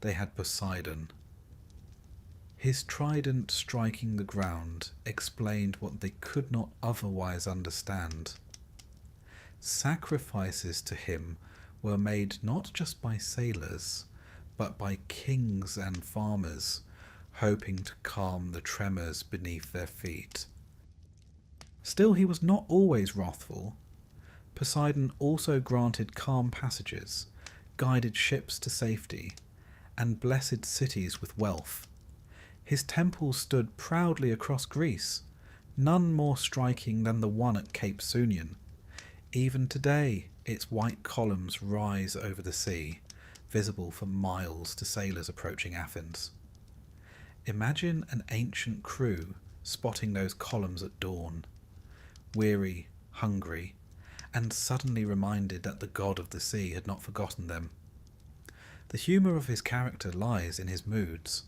They had Poseidon. His trident striking the ground explained what they could not otherwise understand. Sacrifices to him were made not just by sailors, but by kings and farmers, hoping to calm the tremors beneath their feet. Still, he was not always wrathful. Poseidon also granted calm passages, guided ships to safety, and blessed cities with wealth. His temples stood proudly across Greece, none more striking than the one at Cape Sunion. Even today, its white columns rise over the sea, visible for miles to sailors approaching Athens. Imagine an ancient crew spotting those columns at dawn, weary, hungry, and suddenly reminded that the god of the sea had not forgotten them. The humour of his character lies in his moods.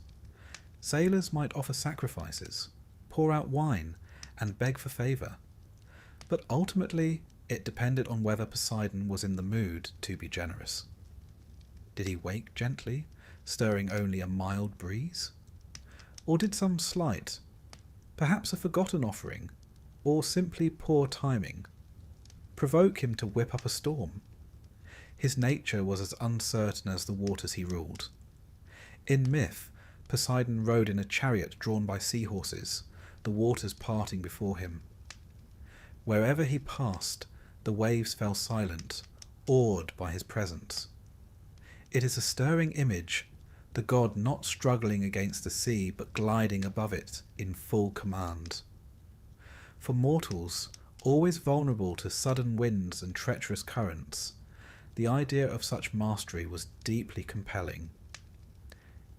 Sailors might offer sacrifices, pour out wine, and beg for favour, but ultimately it depended on whether Poseidon was in the mood to be generous. Did he wake gently, stirring only a mild breeze? Or did some slight, perhaps a forgotten offering, or simply poor timing, provoke him to whip up a storm? His nature was as uncertain as the waters he ruled. In myth, Poseidon rode in a chariot drawn by seahorses, the waters parting before him. Wherever he passed, the waves fell silent, awed by his presence. It is a stirring image, the god not struggling against the sea but gliding above it in full command. For mortals, always vulnerable to sudden winds and treacherous currents, the idea of such mastery was deeply compelling.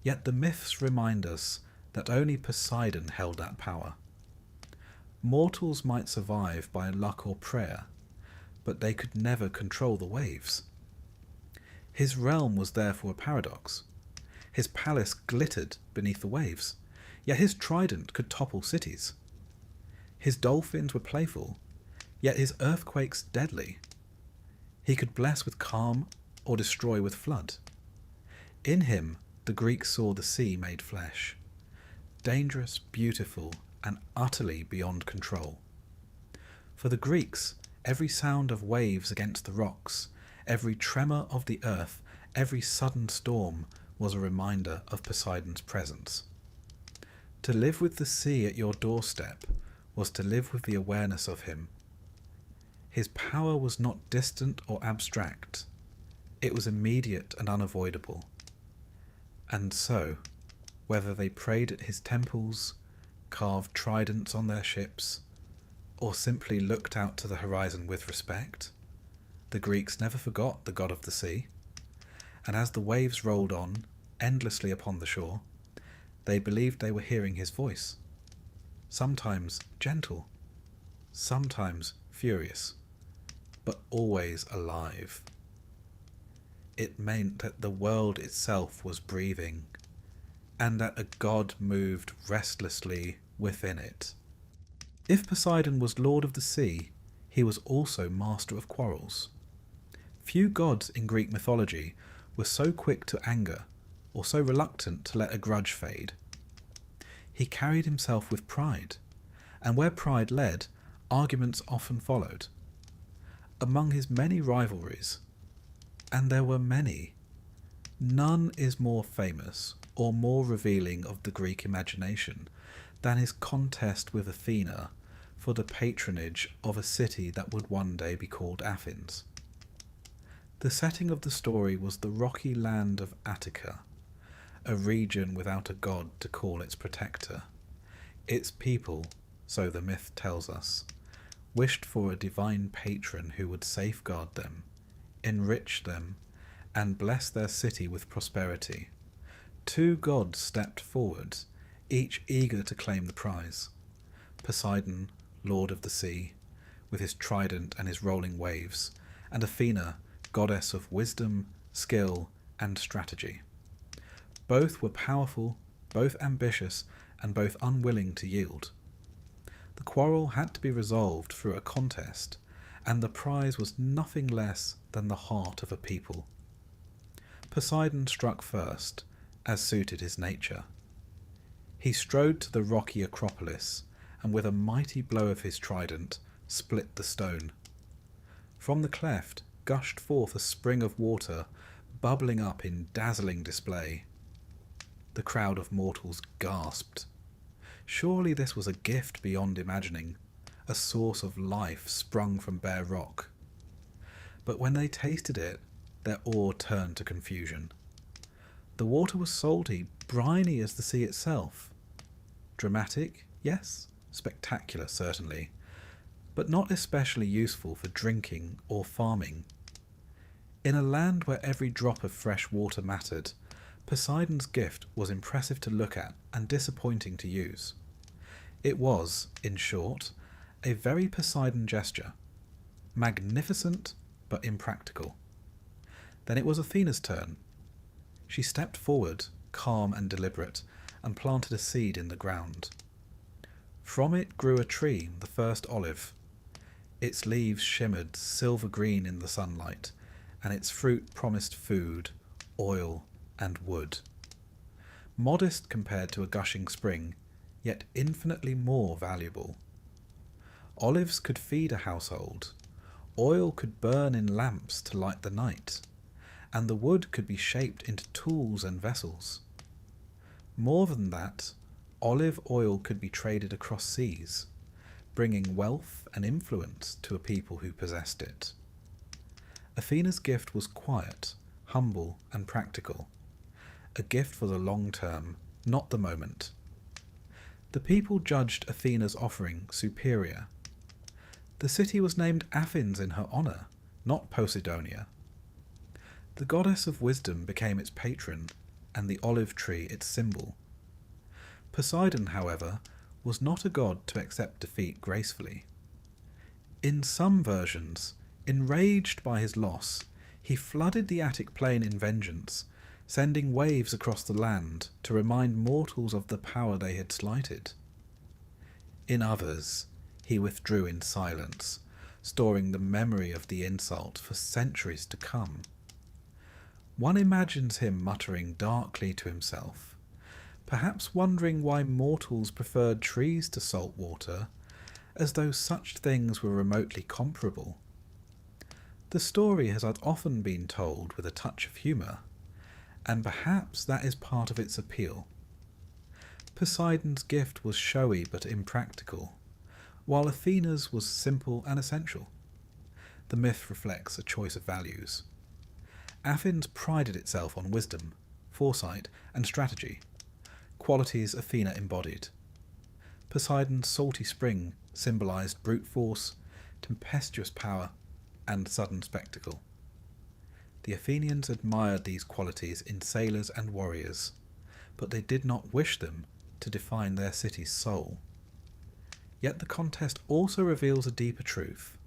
Yet the myths remind us that only Poseidon held that power. Mortals might survive by luck or prayer, but they could never control the waves. His realm was therefore a paradox. His palace glittered beneath the waves, yet his trident could topple cities. His dolphins were playful, yet his earthquakes deadly. He could bless with calm or destroy with flood. In him, the Greeks saw the sea made flesh, dangerous, beautiful, and utterly beyond control. For the Greeks, every sound of waves against the rocks, every tremor of the earth, every sudden storm was a reminder of Poseidon's presence. To live with the sea at your doorstep was to live with the awareness of him. His power was not distant or abstract. It was immediate and unavoidable. And so, whether they prayed at his temples, carved tridents on their ships, or simply looked out to the horizon with respect, the Greeks never forgot the god of the sea, and as the waves rolled on, endlessly upon the shore, they believed they were hearing his voice, sometimes gentle, sometimes furious, but always alive. it meant that the world itself was breathing, and that a god moved restlessly within it. If Poseidon was lord of the sea, he was also master of quarrels. Few gods in Greek mythology were so quick to anger, or so reluctant to let a grudge fade. He carried himself with pride, and where pride led, arguments often followed. Among his many rivalries, and there were many, none is more famous or more revealing of the Greek imagination than his contest with Athena for the patronage of a city that would one day be called Athens. The setting of the story was the rocky land of Ithaca, a region without a god to call its protector. Its people, so the myth tells us, wished for a divine patron who would safeguard them, enrich them, and bless their city with prosperity. Two gods stepped forward, each eager to claim the prize. Poseidon, lord of the sea, with his trident and his rolling waves, and Athena, goddess of wisdom, skill, and strategy. Both were powerful, both ambitious, and both unwilling to yield. The quarrel had to be resolved through a contest, and the prize was nothing less than the heart of a people. Poseidon struck first, as suited his nature. He strode to the rocky Acropolis, and with a mighty blow of his trident, split the stone. From the cleft gushed forth a spring of water, bubbling up in dazzling display. The crowd of mortals gasped. Surely this was a gift beyond imagining, a source of life sprung from bare rock. But when they tasted it, their awe turned to confusion. The water was salty, briny as the sea itself. Dramatic, yes, spectacular certainly, but not especially useful for drinking or farming. In a land where every drop of fresh water mattered, Poseidon's gift was impressive to look at and disappointing to use. It was, in short, a very Poseidon gesture, magnificent but impractical. Then it was Athena's turn. She stepped forward, calm and deliberate, and planted a seed in the ground. From it grew a tree, the first olive. Its leaves shimmered silver green in the sunlight, and its fruit promised food, oil, and wood. Modest compared to a gushing spring, yet infinitely more valuable. Olives could feed a household, oil could burn in lamps to light the night, and the wood could be shaped into tools and vessels. More than that, olive oil could be traded across seas, bringing wealth and influence to a people who possessed it. Athena's gift was quiet, humble, and practical, a gift for the long term, not the moment. The people judged Athena's offering superior. The city was named Athens in her honour, not Poseidonia. The goddess of wisdom became its patron, and the olive tree its symbol. Poseidon, however, was not a god to accept defeat gracefully. In some versions, enraged by his loss, he flooded the Attic plain in vengeance, sending waves across the land to remind mortals of the power they had slighted. In others, he withdrew in silence, storing the memory of the insult for centuries to come. One imagines him muttering darkly to himself, perhaps wondering why mortals preferred trees to salt water, as though such things were remotely comparable. The story has often been told with a touch of humour, and perhaps that is part of its appeal. Poseidon's gift was showy but impractical, while Athena's was simple and essential. The myth reflects a choice of values. Athens prided itself on wisdom, foresight, and strategy, qualities Athena embodied. Poseidon's salty spring symbolized brute force, tempestuous power, and sudden spectacle. The Athenians admired these qualities in sailors and warriors, but they did not wish them to define their city's soul. Yet the contest also reveals a deeper truth.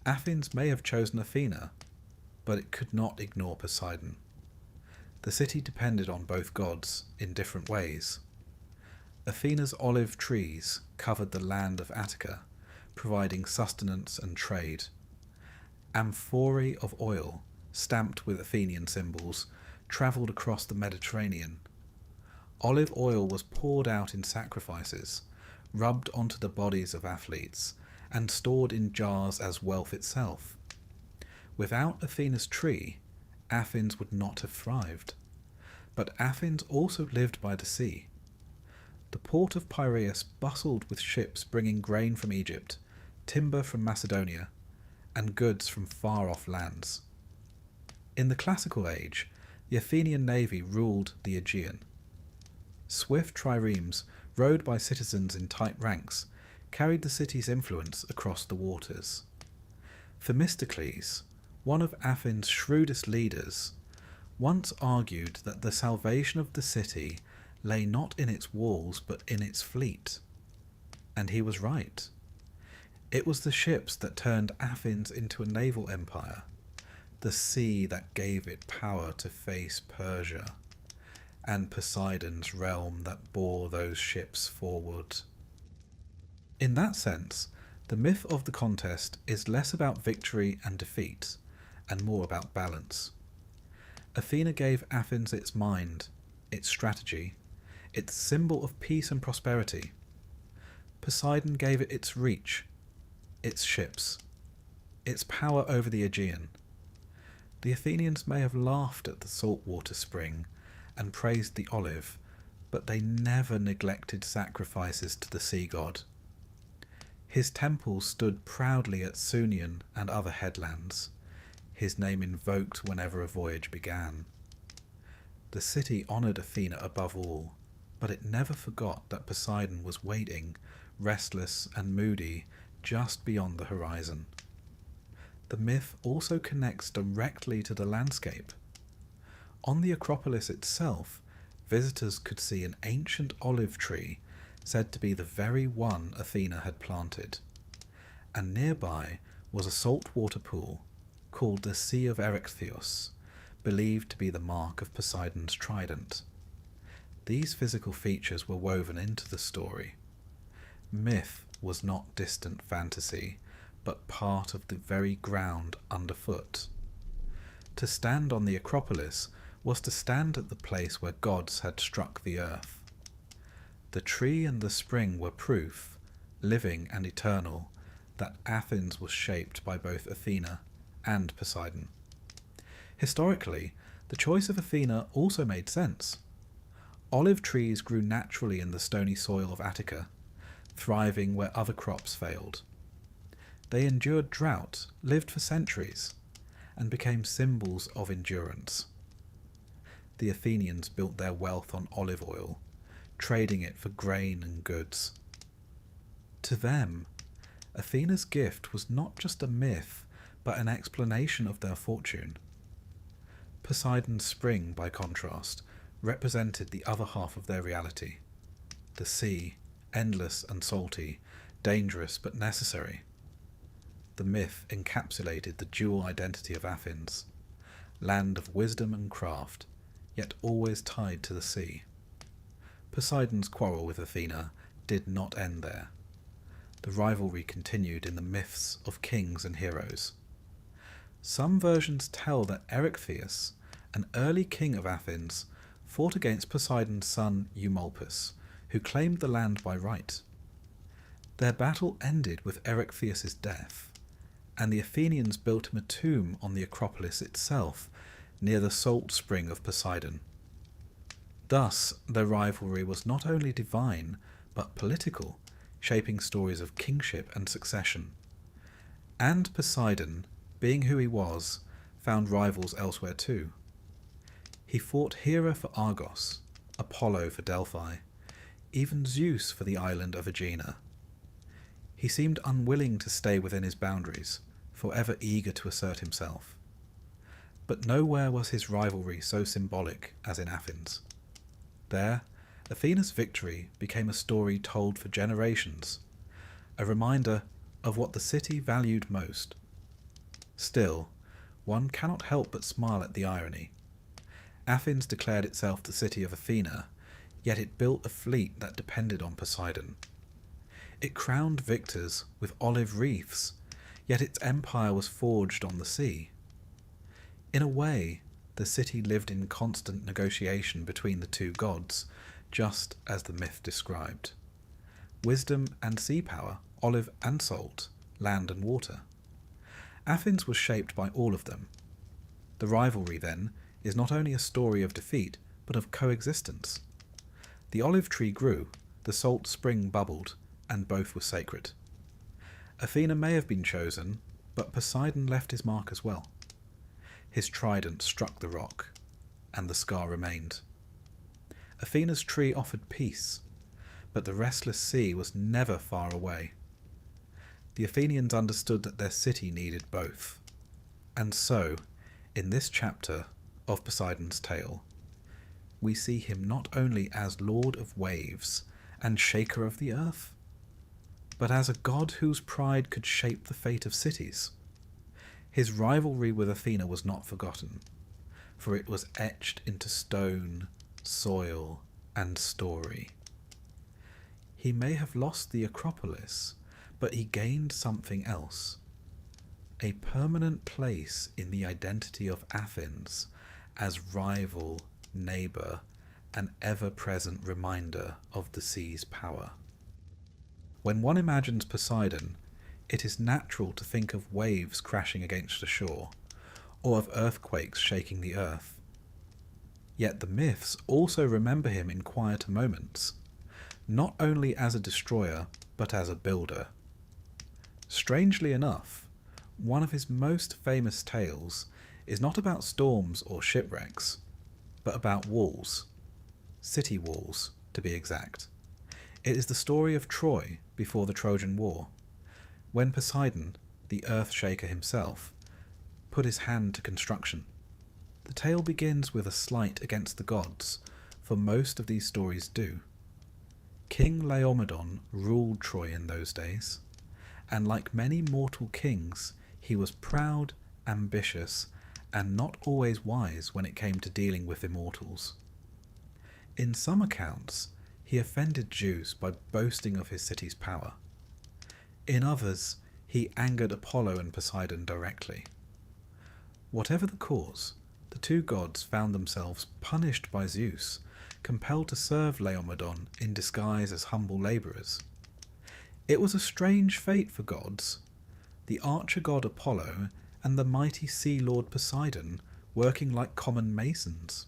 Athens may have chosen Athena, but it could not ignore Poseidon. The city depended on both gods in different ways. Athena's olive trees covered the land of Ithaca, providing sustenance and trade. Amphorae of oil, stamped with Athenian symbols, travelled across the Mediterranean. Olive oil was poured out in sacrifices, rubbed onto the bodies of athletes, and stored in jars as wealth itself. Without Athena's tree, Athens would not have thrived. But Athens also lived by the sea. The port of Piraeus bustled with ships bringing grain from Egypt, timber from Macedonia, and goods from far-off lands. In the classical age, the Athenian navy ruled the Aegean. Swift triremes, rowed by citizens in tight ranks, carried the city's influence across the waters. Themistocles, one of Athens' shrewdest leaders, once argued that the salvation of the city lay not in its walls but in its fleet. And he was right. It was the ships that turned Athens into a naval empire, the sea that gave it power to face Persia, and Poseidon's realm that bore those ships forward. In that sense, the myth of the contest is less about victory and defeat, and more about balance. Athena gave Athens its mind, its strategy, its symbol of peace and prosperity. Poseidon gave it its reach, its ships, its power over the Aegean. The Athenians may have laughed at the saltwater spring and praised the olive, but they never neglected sacrifices to the sea god. His temple stood proudly at Sunion and other headlands, his name invoked whenever a voyage began. The city honoured Athena above all, but it never forgot that Poseidon was waiting, restless and moody, just beyond the horizon. The myth also connects directly to the landscape. On the Acropolis itself, visitors could see an ancient olive tree said to be the very one Athena had planted, and nearby was a saltwater pool called the Sea of Erechtheus, believed to be the mark of Poseidon's trident. These physical features were woven into the story. Myth was not distant fantasy, but part of the very ground underfoot. To stand on the Acropolis was to stand at the place where gods had struck the earth. The tree and the spring were proof, living and eternal, that Athens was shaped by both Athena and Poseidon. Historically, the choice of Athena also made sense. Olive trees grew naturally in the stony soil of Attica, thriving where other crops failed. They endured drought, lived for centuries, and became symbols of endurance. The Athenians built their wealth on olive oil, trading it for grain and goods. To them, Athena's gift was not just a myth, but an explanation of their fortune. Poseidon's spring, by contrast, represented the other half of their reality. The sea, endless and salty, dangerous but necessary. The myth encapsulated the dual identity of Athens, land of wisdom and craft, yet always tied to the sea. Poseidon's quarrel with Athena did not end there. The rivalry continued in the myths of kings and heroes. Some versions tell that Erechtheus, an early king of Athens, fought against Poseidon's son Eumolpus, who claimed the land by right. Their battle ended with Erechtheus's death, and the Athenians built him a tomb on the Acropolis itself, near the salt spring of Poseidon. Thus, their rivalry was not only divine, but political, shaping stories of kingship and succession. And Poseidon, being who he was, found rivals elsewhere too. He fought Hera for Argos, Apollo for Delphi, even Zeus for the island of Aegina. He seemed unwilling to stay within his boundaries, forever eager to assert himself. But nowhere was his rivalry so symbolic as in Athens. There, Athena's victory became a story told for generations, a reminder of what the city valued most. Still, one cannot help but smile at the irony. Athens declared itself the city of Athena, yet it built a fleet that depended on Poseidon. It crowned victors with olive wreaths, yet its empire was forged on the sea. In a way, the city lived in constant negotiation between the two gods, just as the myth described. Wisdom and sea power, olive and salt, land and water. Athens was shaped by all of them. The rivalry, then, is not only a story of defeat, but of coexistence. The olive tree grew, the salt spring bubbled, and both were sacred. Athena may have been chosen, but Poseidon left his mark as well. His trident struck the rock, and the scar remained. Athena's tree offered peace, but the restless sea was never far away. The Athenians understood that their city needed both. And so, in this chapter of Poseidon's tale, we see him not only as lord of waves and shaker of the earth, but as a god whose pride could shape the fate of cities. His rivalry with Athena was not forgotten, for it was etched into stone, soil, and story. He may have lost the Acropolis, but he gained something else. A permanent place in the identity of Athens as rival, neighbour, and ever-present reminder of the sea's power. When one imagines Poseidon, it is natural to think of waves crashing against the shore, or of earthquakes shaking the earth. Yet the myths also remember him in quieter moments, not only as a destroyer, but as a builder. Strangely enough, one of his most famous tales is not about storms or shipwrecks, but about walls. City walls, to be exact. It is the story of Troy before the Trojan War, when Poseidon, the earth-shaker himself, put his hand to construction. The tale begins with a slight against the gods, for most of these stories do. King Laomedon ruled Troy in those days, and like many mortal kings, he was proud, ambitious, and not always wise when it came to dealing with immortals. In some accounts, he offended Zeus by boasting of his city's power. In others, he angered Apollo and Poseidon directly. Whatever the cause, the two gods found themselves punished by Zeus, compelled to serve Laomedon in disguise as humble labourers. It was a strange fate for gods, the archer god Apollo and the mighty sea lord Poseidon working like common masons.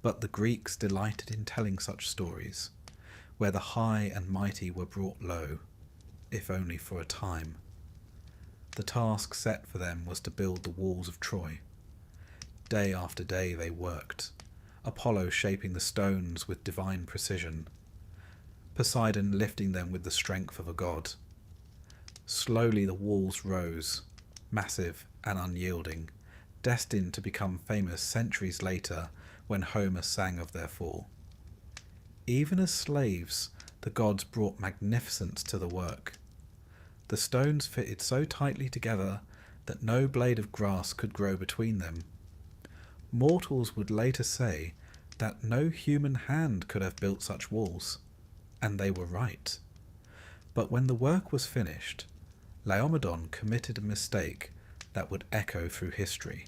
But the Greeks delighted in telling such stories, where the high and mighty were brought low, if only for a time. The task set for them was to build the walls of Troy. Day after day they worked, Apollo shaping the stones with divine precision, Poseidon lifting them with the strength of a god. Slowly the walls rose, massive and unyielding, destined to become famous centuries later when Homer sang of their fall. Even as slaves, the gods brought magnificence to the work. The stones fitted so tightly together that no blade of grass could grow between them. Mortals would later say that no human hand could have built such walls, and they were right. But when the work was finished, Laomedon committed a mistake that would echo through history.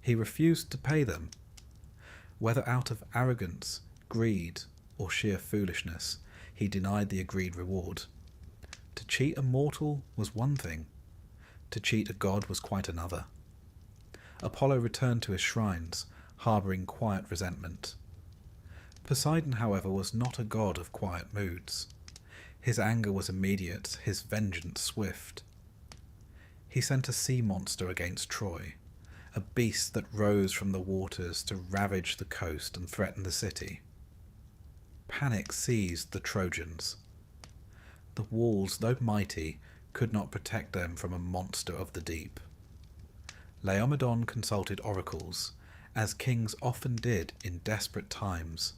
He refused to pay them. Whether out of arrogance, greed, or sheer foolishness, he denied the agreed reward. To cheat a mortal was one thing, to cheat a god was quite another. Apollo returned to his shrines, harbouring quiet resentment. Poseidon, however, was not a god of quiet moods. His anger was immediate, his vengeance swift. He sent a sea monster against Troy, a beast that rose from the waters to ravage the coast and threaten the city. Panic seized the Trojans. The walls, though mighty, could not protect them from a monster of the deep. Laomedon consulted oracles, as kings often did in desperate times,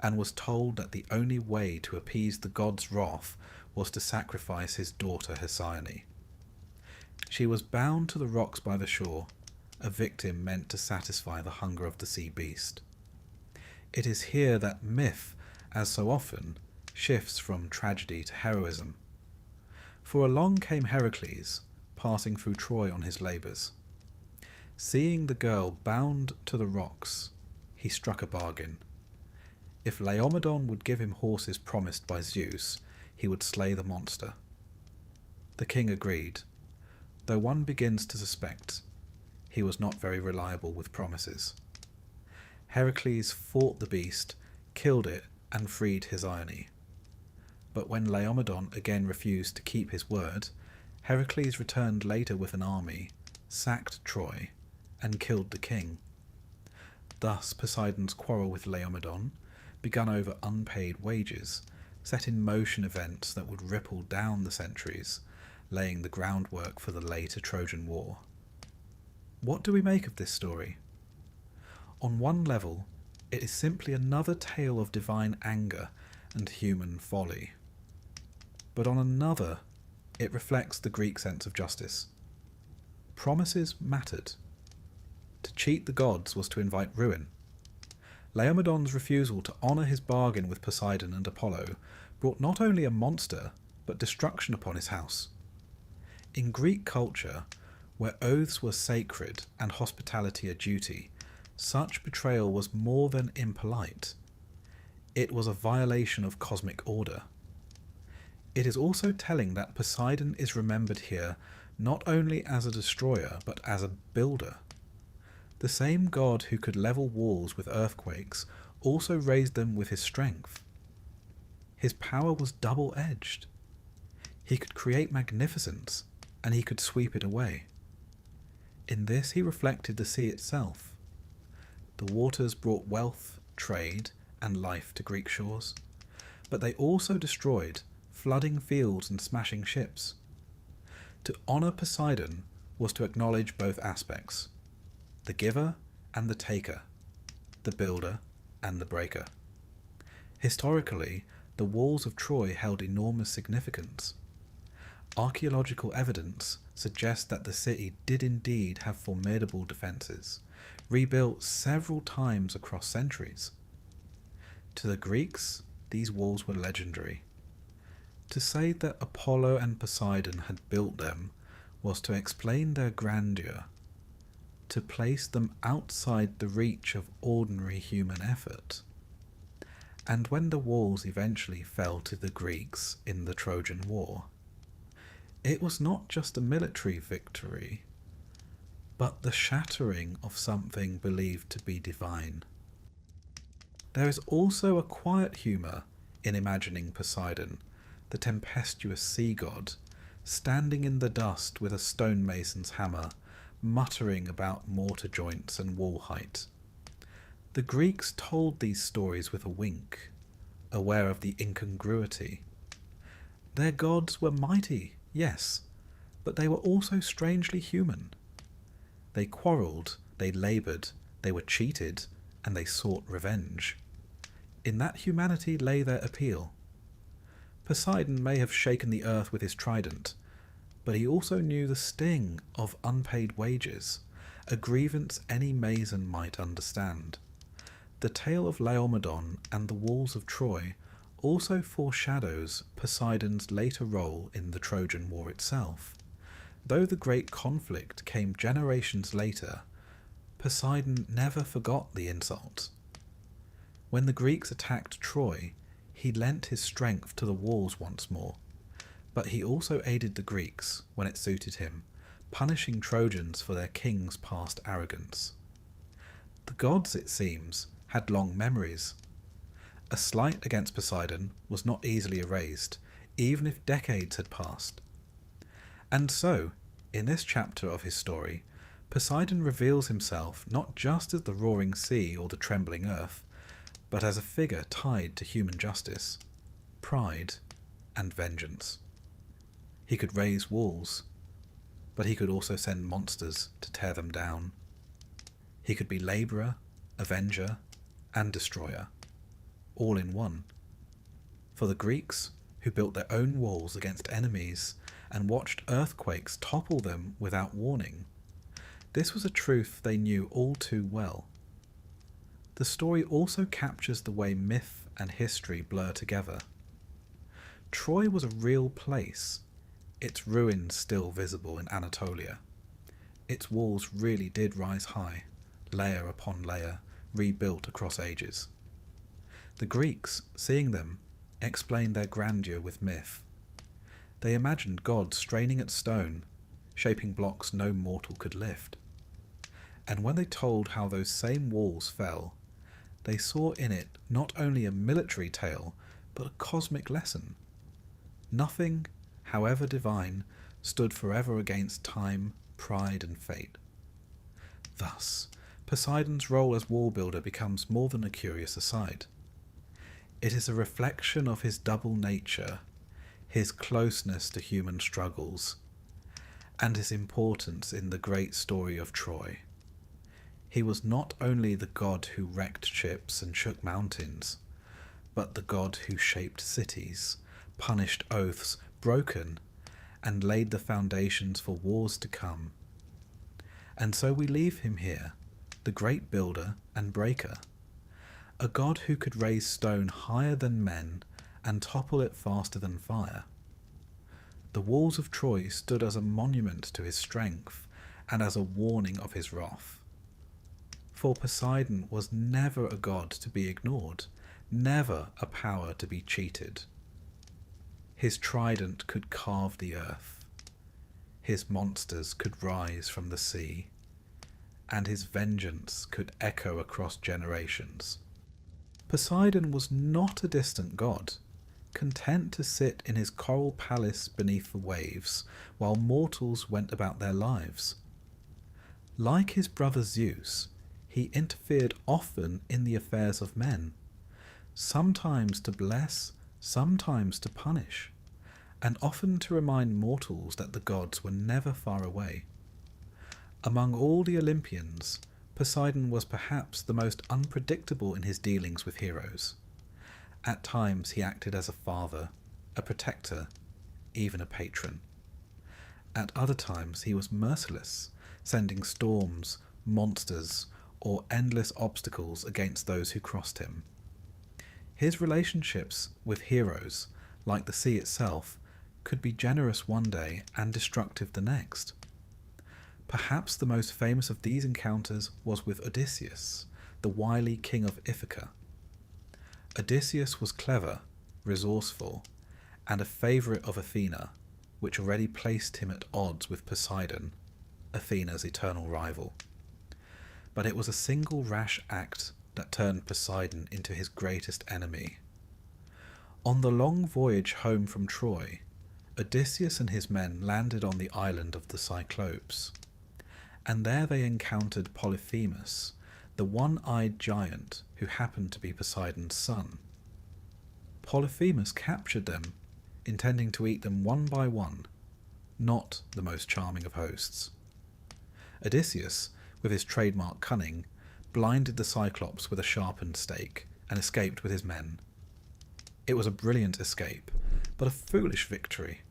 and was told that the only way to appease the god's wrath was to sacrifice his daughter Hesione. She was bound to the rocks by the shore, a victim meant to satisfy the hunger of the sea beast. It is here that myth, as so often, shifts from tragedy to heroism. For along came Heracles, passing through Troy on his labours. Seeing the girl bound to the rocks, he struck a bargain. If Laomedon would give him horses promised by Zeus, he would slay the monster. The king agreed, though one begins to suspect he was not very reliable with promises. Heracles fought the beast, killed it, and freed Hesione. But when Laomedon again refused to keep his word, Heracles returned later with an army, sacked Troy, and killed the king. Thus Poseidon's quarrel with Laomedon, begun over unpaid wages, set in motion events that would ripple down the centuries, laying the groundwork for the later Trojan War. What do we make of this story? On one level, it is simply another tale of divine anger and human folly. But on another, it reflects the Greek sense of justice. Promises mattered. To cheat the gods was to invite ruin. Laomedon's refusal to honour his bargain with Poseidon and Apollo brought not only a monster, but destruction upon his house. In Greek culture, where oaths were sacred and hospitality a duty, such betrayal was more than impolite. It was a violation of cosmic order. It is also telling that Poseidon is remembered here not only as a destroyer, but as a builder. The same god who could level walls with earthquakes also raised them with his strength. His power was double-edged. He could create magnificence, and he could sweep it away. In this he reflected the sea itself. The waters brought wealth, trade, and life to Greek shores, but they also destroyed, flooding fields and smashing ships. To honour Poseidon was to acknowledge both aspects, the giver and the taker, the builder and the breaker. Historically, the walls of Troy held enormous significance. Archaeological evidence suggests that the city did indeed have formidable defences, rebuilt several times across centuries. To the Greeks, these walls were legendary. To say that Apollo and Poseidon had built them was to explain their grandeur, to place them outside the reach of ordinary human effort. And when the walls eventually fell to the Greeks in the Trojan War, it was not just a military victory, but the shattering of something believed to be divine. There is also a quiet humour in imagining Poseidon, the tempestuous sea god, standing in the dust with a stonemason's hammer, muttering about mortar joints and wall height. The Greeks told these stories with a wink, aware of the incongruity. Their gods were mighty, yes, but they were also strangely human. They quarrelled, they laboured, they were cheated, and they sought revenge. In that humanity lay their appeal. Poseidon may have shaken the earth with his trident, but he also knew the sting of unpaid wages, a grievance any mason might understand. The tale of Laomedon and the walls of Troy also foreshadows Poseidon's later role in the Trojan War itself. Though the great conflict came generations later, Poseidon never forgot the insult. When the Greeks attacked Troy, he lent his strength to the walls once more, but he also aided the Greeks when it suited him, punishing Trojans for their king's past arrogance. The gods, it seems, had long memories. A slight against Poseidon was not easily erased, even if decades had passed. And so, in this chapter of his story, Poseidon reveals himself not just as the roaring sea or the trembling earth, but as a figure tied to human justice, pride, and vengeance. He could raise walls, but he could also send monsters to tear them down. He could be labourer, avenger, and destroyer, all in one. For the Greeks, who built their own walls against enemies and watched earthquakes topple them without warning. This was a truth they knew all too well. The story also captures the way myth and history blur together. Troy was a real place, its ruins still visible in Anatolia. Its walls really did rise high, layer upon layer, rebuilt across ages. The Greeks, seeing them, explained their grandeur with myth. They imagined gods straining at stone, shaping blocks no mortal could lift. And when they told how those same walls fell, they saw in it not only a military tale, but a cosmic lesson. Nothing, however divine, stood forever against time, pride, and fate. Thus, Poseidon's role as wall builder becomes more than a curious aside. It is a reflection of his double nature, his closeness to human struggles, and his importance in the great story of Troy. He was not only the god who wrecked ships and shook mountains, but the god who shaped cities, punished oaths broken, and laid the foundations for wars to come. And so we leave him here, the great builder and breaker, a god who could raise stone higher than men and topple it faster than fire. The walls of Troy stood as a monument to his strength and as a warning of his wrath. For Poseidon was never a god to be ignored, never a power to be cheated. His trident could carve the earth, his monsters could rise from the sea, and his vengeance could echo across generations. Poseidon was not a distant god, content to sit in his coral palace beneath the waves while mortals went about their lives. Like his brother Zeus, he interfered often in the affairs of men, sometimes to bless, sometimes to punish, and often to remind mortals that the gods were never far away. Among all the Olympians, Poseidon was perhaps the most unpredictable in his dealings with heroes. At times he acted as a father, a protector, even a patron. At other times he was merciless, sending storms, monsters, or endless obstacles against those who crossed him. His relationships with heroes, like the sea itself, could be generous one day and destructive the next. Perhaps the most famous of these encounters was with Odysseus, the wily king of Ithaca. Odysseus was clever, resourceful, and a favourite of Athena, which already placed him at odds with Poseidon, Athena's eternal rival. But it was a single rash act that turned Poseidon into his greatest enemy. On the long voyage home from Troy, Odysseus and his men landed on the island of the Cyclopes, and there they encountered Polyphemus, the one-eyed giant who happened to be Poseidon's son. Polyphemus captured them, intending to eat them one by one, not the most charming of hosts. Odysseus, with his trademark cunning, blinded the Cyclops with a sharpened stake and escaped with his men. It was a brilliant escape, but a foolish victory.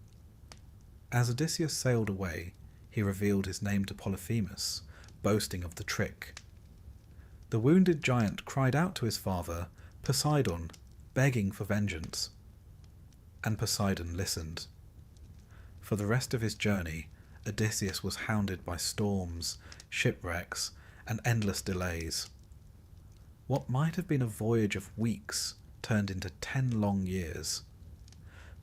As Odysseus sailed away, he revealed his name to Polyphemus, boasting of the trick. The wounded giant cried out to his father, Poseidon, begging for vengeance. And Poseidon listened. For the rest of his journey, Odysseus was hounded by storms, shipwrecks, and endless delays. What might have been a voyage of weeks turned into 10 long years.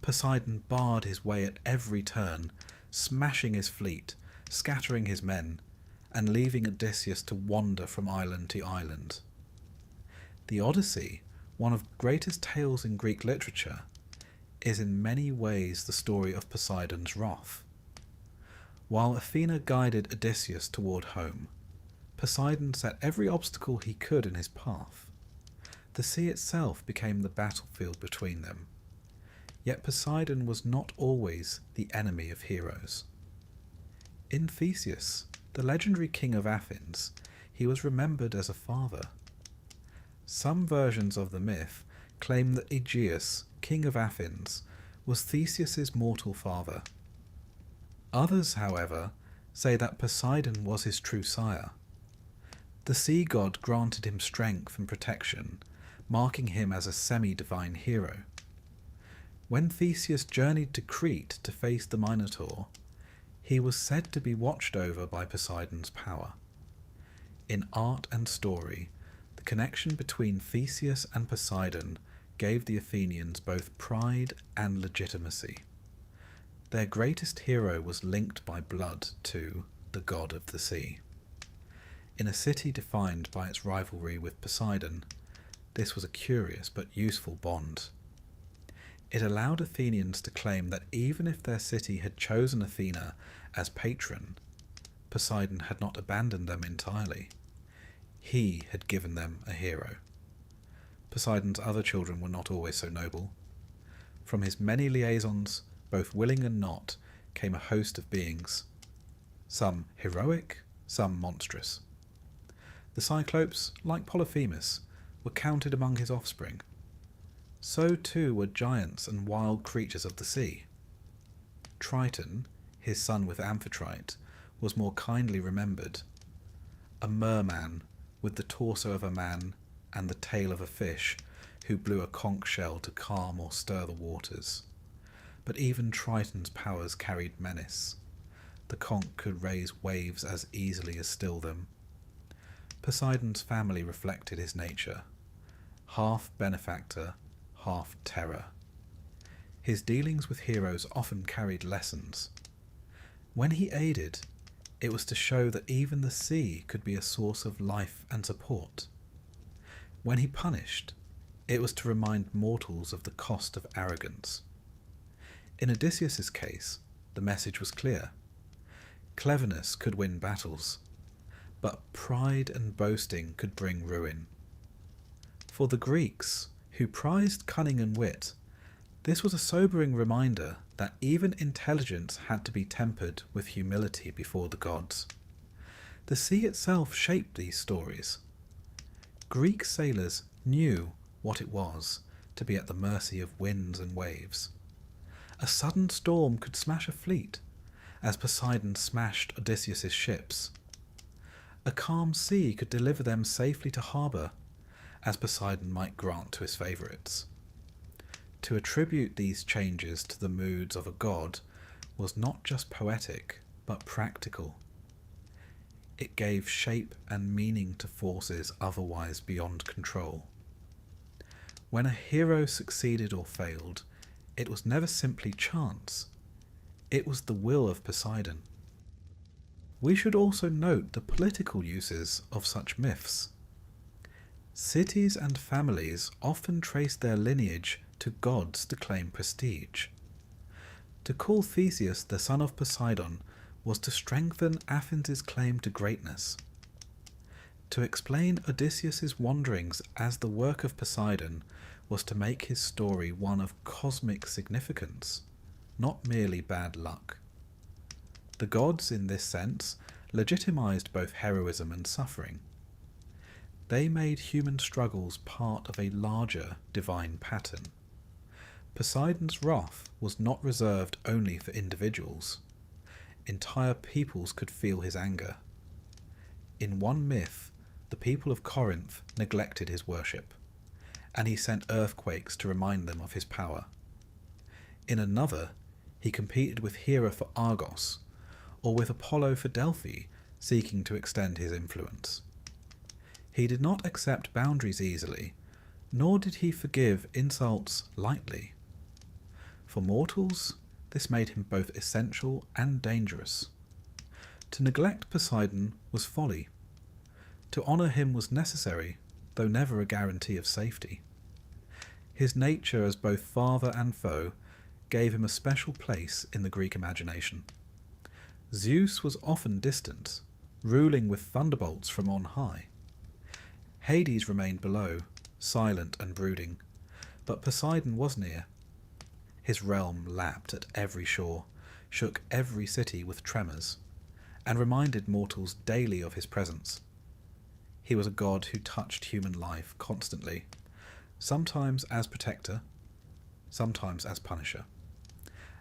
Poseidon barred his way at every turn, smashing his fleet, scattering his men, and leaving Odysseus to wander from island to island. The Odyssey, one of the greatest tales in Greek literature, is in many ways the story of Poseidon's wrath. While Athena guided Odysseus toward home, Poseidon set every obstacle he could in his path. The sea itself became the battlefield between them. Yet Poseidon was not always the enemy of heroes. In Theseus, the legendary king of Athens, he was remembered as a father. Some versions of the myth claim that Aegeus, king of Athens, was Theseus's mortal father. Others, however, say that Poseidon was his true sire. The sea god granted him strength and protection, marking him as a semi-divine hero. When Theseus journeyed to Crete to face the Minotaur, he was said to be watched over by Poseidon's power. In art and story, the connection between Theseus and Poseidon gave the Athenians both pride and legitimacy. Their greatest hero was linked by blood to the god of the sea. In a city defined by its rivalry with Poseidon, this was a curious but useful bond. It allowed Athenians to claim that even if their city had chosen Athena as patron, Poseidon had not abandoned them entirely. He had given them a hero. Poseidon's other children were not always so noble. From his many liaisons, both willing and not, came a host of beings, some heroic, some monstrous. The Cyclopes, like Polyphemus, were counted among his offspring. So too were giants and wild creatures of the sea. Triton, his son with Amphitrite, was more kindly remembered. A merman with the torso of a man and the tail of a fish, who blew a conch shell to calm or stir the waters. But even Triton's powers carried menace. The conch could raise waves as easily as still them. Poseidon's family reflected his nature, half benefactor, half terror. His dealings with heroes often carried lessons. When he aided, it was to show that even the sea could be a source of life and support. When he punished, it was to remind mortals of the cost of arrogance. In Odysseus's case, the message was clear. Cleverness could win battles, but pride and boasting could bring ruin. For the Greeks, who prized cunning and wit, this was a sobering reminder that even intelligence had to be tempered with humility before the gods. The sea itself shaped these stories. Greek sailors knew what it was to be at the mercy of winds and waves. A sudden storm could smash a fleet, as Poseidon smashed Odysseus's ships. A calm sea could deliver them safely to harbour, as Poseidon might grant to his favourites. To attribute these changes to the moods of a god was not just poetic, but practical. It gave shape and meaning to forces otherwise beyond control. When a hero succeeded or failed, it was never simply chance. It was the will of Poseidon. We should also note the political uses of such myths. Cities and families often traced their lineage to gods to claim prestige. To call Theseus the son of Poseidon was to strengthen Athens' claim to greatness. To explain Odysseus's wanderings as the work of Poseidon was to make his story one of cosmic significance, not merely bad luck. The gods, in this sense, legitimized both heroism and suffering. They made human struggles part of a larger divine pattern. Poseidon's wrath was not reserved only for individuals. Entire peoples could feel his anger. In one myth, the people of Corinth neglected his worship, and he sent earthquakes to remind them of his power. In another, he competed with Hera for Argos, or with Apollo for Delphi, seeking to extend his influence. He did not accept boundaries easily, nor did he forgive insults lightly. For mortals, this made him both essential and dangerous. To neglect Poseidon was folly. To honour him was necessary, though never a guarantee of safety. His nature as both father and foe gave him a special place in the Greek imagination. Zeus was often distant, ruling with thunderbolts from on high. Hades remained below, silent and brooding, but Poseidon was near. His realm lapped at every shore, shook every city with tremors, and reminded mortals daily of his presence. He was a god who touched human life constantly, sometimes as protector, sometimes as punisher.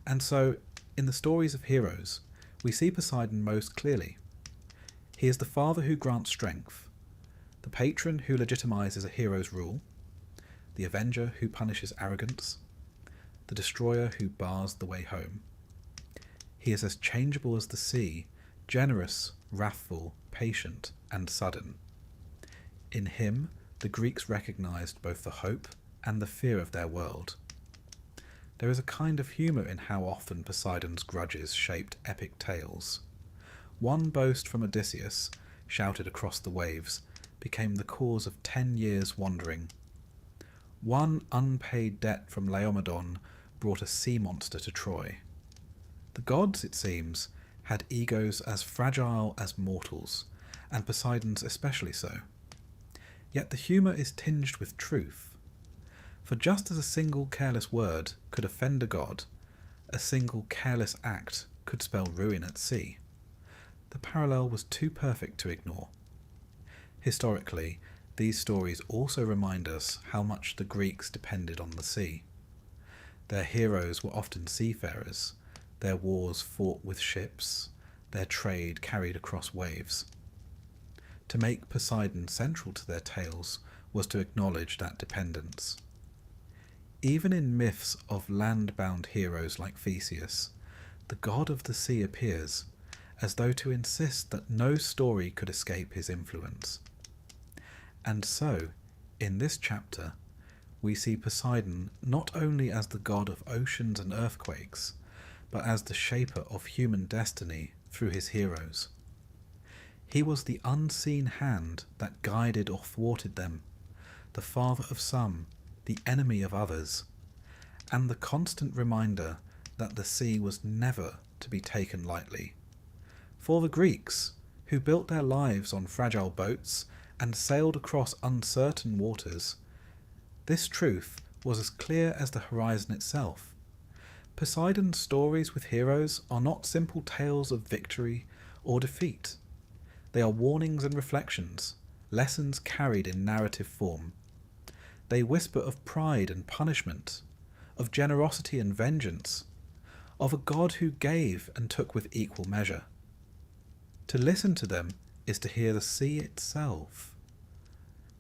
And so, in the stories of heroes, we see Poseidon most clearly. He is the father who grants strength, the patron who legitimizes a hero's rule, the avenger who punishes arrogance, the destroyer who bars the way home. He is as changeable as the sea, generous, wrathful, patient, and sudden. In him, the Greeks recognized both the hope and the fear of their world. There is a kind of humour in how often Poseidon's grudges shaped epic tales. One boast from Odysseus, shouted across the waves, became the cause of 10 years' wandering. One unpaid debt from Laomedon brought a sea monster to Troy. The gods, it seems, had egos as fragile as mortals, and Poseidon's especially so. Yet the humour is tinged with truth. For just as a single careless word could offend a god, a single careless act could spell ruin at sea. The parallel was too perfect to ignore. Historically, these stories also remind us how much the Greeks depended on the sea. Their heroes were often seafarers, their wars fought with ships, their trade carried across waves. To make Poseidon central to their tales was to acknowledge that dependence. Even in myths of land-bound heroes like Theseus, the god of the sea appears, as though to insist that no story could escape his influence. And so, in this chapter, we see Poseidon not only as the god of oceans and earthquakes, but as the shaper of human destiny through his heroes. He was the unseen hand that guided or thwarted them, the father of some, the enemy of others, and the constant reminder that the sea was never to be taken lightly. For the Greeks, who built their lives on fragile boats and sailed across uncertain waters, this truth was as clear as the horizon itself. Poseidon's stories with heroes are not simple tales of victory or defeat. They are warnings and reflections, lessons carried in narrative form. They whisper of pride and punishment, of generosity and vengeance, of a God who gave and took with equal measure. To listen to them is to hear the sea itself,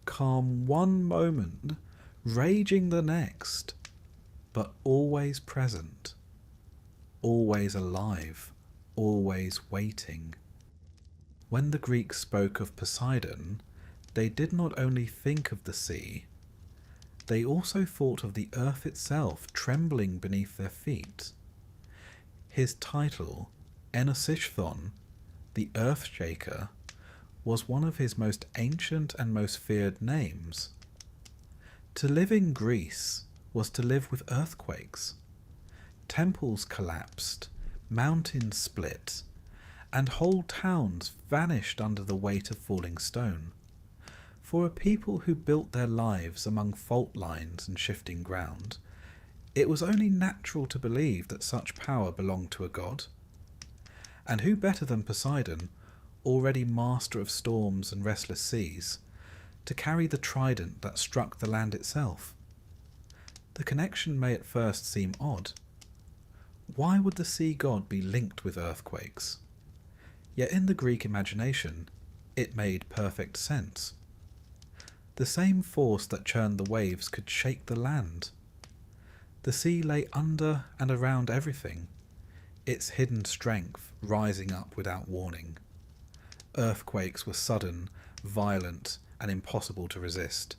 calm one moment, raging the next, but always present, always alive, always waiting. When the Greeks spoke of Poseidon, they did not only think of the sea, they also thought of the earth itself trembling beneath their feet. His title, Enosishthon, the Earth Shaker, was one of his most ancient and most feared names. To live in Greece was to live with earthquakes. Temples collapsed, mountains split, and whole towns vanished under the weight of falling stone. For a people who built their lives among fault lines and shifting ground, it was only natural to believe that such power belonged to a god. And who better than Poseidon, already master of storms and restless seas, to carry the trident that struck the land itself? The connection may at first seem odd. Why would the sea god be linked with earthquakes? Yet in the Greek imagination, it made perfect sense. The same force that churned the waves could shake the land. The sea lay under and around everything, its hidden strength rising up without warning. Earthquakes were sudden, violent, and impossible to resist.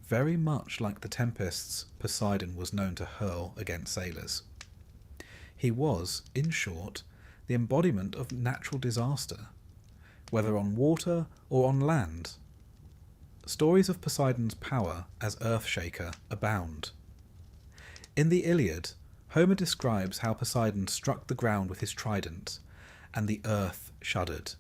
Very much like the tempests Poseidon was known to hurl against sailors. He was, in short, the embodiment of natural disaster, whether on water or on land. Stories of Poseidon's power as Earthshaker abound. In the Iliad, Homer describes how Poseidon struck the ground with his trident, and the earth shuddered.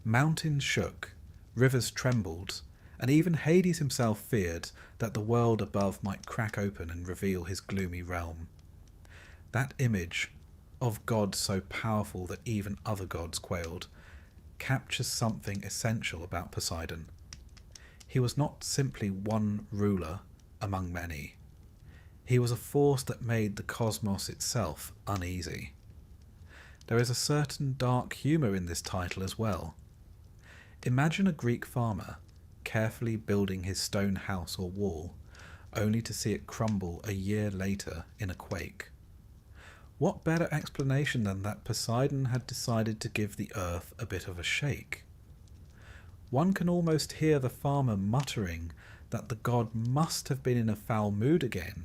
Mountains shook, rivers trembled, and even Hades himself feared that the world above might crack open and reveal his gloomy realm. That image, of God so powerful that even other gods quailed, captures something essential about Poseidon. He was not simply one ruler among many. He was a force that made the cosmos itself uneasy. There is a certain dark humour in this title as well. Imagine a Greek farmer carefully building his stone house or wall, only to see it crumble a year later in a quake. What better explanation than that Poseidon had decided to give the earth a bit of a shake? One can almost hear the farmer muttering that the god must have been in a foul mood again,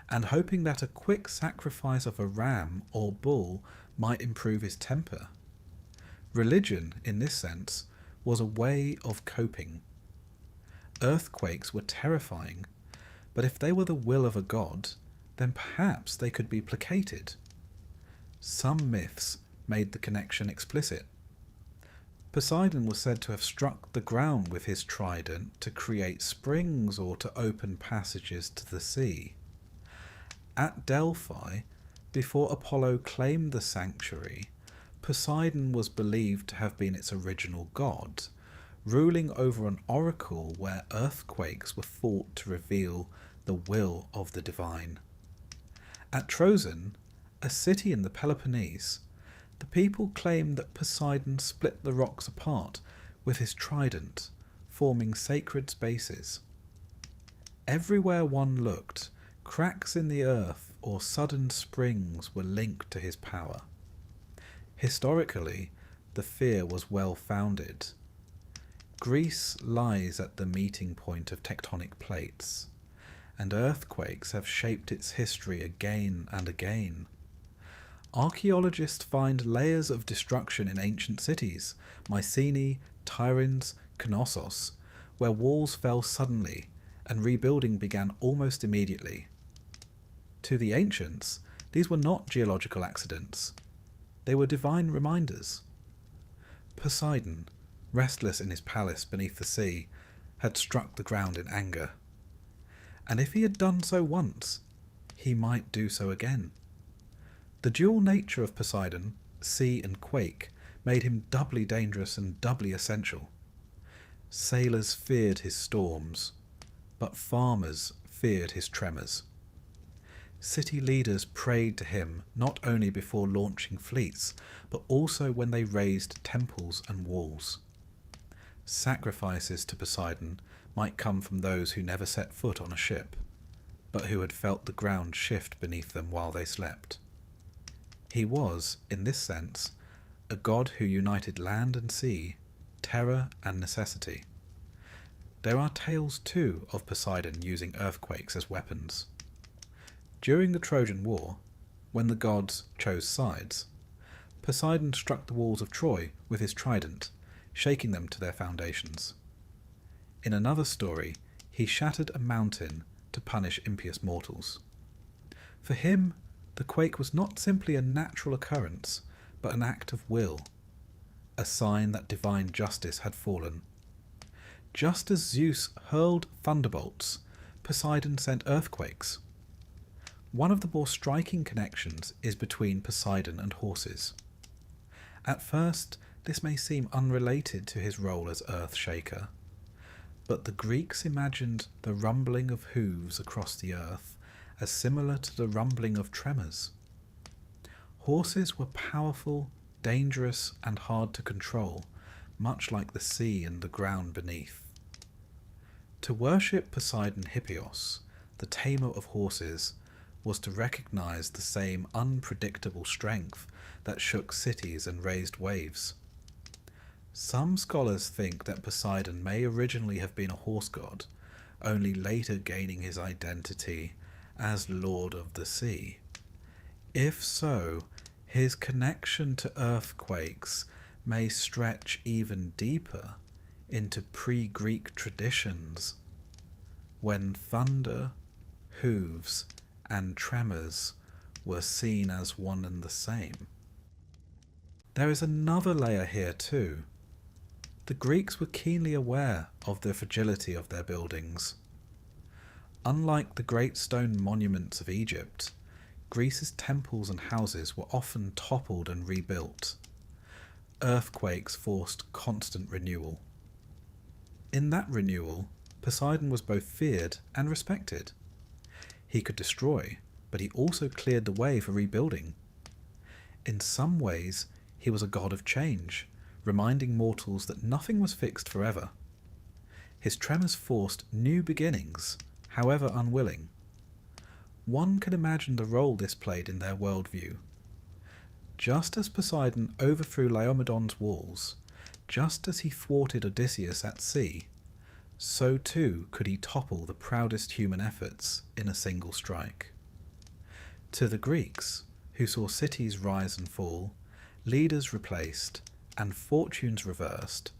and hoping that a quick sacrifice of a ram or bull might improve his temper. Religion, in this sense, was a way of coping. Earthquakes were terrifying, but if they were the will of a god, then perhaps they could be placated. Some myths made the connection explicit. Poseidon was said to have struck the ground with his trident to create springs or to open passages to the sea. At Delphi, before Apollo claimed the sanctuary, Poseidon was believed to have been its original god, ruling over an oracle where earthquakes were thought to reveal the will of the divine. At Trojan, a city in the Peloponnese, the people claimed that Poseidon split the rocks apart with his trident, forming sacred spaces. Everywhere one looked, cracks in the earth or sudden springs were linked to his power. Historically, the fear was well founded. Greece lies at the meeting point of tectonic plates, and earthquakes have shaped its history again and again. Archaeologists find layers of destruction in ancient cities, Mycenae, Tiryns, Knossos, where walls fell suddenly and rebuilding began almost immediately. To the ancients, these were not geological accidents. They were divine reminders. Poseidon, restless in his palace beneath the sea, had struck the ground in anger. And if he had done so once, he might do so again. The dual nature of Poseidon, sea and quake, made him doubly dangerous and doubly essential. Sailors feared his storms, but farmers feared his tremors. City leaders prayed to him not only before launching fleets, but also when they raised temples and walls. Sacrifices to Poseidon might come from those who never set foot on a ship, but who had felt the ground shift beneath them while they slept. He was, in this sense, a god who united land and sea, terror and necessity. There are tales too of Poseidon using earthquakes as weapons. During the Trojan War, when the gods chose sides, Poseidon struck the walls of Troy with his trident, shaking them to their foundations. In another story, he shattered a mountain to punish impious mortals. For him, the quake was not simply a natural occurrence, but an act of will, a sign that divine justice had fallen. Just as Zeus hurled thunderbolts, Poseidon sent earthquakes. One of the more striking connections is between Poseidon and horses. At first, this may seem unrelated to his role as earth shaker, but the Greeks imagined the rumbling of hooves across the earth as similar to the rumbling of tremors. Horses were powerful, dangerous, and hard to control, much like the sea and the ground beneath. To worship Poseidon Hippios, the tamer of horses, was to recognize the same unpredictable strength that shook cities and raised waves. Some scholars think that Poseidon may originally have been a horse god, only later gaining his identity as Lord of the Sea. If so, his connection to earthquakes may stretch even deeper into pre-Greek traditions, when thunder, hooves, and tremors were seen as one and the same. There is another layer here too. The Greeks were keenly aware of the fragility of their buildings. Unlike the great stone monuments of Egypt, Greece's temples and houses were often toppled and rebuilt. Earthquakes forced constant renewal. In that renewal, Poseidon was both feared and respected. He could destroy, but he also cleared the way for rebuilding. In some ways, he was a god of change, reminding mortals that nothing was fixed forever. His tremors forced new beginnings, however unwilling. One can imagine the role this played in their worldview. Just as Poseidon overthrew Laomedon's walls, just as he thwarted Odysseus at sea, so too could he topple the proudest human efforts in a single strike. To the Greeks, who saw cities rise and fall, leaders replaced, and fortunes reversed,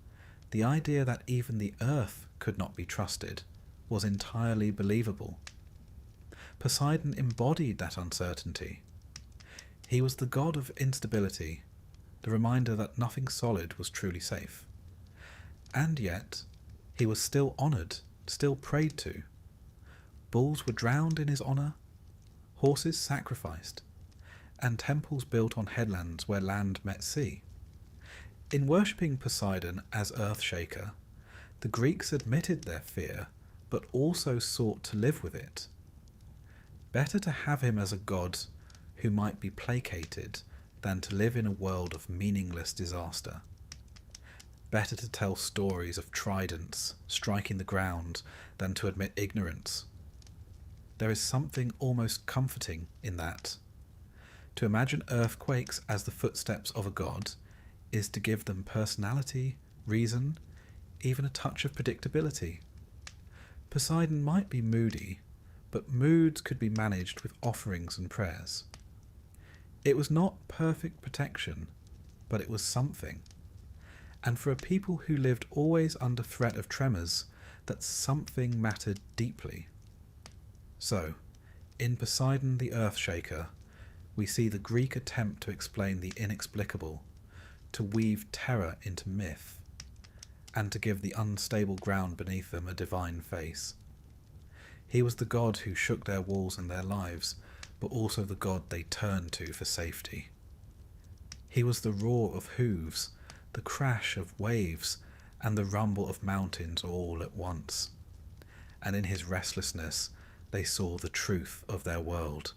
the idea that even the earth could not be trusted was entirely believable. Poseidon embodied that uncertainty. He was the god of instability, the reminder that nothing solid was truly safe. And yet, he was still honoured, still prayed to. Bulls were drowned in his honour, horses sacrificed, and temples built on headlands where land met sea. In worshipping Poseidon as Earthshaker, the Greeks admitted their fear, but also sought to live with it. Better to have him as a god who might be placated than to live in a world of meaningless disaster. Better to tell stories of tridents striking the ground than to admit ignorance. There is something almost comforting in that. To imagine earthquakes as the footsteps of a god is to give them personality, reason, even a touch of predictability. Poseidon might be moody, but moods could be managed with offerings and prayers. It was not perfect protection, but it was something. And for a people who lived always under threat of tremors, that something mattered deeply. So, in Poseidon the Earthshaker, we see the Greek attempt to explain the inexplicable, to weave terror into myth, and to give the unstable ground beneath them a divine face. He was the god who shook their walls and their lives, but also the god they turned to for safety. He was the roar of hooves, the crash of waves, and the rumble of mountains all at once. And in his restlessness, they saw the truth of their world,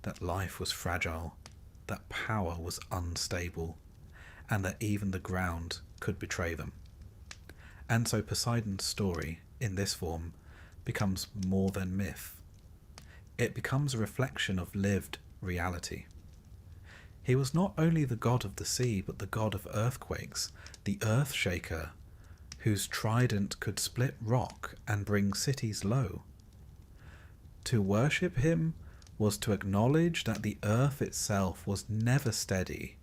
that life was fragile, that power was unstable, and that even the ground could betray them. And so Poseidon's story, in this form, becomes more than myth. It becomes a reflection of lived reality. He was not only the god of the sea, but the god of earthquakes, the Earthshaker, whose trident could split rock and bring cities low. To worship him was to acknowledge that the earth itself was never steady,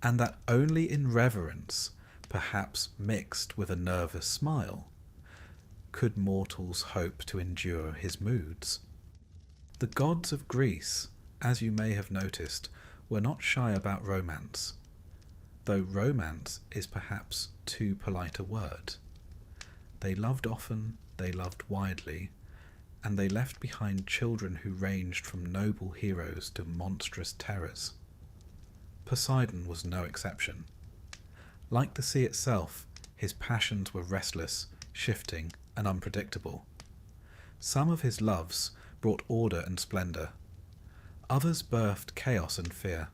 and that only in reverence, perhaps mixed with a nervous smile, could mortals hope to endure his moods. The gods of Greece, as you may have noticed, were not shy about romance, though romance is perhaps too polite a word. They loved often, they loved widely, and they left behind children who ranged from noble heroes to monstrous terrors. Poseidon was no exception. Like the sea itself, his passions were restless, shifting, and unpredictable. Some of his loves brought order and splendour. Others birthed chaos and fear.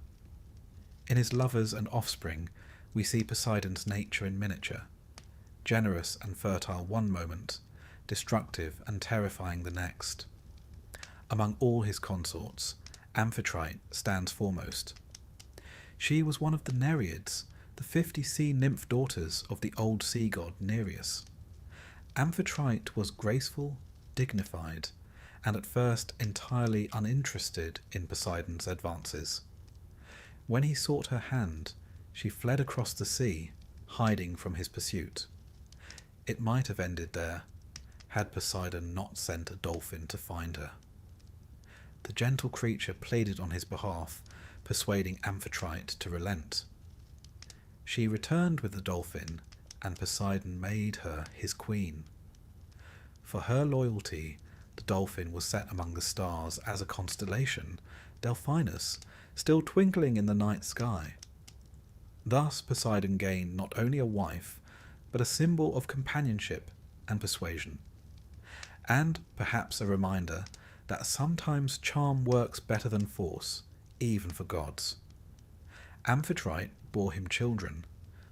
In his lovers and offspring, we see Poseidon's nature in miniature, generous and fertile one moment, destructive and terrifying the next. Among all his consorts, Amphitrite stands foremost. She was one of the Nereids, the 50 sea nymph daughters of the old sea god Nereus. Amphitrite was graceful, dignified, and at first entirely uninterested in Poseidon's advances. When he sought her hand, she fled across the sea, hiding from his pursuit. It might have ended there, had Poseidon not sent a dolphin to find her. The gentle creature pleaded on his behalf, persuading Amphitrite to relent. She returned with the dolphin, and Poseidon made her his queen. For her loyalty, the dolphin was set among the stars as a constellation, Delphinus, still twinkling in the night sky. Thus Poseidon gained not only a wife, but a symbol of companionship and persuasion, and perhaps a reminder that sometimes charm works better than force, even for gods. Amphitrite bore him children,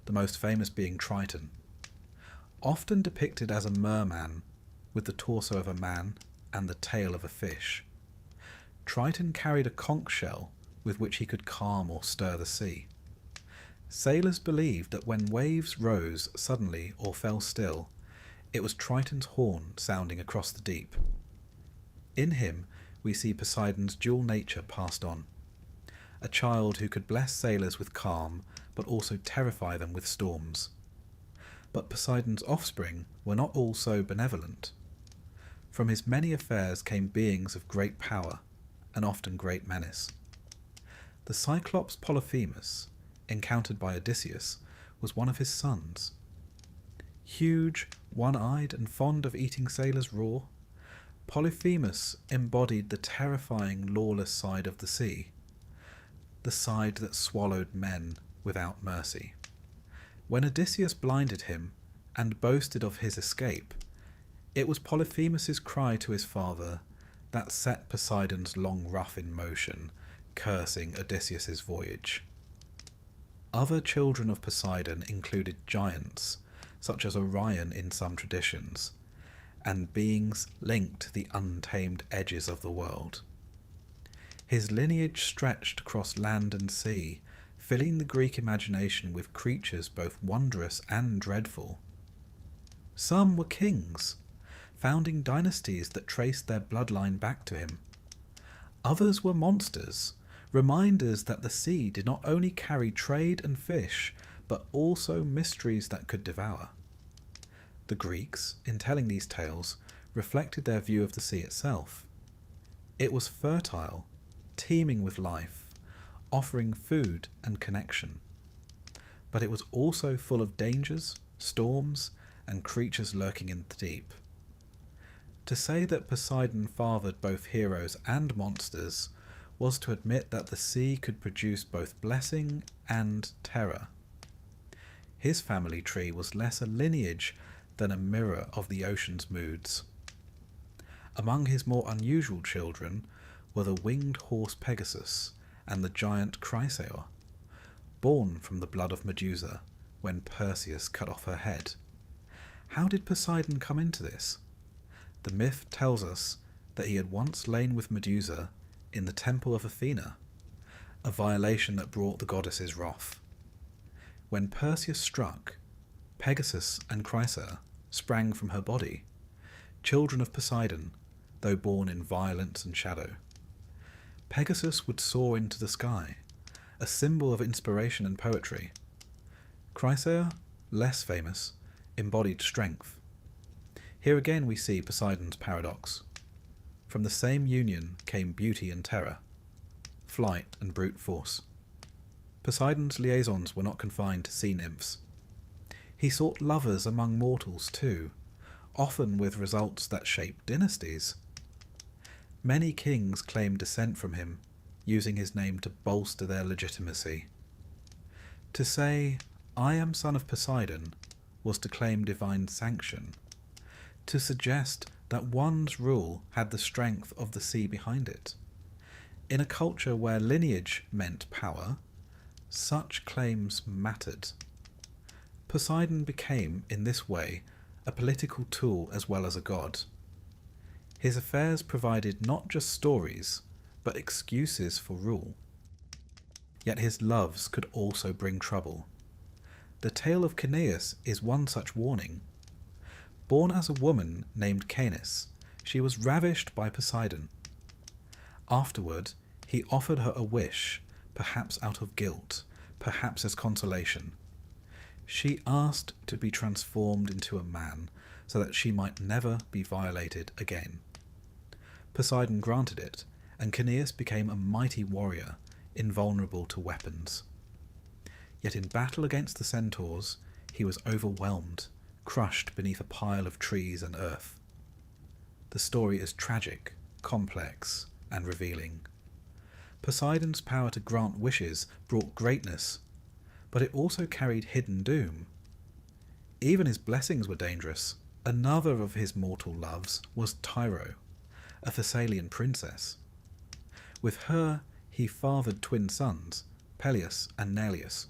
the most famous being Triton. Often depicted as a merman, with the torso of a man and the tail of a fish, Triton carried a conch shell with which he could calm or stir the sea. Sailors believed that when waves rose suddenly or fell still, it was Triton's horn sounding across the deep. In him we see Poseidon's dual nature passed on, a child who could bless sailors with calm but also terrify them with storms. But Poseidon's offspring were not all so benevolent. From his many affairs came beings of great power and often great menace. The Cyclops Polyphemus, encountered by Odysseus, was one of his sons. Huge, one-eyed and fond of eating sailors raw, Polyphemus embodied the terrifying, lawless side of the sea, the side that swallowed men without mercy. When Odysseus blinded him and boasted of his escape, it was Polyphemus's cry to his father that set Poseidon's long ruff in motion, cursing Odysseus's voyage. Other children of Poseidon included giants, such as Orion in some traditions, and beings linked to the untamed edges of the world. His lineage stretched across land and sea, filling the Greek imagination with creatures both wondrous and dreadful. Some were kings, founding dynasties that traced their bloodline back to him. Others were monsters, reminders that the sea did not only carry trade and fish, but also mysteries that could devour. The Greeks, in telling these tales, reflected their view of the sea itself. It was fertile, teeming with life, offering food and connection. But it was also full of dangers, storms, and creatures lurking in the deep. To say that Poseidon fathered both heroes and monsters was to admit that the sea could produce both blessing and terror. His family tree was less a lineage than a mirror of the ocean's moods. Among his more unusual children were the winged horse Pegasus and the giant Chrysaor, born from the blood of Medusa when Perseus cut off her head. How did Poseidon come into this? The myth tells us that he had once lain with Medusa in the temple of Athena, a violation that brought the goddess's wrath. When Perseus struck, Pegasus and Chrysaor sprang from her body, children of Poseidon, though born in violence and shadow. Pegasus would soar into the sky, a symbol of inspiration and poetry. Chrysaor, less famous, embodied strength. Here again we see Poseidon's paradox. From the same union came beauty and terror, flight and brute force. Poseidon's liaisons were not confined to sea nymphs. He sought lovers among mortals too, often with results that shaped dynasties. Many kings claimed descent from him, using his name to bolster their legitimacy. To say, "I am son of Poseidon," was to claim divine sanction, to suggest that one's rule had the strength of the sea behind it. In a culture where lineage meant power, such claims mattered. Poseidon became, in this way, a political tool as well as a god. His affairs provided not just stories, but excuses for rule. Yet his loves could also bring trouble. The tale of Caeneus is one such warning. Born as a woman named Canis, she was ravished by Poseidon. Afterward, he offered her a wish, perhaps out of guilt, perhaps as consolation. She asked to be transformed into a man, so that she might never be violated again. Poseidon granted it, and Caeneus became a mighty warrior, invulnerable to weapons. Yet in battle against the centaurs, he was overwhelmed, crushed beneath a pile of trees and earth. The story is tragic, complex, and revealing. Poseidon's power to grant wishes brought greatness, but it also carried hidden doom. Even his blessings were dangerous. Another of his mortal loves was Tyro, a Thessalian princess. With her, he fathered twin sons, Peleus and Neleus.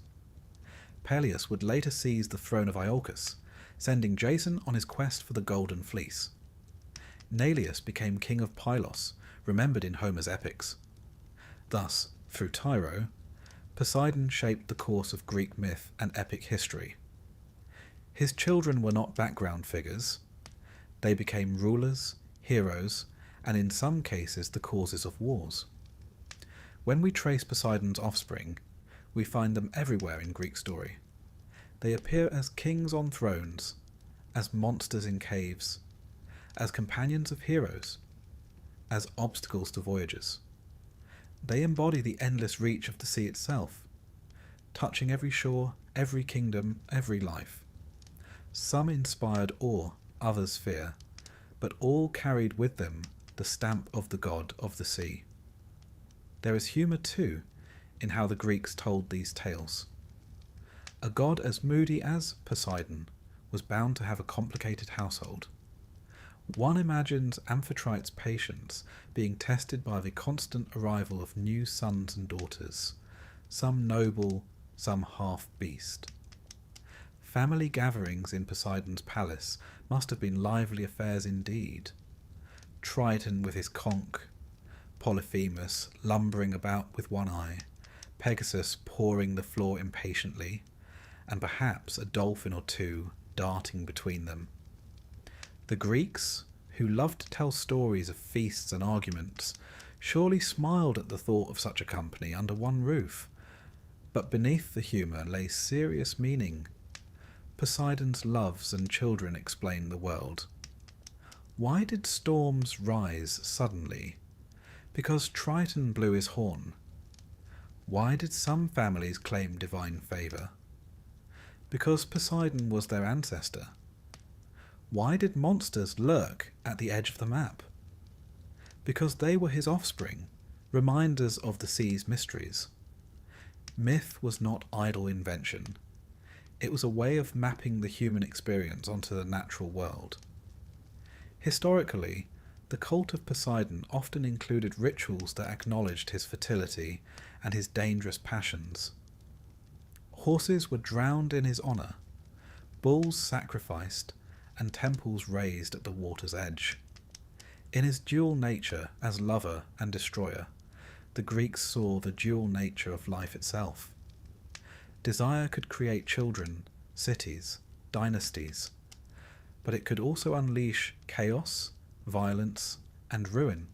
Peleus would later seize the throne of Iolcus, sending Jason on his quest for the Golden Fleece. Neleus became king of Pylos, remembered in Homer's epics. Thus, through Tyro, Poseidon shaped the course of Greek myth and epic history. His children were not background figures. They became rulers, heroes, and in some cases the causes of wars. When we trace Poseidon's offspring, we find them everywhere in Greek story. They appear as kings on thrones, as monsters in caves, as companions of heroes, as obstacles to voyagers. They embody the endless reach of the sea itself, touching every shore, every kingdom, every life. Some inspired awe, others fear, but all carried with them the stamp of the god of the sea. There is humour too in how the Greeks told these tales. A god as moody as Poseidon was bound to have a complicated household. One imagines Amphitrite's patience being tested by the constant arrival of new sons and daughters, some noble, some half-beast. Family gatherings in Poseidon's palace must have been lively affairs indeed. Triton with his conch, Polyphemus lumbering about with one eye, Pegasus pawing the floor impatiently, and perhaps a dolphin or two darting between them. The Greeks, who loved to tell stories of feasts and arguments, surely smiled at the thought of such a company under one roof. But beneath the humour lay serious meaning. Poseidon's loves and children explained the world. Why did storms rise suddenly? Because Triton blew his horn. Why did some families claim divine favour? Because Poseidon was their ancestor. Why did monsters lurk at the edge of the map? Because they were his offspring, reminders of the sea's mysteries. Myth was not idle invention. It was a way of mapping the human experience onto the natural world. Historically, the cult of Poseidon often included rituals that acknowledged his fertility and his dangerous passions. Horses were drowned in his honour, bulls sacrificed, and temples raised at the water's edge. In his dual nature as lover and destroyer, the Greeks saw the dual nature of life itself. Desire could create children, cities, dynasties, but it could also unleash chaos, violence, and ruin.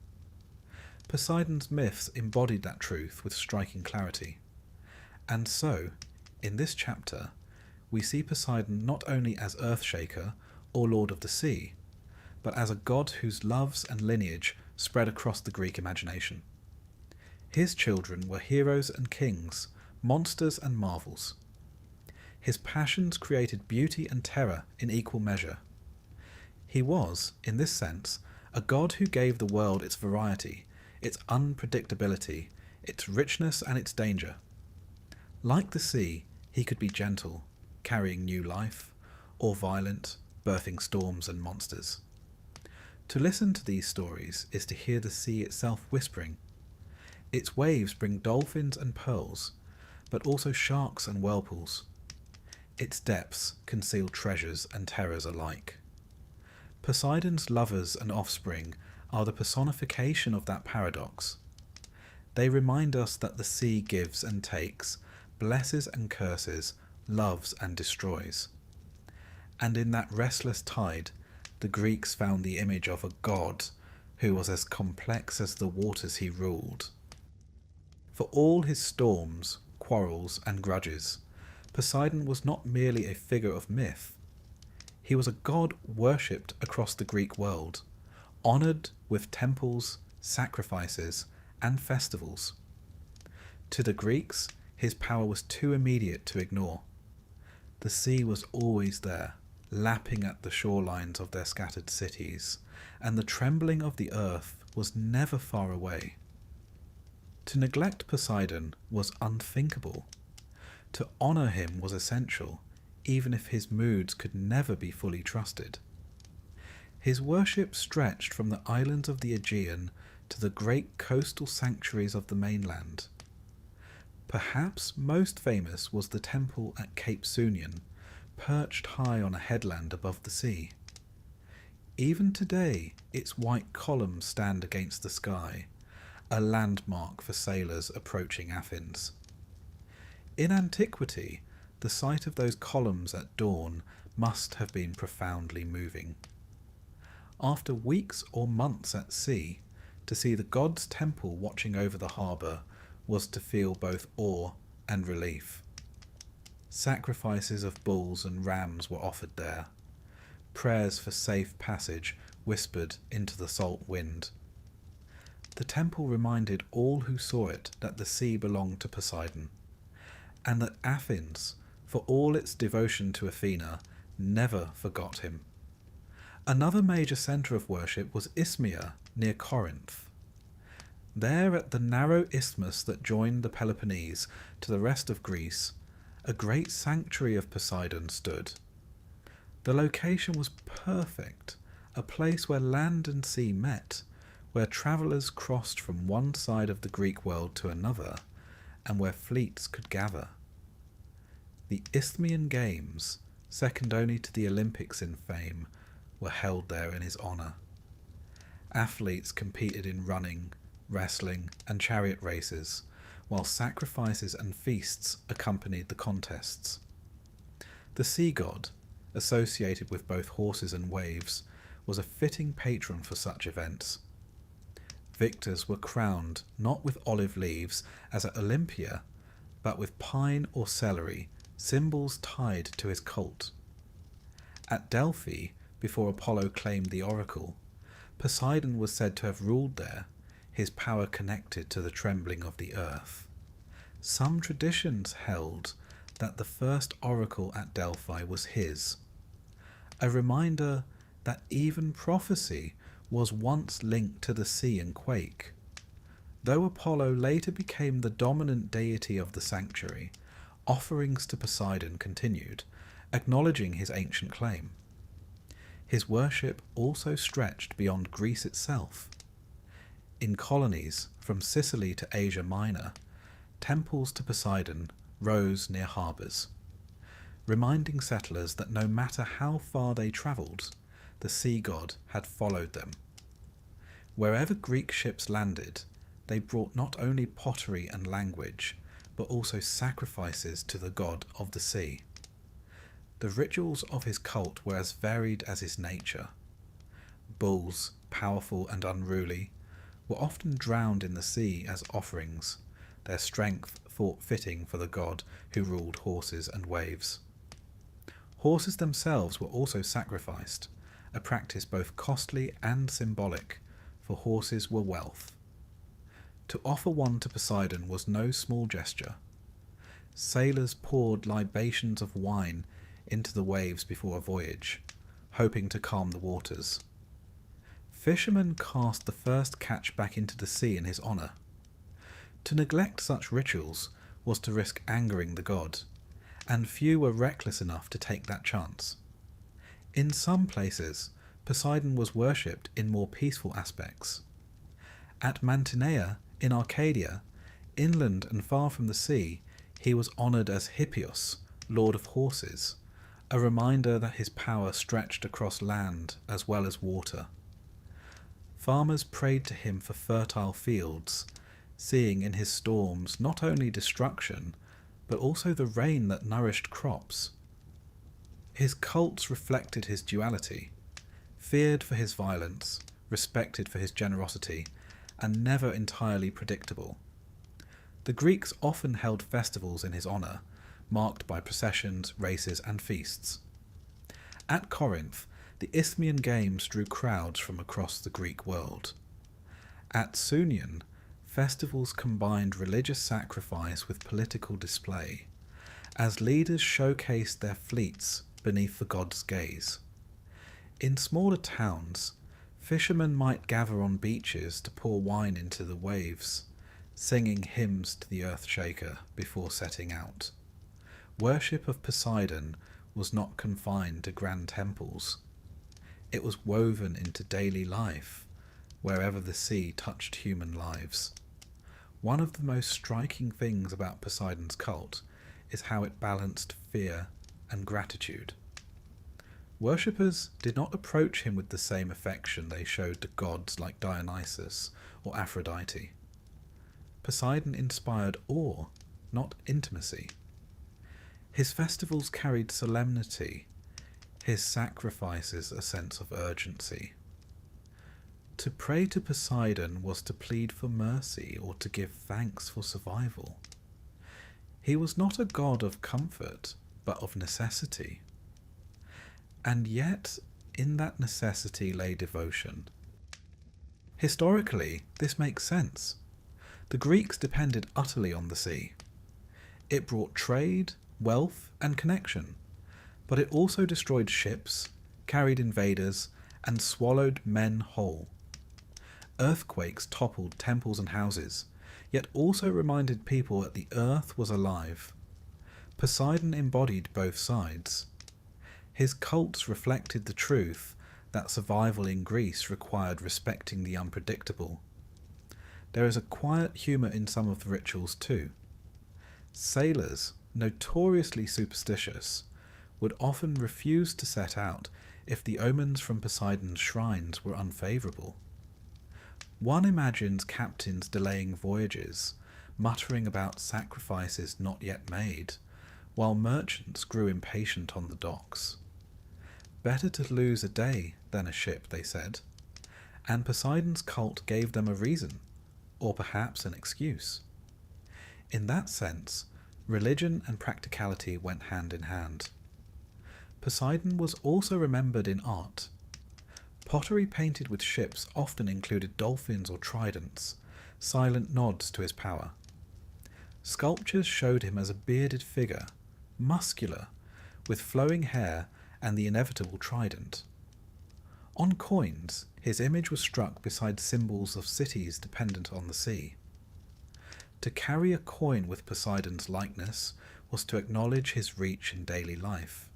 Poseidon's myths embodied that truth with striking clarity. And so, in this chapter, we see Poseidon not only as Earthshaker or Lord of the Sea, but as a god whose loves and lineage spread across the Greek imagination. His children were heroes and kings, monsters and marvels. His passions created beauty and terror in equal measure. He was, in this sense, a god who gave the world its variety, its unpredictability, its richness and its danger. Like the sea, he could be gentle, carrying new life, or violent, birthing storms and monsters. To listen to these stories is to hear the sea itself whispering. Its waves bring dolphins and pearls, but also sharks and whirlpools. Its depths conceal treasures and terrors alike. Poseidon's lovers and offspring are the personification of that paradox. They remind us that the sea gives and takes, blesses and curses, loves and destroys. And in that restless tide, the Greeks found the image of a god who was as complex as the waters he ruled. For all his storms, quarrels, and grudges, Poseidon was not merely a figure of myth. He was a god worshipped across the Greek world, honoured with temples, sacrifices, and festivals. To the Greeks, his power was too immediate to ignore. The sea was always there, lapping at the shorelines of their scattered cities, and the trembling of the earth was never far away. To neglect Poseidon was unthinkable. To honour him was essential, even if his moods could never be fully trusted. His worship stretched from the islands of the Aegean to the great coastal sanctuaries of the mainland. Perhaps most famous was the temple at Cape Sunion, perched high on a headland above the sea. Even today, its white columns stand against the sky, a landmark for sailors approaching Athens. In antiquity, the sight of those columns at dawn must have been profoundly moving. After weeks or months at sea, to see the god's temple watching over the harbour was to feel both awe and relief. Sacrifices of bulls and rams were offered there, prayers for safe passage whispered into the salt wind. The temple reminded all who saw it that the sea belonged to Poseidon, and that Athens, for all its devotion to Athena, never forgot him. Another major centre of worship was Isthmia, near Corinth. There, at the narrow isthmus that joined the Peloponnese to the rest of Greece, a great sanctuary of Poseidon stood. The location was perfect, a place where land and sea met, where travellers crossed from one side of the Greek world to another, and where fleets could gather. The Isthmian Games, second only to the Olympics in fame, were held there in his honour. Athletes competed in running, wrestling, and chariot races, while sacrifices and feasts accompanied the contests. The sea god, associated with both horses and waves, was a fitting patron for such events. Victors were crowned not with olive leaves as at Olympia, but with pine or celery, symbols tied to his cult. At Delphi, before Apollo claimed the oracle, Poseidon was said to have ruled there, his power connected to the trembling of the earth. Some traditions held that the first oracle at Delphi was his, a reminder that even prophecy was once linked to the sea and quake. Though Apollo later became the dominant deity of the sanctuary, offerings to Poseidon continued, acknowledging his ancient claim. His worship also stretched beyond Greece itself. In colonies from Sicily to Asia Minor, temples to Poseidon rose near harbours, reminding settlers that no matter how far they travelled, the sea god had followed them. Wherever Greek ships landed, they brought not only pottery and language, but also sacrifices to the god of the sea. The rituals of his cult were as varied as his nature. Bulls, powerful and unruly, were often drowned in the sea as offerings, their strength thought fitting for the god who ruled horses and waves. Horses themselves were also sacrificed, a practice both costly and symbolic, for horses were wealth. To offer one to Poseidon was no small gesture. Sailors poured libations of wine into the waves before a voyage, hoping to calm the waters. Fishermen cast the first catch back into the sea in his honour. To neglect such rituals was to risk angering the god, and few were reckless enough to take that chance. In some places, Poseidon was worshipped in more peaceful aspects. At Mantinea, in Arcadia, inland and far from the sea, he was honoured as Hippias, lord of horses, a reminder that his power stretched across land as well as water. Farmers prayed to him for fertile fields, seeing in his storms not only destruction, but also the rain that nourished crops. His cults reflected his duality, feared for his violence, respected for his generosity, and never entirely predictable. The Greeks often held festivals in his honour, marked by processions, races, and feasts. At Corinth, the Isthmian Games drew crowds from across the Greek world. At Sunion, festivals combined religious sacrifice with political display, as leaders showcased their fleets beneath the god's gaze. In smaller towns, fishermen might gather on beaches to pour wine into the waves, singing hymns to the earth shaker before setting out. Worship of Poseidon was not confined to grand temples. It was woven into daily life, wherever the sea touched human lives. One of the most striking things about Poseidon's cult is how it balanced fear and gratitude. Worshippers did not approach him with the same affection they showed to gods like Dionysus or Aphrodite. Poseidon inspired awe, not intimacy. His festivals carried solemnity, his sacrifices a sense of urgency. To pray to Poseidon was to plead for mercy or to give thanks for survival. He was not a god of comfort, but of necessity. And yet, in that necessity lay devotion. Historically, this makes sense. The Greeks depended utterly on the sea. It brought trade, wealth, and connection, but it also destroyed ships, carried invaders, and swallowed men whole. Earthquakes toppled temples and houses, yet also reminded people that the earth was alive. Poseidon embodied both sides. His cults reflected the truth that survival in Greece required respecting the unpredictable. There is a quiet humour in some of the rituals too. Sailors, notoriously superstitious, would often refuse to set out if the omens from Poseidon's shrines were unfavourable. One imagines captains delaying voyages, muttering about sacrifices not yet made, while merchants grew impatient on the docks. Better to lose a day than a ship, they said, and Poseidon's cult gave them a reason, or perhaps an excuse. In that sense, religion and practicality went hand in hand. Poseidon was also remembered in art. Pottery painted with ships often included dolphins or tridents, silent nods to his power. Sculptures showed him as a bearded figure, muscular, with flowing hair and the inevitable trident. On coins, his image was struck beside symbols of cities dependent on the sea. To carry a coin with Poseidon's likeness was to acknowledge his reach in daily life.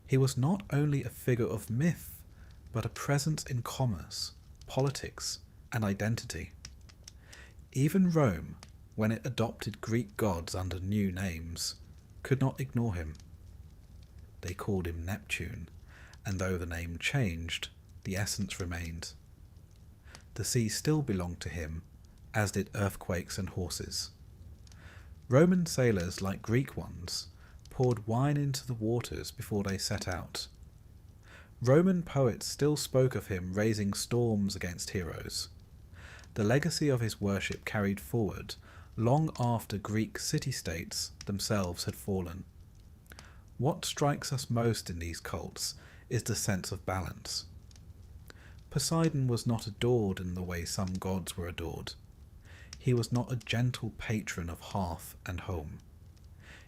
He was not only a figure of myth, but a presence in commerce, politics, and identity. Even Rome, when it adopted Greek gods under new names, could not ignore him. They called him Neptune, and though the name changed, the essence remained. The sea still belonged to him, as did earthquakes and horses. Roman sailors, like Greek ones, poured wine into the waters before they set out. Roman poets still spoke of him raising storms against heroes. The legacy of his worship carried forward long after Greek city-states themselves had fallen. What strikes us most in these cults is the sense of balance. Poseidon was not adored in the way some gods were adored. He was not a gentle patron of hearth and home.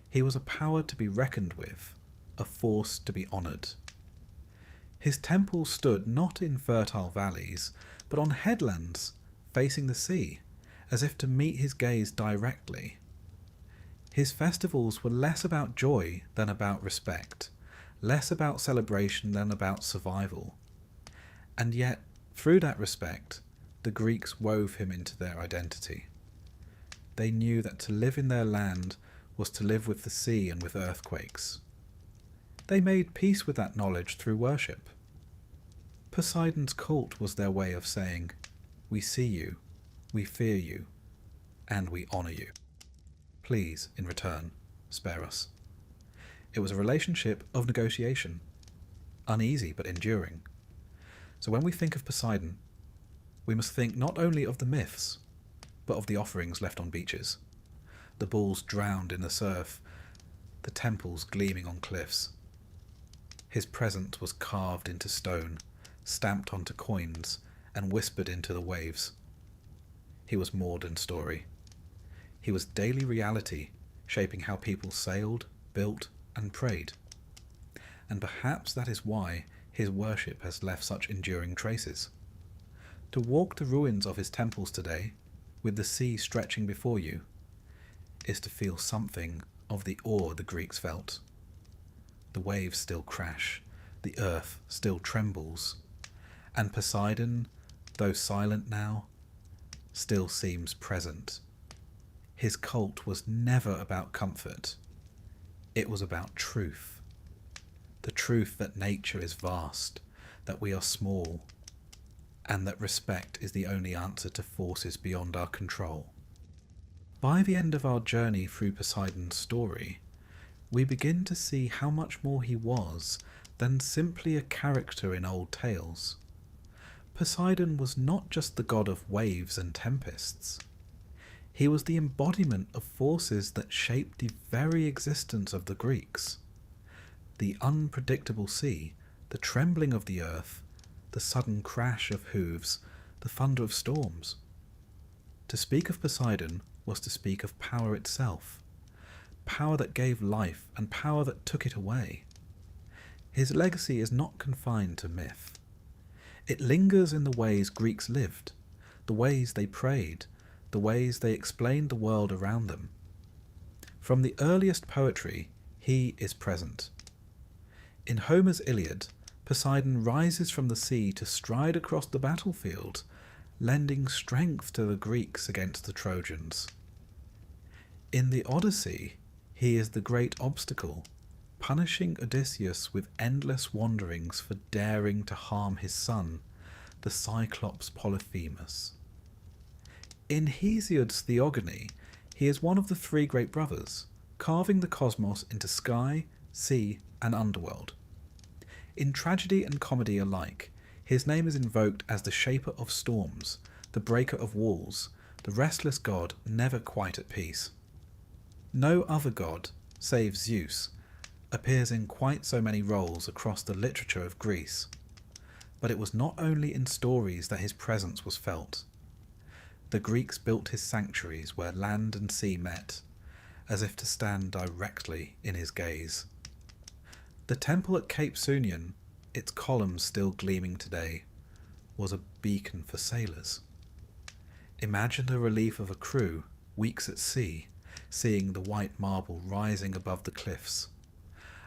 He was a power to be reckoned with, a force to be honoured. His temples stood not in fertile valleys, but on headlands facing the sea, as if to meet his gaze directly. His festivals were less about joy than about respect, less about celebration than about survival. And yet, through that respect, the Greeks wove him into their identity. They knew that to live in their land was to live with the sea and with earthquakes. They made peace with that knowledge through worship. Poseidon's cult was their way of saying, "We see you, we fear you, and we honour you. Please, in return, spare us." It was a relationship of negotiation, uneasy but enduring. So when we think of Poseidon, we must think not only of the myths, but of the offerings left on beaches, the bulls drowned in the surf, the temples gleaming on cliffs. His presence was carved into stone, stamped onto coins, and whispered into the waves. He was more than story. He was daily reality, shaping how people sailed, built, and prayed. And perhaps that is why his worship has left such enduring traces. To walk the ruins of his temples today, with the sea stretching before you, is to feel something of the awe the Greeks felt. The waves still crash, the earth still trembles, and Poseidon, though silent now, still seems present. His cult was never about comfort. It was about truth. The truth that nature is vast, that we are small, and that respect is the only answer to forces beyond our control. By the end of our journey through Poseidon's story, we begin to see how much more he was than simply a character in old tales. Poseidon was not just the god of waves and tempests. He was the embodiment of forces that shaped the very existence of the Greeks. The unpredictable sea, the trembling of the earth, the sudden crash of hooves, the thunder of storms. To speak of Poseidon was to speak of power itself, power that gave life and power that took it away. His legacy is not confined to myth. It lingers in the ways Greeks lived, the ways they prayed, the ways they explained the world around them. From the earliest poetry, he is present. In Homer's Iliad, Poseidon rises from the sea to stride across the battlefield, lending strength to the Greeks against the Trojans. In the Odyssey, he is the great obstacle, punishing Odysseus with endless wanderings for daring to harm his son, the Cyclops Polyphemus. In Hesiod's Theogony, he is one of the three great brothers, carving the cosmos into sky, sea, and underworld. In tragedy and comedy alike, his name is invoked as the shaper of storms, the breaker of walls, the restless god never quite at peace. No other god, save Zeus, appears in quite so many roles across the literature of Greece. But it was not only in stories that his presence was felt. The Greeks built his sanctuaries where land and sea met, as if to stand directly in his gaze. The temple at Cape Sunion, its columns still gleaming today, was a beacon for sailors. Imagine the relief of a crew, weeks at sea, seeing the white marble rising above the cliffs,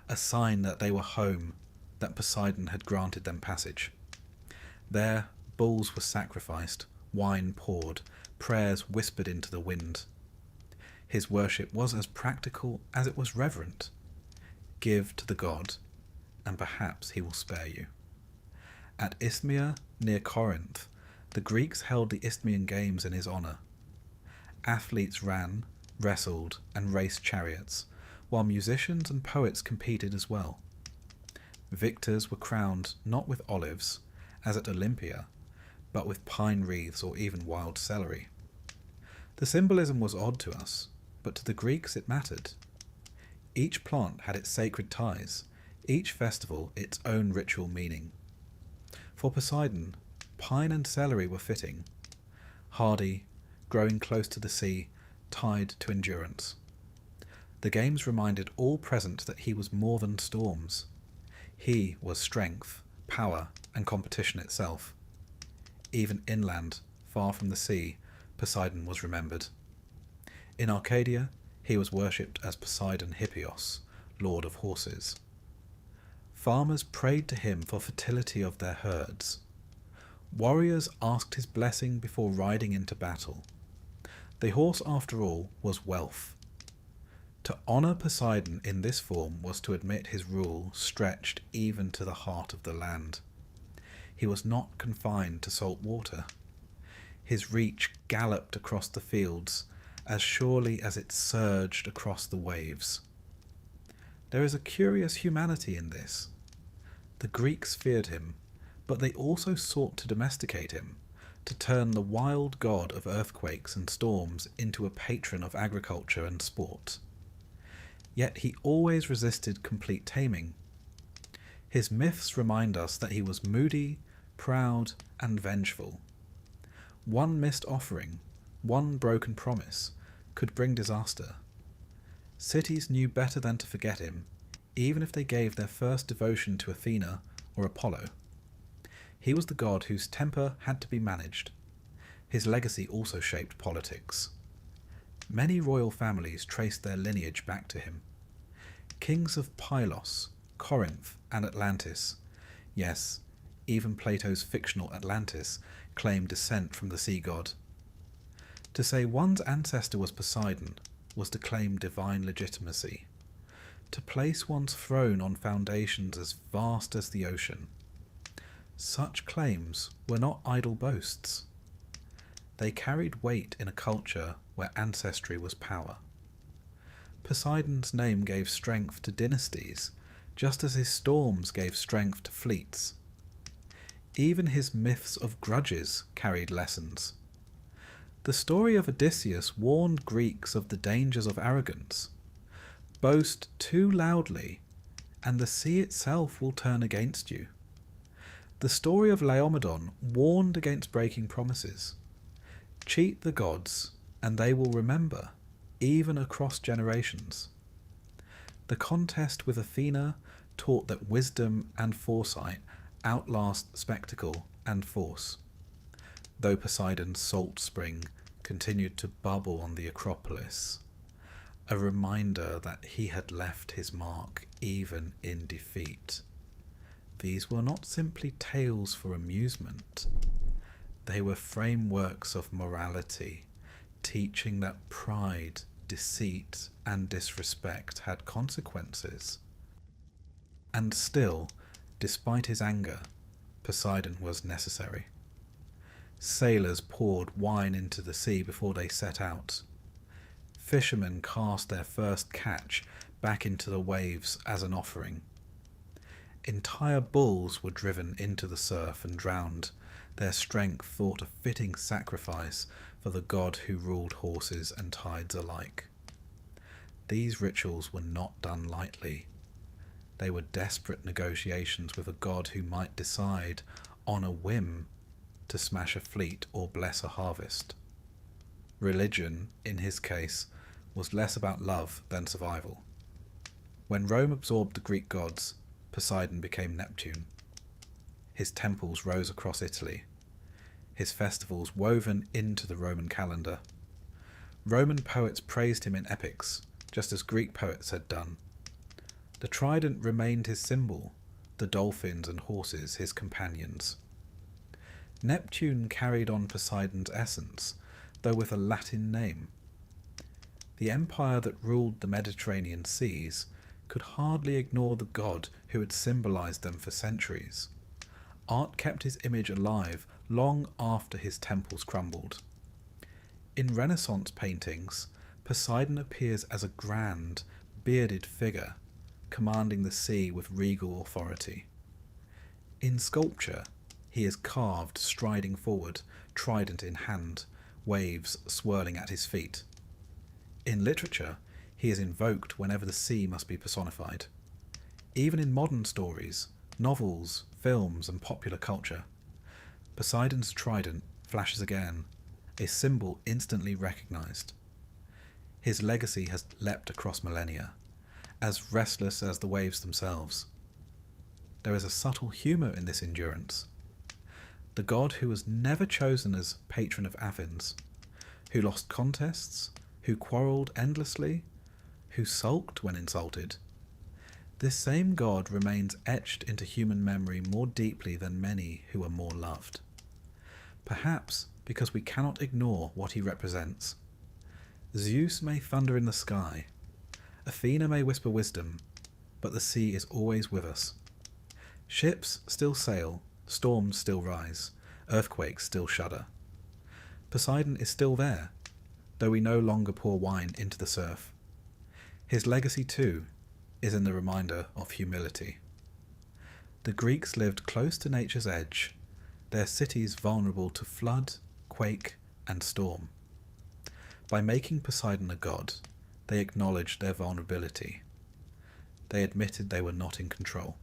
a sign that they were home, that Poseidon had granted them passage. There, bulls were sacrificed, wine poured, prayers whispered into the wind. His worship was as practical as it was reverent. Give to the god, and perhaps he will spare you. At Isthmia, near Corinth, the Greeks held the Isthmian Games in his honour. Athletes ran, wrestled, and raced chariots, while musicians and poets competed as well. Victors were crowned not with olives, as at Olympia, but with pine wreaths or even wild celery. The symbolism was odd to us, but to the Greeks it mattered. Each plant had its sacred ties, each festival its own ritual meaning. For Poseidon, pine and celery were fitting, hardy, growing close to the sea, tied to endurance. The games reminded all present that he was more than storms. He was strength, power, and competition itself. Even inland, far from the sea, Poseidon was remembered. In Arcadia, he was worshipped as Poseidon Hippios, lord of horses. Farmers prayed to him for fertility of their herds. Warriors asked his blessing before riding into battle. The horse, after all, was wealth. To honour Poseidon in this form was to admit his rule stretched even to the heart of the land. He was not confined to salt water. His reach galloped across the fields as surely as it surged across the waves. There is a curious humanity in this. The Greeks feared him, but they also sought to domesticate him, to turn the wild god of earthquakes and storms into a patron of agriculture and sport. Yet he always resisted complete taming. His myths remind us that he was moody, proud, and vengeful. One missed offering, one broken promise, could bring disaster. Cities knew better than to forget him, even if they gave their first devotion to Athena or Apollo. He was the god whose temper had to be managed. His legacy also shaped politics. Many royal families traced their lineage back to him. Kings of Pylos, Corinth, and Atlantis, yes, even Plato's fictional Atlantis, claimed descent from the sea god. To say one's ancestor was Poseidon was to claim divine legitimacy, to place one's throne on foundations as vast as the ocean. Such claims were not idle boasts. They carried weight in a culture where ancestry was power. Poseidon's name gave strength to dynasties, just as his storms gave strength to fleets. Even his myths of grudges carried lessons. The story of Odysseus warned Greeks of the dangers of arrogance. Boast too loudly, and the sea itself will turn against you. The story of Laomedon warned against breaking promises. Cheat the gods, and they will remember, even across generations. The contest with Athena taught that wisdom and foresight outlast spectacle and force. Though Poseidon's salt spring continued to bubble on the Acropolis, a reminder that he had left his mark even in defeat. These were not simply tales for amusement. They were frameworks of morality, teaching that pride, deceit, and disrespect had consequences. And still, despite his anger, Poseidon was necessary. Sailors poured wine into the sea before they set out. Fishermen cast their first catch back into the waves as an offering. Entire bulls were driven into the surf and drowned, their strength thought a fitting sacrifice for the god who ruled horses and tides alike. These rituals were not done lightly. They were desperate negotiations with a god who might decide, on a whim, to smash a fleet or bless a harvest. Religion, in his case, was less about love than survival. When Rome absorbed the Greek gods, Poseidon became Neptune. His temples rose across Italy, his festivals woven into the Roman calendar. Roman poets praised him in epics, just as Greek poets had done. The trident remained his symbol, the dolphins and horses his companions. Neptune carried on Poseidon's essence, though with a Latin name. The empire that ruled the Mediterranean seas could hardly ignore the god who had symbolized them for centuries. Art kept his image alive long after his temples crumbled. In Renaissance paintings, Poseidon appears as a grand, bearded figure, commanding the sea with regal authority. In sculpture, he is carved striding forward, trident in hand, waves swirling at his feet. In literature, he is invoked whenever the sea must be personified. Even in modern stories, novels, films, and popular culture, Poseidon's trident flashes again, a symbol instantly recognized. His legacy has leapt across millennia, as restless as the waves themselves. There is a subtle humour in this endurance. The god who was never chosen as patron of Athens, who lost contests, who quarrelled endlessly, who sulked when insulted, this same god remains etched into human memory more deeply than many who are more loved. Perhaps because we cannot ignore what he represents. Zeus may thunder in the sky, Athena may whisper wisdom, but the sea is always with us. Ships still sail, storms still rise, earthquakes still shudder. Poseidon is still there, though we no longer pour wine into the surf. His legacy, too, is in the reminder of humility. The Greeks lived close to nature's edge, their cities vulnerable to flood, quake, and storm. By making Poseidon a god, they acknowledged their vulnerability. They admitted they were not in control.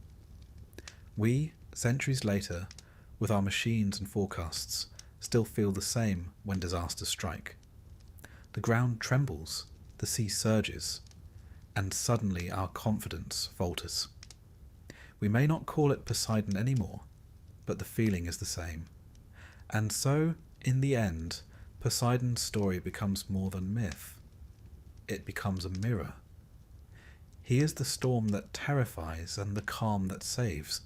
We, centuries later, with our machines and forecasts, still feel the same when disasters strike. The ground trembles, the sea surges, and suddenly our confidence falters. We may not call it Poseidon anymore, but the feeling is the same. And so, in the end, Poseidon's story becomes more than myth. It becomes a mirror. He is the storm that terrifies and the calm that saves.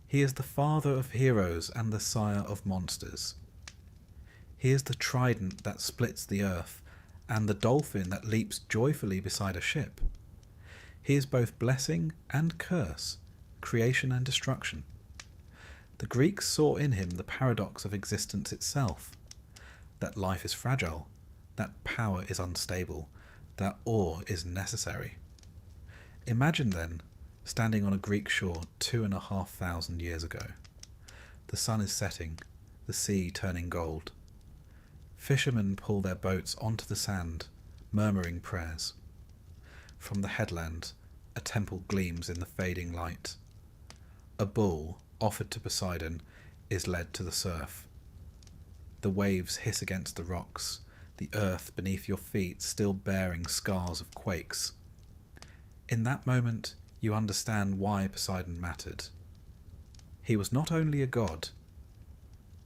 He is the father of heroes and the sire of monsters. He is the trident that splits the earth, and the dolphin that leaps joyfully beside a ship. He is both blessing and curse, creation and destruction. The Greeks saw in him the paradox of existence itself, that life is fragile, that power is unstable, that awe is necessary. Imagine then, standing on a Greek shore 2,500 years ago. The sun is setting, the sea turning gold. Fishermen pull their boats onto the sand, murmuring prayers. From the headland, a temple gleams in the fading light. A bull, offered to Poseidon, is led to the surf. The waves hiss against the rocks, the earth beneath your feet still bearing scars of quakes. In that moment, you understand why Poseidon mattered. He was not only a god,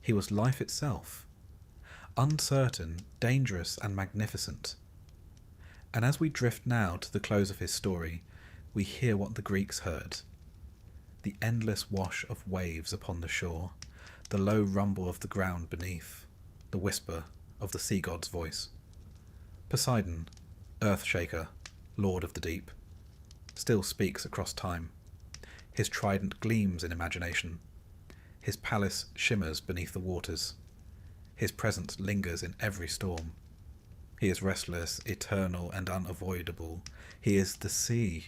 he was life itself, uncertain, dangerous, and magnificent. And as we drift now to the close of his story, we hear what the Greeks heard. The endless wash of waves upon the shore, the low rumble of the ground beneath, the whisper of the sea god's voice. Poseidon, earth-shaker, lord of the deep, still speaks across time. His trident gleams in imagination. His palace shimmers beneath the waters. His presence lingers in every storm. He is restless, eternal, and unavoidable. He is the sea,